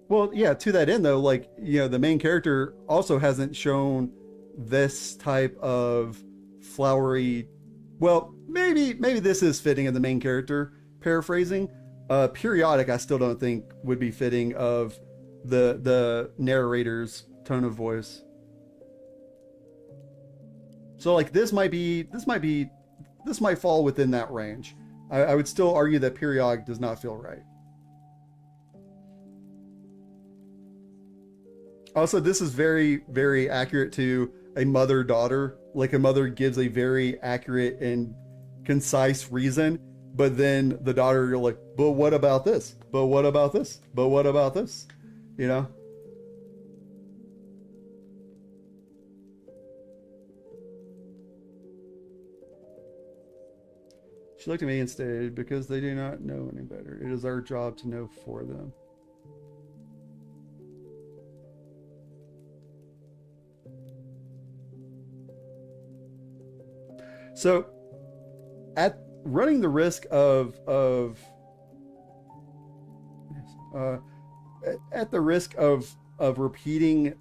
Well, yeah, to that end though, like, you know, the main character also hasn't shown this type of flowery, well, maybe this is fitting of the main character, paraphrasing. Periodic I still don't think would be fitting of the narrator's tone of voice. So like this might fall within that range. I would still argue that periodic does not feel right. Also, this is very, very accurate to a mother-daughter. Like a mother gives a very accurate and concise reason, but then the daughter, you're like, but what about this? But what about this? But what about this? You know? She looked at me and stated, because they do not know any better. It is our job to know for them. So, at running the risk at the risk of repeating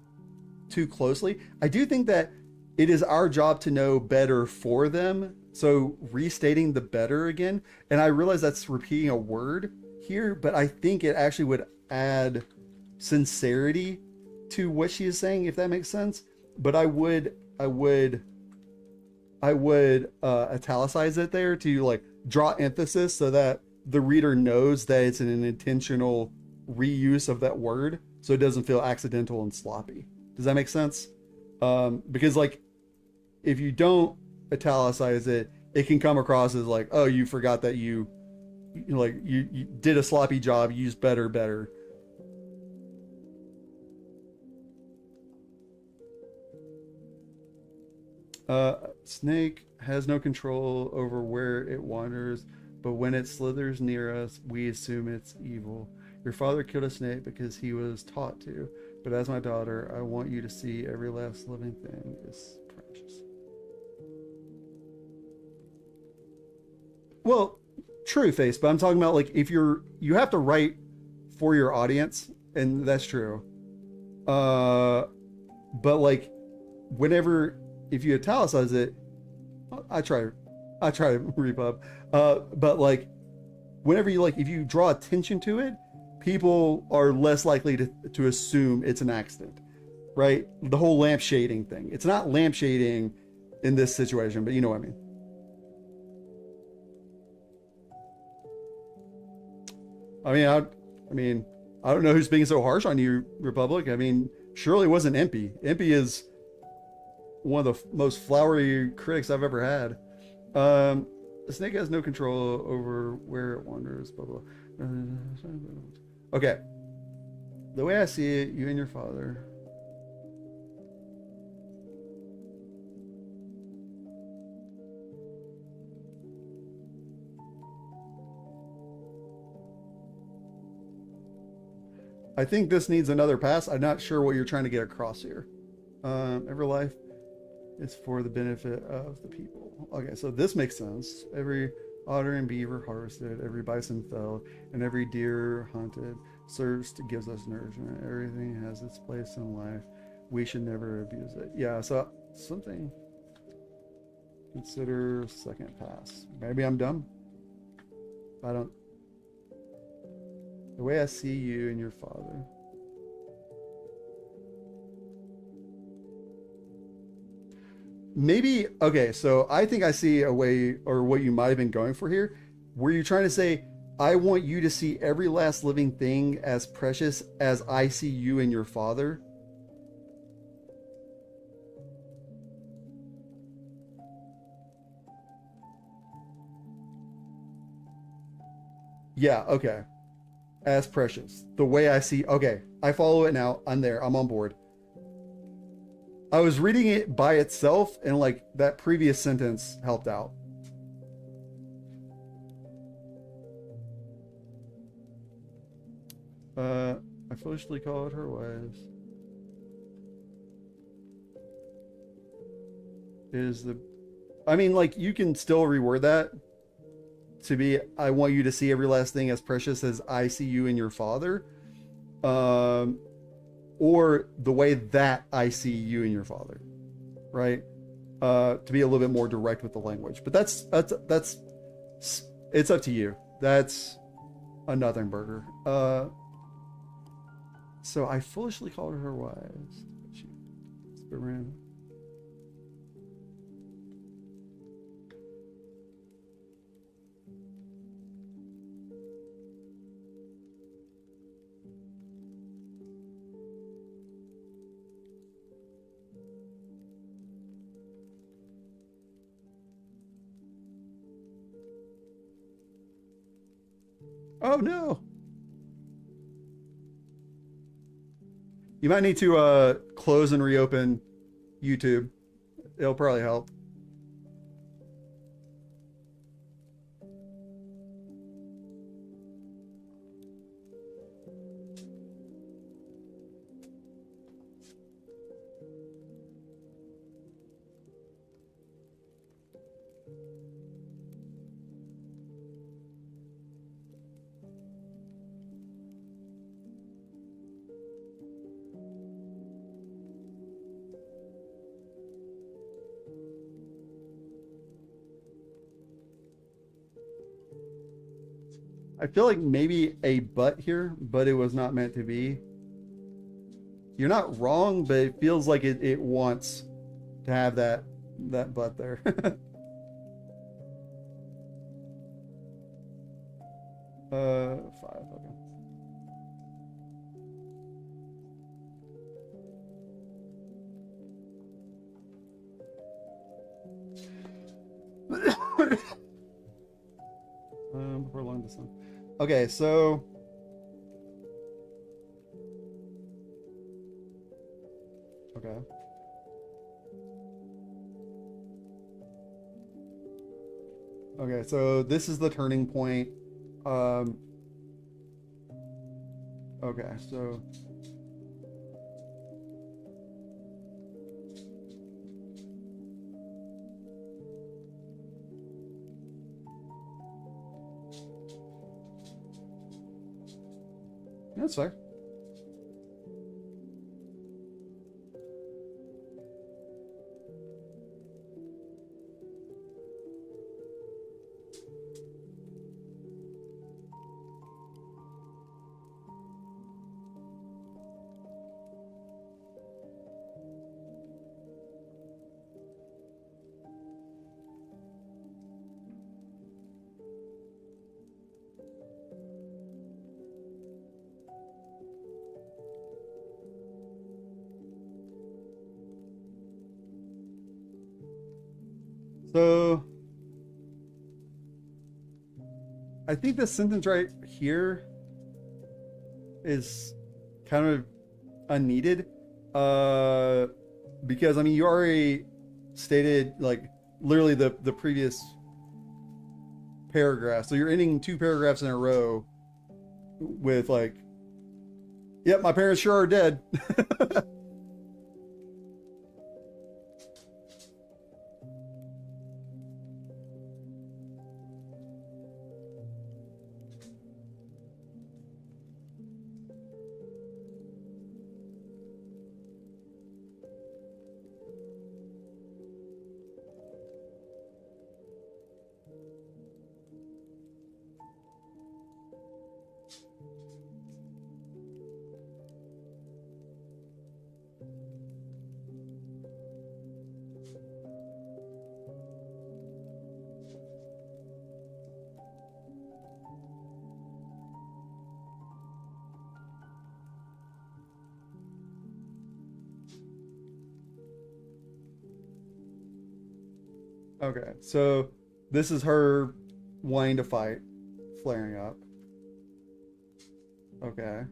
too closely, I do think that it is our job to know better for them. So restating the better again, and I realize that's repeating a word here, but I think it actually would add sincerity to what she is saying, if that makes sense. But I would italicize it there to like draw emphasis so that the reader knows that it's an intentional reuse of that word, so it doesn't feel accidental and sloppy. Does that make sense? Because like if you don't italicize it, it can come across as like, oh, you forgot that you did a sloppy job, use better. Snake has no control over where it wanders, but when it slithers near us, we assume it's evil. Your father killed a snake because he was taught to, but as my daughter, I want you to see every last living thing is precious. Well, true, Face, but I'm talking about like if you have to write for your audience, and that's true. But like whenever, if you italicize it, I try to repub. But like whenever you like, if you draw attention to it, people are less likely to assume it's an accident, right? The whole lampshading thing. It's not lampshading in this situation, but you know what I mean. I don't know who's being so harsh on you, Republic. I mean, surely it wasn't Impy. Impy is one of the most flowery critics I've ever had. The snake has no control over where it wanders, blah, blah. Okay. The way I see it, you and your father. I think this needs another pass. I'm not sure what you're trying to get across here. Every life is for the benefit of the people. Okay, so this makes sense. Every otter and beaver harvested, every bison felled, and every deer hunted serves to gives us nourishment. Everything has its place in life. We should never abuse it. Yeah, so something. Consider second pass. Maybe I'm dumb. I don't. The way I see you and your father. Maybe, okay, so I think I see a way, or what you might have been going for here. Were you trying to say, I want you to see every last living thing as precious as I see you and your father? Yeah, okay. As precious. The way I see, okay, I follow it now. I'm there. I'm on board. I was reading it by itself, and like that previous sentence helped out. I foolishly called her wise. Is the, I mean, like you can still reword that to be, I want you to see every last thing as precious as I see you and your father. Or the way that I see you and your father, right? To be a little bit more direct with the language, but that's it's up to you. That's a nothing burger. So I foolishly called her wise. It's a bit random. Oh no. You might need to close and reopen YouTube. It'll probably help. I feel like maybe a but here, but it was not meant to be. You're not wrong, but it feels like it wants to have that but there. 5, okay. Before long this one. Okay, so okay. Okay, so this is the turning point. Okay, so that's fair. So I think this sentence right here is kind of unneeded. Because I mean you already stated like literally the previous paragraph. So you're ending 2 paragraphs in a row with like, yep, my parents sure are dead. Okay, so this is her wanting to fight, flaring up. Okay.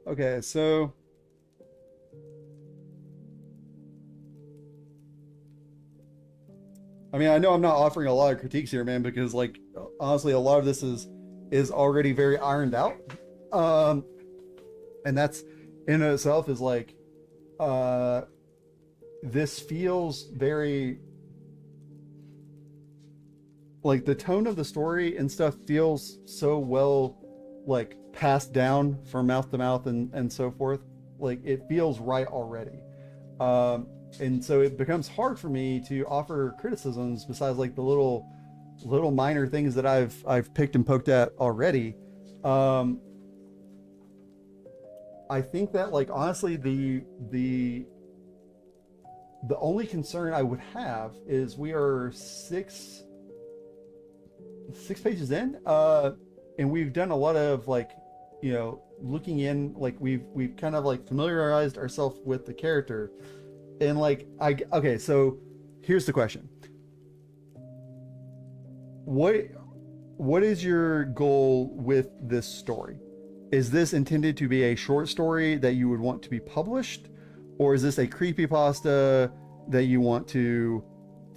Okay, so I mean, I know I'm not offering a lot of critiques here, man, because like honestly, a lot of this is already very ironed out. Um, and that's in itself is like uh this feels very like the tone of the story and stuff feels so well like passed down from mouth to mouth and so forth. Like it feels right already. And so it becomes hard for me to offer criticisms besides like the little minor things that I've picked and poked at already. I think that like honestly the only concern I would have is we are six pages in, and we've done a lot of like, you know, looking in, like we've kind of like familiarized ourselves with the character, and like okay, so here's the question: what is your goal with this story? Is this intended to be a short story that you would want to be published, or is this a creepypasta that you want to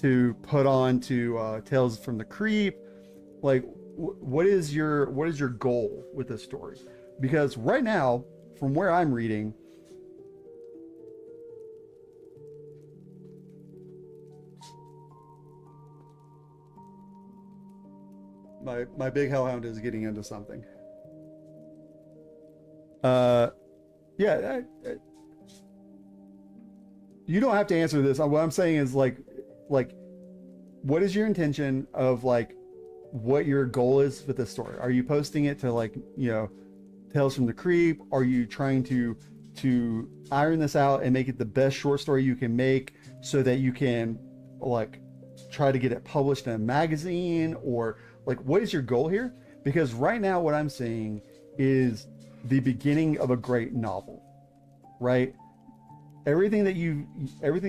to put on to Tales from the Creep? Like, what is your goal with this story? Because right now, from where I'm reading, my big hellhound is getting into something. Uh, yeah, you don't have to answer this. What I'm saying is like, what is your intention of like what your goal is with this story? Are you posting it to like, you know, Tales from the Creep? Are you trying to iron this out and make it the best short story you can make so that you can like try to get it published in a magazine? Or like, what is your goal here? Because right now what I'm seeing is the beginning of a great novel, right? Everything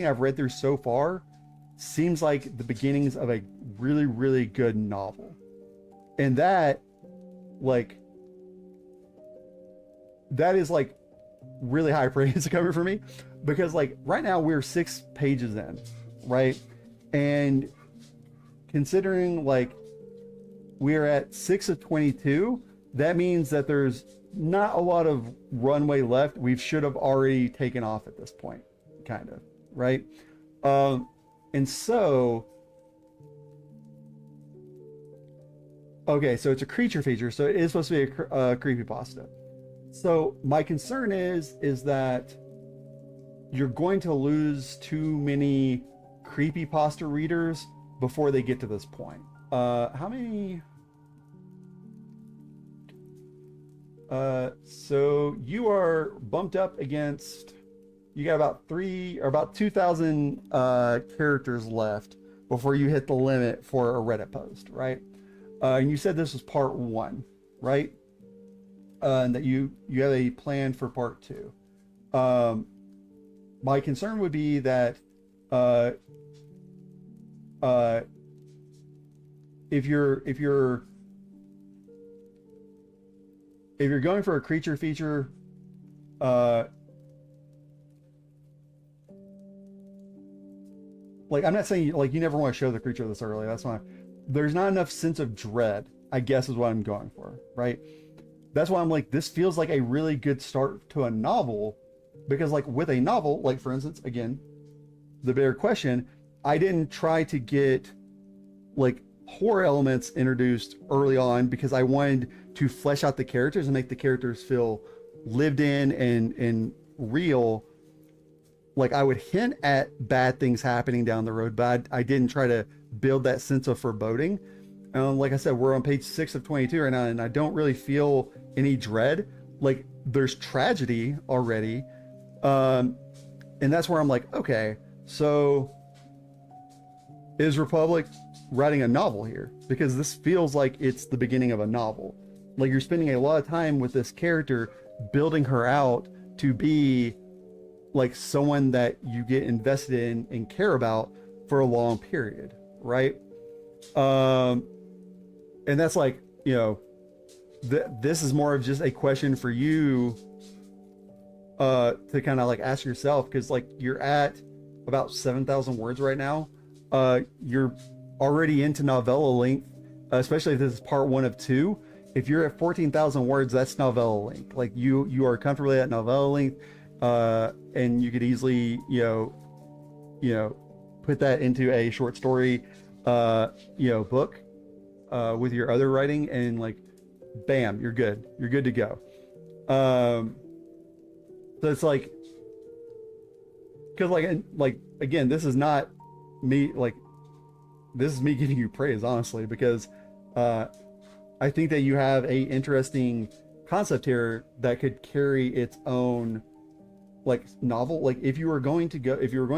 I've read through so far seems like the beginnings of a really, really good novel. And that is like really high praise coming from me, because like right now we're 6 pages in, right? And considering like we're at 6 of 22, that means that there's not a lot of runway left. We should have already taken off at this point, kind of, right? And so, okay, so it's a creature feature, so it is supposed to be a creepypasta. So my concern is that you're going to lose too many creepypasta readers before they get to this point. How many? So you are bumped up against, you got about 2,000 characters left before you hit the limit for a Reddit post, right? And you said this was part 1, right? And that you have a plan for part 2. My concern would be that if you're going for a creature feature, like I'm not saying like you never want to show the creature this early. That's not. There's not enough sense of dread, I guess, is what I'm going for, right? That's why I'm like, this feels like a really good start to a novel, because like with a novel, like for instance, again, the bigger question, I didn't try to get like horror elements introduced early on because I wanted to flesh out the characters and make the characters feel lived in and real. Like I would hint at bad things happening down the road, but I didn't try to build that sense of foreboding. Like I said, we're on page 6 of 22 right now, and I don't really feel any dread. Like there's tragedy already. And that's where I'm like, okay, so is Republic writing a novel here? Because this feels like it's the beginning of a novel. Like you're spending a lot of time with this character, building her out to be like someone that you get invested in and care about for a long period, right? And that's like, you know, this is more of just a question for you to kind of like ask yourself, because like you're at about 7,000 words right now. You're already into novella length, especially if this is part 1 of 2. If you're at 14,000 words, that's novella length. Like you are comfortably at novella length, and you could easily, you know, put that into a short story, book, with your other writing, and like, bam, you're good. You're good to go. So it's like, because like again, this is not me, like this is me giving you praise, honestly, because I think that you have a interesting concept here that could carry its own like novel. Like if you were going to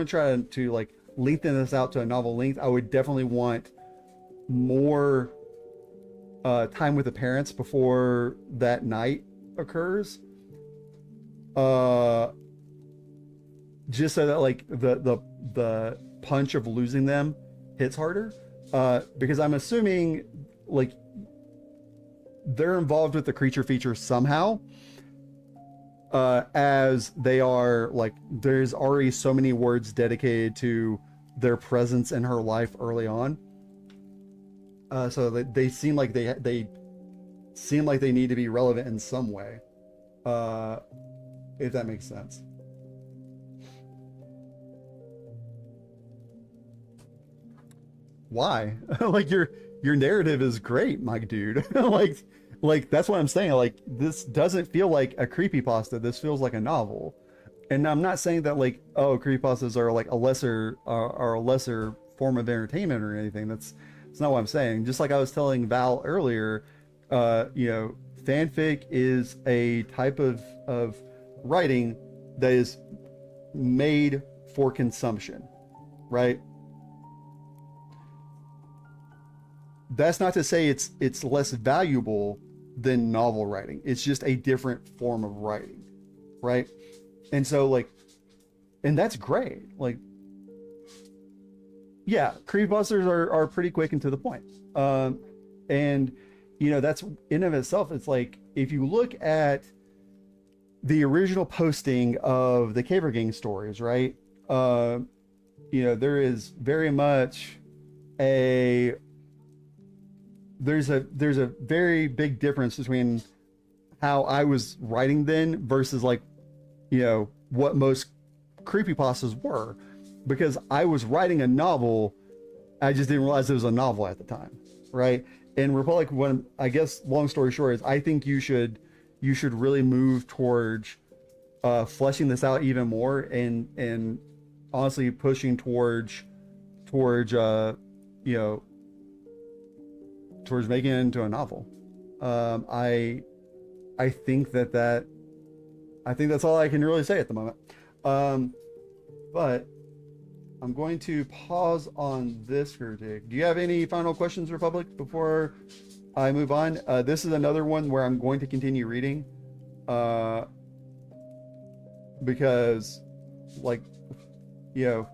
try to like lengthen this out to a novel length, I would definitely want more time with the parents before that night occurs, just so that like the punch of losing them hits harder, because I'm assuming like they're involved with the creature feature somehow, as they are like, there's already so many words dedicated to their presence in her life early on. So they seem like they seem like they need to be relevant in some way, uh, if that makes sense. Why? Like your narrative is great, my dude. Like that's what I'm saying. Like this doesn't feel like a creepypasta. This feels like a novel. And I'm not saying that like, oh, creepypastas are like a lesser are a lesser form of entertainment or anything. That's not what I'm saying. Just like I was telling Val earlier, you know, fanfic is a type of writing that is made for consumption, right? That's not to say it's less valuable than novel writing. It's just a different form of writing, right? And so like, and that's great. Like, yeah, creepbusters are pretty quick and to the point. And you know, that's in of itself. It's like if you look at the original posting of the Caver Gang stories, right? Uh, you know, there is very much a there's a very big difference between how I was writing then versus like, you know, what most creepypastas were, because I was writing a novel. I just didn't realize it was a novel at the time, right? And Republic, when I guess long story short is I think you should really move towards fleshing this out even more and honestly pushing towards you know, towards making it into a novel. I think I think that's all I can really say at the moment. But I'm going to pause on this critique. Do you have any final questions, Republic, before I move on? This is another one where I'm going to continue reading, because, like, you know,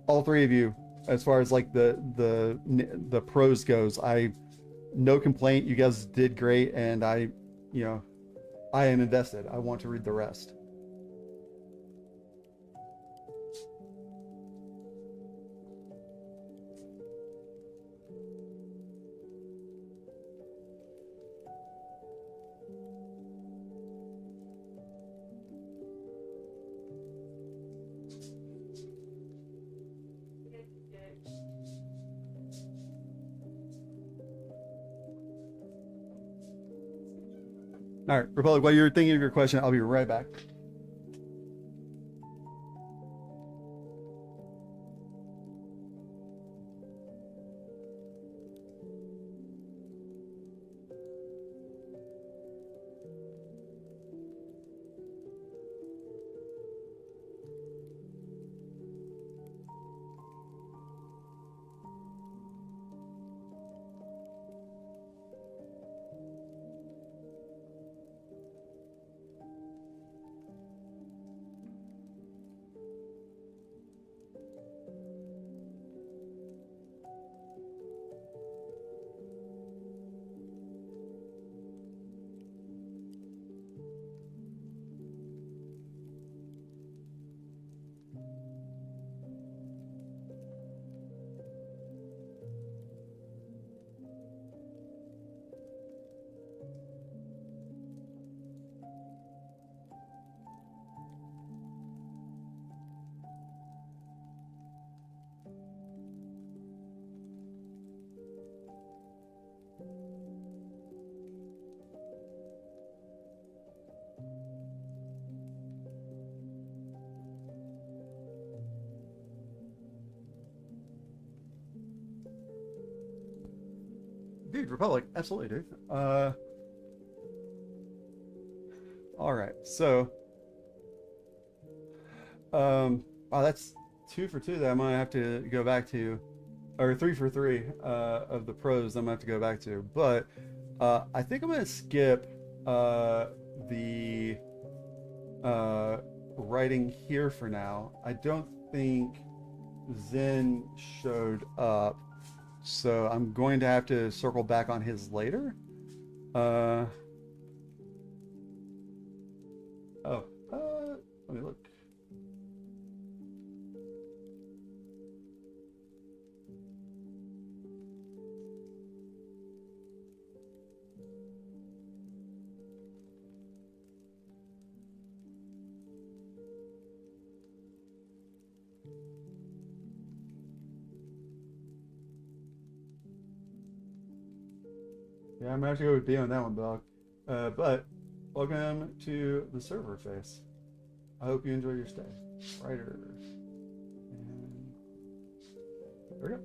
all three of you, as far as like the prose goes, I no complaint. You guys did great, and you know, I am invested. I want to read the rest. All right, Republic, while you're thinking of your question, I'll be right back. Dude, Republic, absolutely, dude. All right, so, wow, that's 2 for 2 that I'm gonna have to go back to, or 3 for 3 of the pros I'm gonna have to go back to. But I think I'm gonna skip the writing here for now. I don't think Zen showed up, so I'm going to have to circle back on his later. Uh, oh, let me look. Yeah, I'm actually going to go with B on that one, dog. But welcome to the server face. I hope you enjoy your stay. Writer. And there we go.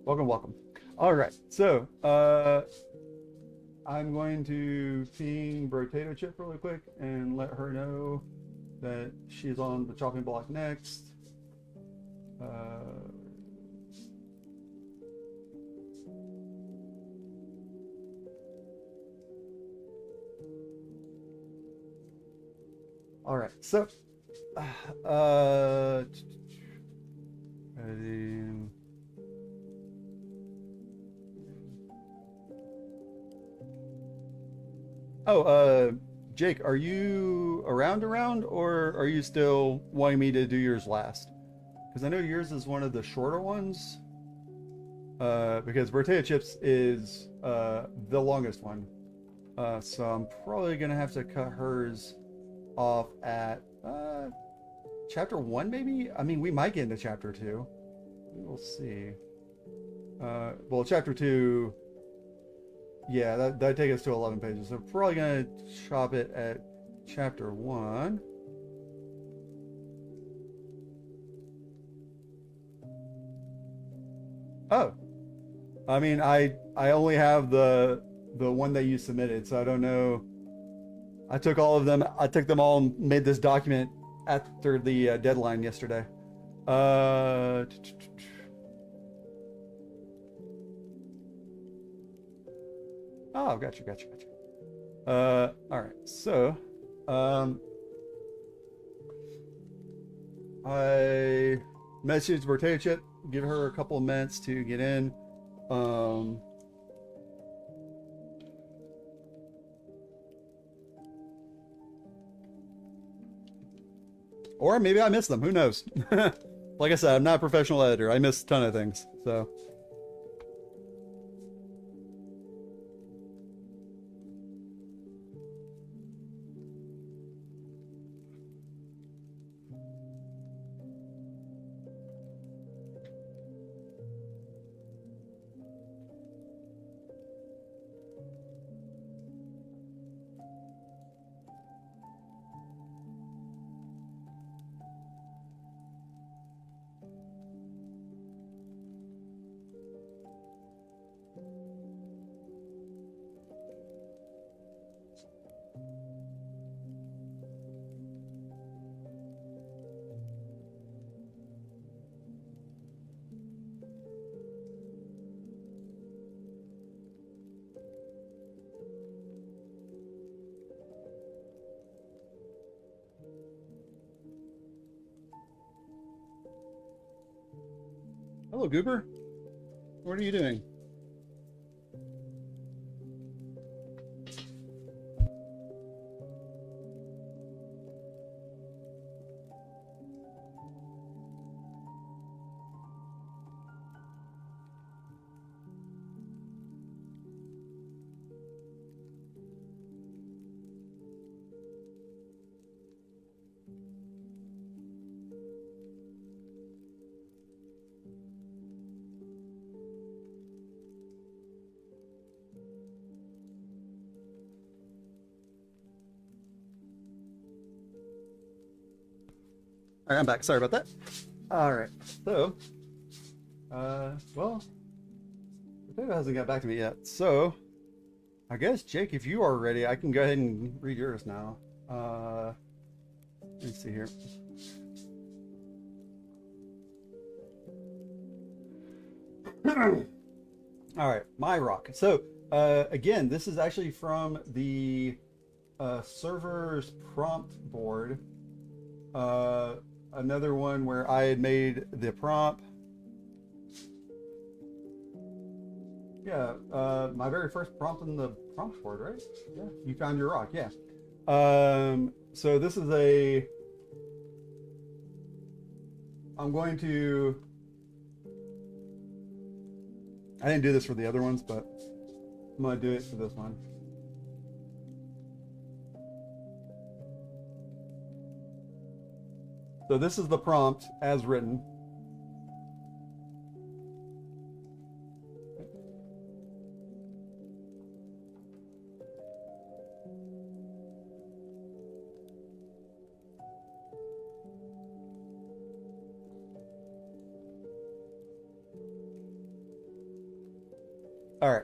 Welcome, welcome. All right, so I'm going to ping Potato Chip really quick and let her know that she's on the chopping block next. All right, so editing. Oh, Jake, are you around, or are you still wanting me to do yours last? Because I know yours is one of the shorter ones. Because Potato Chips is the longest one. So I'm probably gonna have to cut hers off at chapter 1, maybe? I mean, we might get into chapter 2. We'll see. Well, chapter 2, yeah, that'd take us to 11 pages. So probably gonna chop it at chapter 1. Oh, I mean, I only have the one that you submitted, so I don't know. I took all of them. I took them all and made this document after the deadline yesterday. Oh, gotcha. All right. So, I messaged Potato Chip, give her a couple of minutes to get in. Or maybe I missed them. Who knows? Like I said, I'm not a professional editor. I miss a ton of things. So. Hello, Goober. What are you doing? All right, I'm back. Sorry about that. All right. So, well, Potato hasn't got back to me yet. So, I guess, Jake, if you are ready, I can go ahead and read yours now. Let's see here. All right, my rock. So, again, this is actually from the server's prompt board. Another one where I had made the prompt. Yeah, my very first prompt in the prompt board, right? Yeah, you found your rock, yeah. So this is I'm going to, I didn't do this for the other ones, but I'm going to do it for this one. So this is the prompt as written. All right.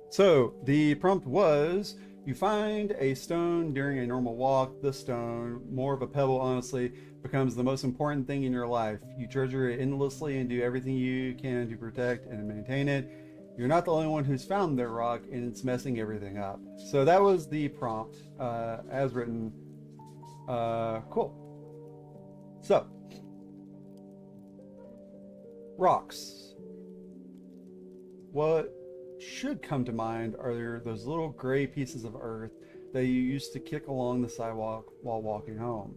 So the prompt was, you find a stone during a normal walk. This stone, more of a pebble honestly, becomes the most important thing in your life. You treasure it endlessly and do everything you can to protect and maintain it. You're not the only one who's found their rock, and it's messing everything up. So that was the prompt as written. Cool. So, rocks. What should come to mind are those little gray pieces of earth that you used to kick along the sidewalk while walking home.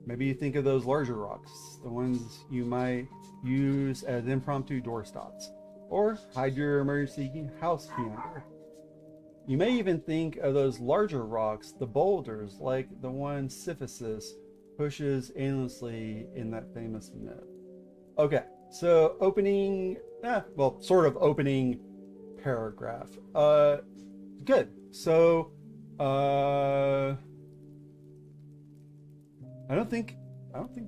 Maybe you think of those larger rocks, the ones you might use as impromptu doorstops, or hide your emergency house key under. You may even think of those larger rocks, the boulders, like the one Sisyphus pushes endlessly in that famous myth. Okay, so sort of opening paragraph. Good. So, I don't think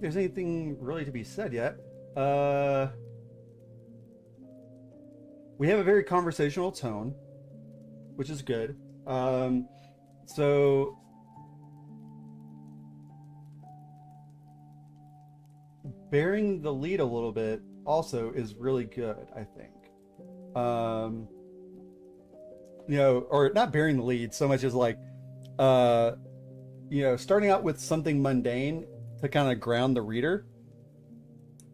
there's anything really to be said yet. We have a very conversational tone, which is good. So bearing the lead a little bit also is really good, I think. Or not bearing the lead so much as like, starting out with something mundane to kind of ground the reader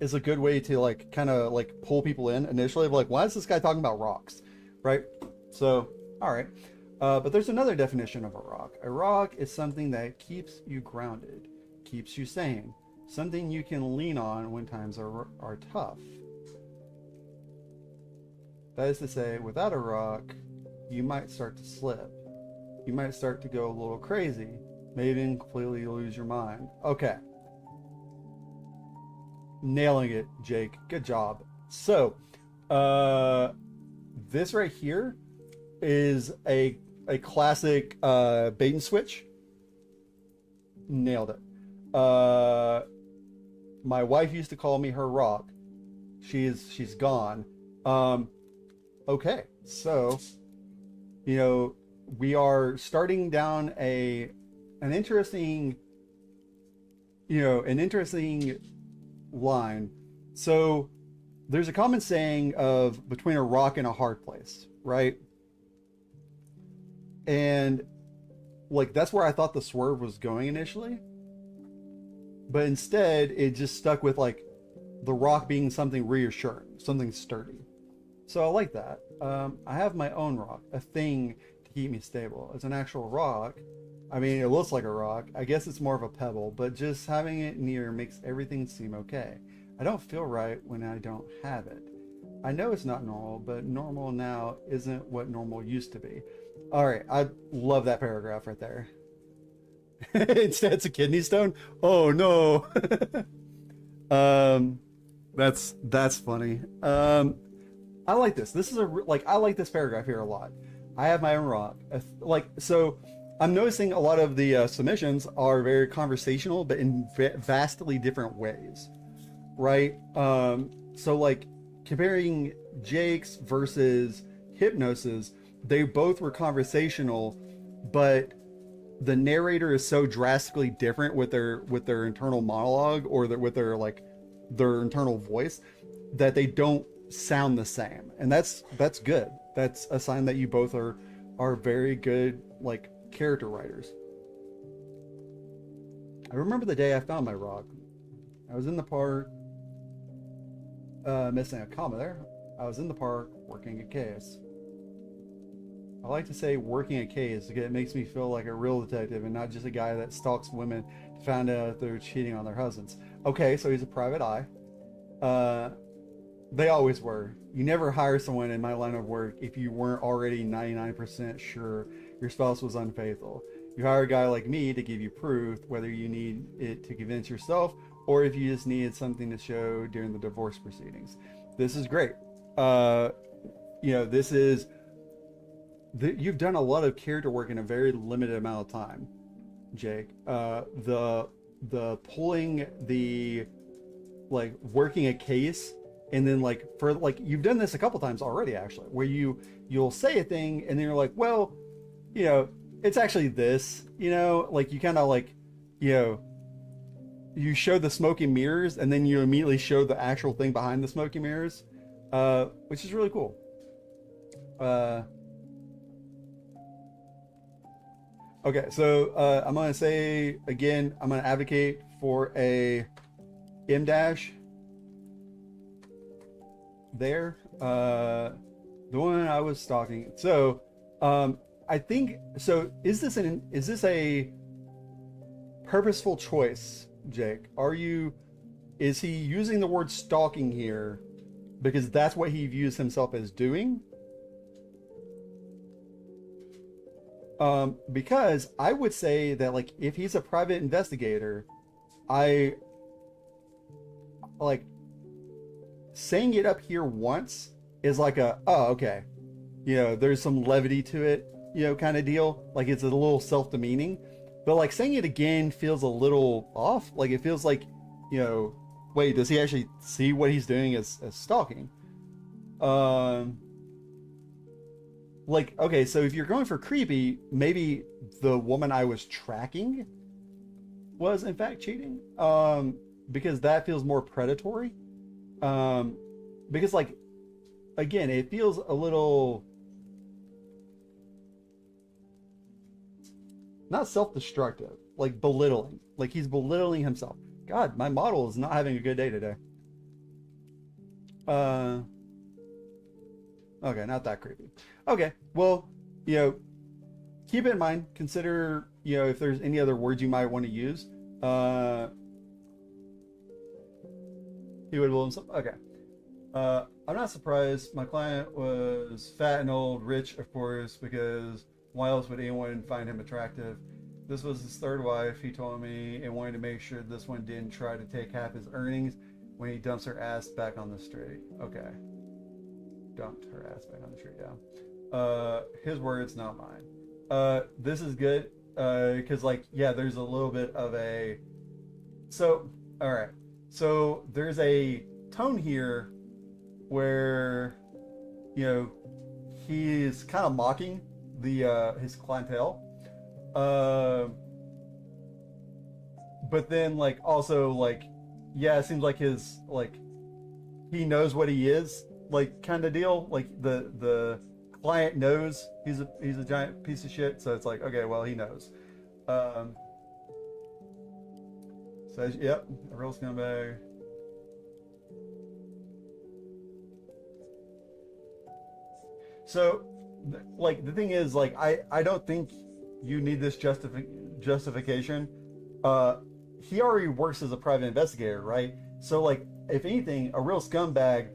is a good way to like kind of like pull people in initially. Like, why is this guy talking about rocks, right? So, all right. But there's another definition of a rock. A rock is something that keeps you grounded, keeps you sane, something you can lean on when times are tough. That is to say, without a rock, you might start to slip. You might start to go a little crazy, maybe even completely lose your mind. Okay. Nailing it, Jake. Good job. So, this right here is a classic bait and switch. Nailed it. My wife used to call me her rock. She's gone. Okay, so we are starting down an interesting line. So there's a common saying of between a rock and a hard place, right? And like that's where I thought the swerve was going initially, but instead it just stuck with like the rock being something reassuring, something sturdy. So I like that. I have my own rock, a thing to keep me stable. It's an actual rock. I mean, it looks like a rock. I guess it's more of a pebble, but just having it near makes everything seem okay. I don't feel right when I don't have it. I know it's not normal, but normal now isn't what normal used to be. All right, I love that paragraph right there. Instead, it's a kidney stone. Oh no. That's funny. I like this. This is I like this paragraph here a lot. I have my own rock. So I'm noticing a lot of the submissions are very conversational, but in vastly different ways, right? So like comparing Jake's versus Hypnosis, they both were conversational, but the narrator is so drastically different with their internal monologue or with their internal voice that they don't sound the same, and that's good. That's a sign that you both are very good like character writers. I remember the day I found my rock. I was in the park, missing a comma there. I was in the park working a case. I like to say working a case because it makes me feel like a real detective and not just a guy that stalks women to find out if they're cheating on their husbands. Okay, so he's a private eye. They always were. You never hire someone in my line of work if you weren't already 99% sure your spouse was unfaithful. You hire a guy like me to give you proof, whether you need it to convince yourself or if you just needed something to show during the divorce proceedings. This is great. You've done a lot of character work in a very limited amount of time, Jake. The pulling the working a case and then like for like you've done this a couple times already actually, where you'll say a thing and then you're like, well, you know, it's actually this, you know, like you kind of like, you know, you show the smoke and mirrors and then you immediately show the actual thing behind the smoke and mirrors, which is really cool. Okay, so I'm gonna say again, I'm gonna advocate for a M dash there. The one I was stalking. So I think so. Is this a purposeful choice, Jake? Is he using the word stalking here because that's what he views himself as doing? Because I would say that like if he's a private investigator, I like saying it up here once is like a, oh, okay, you know, there's some levity to it, you know, kind of deal. Like it's a little self-demeaning, but like saying it again feels a little off. Like it feels like, you know, wait, does he actually see what he's doing as stalking? Like, okay, so if you're going for creepy, maybe the woman I was tracking was in fact cheating, because that feels more predatory. Because like, again, it feels a little not self-destructive, like belittling, like he's belittling himself. God, my model is not having a good day today. Okay, not that creepy. Okay, well, you know, keep it in mind. Consider, you know, if there's any other words you might want to use. He would will himself. Okay. I'm not surprised. My client was fat and old, rich, of course, because why else would anyone find him attractive? This was his third wife, he told me, and wanted to make sure this one didn't try to take half his earnings when he dumps her ass back on the street. Okay. Dumped her ass back on the street, yeah. His words, not mine. This is good, because, like, yeah, there's a little bit of a... So, alright. So, there's a tone here where, you know, he's kind of mocking his clientele. But then, like, also, like, yeah, it seems like his, like, he knows what he is, like, kind of deal. Like, the client knows he's a giant piece of shit, so it's like, okay, well, he knows. Says, yep, a real scumbag. So, like, the thing is, like, I don't think you need this justification. He already works as a private investigator, right? So, like, if anything, a real scumbag,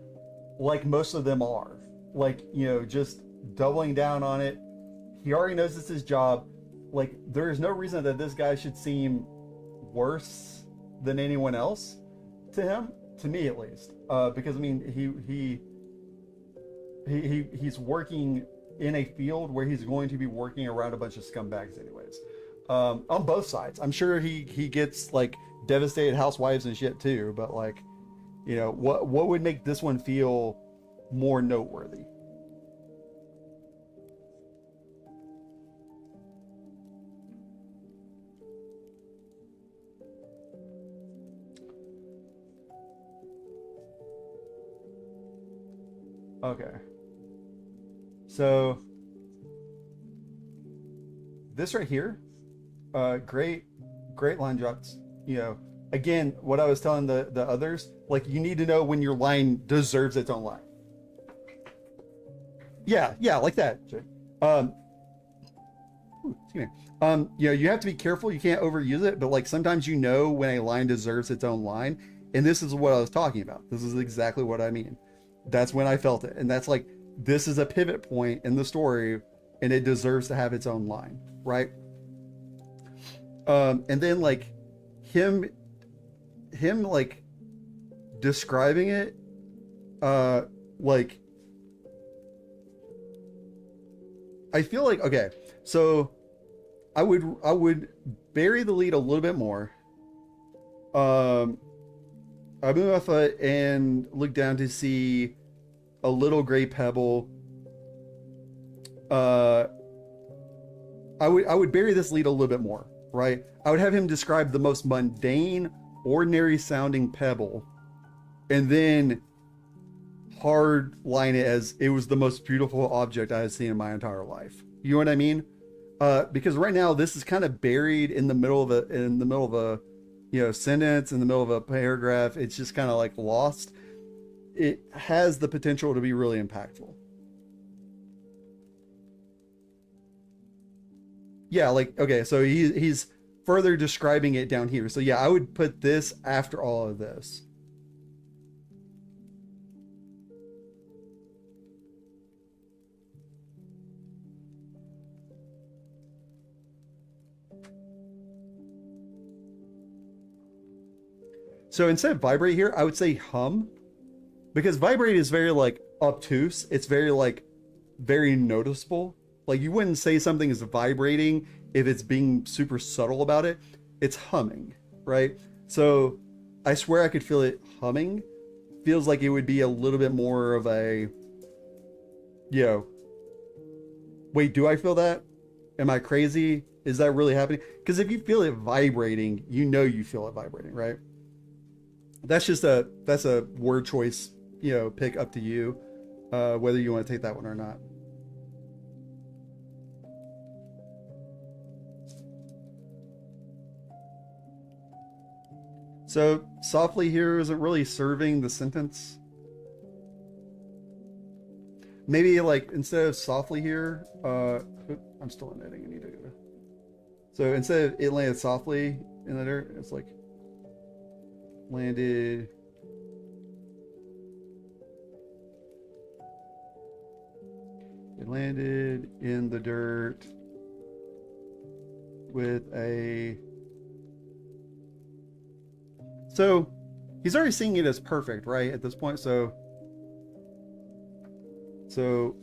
like most of them are, like, you know, just doubling down on it. He already knows it's his job. Like, there is no reason that this guy should seem worse than anyone else to him, to me at least. Because I mean, he's working in a field where he's going to be working around a bunch of scumbags anyways. On both sides. I'm sure he gets like devastated housewives and shit too, but like, you know, what would make this one feel more noteworthy? Okay. So this right here, great line drops. You know, again, what I was telling the others, like, you need to know when your line deserves its own line. Yeah, like that. Excuse me. You know, you have to be careful. You can't overuse it, but like sometimes you know when a line deserves its own line, and this is what I was talking about. This is exactly what I mean. That's when I felt it, and that's like, this is a pivot point in the story, and it deserves to have its own line, right? And then like him like describing it, like, I feel like, okay, so I would bury the lead a little bit more. I move my foot and look down to see a little gray pebble. Uh, I would bury this lead a little bit more, right? I would have him describe the most mundane, ordinary sounding pebble, and then hard line it as it was the most beautiful object I had seen in my entire life. You know what I mean? Because right now this is kind of buried in the middle of a sentence, in the middle of a paragraph. It's just kind of like lost. It has the potential to be really impactful. Yeah, like, okay, so he's further describing it down here. So yeah, I would put this after all of this. So instead of vibrate here, I would say hum, because vibrate is very like obtuse. It's very like very noticeable. Like you wouldn't say something is vibrating if it's being super subtle about it. It's humming, right? So I swear I could feel it humming. Feels like it would be a little bit more of a, you know, wait, do I feel that? Am I crazy? Is that really happening? Because if you feel it vibrating, you know you feel it vibrating, right? That's a word choice, pick up to you, whether you want to take that one or not. So softly here isn't really serving the sentence. Maybe like instead of softly here, I'm still in editing. I need to go. So instead of it landed softly in the dirt, it's like landed. It landed in the dirt with a. So he's already seeing it as perfect, right? At this point, so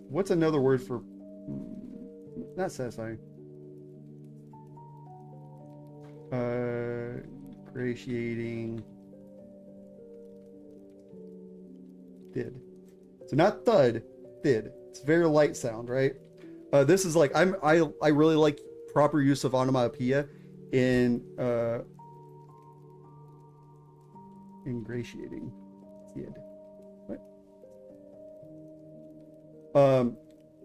what's another word for not satisfying? Gratiating. Did. So not thud, did. It's very light sound, right? This is like I really like proper use of onomatopoeia in ingratiating. Did. What?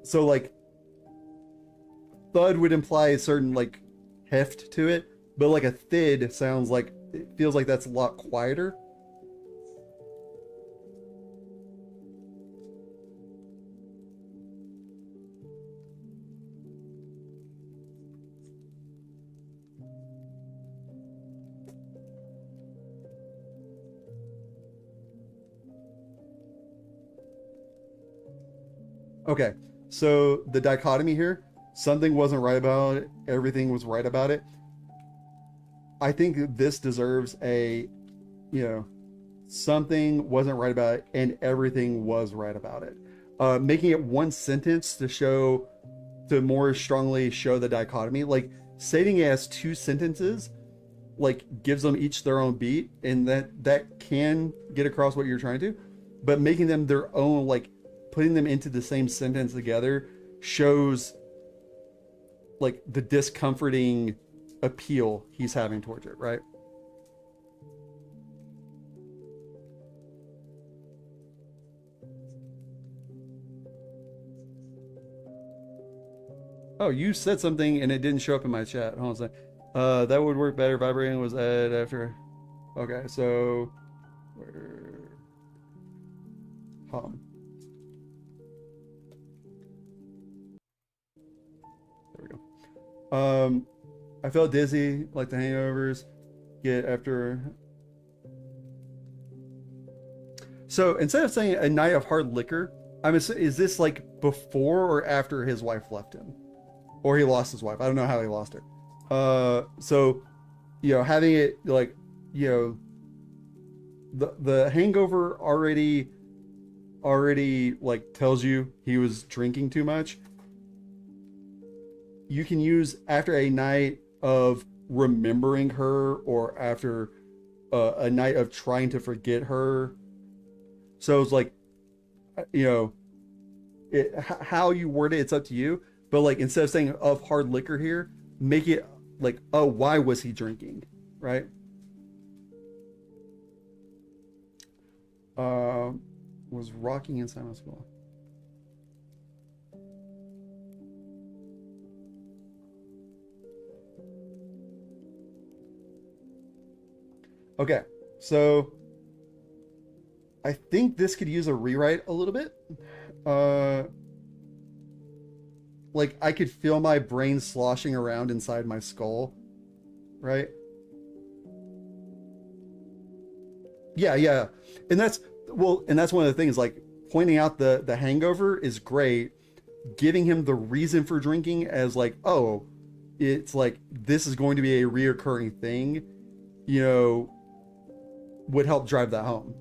So like thud would imply a certain like heft to it, but like a thid sounds like it feels like that's a lot quieter. Okay, so the dichotomy here, something wasn't right about it, everything was right about it. I think this deserves a, something wasn't right about it and everything was right about it. Making it one sentence to more strongly show the dichotomy, like stating it as two sentences, like gives them each their own beat, and that can get across what you're trying to, but making them their own, like putting them into the same sentence together shows like the discomforting appeal he's having towards it, right? Oh, you said something and it didn't show up in my chat. Hold on a second. That would work better. Vibrating was added after. Okay, so hum. There we go. I felt dizzy, like the hangovers get after. So instead of saying a night of hard liquor, is this like before or after his wife left him? Or he lost his wife? I don't know how he lost her. So, having it like, the hangover already like tells you he was drinking too much. You can use after a night of remembering her, or after a night of trying to forget her. So it's like, you know, how you word it, it's up to you. But like instead of saying of hard liquor here, make it like, oh, why was he drinking, right? Was rocking inside my skull. Okay, so I think this could use a rewrite a little bit. Uh, like I could feel my brain sloshing around inside my skull, right? Yeah, yeah. And that's and that's one of the things, like pointing out the hangover is great. Giving him the reason for drinking as like, oh, it's like this is going to be a reoccurring thing, you know, would help drive that home.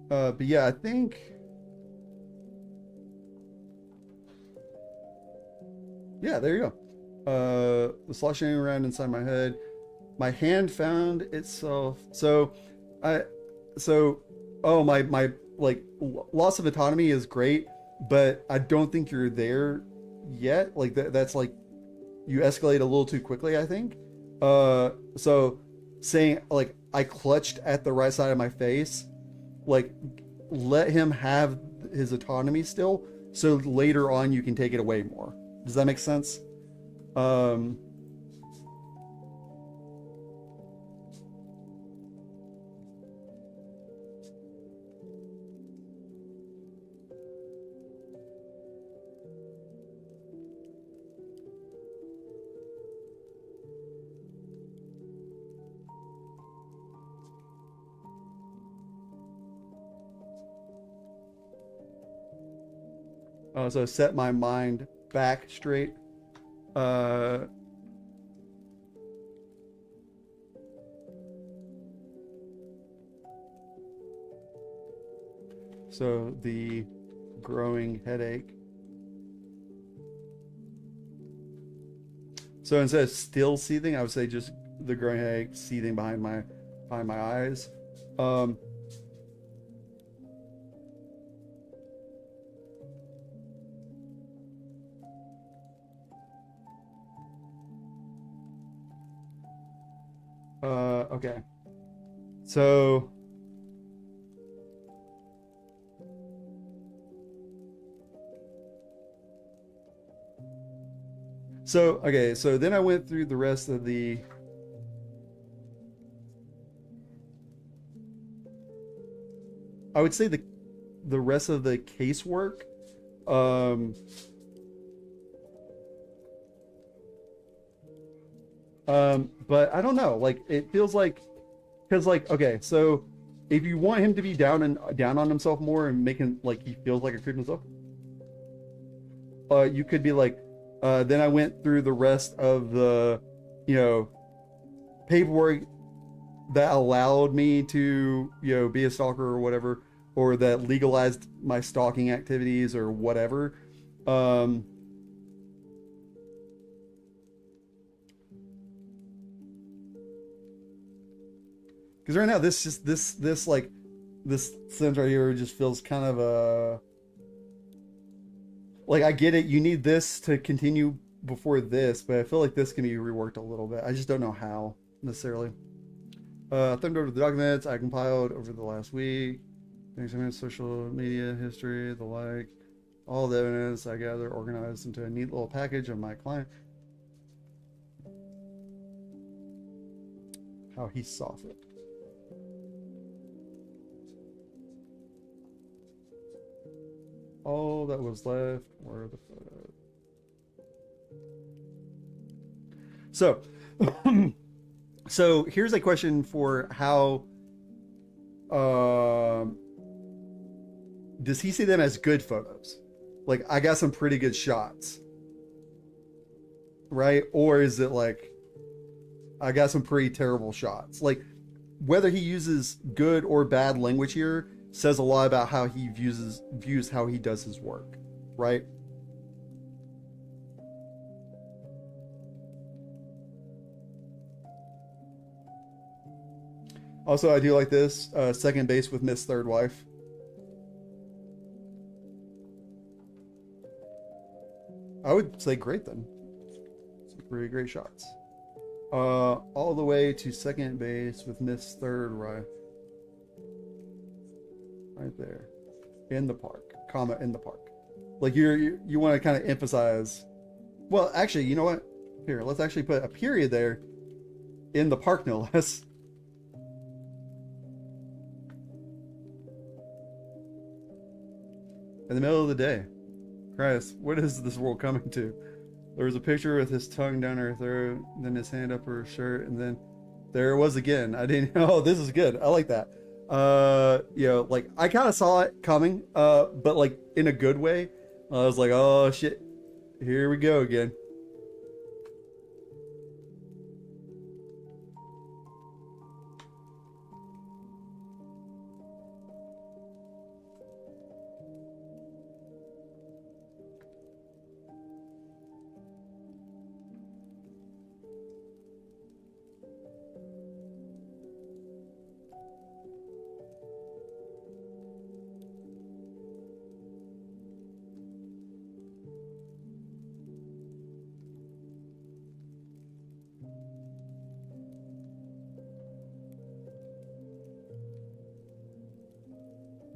But yeah, I think, yeah, there you go. The sloshing around inside my head. My hand found itself. So, I, so, oh, my like loss of autonomy is great, but I don't think you're there yet. Like that's like you escalate a little too quickly, I think. So saying like I clutched at the right side of my face, like let him have his autonomy still, so later on you can take it away more. Does that make sense? Um, so set my mind back straight. Uh, so the growing headache. So instead of still seething, I would say just the growing headache seething behind my eyes. Um, okay. So okay, so then I went through the rest of I would say the rest of the casework. Um, but I don't know. Like it feels like because like okay, so if you want him to be down on himself more and making like he feels like a creep himself, you could be like, then I went through the rest of the, you know, paperwork that allowed me to, you know, be a stalker or whatever, or that legalized my stalking activities or whatever. Um, because right now this like this sentence right here just feels kind of a like I get it. You need this to continue before this, but I feel like this can be reworked a little bit. I just don't know how necessarily. Thumbed over the documents I compiled over the last week. Examine social media history, the like. All the evidence I gather organized into a neat little package of my client. How he saw it. All that was left were the photos. So, so here's a question for how does he see them as good photos? Like I got some pretty good shots, right? Or is it like I got some pretty terrible shots? Like whether he uses good or bad language here says a lot about how he views how he does his work, right? Also, I do like this second base with Miss Third Wife. I would say great then. Some pretty great shots. All the way to second base with Miss Third Wife. Right there. In the park. Comma, in the park. Like you want to kind of emphasize. Well, actually, you know what? Here, let's actually put a period there. In the park, no less. In the middle of the day. Christ, what is this world coming to? There was a picture with his tongue down her throat, then his hand up her shirt, and then there it was again. I didn't. Oh, this is good. I like that. You know, like I kind of saw it coming, but like in a good way. I was like, oh shit, here we go again.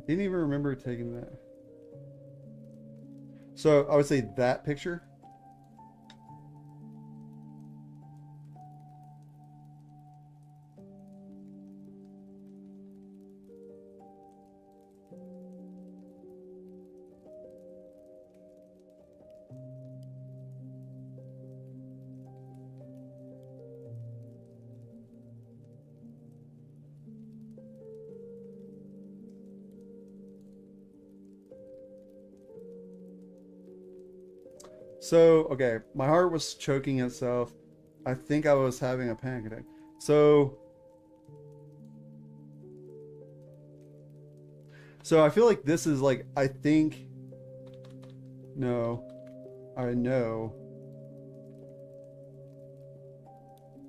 Didn't even remember taking that. So I would say that picture. So, okay, my heart was choking itself. I think I was having a panic attack. So I feel like this is like, I think, no, I know,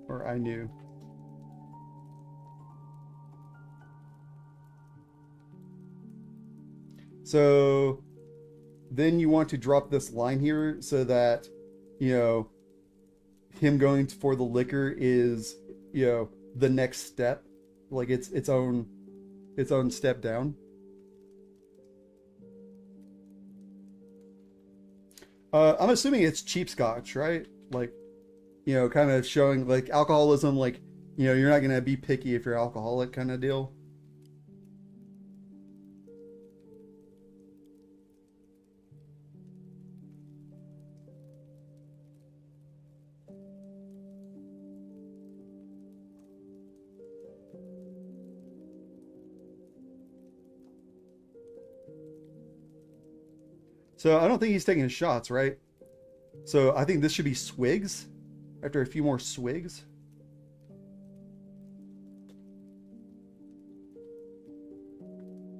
or I knew. So then you want to drop this line here so that, you know, him going for the liquor is, you know, the next step, like its own step down. I'm assuming it's cheap scotch, right? Like, you know, kind of showing like alcoholism, like, you know, you're not gonna be picky if you're alcoholic, kind of deal. So I don't think he's taking shots, right? So I think this should be swigs. After a few more swigs.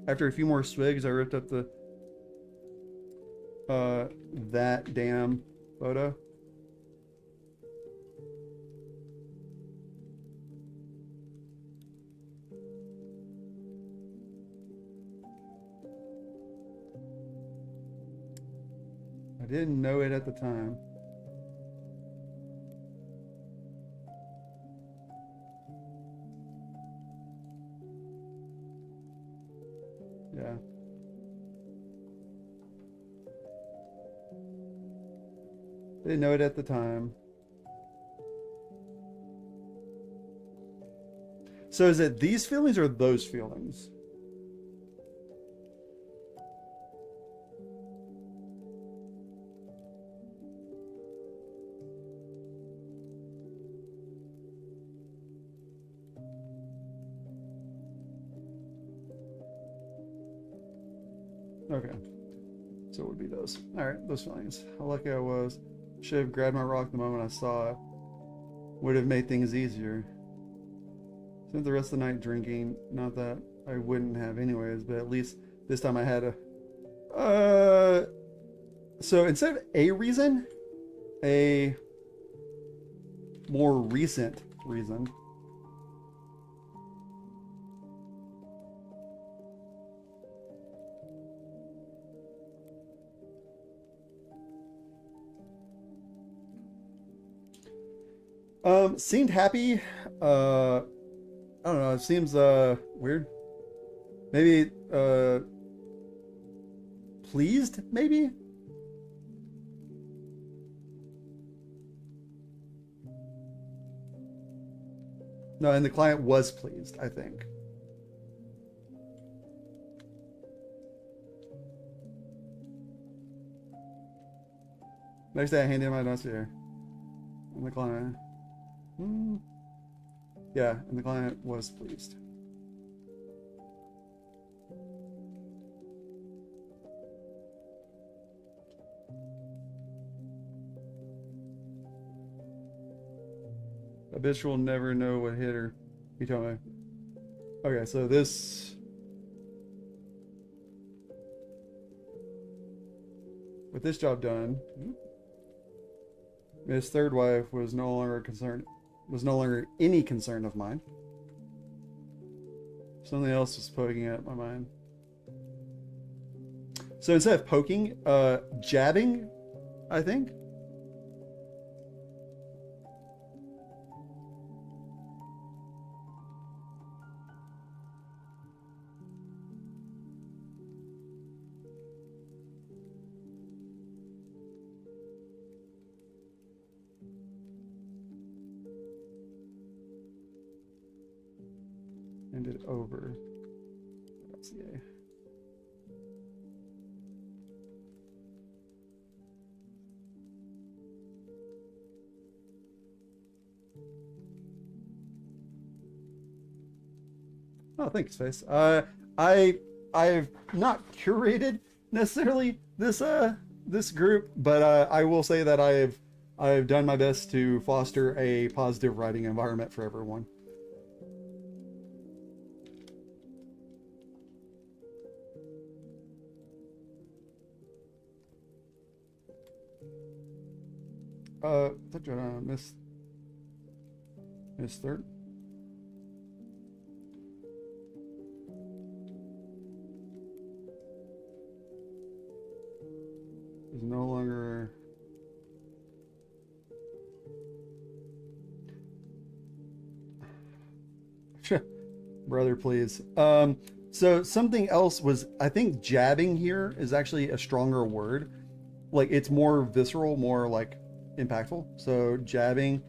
After a few more swigs, I ripped up the that damn photo. I didn't know it at the time. Yeah. Didn't know it at the time. So is it these feelings or those feelings? Okay. So it would be those. Alright, those feelings. How lucky I was. Should have grabbed my rock the moment I saw it. Would have made things easier. Spent the rest of the night drinking. Not that I wouldn't have anyways, but at least this time I had a so instead of a reason, a more recent reason. Seemed happy. I don't know, it seems weird. Maybe pleased, maybe? No, and the client was pleased, I think. Next day I handed in my dossier. And the client yeah, and the client was pleased. A bitch will never know what hit her. You told me. Okay, so this with this job done, his third wife was no longer any concern of mine. Something else was poking at my mind. So instead of poking, jabbing, I think. And it over. .ca. Oh, thanks, Face. I've not curated necessarily this group, but I will say that I've done my best to foster a positive writing environment for everyone. Miss Third. Is no longer brother, please. So something else was, I think jabbing here is actually a stronger word. Like it's more visceral, more like impactful. So jabbing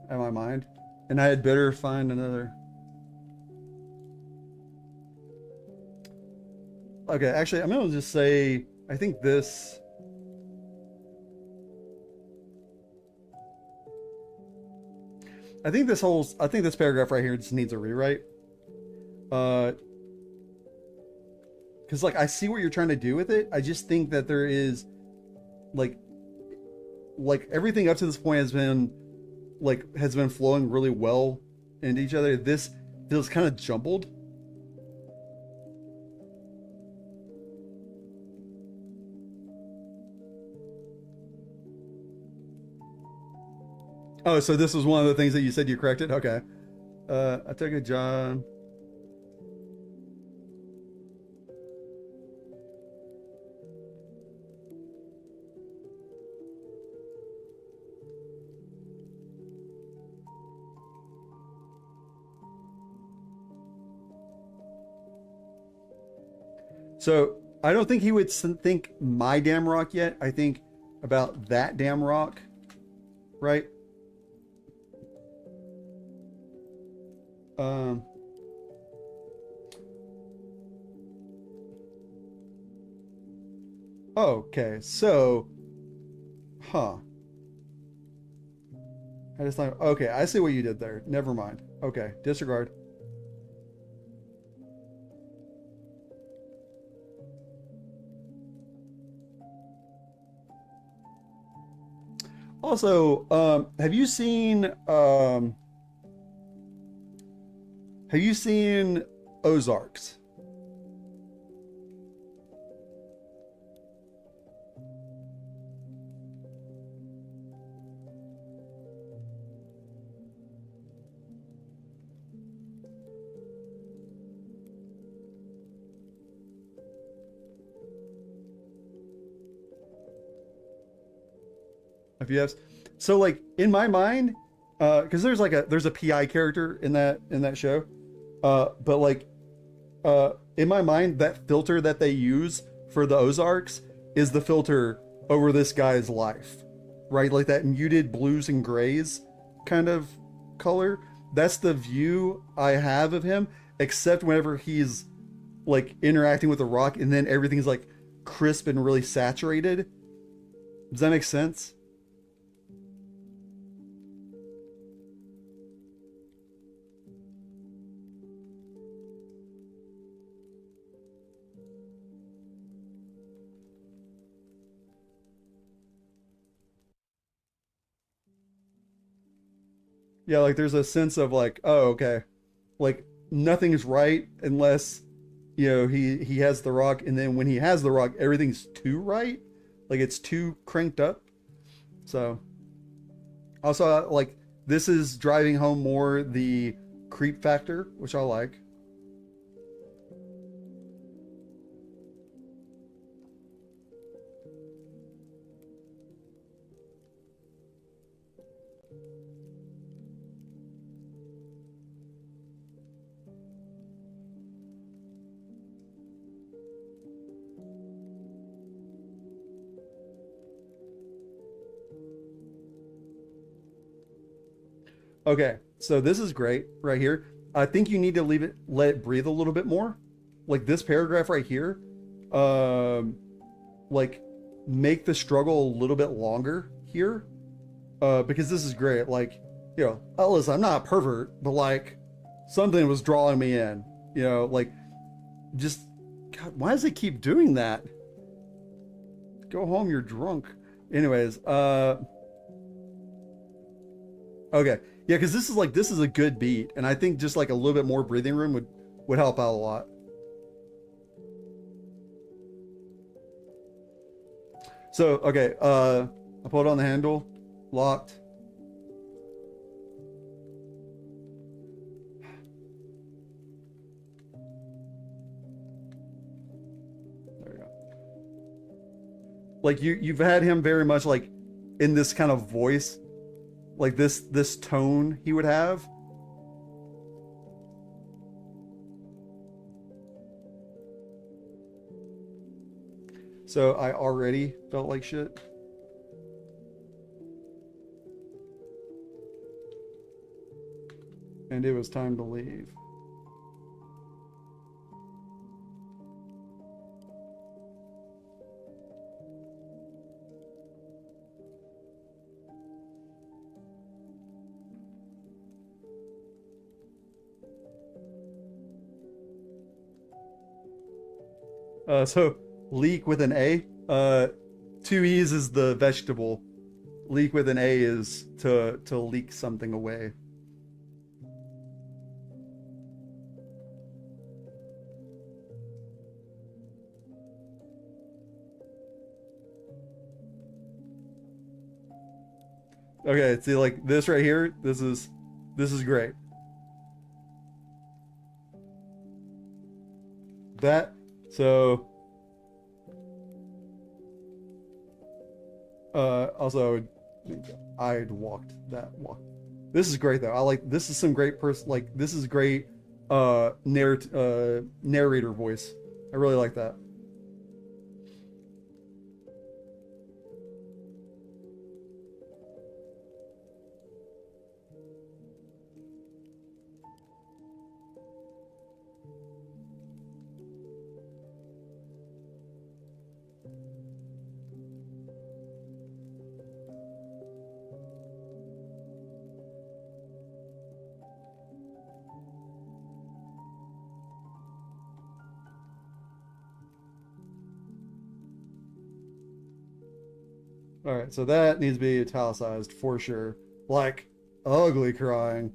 at my mind. And I had better find another. Okay, actually I'm gonna just say I think this I think this paragraph right here just needs a rewrite. Because like I see what you're trying to do with it. I just think that there is like everything up to this point has been flowing really well into each other. This feels kind of jumbled. Oh, so this was one of the things that you said you corrected? Okay. I took a job. So I don't think he would think my damn rock yet. I think about that damn rock, right? Okay, so, huh. I just thought, okay, I see what you did there. Never mind. Okay, disregard. Also, have you seen Ozarks. If you have, so like in my mind, because there's a PI character in that show, but like in my mind, that filter that they use for the Ozarks is the filter over this guy's life, right? Like that muted blues and grays kind of color. That's the view I have of him, except whenever he's like interacting with the rock and then everything's like crisp and really saturated. Does that make sense? Yeah, like there's a sense of like, oh, okay, like nothing's right unless he has the rock, and then when he has the rock, everything's too right, like it's too cranked up. So also like this is driving home more the creep factor, which I like. Okay, so this is great right here. I think you need to let it breathe a little bit more. Like this paragraph right here, um, like make the struggle a little bit longer here, because this is great. Like, oh, listen, I'm not a pervert, but like something was drawing me in. Like just God, why does it keep doing that? Go home, you're drunk. Anyways, okay. Yeah, because this is a good beat, and I think just like a little bit more breathing room would help out a lot. So okay, I put it on the handle, locked. There we go. Like you've had him very much like in this kind of voice, like this tone he would have. So I already felt like shit. And it was time to leave. So leek with an A. Two E's is the vegetable. Leek with an A is to leak something away. Okay, see like this right here, this is great. That so also I'd walked that walk. This is great though. I like this is some great person like this is great narrator voice. I really like that. All right, so that needs to be italicized for sure. Like ugly crying.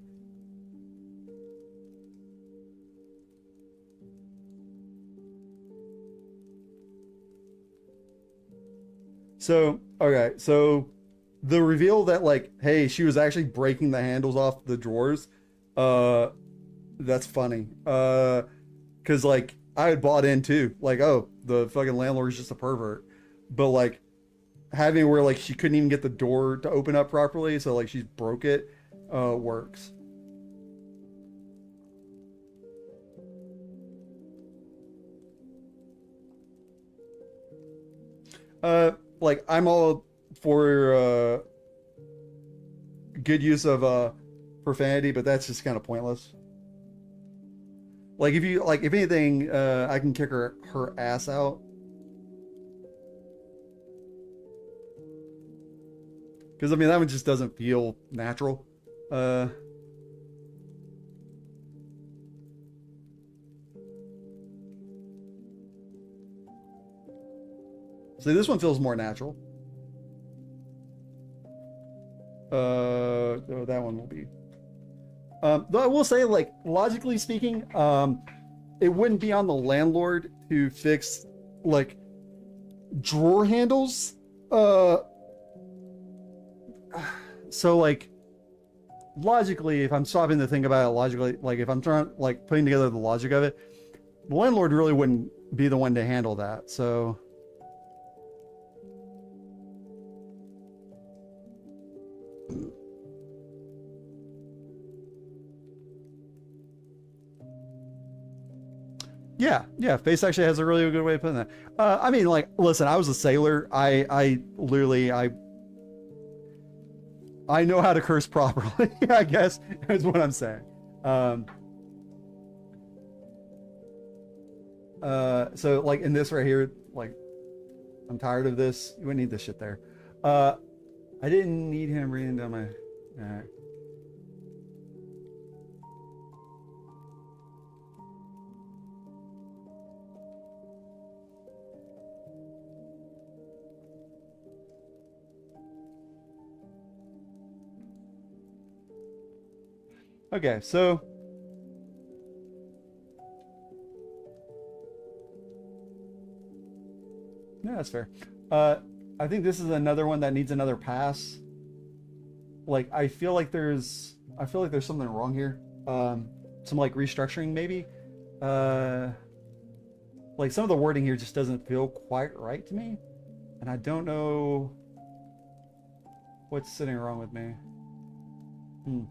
So, okay, so the reveal that like, hey, she was actually breaking the handles off the drawers, uh, that's funny. Because like I had bought in too, like, oh, the fucking landlord is just a pervert, but like having where like she couldn't even get the door to open up properly, so like she broke it, works. Like I'm all for good use of profanity, but that's just kind of pointless. Like if you like, if anything, I can kick her ass out because I mean that one just doesn't feel natural. Uh, so this one feels more natural. Oh, that one will be. Though I will say, like logically speaking, it wouldn't be on the landlord to fix like drawer handles. Uh, so like logically, if I'm stopping to think about it logically, like if I'm trying like putting together the logic of it, the landlord really wouldn't be the one to handle that. So yeah, yeah, face actually has a really good way of putting that. I mean, like, listen, I was a sailor. I literally, I know how to curse properly. I guess is what I'm saying. Um, so like in this right here, like I'm tired of this. You wouldn't need this shit there. Uh, I didn't need him reading down my. Alright. Okay, so yeah, that's fair. Uh, I think this is another one that needs another pass. Like I feel like there's something wrong here. Some like restructuring maybe. Uh, like some of the wording here just doesn't feel quite right to me, and I don't know what's sitting wrong with me. Hmm.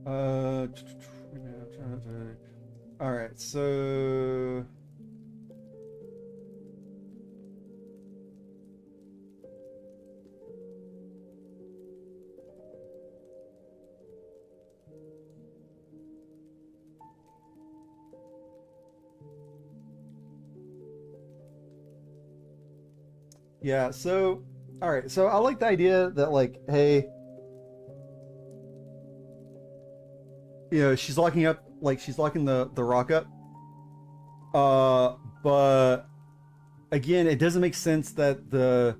Uh, all right, so yeah, so all right, so I like the idea that like, hey, you know, she's locking up, like she's locking the rock up. Uh, but again, it doesn't make sense that the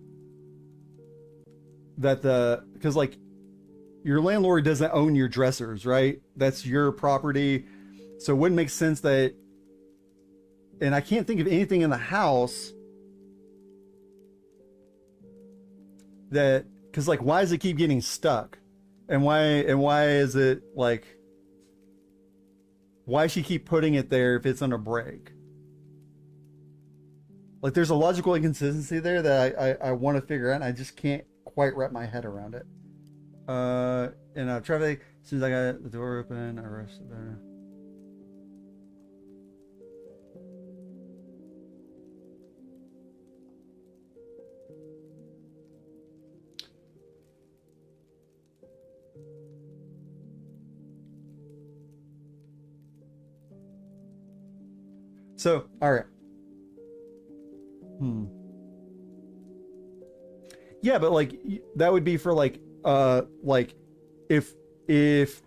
because like your landlord doesn't own your dressers, right? That's your property, so it wouldn't make sense that. And I can't think of anything in the house that because like why does it keep getting stuck, and why is it like why she keep putting it there if it's on a break? Like there's a logical inconsistency there that I want to figure out, and I just can't quite wrap my head around it. And traffic. As soon as I got the door open, I rushed there. So, all right. Hmm. Yeah, but like that would be for like if if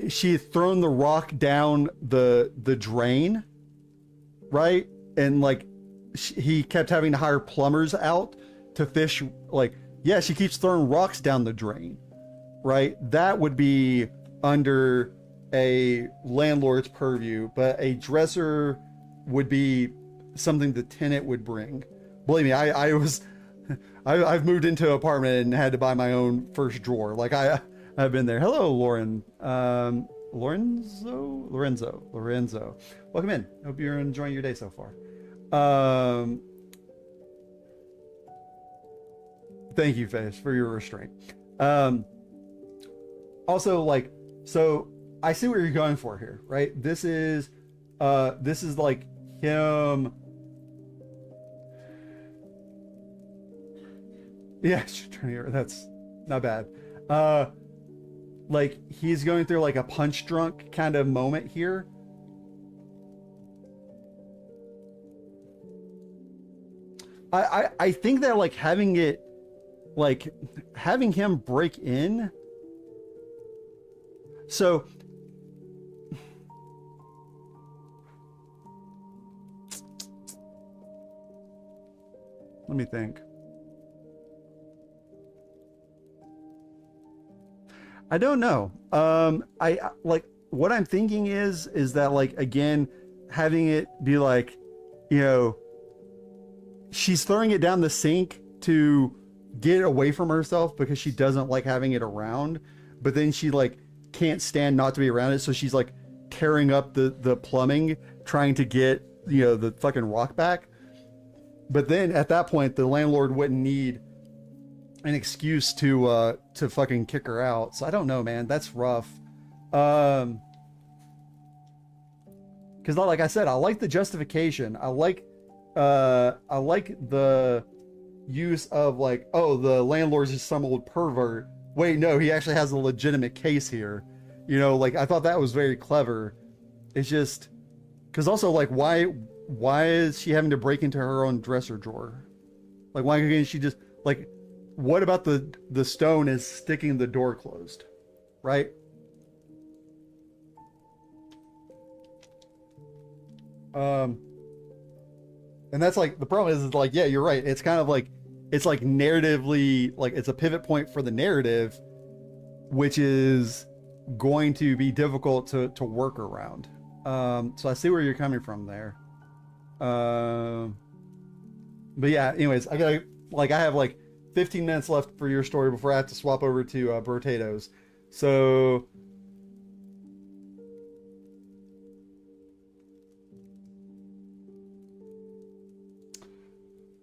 she had thrown the rock down the drain, right? And like he kept having to hire plumbers out to fish like Yeah, she keeps throwing rocks down the drain, right? That would be under a landlord's purview, but a dresser would be something the tenant would bring. Believe me, I've moved into an apartment and had to buy my own first drawer. Like I've been there. Hello, Lauren. Lorenzo. Welcome in. Hope you're enjoying your day so far. Thank you, Fish, for your restraint. Also, like, so I see what you're going for here, right? This is like him. Yeah, that's not bad. Like he's going through like a punch drunk kind of moment here. I think that like having him break in. So let me think. I don't know. I like what I'm thinking is that like again, having it be like, you know, she's throwing it down the sink to get away from herself because she doesn't like having it around, but then she like can't stand not to be around it, so she's like tearing up the plumbing trying to get, you know, the fucking rock back. But then at that point the landlord wouldn't need an excuse to fucking kick her out. So I don't know, man. That's rough. Because like I said, I like the justification. I like the use of like, oh, the landlord's just some old pervert. Wait, no, he actually has a legitimate case here. You know, like I thought that was very clever. It's just because also like why is she having to break into her own dresser drawer? Like why can't she just like, what about the stone is sticking the door closed, right? And that's like the problem is like, yeah, you're right. It's kind of like it's like narratively like it's a pivot point for the narrative, which is going to be difficult to work around. So I see where you're coming from there. But yeah, anyways, I have like 15 minutes left for your story before I have to swap over to potatoes. So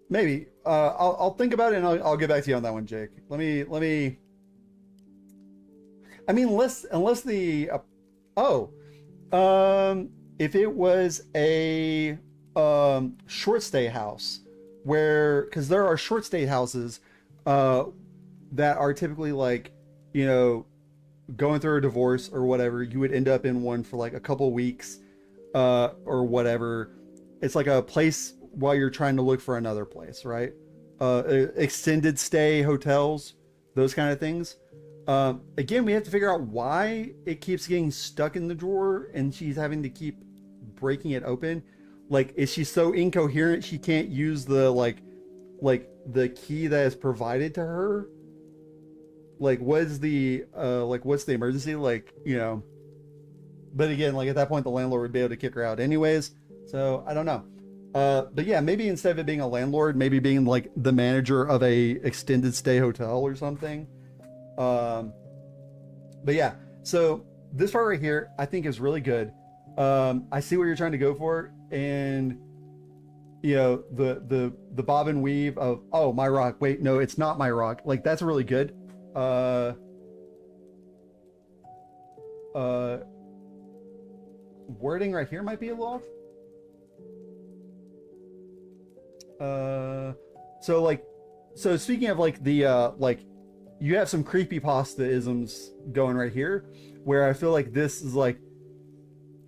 maybe I'll think about it and I'll get back to you on that one, Jake. Let me. I mean, unless the if it was a short stay house where, because there are short stay houses that are typically like, you know, going through a divorce or whatever, you would end up in one for like a couple weeks or whatever. It's like a place while you're trying to look for another place, right? Extended stay hotels, those kind of things. Again, we have to figure out why it keeps getting stuck in the drawer and she's having to keep breaking it open. Like, is she so incoherent she can't use the like the key that is provided to her? Like, what's the emergency? Like, you know. But again, like at that point, the landlord would be able to kick her out anyways. So I don't know. But yeah, maybe instead of it being a landlord, maybe being like the manager of a extended stay hotel or something. But yeah, so this part right here, I think is really good. I see what you're trying to go for, and you know, the bob and weave of, oh, my rock, wait, no, it's not my rock. Like, that's really good. Wording right here might be a little off. So speaking of like the like, you have some creepypasta-isms going right here, where I feel like this is like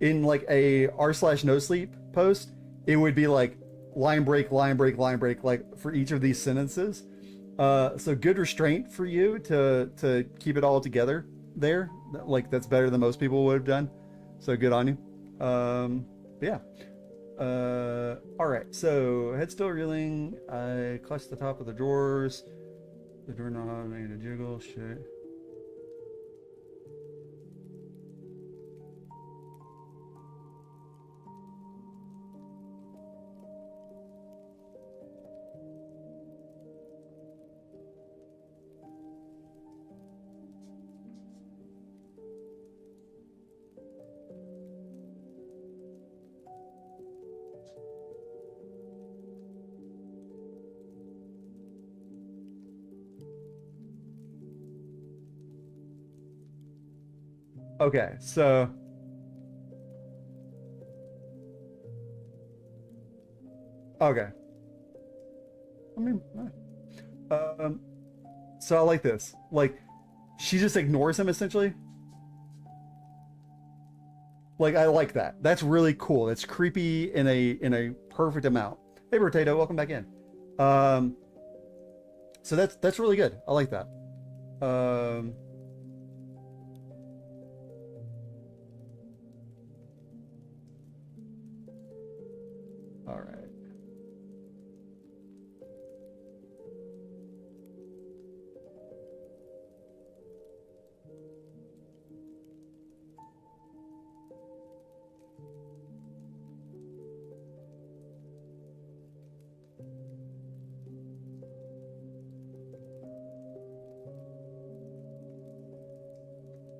in like a r/no sleep post, it would be like line break, like for each of these sentences. So good restraint for you to keep it all together there. Like, that's better than most people would have done. So good on you. Yeah. All right. So head still reeling. I clutch the top of the drawers. The doorknob made a jiggle. Shit. Okay, so okay. I mean, um, so I like this. Like, she just ignores him essentially. Like, I like that. That's really cool. That's creepy in a perfect amount. Hey, Potato, welcome back in. Um, so that's really good. I like that. Um, all right.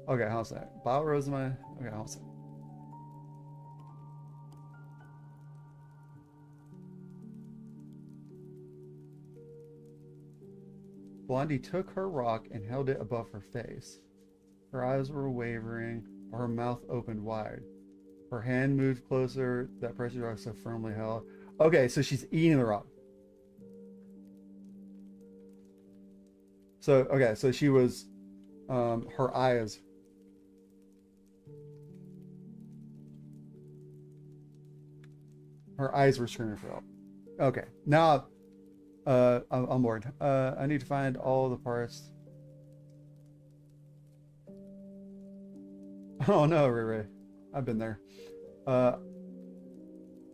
Okay, how's that? Bio Rosamund. Okay, how's that? Blondie took her rock and held it above her face. Her eyes were wavering, her mouth opened wide. Her hand moved closer, that pressure rock so firmly held. Okay, so she's eating the rock. So, okay, so she was, her eyes. Her eyes were screaming for help. Okay, now, I'm on board. I need to find all the parts. Oh no, Ray Ray. I've been there. Uh,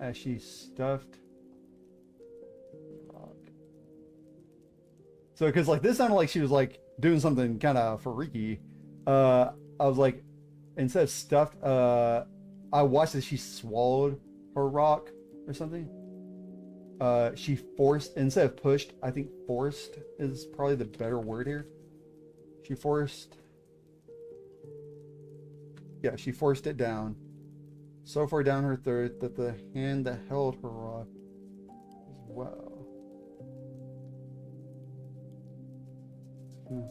as she stuffed rock. So, because like this sounded like she was like doing something kind of freaky. I was like, instead of stuffed, I watched that she swallowed her rock or something. She forced instead of pushed. I think forced is probably the better word here. She forced. Yeah, she forced it down so far down her throat that the hand that held her rock as well. Hmm.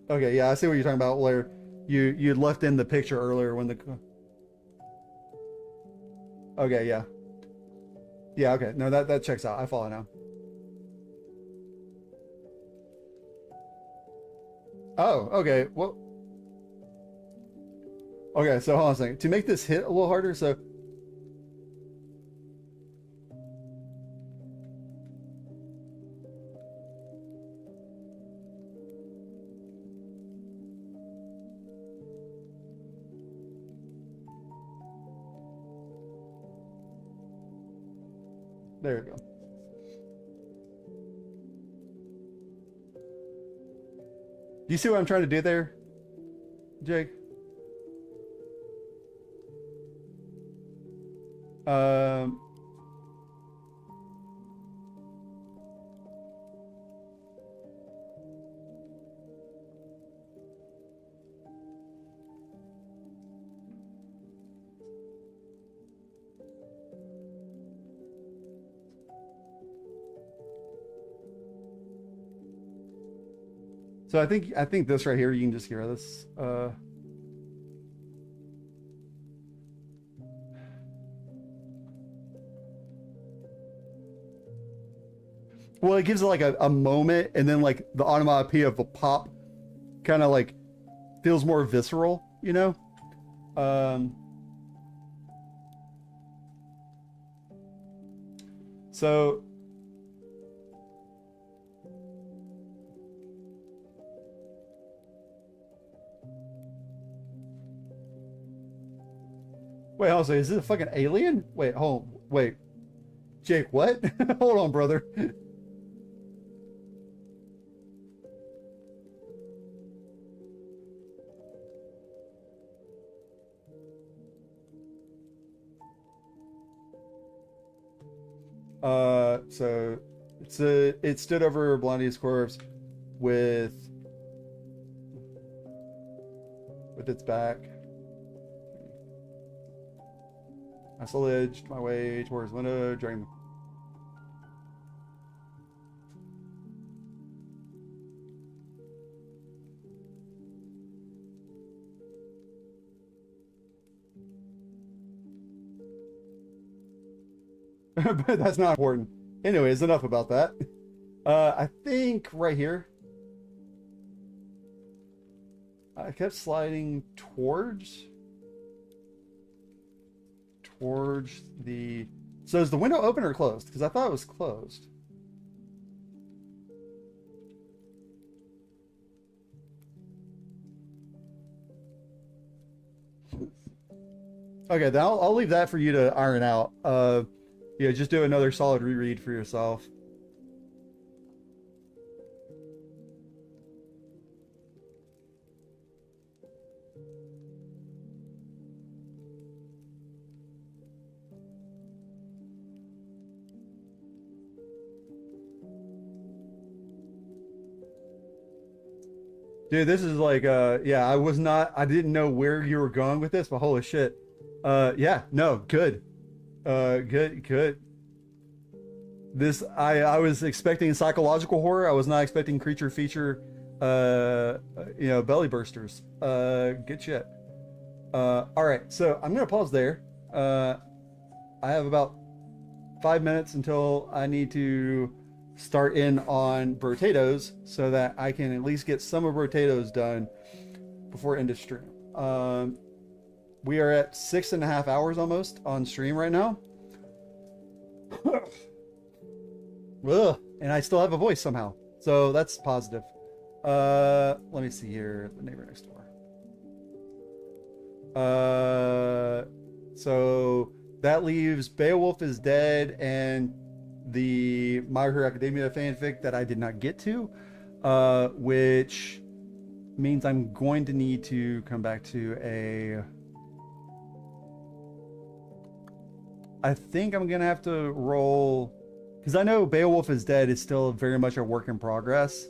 Okay, yeah, I see what you're talking about. Where you left in the picture earlier when the. Okay, yeah, yeah, okay. No, that checks out. I follow now. Oh, okay. Well, okay. So hold on a second. To make this hit a little harder, so there you go. Do you see what I'm trying to do there, Jake? Um, so I think this right here, you can just get rid of this. Well, it gives it like a moment, and then like the onomatopoeia of a pop, kind of like feels more visceral, you know. Um, so Wait, also, is this a fucking alien? Wait, hold, wait, Jake, what? Hold on, brother. So it stood over Blondie's corpse with its back. I slowly edged my way towards the window, dragging. But that's not important. Anyways, enough about that. I think right here. I kept sliding towards the. So is the window open or closed? Because I thought it was closed. Okay, then I'll leave that for you to iron out. Yeah, just do another solid reread for yourself. Dude, this is like yeah, I didn't know where you were going with this, but holy shit. Yeah, no, good. Good. This I was expecting psychological horror. I was not expecting creature feature belly bursters. Good shit. All right, so I'm gonna pause there. I have about 5 minutes until I need to start in on potatoes so that I can at least get some of potatoes done before end of stream. We are at 6.5 hours almost on stream right now. Ugh, and I still have a voice somehow, so that's positive. Let me see here, the neighbor next door. So that leaves Beowulf is dead and the My Hero Academia fanfic that I did not get to, which means I'm going to need to come back to a. I think I'm gonna have to roll because I know Beowulf is dead is still very much a work in progress,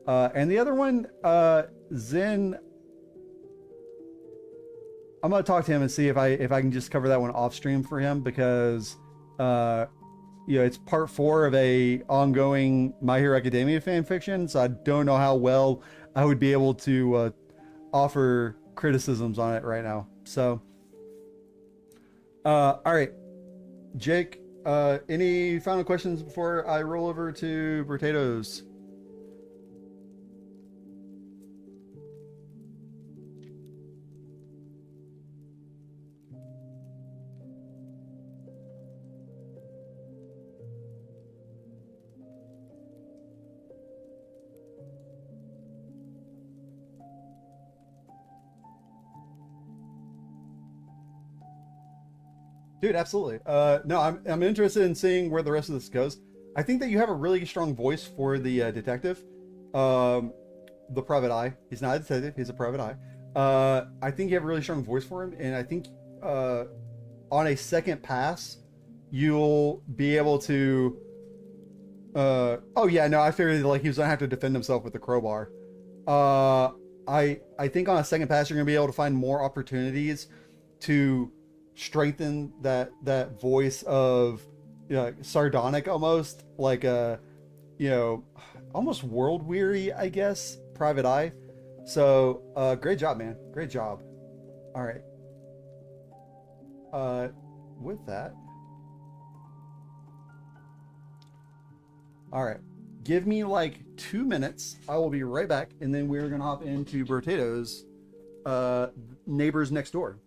and the other one, Zen. I'm gonna talk to him and see if I can just cover that one off stream for him because it's part 4 of a ongoing My Hero Academia fan fiction, so I don't know how well I would be able to offer criticisms on it right now. So, all right, Jake, any final questions before I roll over to potatoes? Dude, absolutely. No, I'm interested in seeing where the rest of this goes. I think that you have a really strong voice for the detective, the private eye. He's not a detective; he's a private eye. I think you have a really strong voice for him, and I think on a second pass, you'll be able to. Oh yeah, no, I figured like he was gonna have to defend himself with the crowbar. I think on a second pass, you're gonna be able to find more opportunities to strengthen that voice of sardonic, almost like a almost world weary, I guess, private eye. So great job, man, great job. All right, with that, all right, give me like 2 minutes. I will be right back, and then we're gonna hop into potatoes, neighbors next door.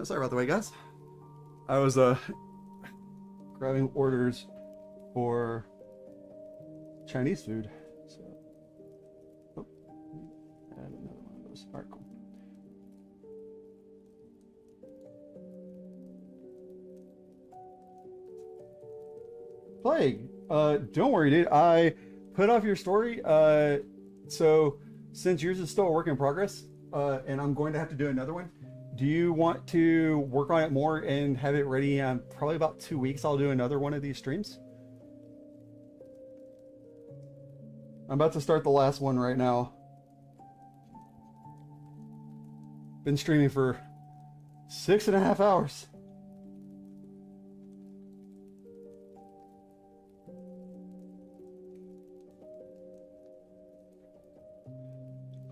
Sorry about the wait, guys. I was grabbing orders for Chinese food. So, oh, add another one of those. All right, cool. Plague, don't worry, dude. I put off your story. So since yours is still a work in progress, and I'm going to have to do another one. Do you want to work on it more and have it ready? Probably about 2 weeks. I'll do another one of these streams. I'm about to start the last one right now. Been streaming for 6.5 hours.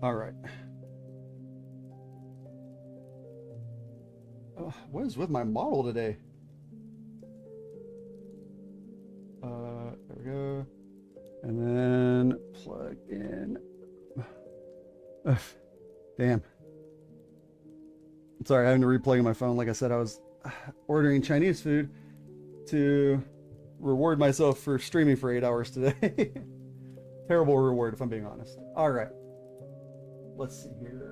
All right. What is with my model today? There we go. And then plug in. Damn. I'm sorry, I having to replug in my phone. Like I said, I was ordering Chinese food to reward myself for streaming for 8 hours today. Terrible reward, if I'm being honest. All right. Let's see here.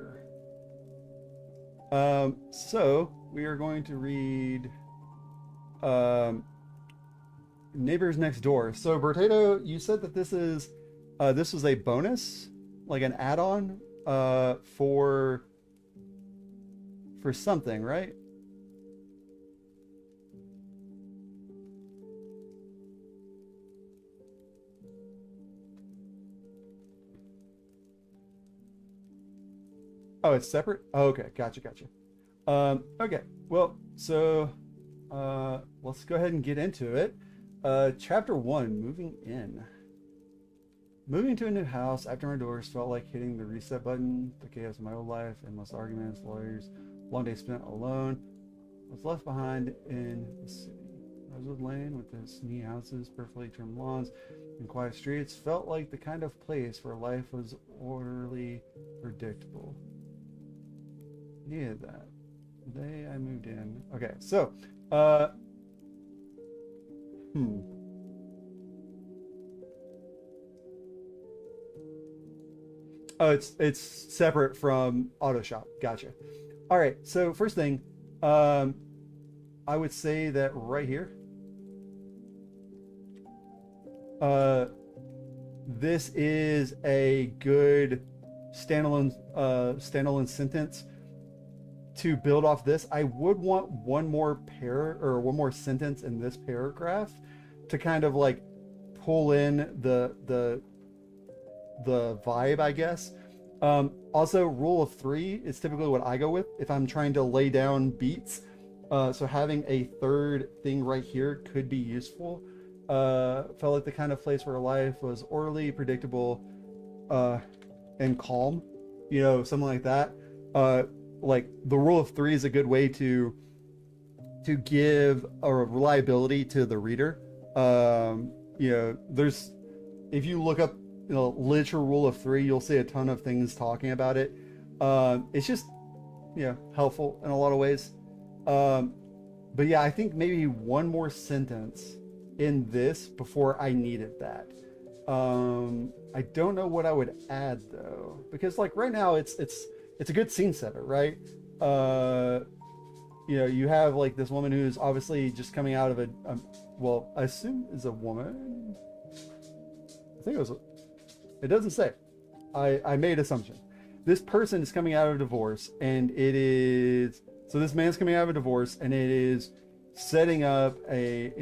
So we are going to read Neighbors Next Door. So Bertato, you said that this was a bonus, like an add-on for something, right? Oh, it's separate? Oh, okay, gotcha. Okay, well, so let's go ahead and get into it. Chapter 1, Moving In. Moving to a new house after my divorce felt like hitting the reset button. The chaos of my old life, endless arguments, lawyers, long day spent alone, was left behind in the city. Rosewood Lane, with its neat houses, perfectly trimmed lawns, and quiet streets, felt like the kind of place where life was orderly, predictable. Needed that. The day I moved in. Okay, so, Oh, it's separate from Auto Shop. Gotcha. All right. So first thing, I would say that right here, this is a good standalone sentence to build off this. I would want one more sentence in this paragraph to kind of like pull in the vibe, I guess. Also, rule of 3 is typically what I go with if I'm trying to lay down beats. So having a third thing right here could be useful. Felt like the kind of place where life was orderly, predictable, and calm. something like that. Like the rule of three is a good way to give a reliability to the reader. There's if you look up literature rule of three, you'll see a ton of things talking about it. It's just helpful in a lot of ways. But yeah, I think maybe one more sentence in this before I needed that. I don't know what I would add though, because like right now it's a good scene setter, right? You have like this woman who's obviously just coming out of well, I assume is a woman. I think it doesn't say. I made assumption. This person is coming out of a divorce, and so this man's coming out of a divorce, and it is setting up a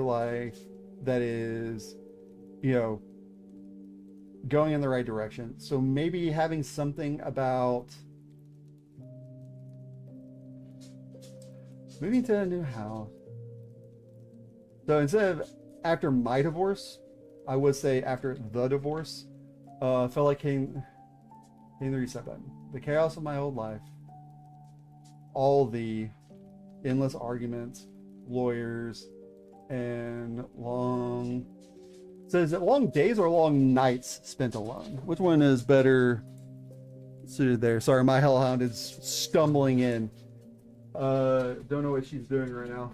life that is, going in the right direction. So maybe having something about moving to a new house. So instead of after my divorce, I would say after the divorce. Felt like hitting the reset button. The chaos of my old life. All the endless arguments, lawyers, and long... So is it long days or long nights spent alone? Which one is better suited there? Sorry, my hellhound is stumbling in. Don't know what she's doing right now.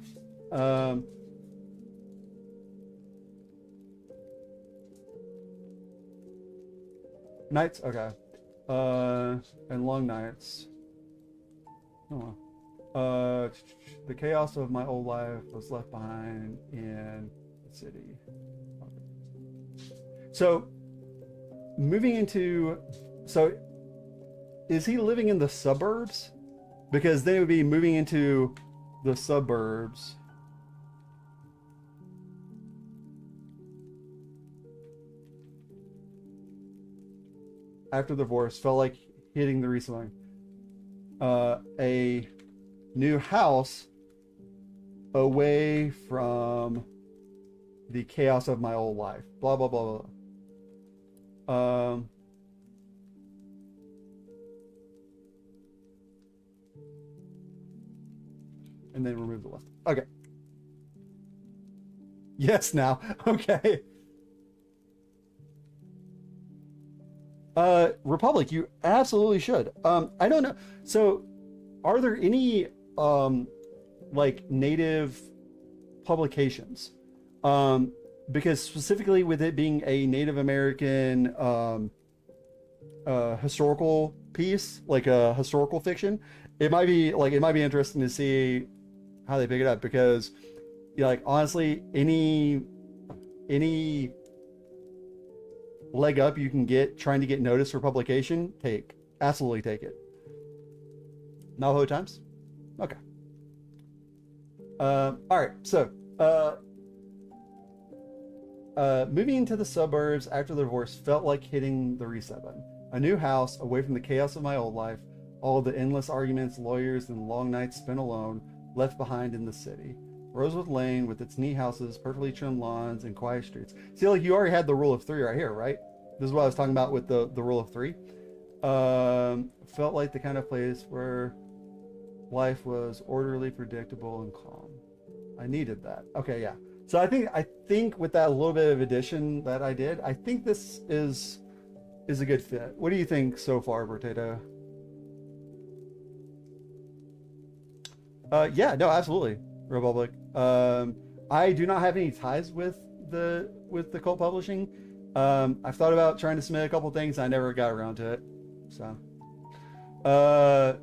Nights? Okay. And long nights. Oh. The chaos of my old life was left behind in the city. So, is he living in the suburbs? Because then it would be moving into the suburbs. After the divorce, felt like hitting the reset button. A new house away from the chaos of my old life. Blah, blah, blah, blah. And then remove the left. Okay. Yes, now. Okay. Republic, you absolutely should. I don't know. So, are there any like native publications? Because specifically with it being a Native American historical piece, like a historical fiction, it might be interesting to see how they pick it up. Because, like honestly, any leg up you can get trying to get notice for publication, absolutely take it. Navajo Times? Okay. All right, so moving into the suburbs after the divorce felt like hitting the reset button. A new house away from the chaos of my old life, all the endless arguments, lawyers, and long nights spent alone, left behind in the city. Rosewood Lane with its neat houses, perfectly trimmed lawns, and quiet streets. See, like you already had the rule of three right here, right? This is what I was talking about with the rule of three. Felt like the kind of place where life was orderly, predictable, and calm. I needed that. Okay, yeah. So I think with that little bit of addition that I did, I think this is a good fit. What do you think so far, Potato? Yeah, no, absolutely, Republic. I do not have any ties with the cult publishing. I've thought about trying to submit a couple things. I never got around to it. So,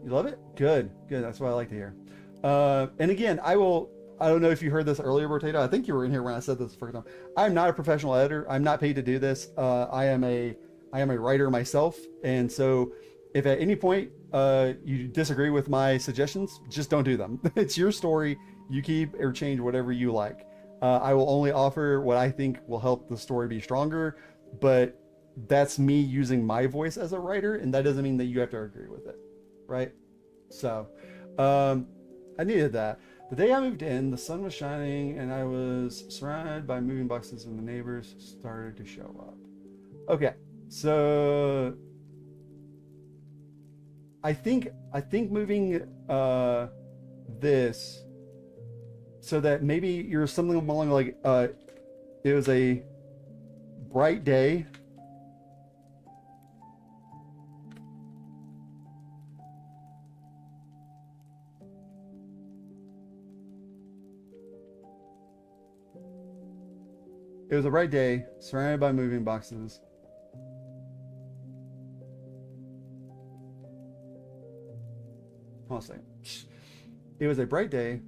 you love it? Good. That's what I like to hear. And again, I don't know if you heard this earlier, Potato. I think you were in here when I said this the first time. I'm not a professional editor. I'm not paid to do this. I am a writer myself. And so if at any point you disagree with my suggestions, just don't do them. It's your story. You keep or change whatever you like. I will only offer what I think will help the story be stronger, but that's me using my voice as a writer, and that doesn't mean that you have to agree with it, right? So, I needed that. The day I moved in, the sun was shining, and I was surrounded by moving boxes, and the neighbors started to show up. Okay, so I think moving this so that maybe you're something along like it was a bright day. It was a bright day, surrounded by moving boxes. Hold on a second. It was a bright day.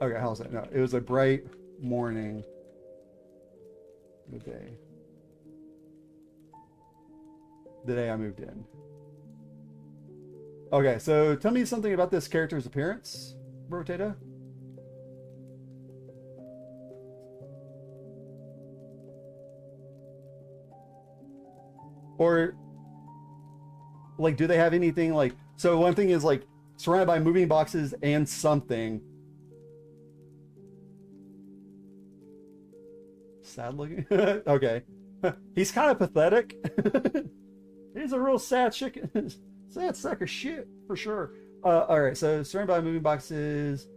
Okay, how's that? No, it was a bright morning. The day. The day I moved in. Okay, so tell me something about this character's appearance, Rotato. Or, like, do they have anything like... So one thing is, like, surrounded by moving boxes and something. Sad looking? Okay. He's kind of pathetic. He's a real sad chicken. Sad sack of shit, for sure. Alright, so surrounded by moving boxes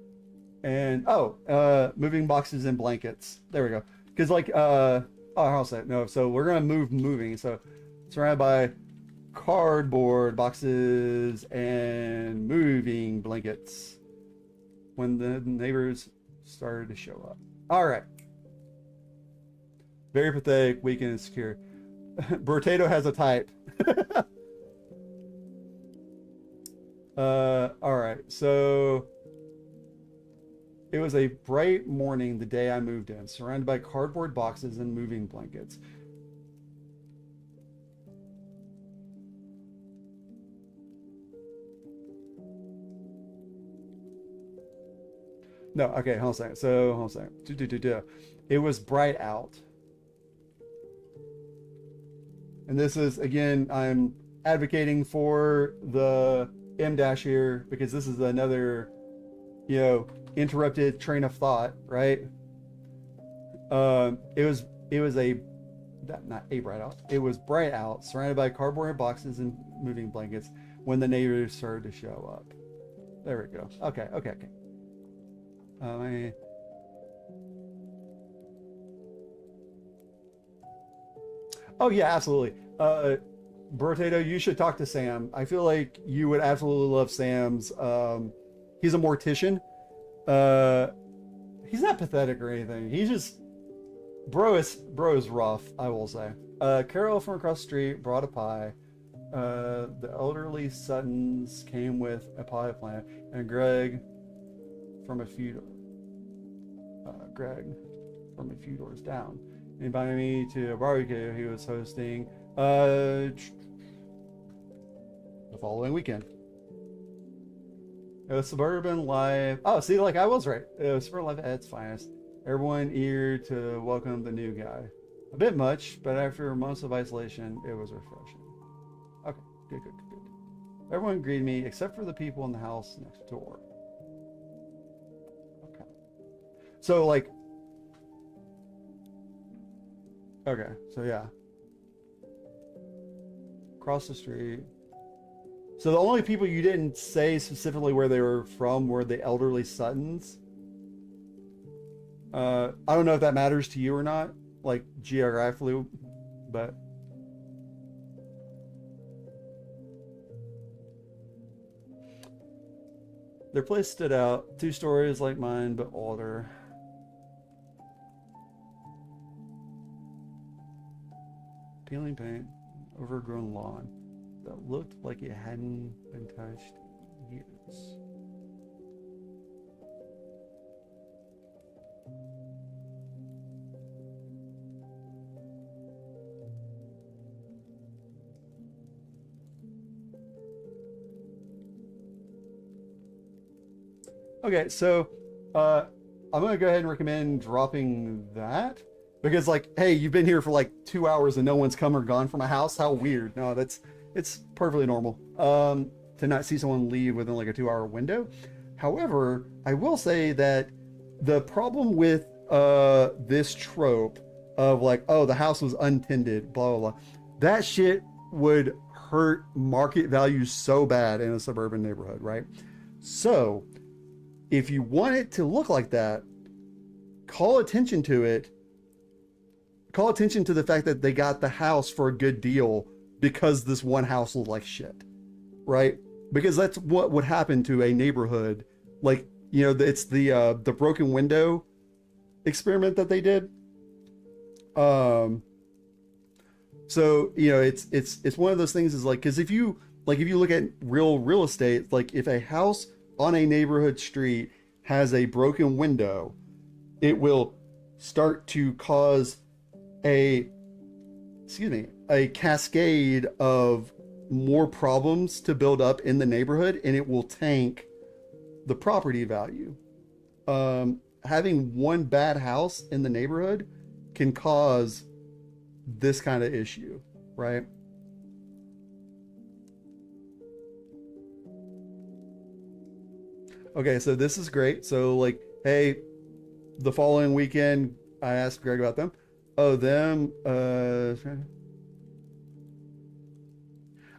and... Oh, moving boxes and blankets. There we go. Because, like, oh, how's that? No, so we're going to move moving, so... Surrounded by cardboard boxes and moving blankets when the neighbors started to show up. All right. Very pathetic, weak and insecure. Bertato has a type. All right. So it was a bright morning the day I moved in, surrounded by cardboard boxes and moving blankets. No, okay, hold on a second. So, hold on a second. It was bright out. And this is, again, I'm advocating for the M dash here because this is another, you know, interrupted train of thought, right? It was not a bright out. It was bright out, surrounded by cardboard boxes and moving blankets when the neighbors started to show up. There we go. Okay. Oh yeah, absolutely. Bertato, you should talk to Sam. I feel like you would absolutely love Sam's. He's a mortician. He's not pathetic or anything. He's just bro is rough, I will say. Carol from across the street brought a pie. The elderly Suttons came with a pie plant, and Greg from a few doors down invited me to a barbecue he was hosting the following weekend. It was suburban life. Oh, see, like I was right. It was suburban life at its finest. Everyone eager to welcome the new guy. A bit much, but after months of isolation, it was refreshing. Okay, good. Everyone greeted me except for the people in the house next door. Okay. So, like... Okay, so yeah. Across the street. So the only people you didn't say specifically where they were from were the elderly Suttons. I don't know if that matters to you or not, like geographically, but... Their place stood out. 2 stories like mine, but older. Peeling paint, overgrown lawn that looked like it hadn't been touched in years. Okay, so I'm gonna go ahead and recommend dropping that because, like, hey, you've been here for like 2 hours and no one's come or gone from a house. How weird! No, it's perfectly normal to not see someone leave within like a 2-hour window. However, I will say that the problem with this trope of like, oh, the house was untended, blah blah blah. That shit would hurt market value so bad in a suburban neighborhood, right? So if you want it to look like that, call attention to it. Call attention to the fact that they got the house for a good deal because this one house looked like shit, right? Because that's what would happen to a neighborhood. Like, you know, it's the broken window experiment that they did. So, you know, it's one of those things is like, because if you look at real estate, like if a house on a neighborhood street has a broken window, it will start to cause a cascade of more problems to build up in the neighborhood, and it will tank the property value. Having one bad house in the neighborhood can cause this kind of issue, right? Okay, so this is great. So like, hey, the following weekend, I asked Greg about them. Oh, them.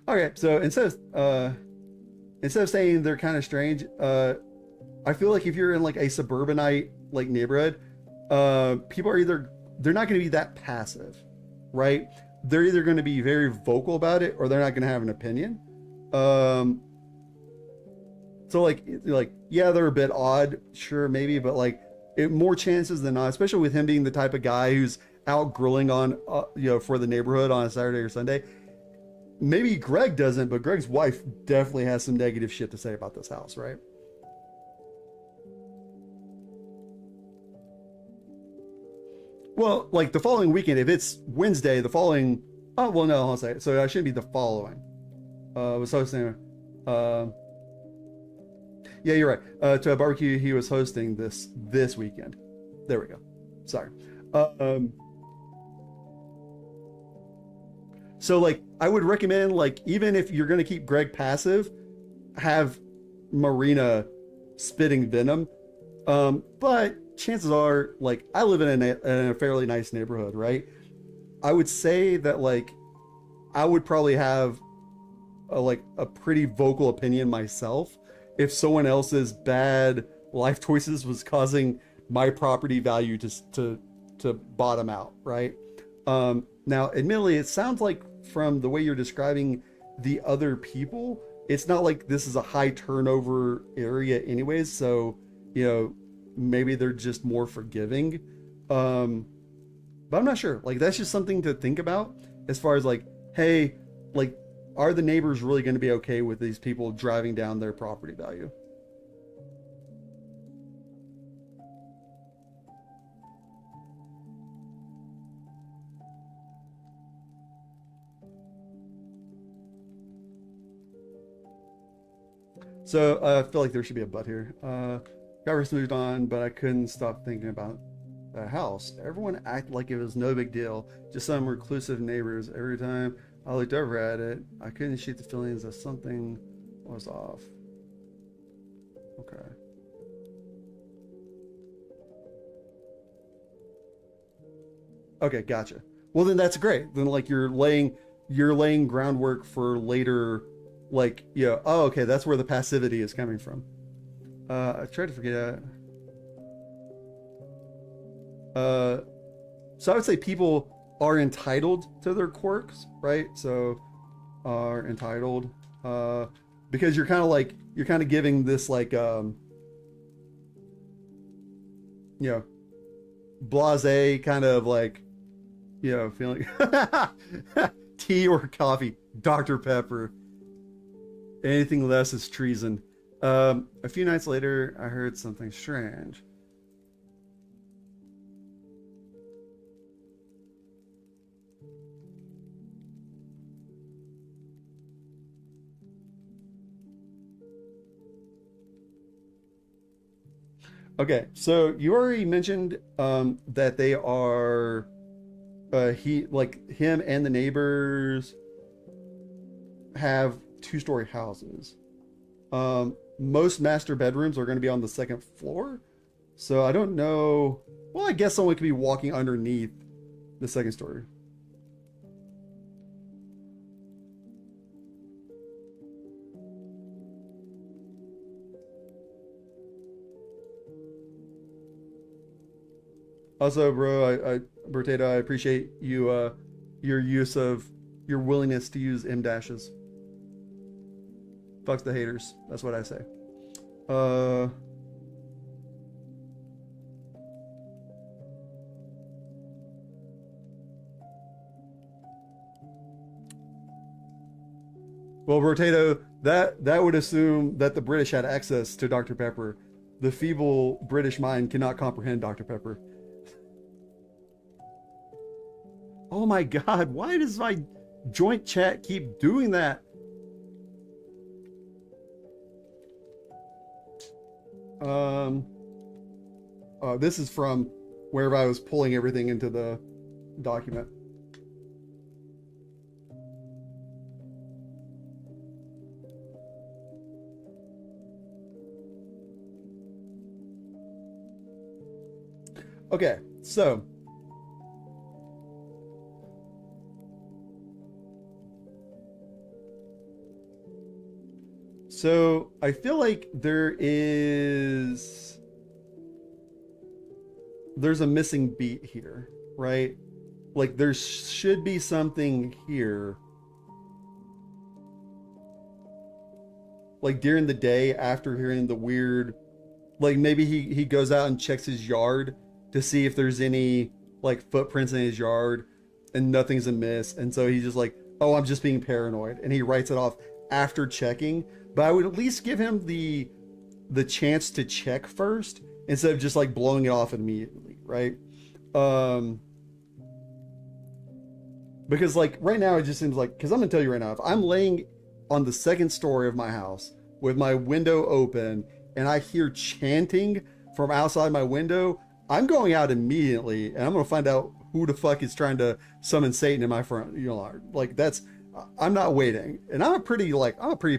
Okay, so instead of saying they're kind of strange, I feel like if you're in like a suburbanite like neighborhood, people are either they're not going to be that passive, right? They're either going to be very vocal about it or they're not going to have an opinion. So like yeah, they're a bit odd, sure, maybe, but like more chances than not, especially with him being the type of guy who's out grilling on for the neighborhood on a Saturday or Sunday. Maybe Greg doesn't, but Greg's wife definitely has some negative shit to say about this house, right? Well, like the following weekend, if it's Wednesday, the following, oh well, no, I'll say it. So I shouldn't be the following. Was hosting. Yeah, you're right. To a barbecue he was hosting this weekend. There we go. Sorry. So like I would recommend, like, even if you're gonna keep Greg passive, have Marina spitting venom. But chances are, like, I live in a fairly nice neighborhood, right? I would say that like I would probably have a pretty vocal opinion myself if someone else's bad life choices was causing my property value to bottom out, right? Now, admittedly, it sounds like from the way you're describing the other people, it's not like this is a high turnover area anyways, so, you know, maybe they're just more forgiving. But I'm not sure. Like, that's just something to think about as far as like, hey, like, are the neighbors really going to be okay with these people driving down their property value? So I feel like there should be a but here. Congress moved on, but I couldn't stop thinking about the house. Everyone acted like it was no big deal, just some reclusive neighbors. Every time I looked over at it, I couldn't shake the feelings that something was off. Okay. Okay, gotcha. Well, then that's great. Then like you're laying groundwork for later, like, yeah, oh, okay, that's where the passivity is coming from. I tried to forget. Uh, so I would say people are entitled to their quirks, right? So are entitled, because you're kind of giving this like you know, blasé kind of like, you know, feeling. Tea or coffee, Dr. Pepper. Anything less is treason. A few nights later, I heard something strange. Okay, so you already mentioned that they are he like him and the neighbors have two-story houses. Most master bedrooms are going to be on the second floor, so I don't know. Well, I guess someone could be walking underneath The second story. Also, bro, Bertado, I appreciate you, your use of your willingness to use M dashes. Fuck the haters. That's what I say. Uh, well, Bertado, that would assume that the British had access to Dr. Pepper. The feeble British mind cannot comprehend Dr. Pepper. Oh my god, why does my joint chat keep doing that? This is from wherever I was pulling everything into the document. Okay, so I feel like there's a missing beat here, right? Like there should be something here. Like during the day after hearing the weird, like maybe he goes out and checks his yard to see if there's any like footprints in his yard and nothing's amiss. And so he's just like, oh, I'm just being paranoid. And he writes it off after checking. But I would at least give him the chance to check first instead of just like blowing it off immediately, right? Because like right now it just seems like, because I'm gonna tell you right now, if I'm laying on the second story of my house with my window open and I hear chanting from outside my window, I'm going out immediately and I'm gonna find out who the fuck is trying to summon Satan in my front yard. Like that's, I'm not waiting. And I'm a pretty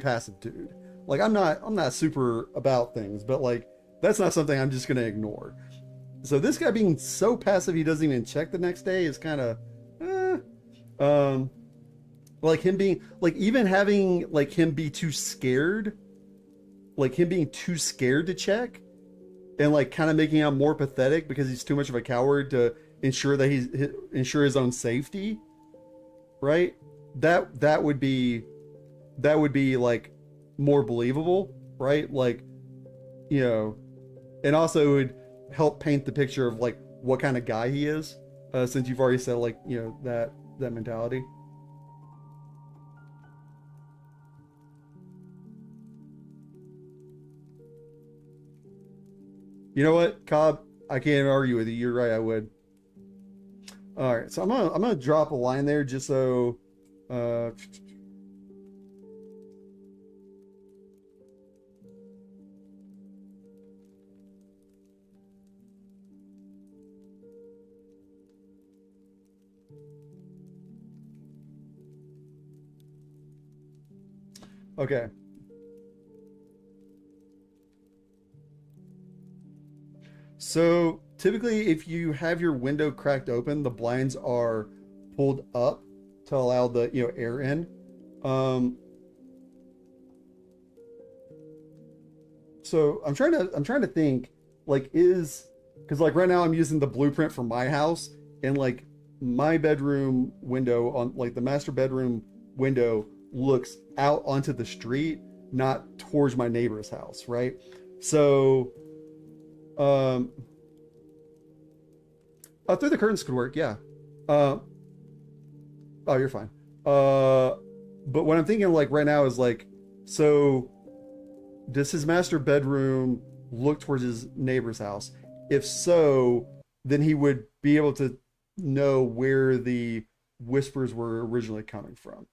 passive dude. Like I'm not super about things, but like that's not something I'm just gonna ignore. So this guy being so passive he doesn't even check the next day is kind of like him being like, even having like him be too scared, like him being too scared to check and like kind of making him more pathetic because he's too much of a coward to ensure that ensure his own safety, right? That would be like more believable, right? Like, you know, and also it would help paint the picture of like what kind of guy he is, since you've already said like, you know, that mentality. You know what, Cobb? I can't argue with you. You're right. I would. All right, so I'm gonna drop a line there just so. Okay. So typically, if you have your window cracked open, the blinds are pulled up to allow the, you know, air in. Um, so I'm trying to think, like, because like right now I'm using the blueprint for my house, and like my bedroom window, on like the master bedroom window, looks out onto the street, not towards my neighbor's house, right? So um through the curtains could work, yeah. uh oh, you're fine. But what I'm thinking like right now is like, so does his master bedroom look towards his neighbor's house? If so, then he would be able to know where the whispers were originally coming from.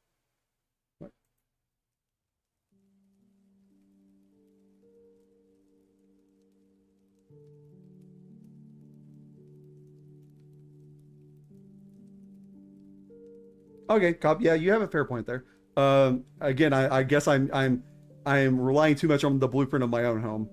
Okay, Cop. Yeah, you have a fair point there. Again, I guess I'm relying too much on the blueprint of my own home.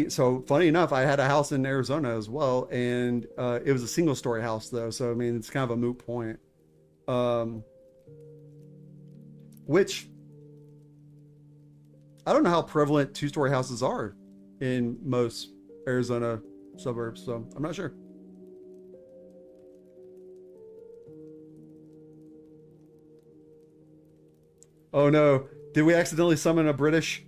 So funny enough, I had a house in Arizona as well, and it was a single story house though. So I mean, it's kind of a moot point. Um, which I don't know how prevalent two-story houses are in most Arizona suburbs, so I'm not sure. Oh no, did we accidentally summon a British?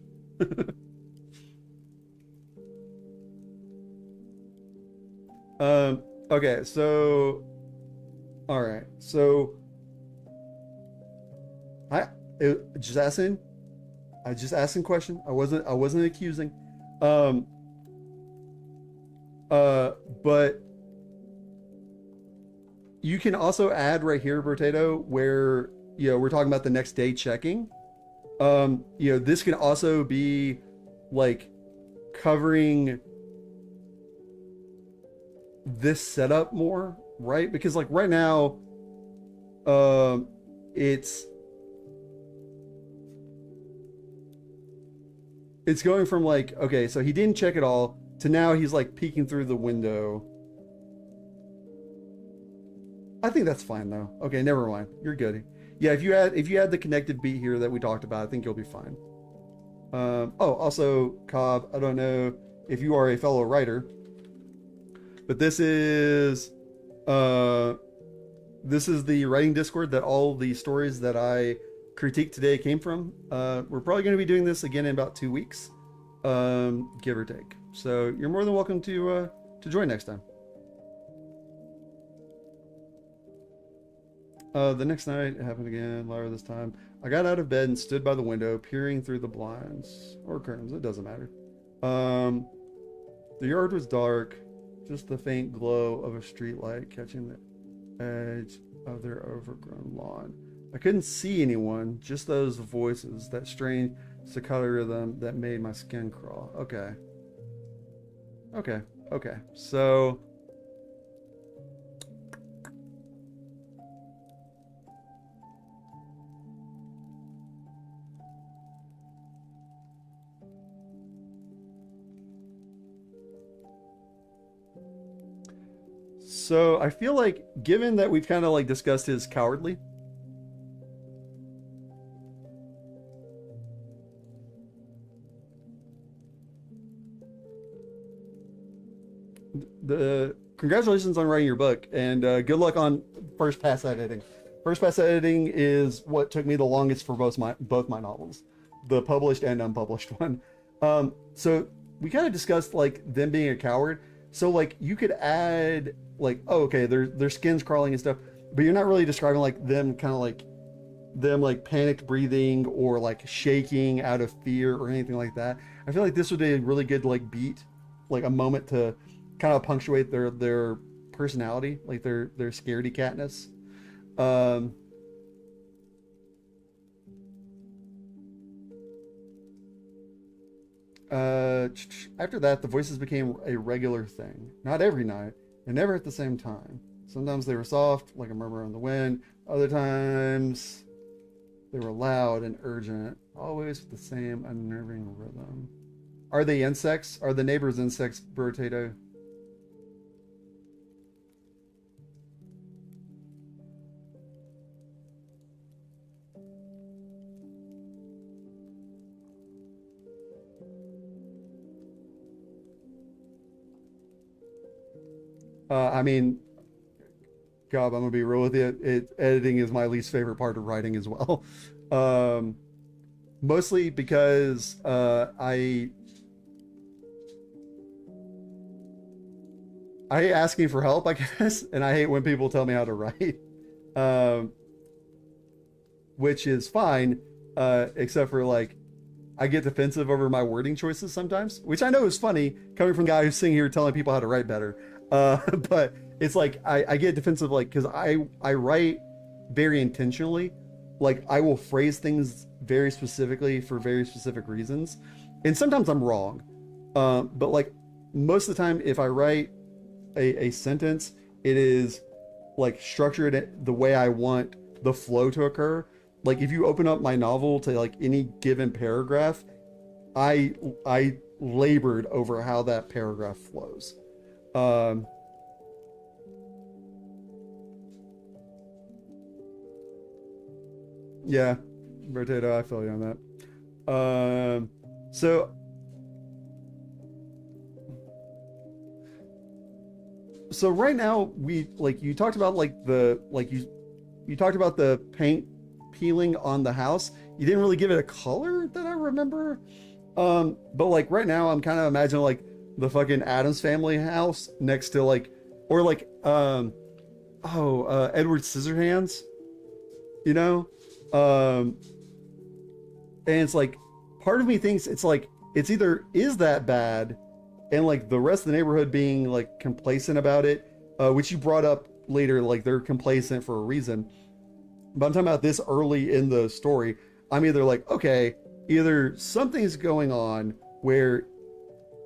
Okay, so all right, so I just asking. I just asking question. I wasn't accusing. Um, uh, but you can also add right here, Potato, where we're talking about the next day checking. This can also be like covering this setup more, right? Because like right now, um, it's it's going from like, okay, so he didn't check it all to now he's like peeking through the window. I think that's fine though. Okay, never mind. You're good. Yeah, if you add the connected beat here that we talked about, I think you'll be fine. Oh, also, Cobb, I don't know if you are a fellow writer, but uh this is the writing Discord that all the stories that I critiqued today came from. We're probably going to be doing this again in about 2 weeks, give or take. So you're more than welcome to join next time. The next night it happened again, louder this time. I got out of bed and stood by the window, peering through the blinds or curtains. It doesn't matter. Um, the yard was dark, just the faint glow of a street light catching the edge of their overgrown lawn. I couldn't see anyone, just those voices, that strange staccato rhythm that made my skin crawl. Okay. Okay. Okay. So I feel like, given that we've kind of like discussed his cowardly, the congratulations on writing your book, and good luck on first pass editing. First pass editing is what took me the longest for both my novels, the published and unpublished one. So we kind of discussed like them being a coward. So like you could add like, oh, okay, their skin's crawling and stuff, but you're not really describing like them kind of like them like panicked breathing or like shaking out of fear or anything like that. I feel like this would be a really good like beat, like a moment to kind of punctuate their personality, like their scaredy catness. Um, After that, the voices became a regular thing. Not every night, and never at the same time. Sometimes they were soft, like a murmur on the wind. Other times, they were loud and urgent, always with the same unnerving rhythm. Are they insects? Are the neighbors insects, Burrito? I mean, God, I'm gonna be real with you. Editing is my least favorite part of writing as well. Um, Mostly because I hate asking for help, I guess, and I hate when people tell me how to write. Um, which is fine, except for like I get defensive over my wording choices sometimes, which I know is funny coming from a guy who's sitting here telling people how to write better. But it's like I get defensive, like, because I write very intentionally. Like I will phrase things very specifically for very specific reasons, and sometimes I'm wrong. But like most of the time, if I write a sentence, it is like structured the way I want the flow to occur. Like if you open up my novel to like any given paragraph, I labored over how that paragraph flows. Um, yeah, Potato, I feel you on that. So right now we like you talked about like the like you talked about the paint peeling on the house. You didn't really give it a color that I remember. But like right now I'm kind of imagining like the fucking Addams Family house next to like or like Edward Scissorhands, you know? Um and it's like part of me thinks it's like it's either is that bad and like the rest of the neighborhood being like complacent about it, which you brought up later, like they're complacent for a reason. But I'm talking about this early in the story. I'm either like, okay, either something's going on where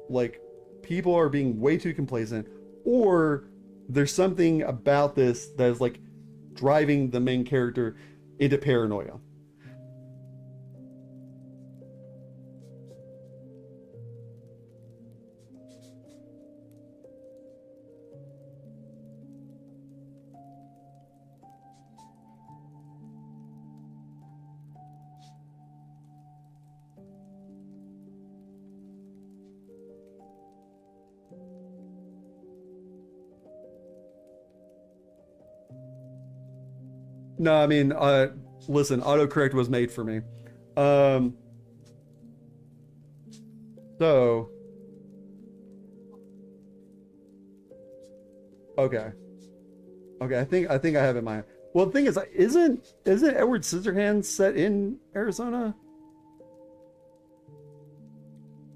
like people are being way too complacent, or there's something about this that is like driving the main character into paranoia. No, I mean, listen, autocorrect was made for me. Um, so okay, okay, I think I have it in mind. Well, the thing is, isn't Edward Scissorhands set in Arizona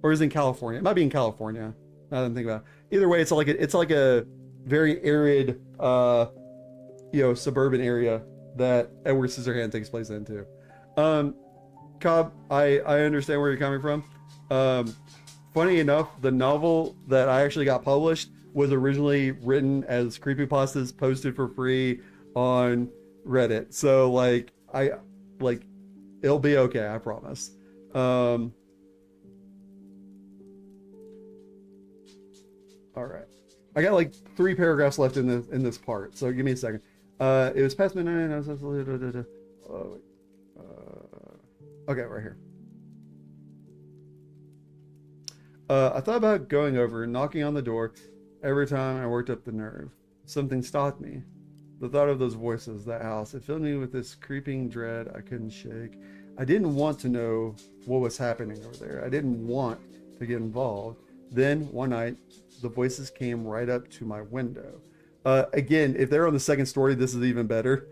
or is it in California? It might be in California. Now that I'm thinking about it. Either way, it's like a very arid, suburban area that Edward Scissorhands takes place into. Um, Cobb, I understand where you're coming from. Um, Funny enough, the novel that I actually got published was originally written as creepypastas posted for free on Reddit. So like it'll be okay, I promise. Um, all right. I got like 3 paragraphs left in this part, so give me a second. It was past midnight. And I was oh, wait. Okay, right here. I thought about going over and knocking on the door every time I worked up the nerve. Something stopped me. The thought of those voices, that house, it filled me with this creeping dread I couldn't shake. I didn't want to know what was happening over there. I didn't want to get involved. Then, one night, the voices came right up to my window. Again, if they're on the second story, this is even better.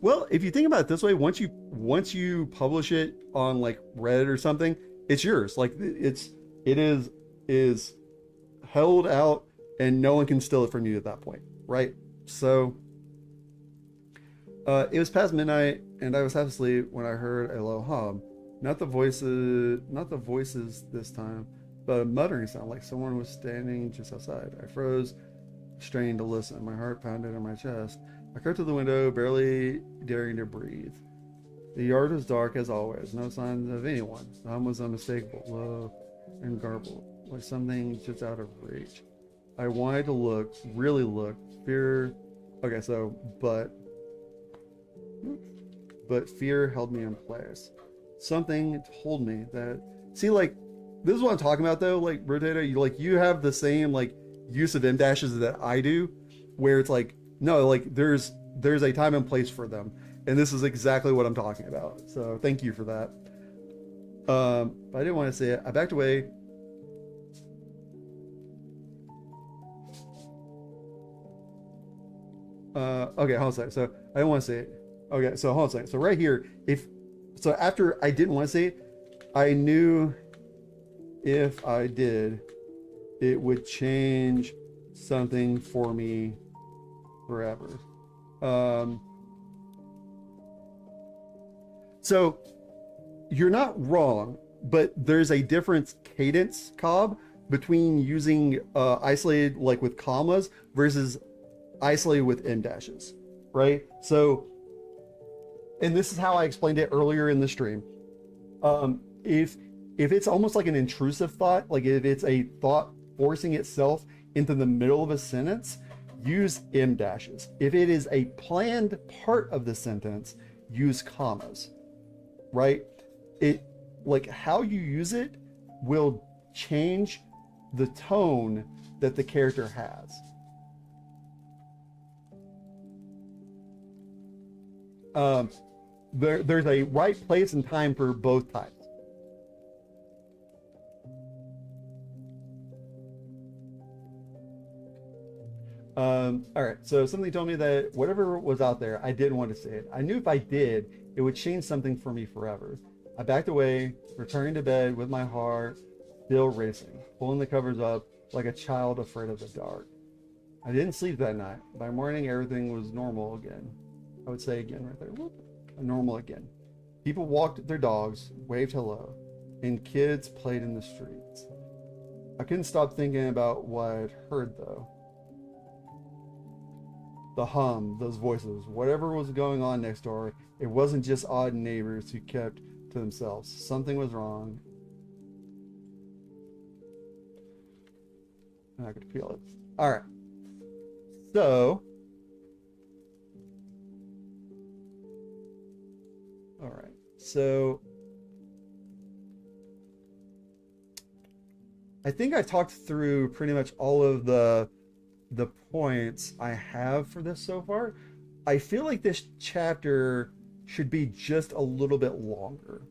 Well, if you think about it this way, once you publish it on like Reddit or something, it's yours. Like it is held out and no one can steal it from you at that point, right? So it was past midnight and I was half asleep when I heard a low hum. Not the voices this time, but a muttering sound like someone was standing just outside. I froze, straining to listen. My heart pounded in my chest. I crept to the window, barely daring to breathe. The yard was dark as always, no signs of anyone. The hum was unmistakable, low and garbled, like something just out of reach. I wanted to look, really look. Fear. Okay, so but fear held me in place. Something told me that. See, like this is what I'm talking about, though. Like Rotato, you have the same like use of M dashes that I do, where it's like no, like there's a time and place for them, and this is exactly what I'm talking about. So thank you for that. But I didn't want to say it. I backed away. Okay, hold on a second. So I didn't want to say it. Okay, so hold on a second. So right here, after I didn't want to say it, I knew if I did, it would change something for me forever. Um, so you're not wrong, but there's a different cadence, Cobb, between using isolated like with commas versus isolated with M dashes, right? So and this is how I explained it earlier in the stream. If it's almost like an intrusive thought, like if it's a thought forcing itself into the middle of a sentence, use em dashes. If it is a planned part of the sentence, use commas, right? It, like how you use it will change the tone that the character has. There's a right place and time for both types. All right, so something told me that whatever was out there, I didn't want to say it. I knew if I did, it would change something for me forever. I backed away, returning to bed with my heart still racing, pulling the covers up like a child afraid of the dark. I didn't sleep that night. By morning, everything was normal again. I would say again right there, whoop, normal again. People walked their dogs, waved hello, and kids played in the streets. I couldn't stop thinking about what I'd heard though. The hum, those voices, whatever was going on next door, it wasn't just odd neighbors who kept to themselves. Something was wrong. And I could feel it. All right. So, all right. So, I think I talked through pretty much all of the points I have for this so far. I feel like this chapter should be just a little bit longer.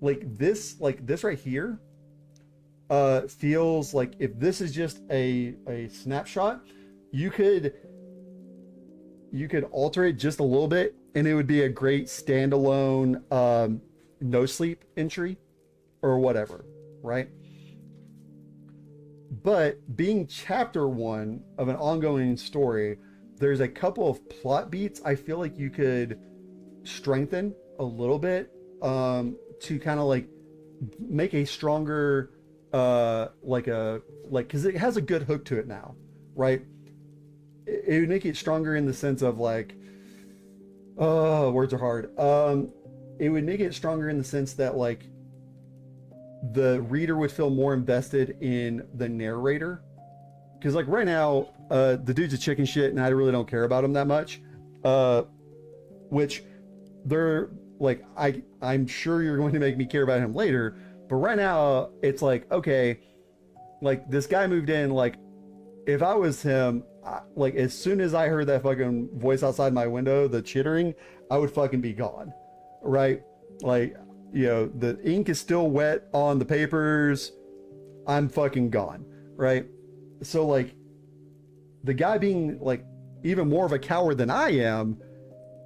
Like this right here feels like if this is just a snapshot, you could alter it just a little bit and it would be a great standalone no sleep entry or whatever, right? But being chapter 1 of an ongoing story, there's a couple of plot beats I feel like you could strengthen a little bit to kind of like make a stronger because it has a good hook to it now, right? It would make it stronger in the sense of like, oh, words are hard. It would make it stronger in the sense that like the reader would feel more invested in the narrator, because like right now the dude's a chicken shit and I really don't care about him that much, which they're like, I'm sure you're going to make me care about him later, but right now it's like, okay, like this guy moved in, like if I was him, like as soon as I heard that fucking voice outside my window, the chittering, I would fucking be gone, right? Like, you know, the ink is still wet on the papers, I'm fucking gone, right? So like the guy being like even more of a coward than I am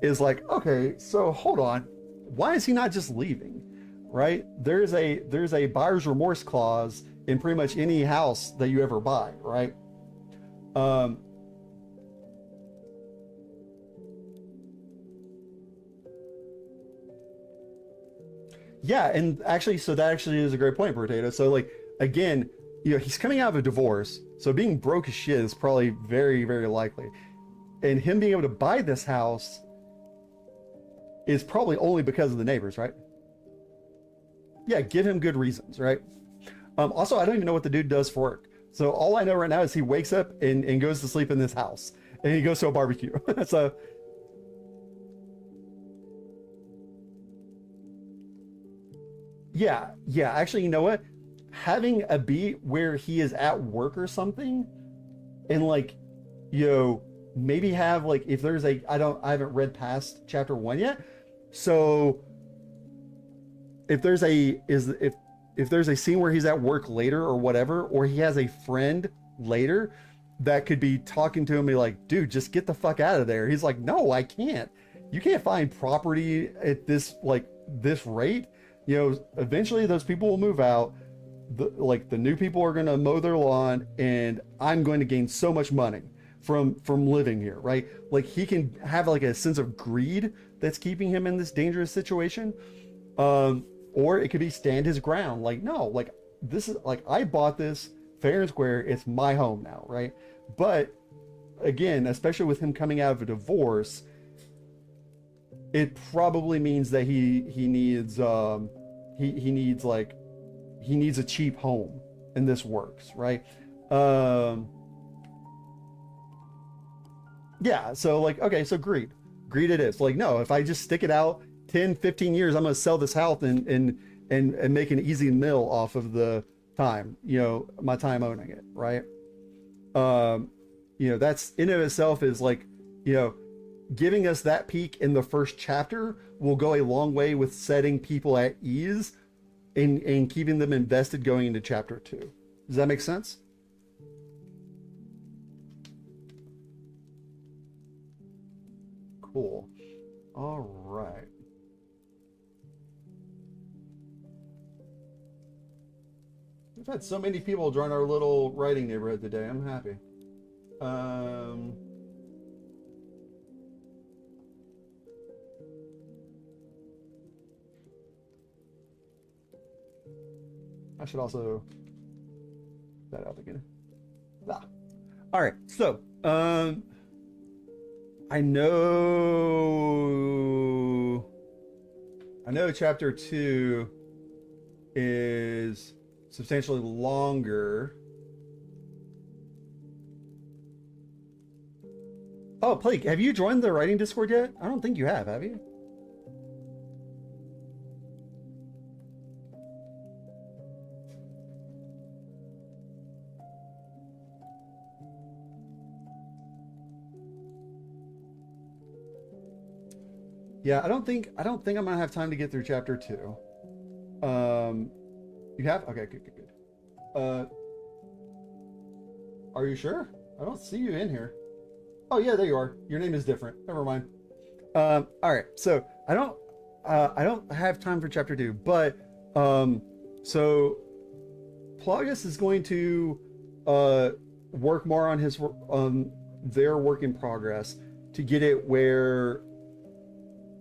is like, okay, so hold on, why is he not just leaving, right? There's a buyer's remorse clause in pretty much any house that you ever buy, right? Yeah, and actually, so that actually is a great point, Potato. So like, again, you know, he's coming out of a divorce, so being broke as shit is probably very, very likely. And him being able to buy this house is probably only because of the neighbors, right? Yeah, give him good reasons, right? Also, I don't even know what the dude does for work. So all I know right now is he wakes up and goes to sleep in this house. And he goes to a barbecue. So... yeah, actually, you know what? Having a beat where he is at work or something, and like, you know, maybe have like, if there's a, I haven't read past chapter 1 yet. So if there's if there's a scene where he's at work later or whatever, or he has a friend later that could be talking to him and be like, dude, just get the fuck out of there. He's like, no, I can't. You can't find property at this, like this rate. You know, eventually those people will move out. The new people are going to mow their lawn, and I'm going to gain so much money from living here, right? Like he can have like a sense of greed that's keeping him in this dangerous situation, or it could be stand his ground. Like, no, like this is like, I bought this fair and square. It's my home now, right? But again, especially with him coming out of a divorce, it probably means that he needs he needs like he needs a cheap home, and this works, right? Um, yeah, so like, okay, so greed it is. Like, no, if I just stick it out 10, 15 years, I'm gonna sell this house and make an easy mill off of the time, my time owning it, right? Um, that's in of itself is like, you know, giving us that peak in the first chapter will go a long way with setting people at ease and keeping them invested going into chapter 2. Does that make sense? Cool. All right. We've had so many people join our little writing neighborhood today. I'm happy. Um, I should also put that out again. Ah. All right. So, I know chapter 2 is substantially longer. Oh, Blake, have you joined the writing Discord yet? I don't think you have you? Yeah, I don't think I'm gonna have time to get through chapter 2. You have? Okay, good. Uh, are you sure? I don't see you in here. Oh yeah, there you are. Your name is different. Never mind. All right. So I don't have time for chapter 2, but so Plagas is going to work more on his their work in progress to get it where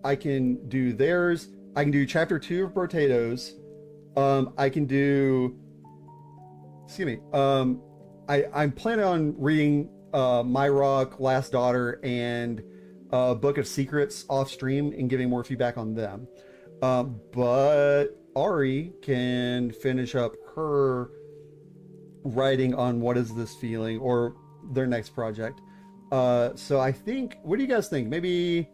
I can do theirs. I can do chapter 2 of Potatoes. I can do. Excuse me. I'm planning on reading My Rock, Last Daughter, and Book of Secrets off stream and giving more feedback on them. But Ari can finish up her writing on What Is This Feeling or their next project. So I think, what do you guys think? Maybe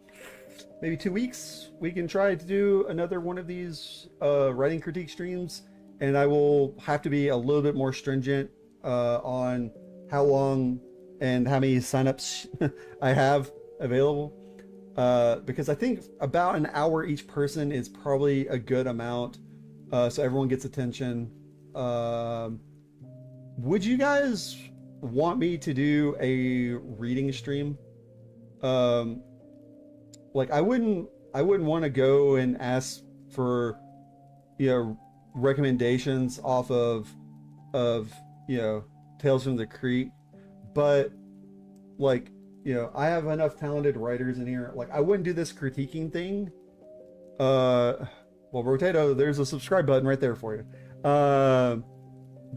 2 weeks we can try to do another one of these writing critique streams, and I will have to be a little bit more stringent on how long and how many signups I have available, because I think about an hour each person is probably a good amount, so everyone gets attention. Would you guys want me to do a reading stream? Like I wouldn't want to go and ask for recommendations off of Tales from the Creek, but like I have enough talented writers in here. Like I wouldn't do this critiquing thing. Well, Rotato, there's a subscribe button right there for you. But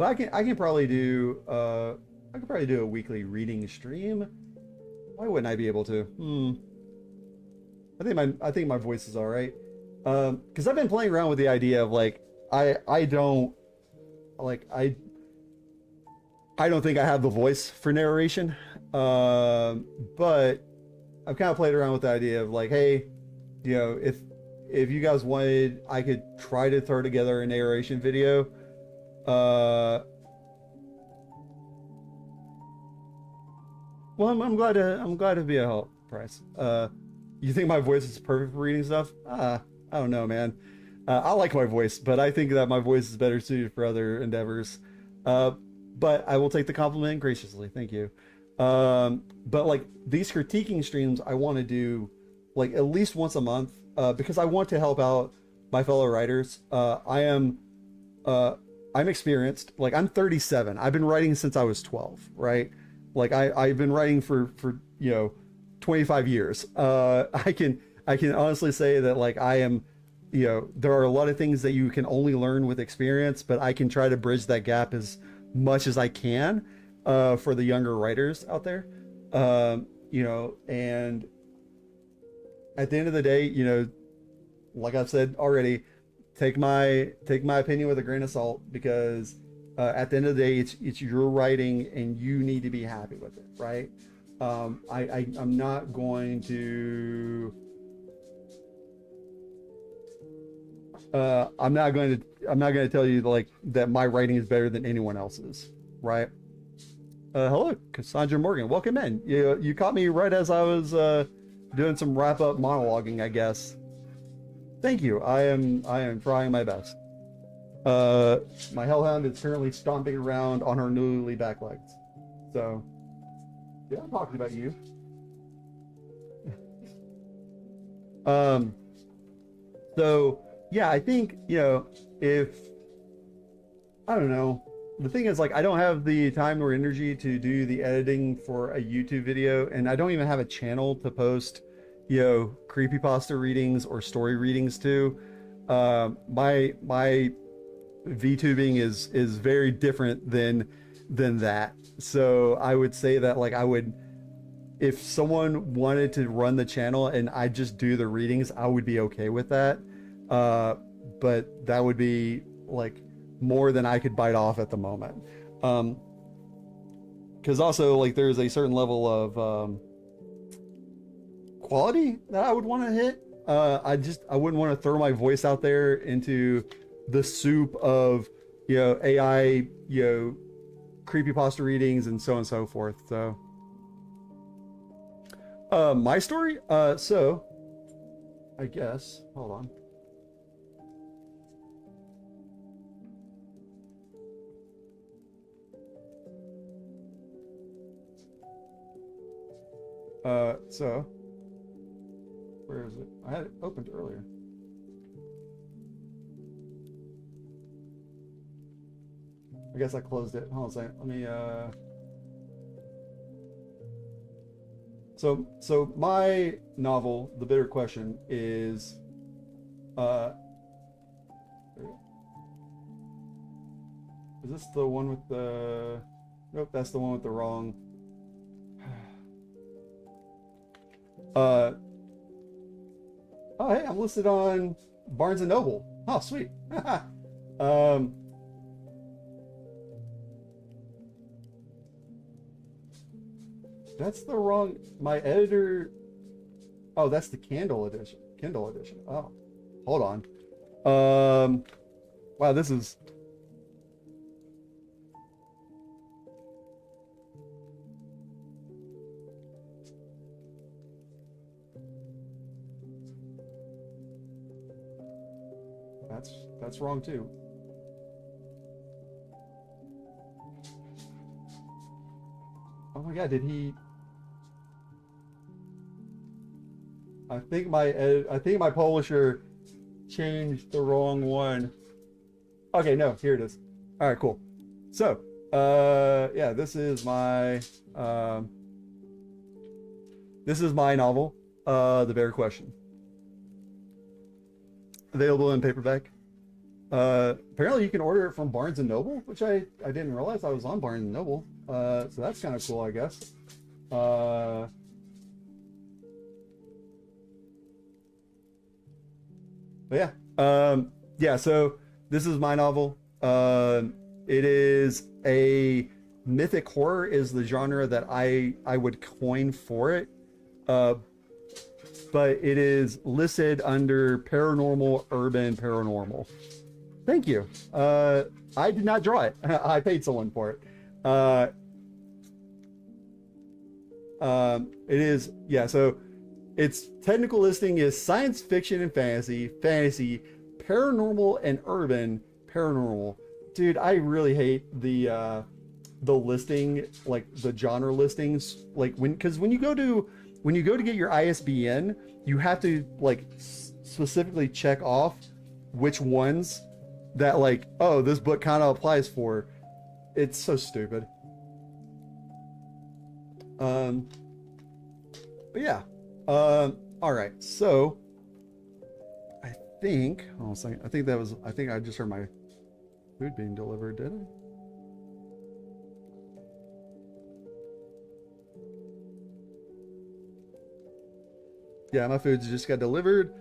I can probably do a weekly reading stream. Why wouldn't I be able to? I think my voice is all right. Because I've been playing around with the idea of like I don't think I have the voice for narration. But I've kind of played around with the idea of like, hey, if you guys wanted, I could try to throw together a narration video. Well, I'm glad to be a help, Price. You think my voice is perfect for reading stuff? I don't know, man. I like my voice, but I think that my voice is better suited for other endeavors. But I will take the compliment graciously. Thank you. But like these critiquing streams, I want to do like at least once a month, because I want to help out my fellow writers. I'm experienced. Like I'm 37. I've been writing since I was 12, right? Like I've been writing for 25 years. I can honestly say that like I am, there are a lot of things that you can only learn with experience, but I can try to bridge that gap as much as I can for the younger writers out there. And at the end of the day, you know, like I've said already, take my opinion with a grain of salt, because at the end of the day, it's your writing and you need to be happy with it, right? I'm not going to I'm not going to tell you like that my writing is better than anyone else's, right? Hello, Cassandra Morgan. Welcome in. You caught me right as I was doing some wrap up monologuing, I guess. Thank you. I am trying my best. My hellhound is currently stomping around on her newly back legs. So, yeah, I'm talking about you. Um, so yeah, I think, you know, if I don't know, the thing is like I don't have the time or energy to do the editing for a YouTube video, and I don't even have a channel to post, you know, creepypasta readings or story readings to. My VTubing is very different than that. So I would say that like I would, if someone wanted to run the channel and I just do the readings, I would be okay with that. Uh, but that would be like more than I could bite off at the moment. Because also like there's a certain level of quality that I would want to hit. I wouldn't want to throw my voice out there into the soup of, you know, AI, you know, creepypasta readings and so on and so forth. So my story, so I guess, hold on. So where is it? I had it opened earlier. I guess I closed it. Hold on a second. Let me so my novel, The Bitter Question, is is this the one with the, nope, that's the one with the wrong uh oh hey, I'm listed on Barnes and Noble. Oh sweet. um That's the wrong, my editor. Oh, that's the Kindle edition. Kindle edition. Oh, hold on. Wow, this is. That's wrong too. Oh my God, did he? I think my publisher changed the wrong one. Okay, no, here it is. All right, cool. So, yeah, this is my novel, The Bear Question. Available in paperback. Apparently you can order it from Barnes and Noble, which I didn't realize I was on Barnes and Noble. So that's kind of cool, I guess. But yeah, yeah. So this is my novel. It is a mythic horror is the genre that I would coin for it. Uh, but it is listed under paranormal, urban, paranormal. Thank you. I did not draw it. I paid someone for it. It is, yeah. So its technical listing is science fiction and fantasy, paranormal and urban, paranormal. Dude, I really hate the listing, like the genre listings, like because when you go to get your ISBN, you have to like specifically check off which ones that like, oh, this book kind of applies for. It's so stupid. But yeah. All right. So I think, hold on a second. I think I just heard my food being delivered, did I? Yeah, my food just got delivered.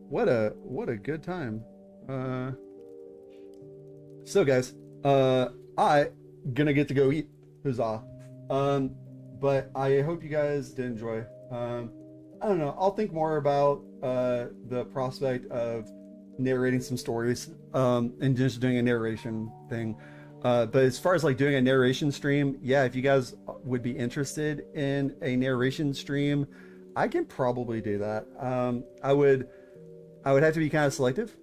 What a good time. So guys, I gonna get to go eat. Huzzah. Um, but I hope you guys did enjoy. I don't know. I'll think more about the prospect of narrating some stories and just doing a narration thing. But as far as like doing a narration stream, yeah, if you guys would be interested in a narration stream, I can probably do that. I would have to be kind of selective.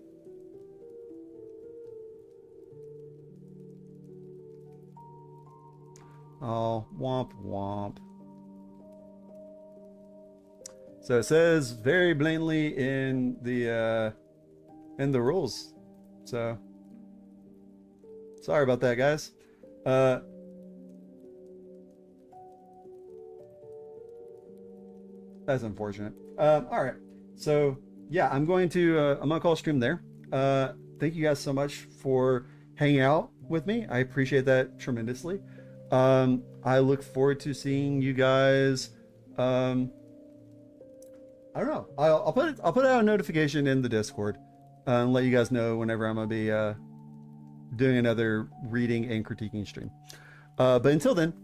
Oh, womp womp. So it says very blatantly in the rules. So sorry about that, guys. That's unfortunate. All right. So yeah, I'm gonna call a stream there. Thank you guys so much for hanging out with me. I appreciate that tremendously. I look forward to seeing you guys. I don't know. I'll put out a notification in the Discord and let you guys know whenever I'm gonna be doing another reading and critiquing stream. But until then,